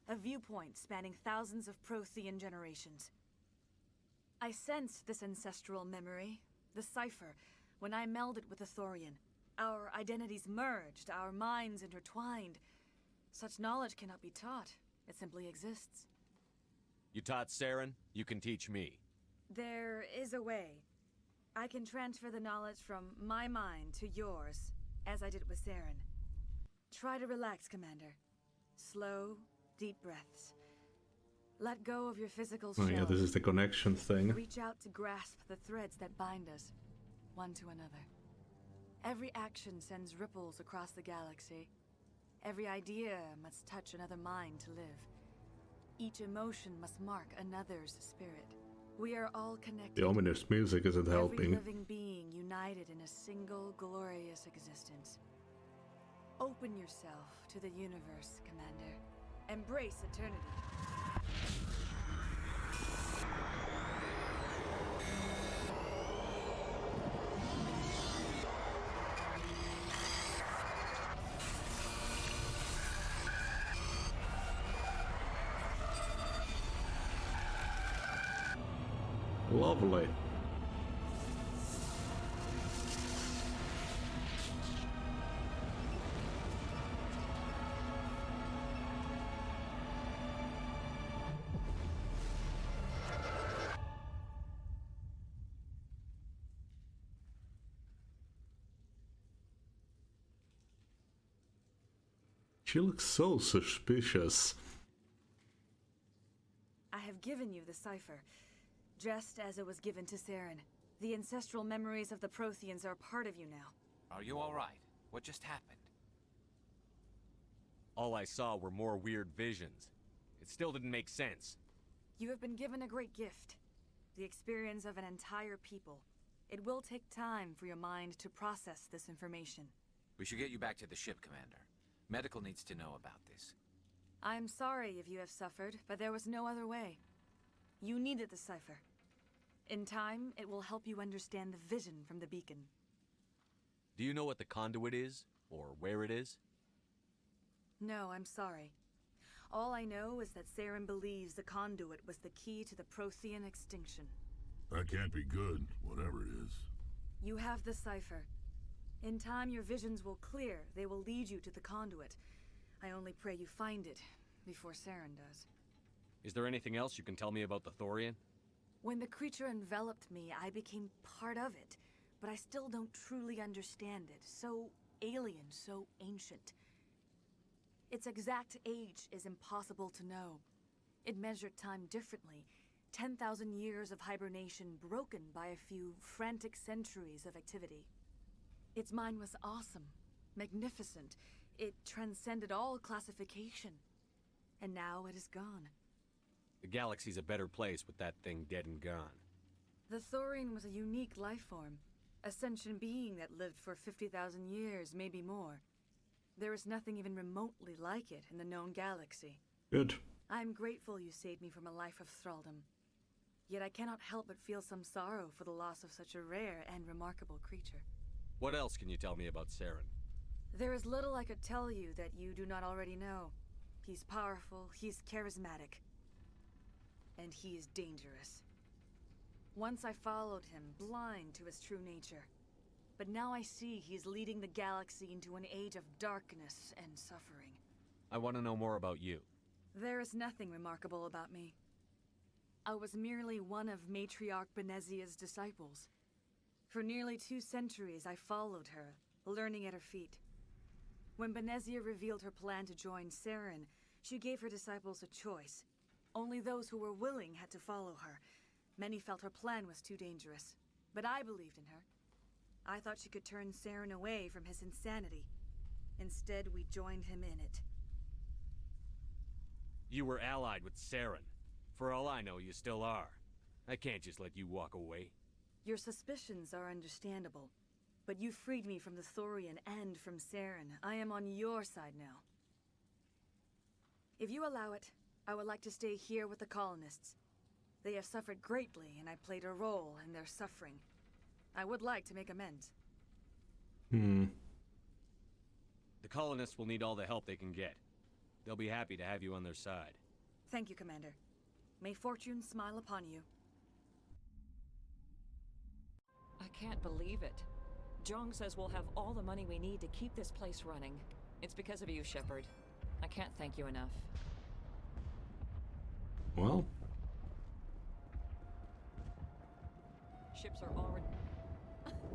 a viewpoint spanning thousands of Prothean generations. I sensed this ancestral memory, the cipher, when I melded with the Thorian. Our identities merged, our minds intertwined. Such knowledge cannot be taught. It simply exists. You taught Saren, you can teach me. There is a way. I can transfer the knowledge from my mind to yours, as I did with Saren. Try to relax, Commander. Slow, deep breaths. Let go of your physical shell. Oh yeah, this is the connection thing. Reach out to grasp the threads that bind us, one to another. Every action sends ripples across the galaxy. Every idea must touch another mind to live. Each emotion must mark another's spirit. We are all connected. The ominous music isn't helping. Every living being united in a single glorious existence. Open yourself to the universe, Commander. Embrace eternity. Lovely. She looks so suspicious. I have given you the cipher, just as it was given to Saren. The ancestral memories of the Protheans are part of you now. Are you all right? What just happened? All I saw were more weird visions. It still didn't make sense. You have been given a great gift. The experience of an entire people. It will take time for your mind to process this information. We should get you back to the ship, Commander. Medical needs to know about this. I'm sorry if you have suffered, but there was no other way. You needed the cipher. In time, it will help you understand the vision from the beacon. Do you know what the conduit is? Or where it is? No, I'm sorry. All I know is that Saren believes the conduit was the key to the Prothean extinction. That can't be good, whatever it is. You have the cipher. In time, your visions will clear. They will lead you to the conduit. I only pray you find it before Saren does. Is there anything else you can tell me about the Thorian? When the creature enveloped me, I became part of it, but I still don't truly understand it. So alien, so ancient. Its exact age is impossible to know. It measured time differently. 10,000 years of hibernation broken by a few frantic centuries of activity. Its mind was awesome, magnificent. It transcended all classification. And now it is gone. The galaxy's a better place with that thing dead and gone. The Thorian was a unique life form. A sentient being that lived for 50,000 years, maybe more. There is nothing even remotely like it in the known galaxy. Good. I'm grateful you saved me from a life of thraldom. Yet I cannot help but feel some sorrow for the loss of such a rare and remarkable creature. What else can you tell me about Saren? There is little I could tell you that you do not already know. He's powerful, he's charismatic. And he is dangerous. Once I followed him, blind to his true nature. But now I see he is leading the galaxy into an age of darkness and suffering. I want to know more about you. There is nothing remarkable about me. I was merely one of Matriarch Benezia's disciples. For nearly 2 centuries I followed her, learning at her feet. When Benezia revealed her plan to join Saren, she gave her disciples a choice. Only those who were willing had to follow her. Many felt her plan was too dangerous, but I believed in her. I thought she could turn Saren away from his insanity. Instead, we joined him in it. You were allied with Saren. For all I know, you still are. I can't just let you walk away. Your suspicions are understandable, but you freed me from the Thorian and from Saren. I am on your side now. If you allow it, I would like to stay here with the colonists. They have suffered greatly, and I played a role in their suffering. I would like to make amends. The colonists will need all the help they can get. They'll be happy to have you on their side. Thank you, Commander. May fortune smile upon you. I can't believe it. Jong says we'll have all the money we need to keep this place running. It's because of you, Shepard. I can't thank you enough. Well... Ships are already...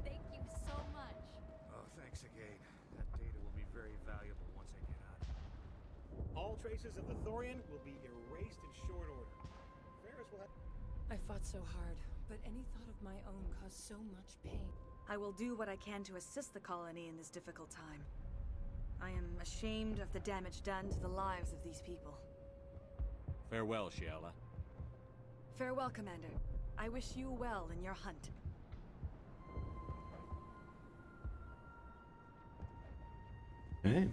Thank you so much. Oh, thanks again. That data will be very valuable once I get out. All traces of the Thorian will be erased in short order. Ferris will have... I fought so hard, but any thought of my own caused so much pain. I will do what I can to assist the colony in this difficult time. I am ashamed of the damage done to the lives of these people. Farewell, Shiala. Farewell, Commander. I wish you well in your hunt. Hey.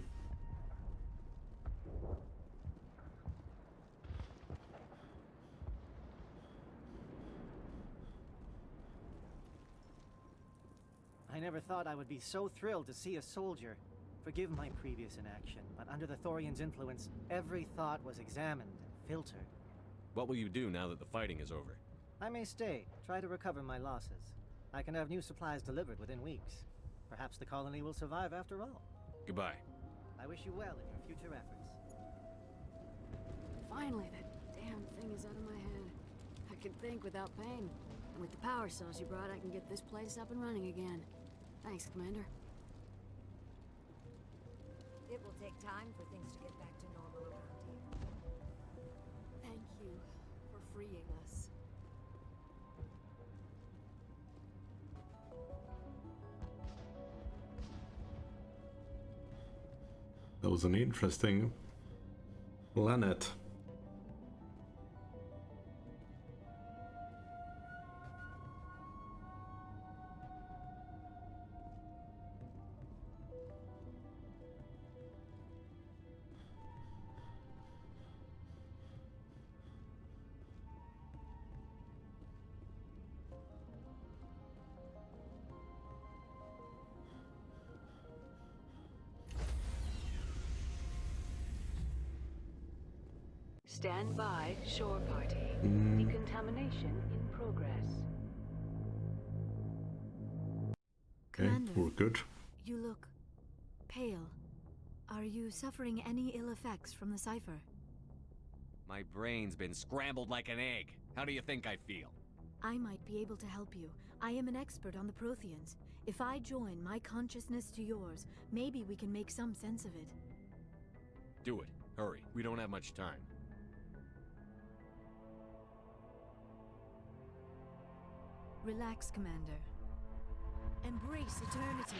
I never thought I would be so thrilled to see a soldier. Forgive my previous inaction, but under the Thorian's influence, every thought was examined and filtered. What will you do now that the fighting is over? I may stay, try to recover my losses. I can have new supplies delivered within weeks. Perhaps the colony will survive after all. Goodbye. I wish you well in your future efforts. Finally, that damn thing is out of my head. I can think without pain. And with the power cells you brought, I can get this place up and running again. Thanks, Commander. It will take time for things to get back to normal around here. Thank you for freeing us. That was an interesting planet. Stand by, shore party. Decontamination in progress. Okay, we're good. You look pale. Are you suffering any ill effects from the cipher? My brain's been scrambled like an egg. How do you think I feel? I might be able to help you. I am an expert on the Protheans. If I join my consciousness to yours, maybe we can make some sense of it. Do it. Hurry. We don't have much time. Relax, Commander. Embrace eternity.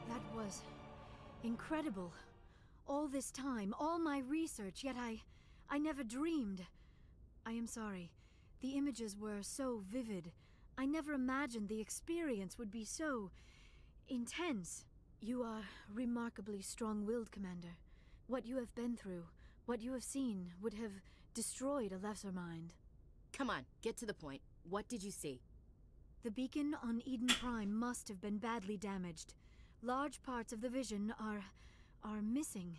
That was incredible. All this time, all my research, yet I never dreamed. I am sorry. The images were so vivid. I never imagined the experience would be so intense. You are remarkably strong-willed, Commander. What you have been through, what you have seen, would have destroyed a lesser mind. Come on, get to the point. What did you see? The beacon on Eden Prime must have been badly damaged. Large parts of the vision are missing.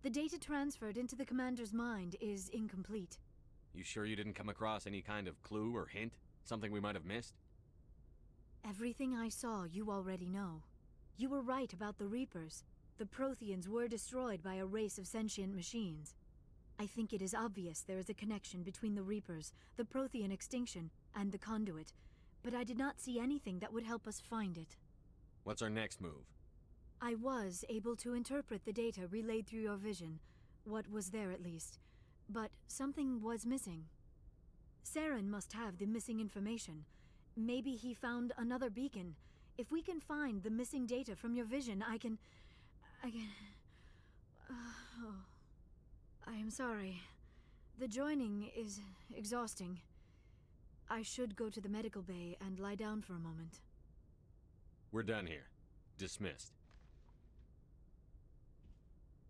The data transferred into the Commander's mind is incomplete. You sure you didn't come across any kind of clue or hint? Something we might have missed? Everything I saw you already know. You were right about the Reapers. The Protheans were destroyed by a race of sentient machines. I think it is obvious there is a connection between the Reapers, the Prothean extinction, and the Conduit, but I did not see anything that would help us find it. What's our next move? I was able to interpret the data relayed through your vision, what was there at least, but something was missing. Saren must have the missing information. Maybe he found another beacon. If we can find the missing data from your vision, I can... Oh. I am sorry. The joining is exhausting. I should go to the medical bay and lie down for a moment. We're done here. Dismissed.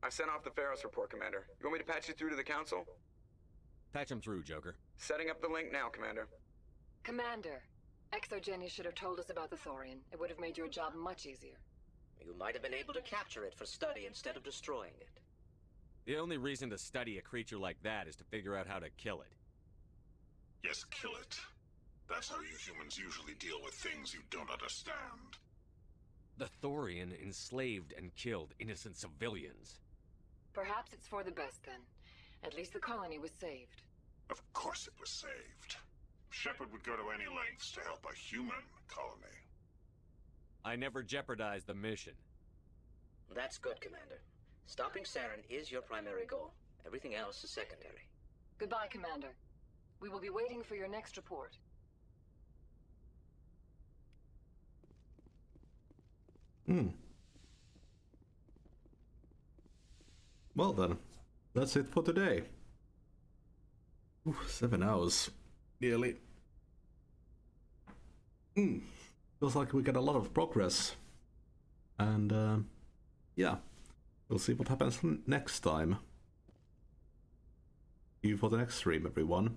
I sent off the Pharos report, Commander. You want me to patch you through to the Council? Patch him through, Joker. Setting up the link now, Commander. Commander, ExoGenny should have told us about the Thorian. It would have made your job much easier. You might have been able to capture it for study instead of destroying it. The only reason to study a creature like that is to figure out how to kill it. Yes, kill it. That's how you humans usually deal with things you don't understand. The Thorian enslaved and killed innocent civilians. Perhaps it's for the best then. At least the colony was saved. Of course it was saved. Shepard would go to any lengths to help a human colony. I never jeopardized the mission. That's good, Commander. Stopping Saren is your primary goal. Everything else is secondary. Goodbye, Commander. We will be waiting for your next report. Well then, that's it for today. 7 hours. Nearly. Feels like we get a lot of progress. And, yeah. We'll see what happens next time. See you for the next stream, everyone.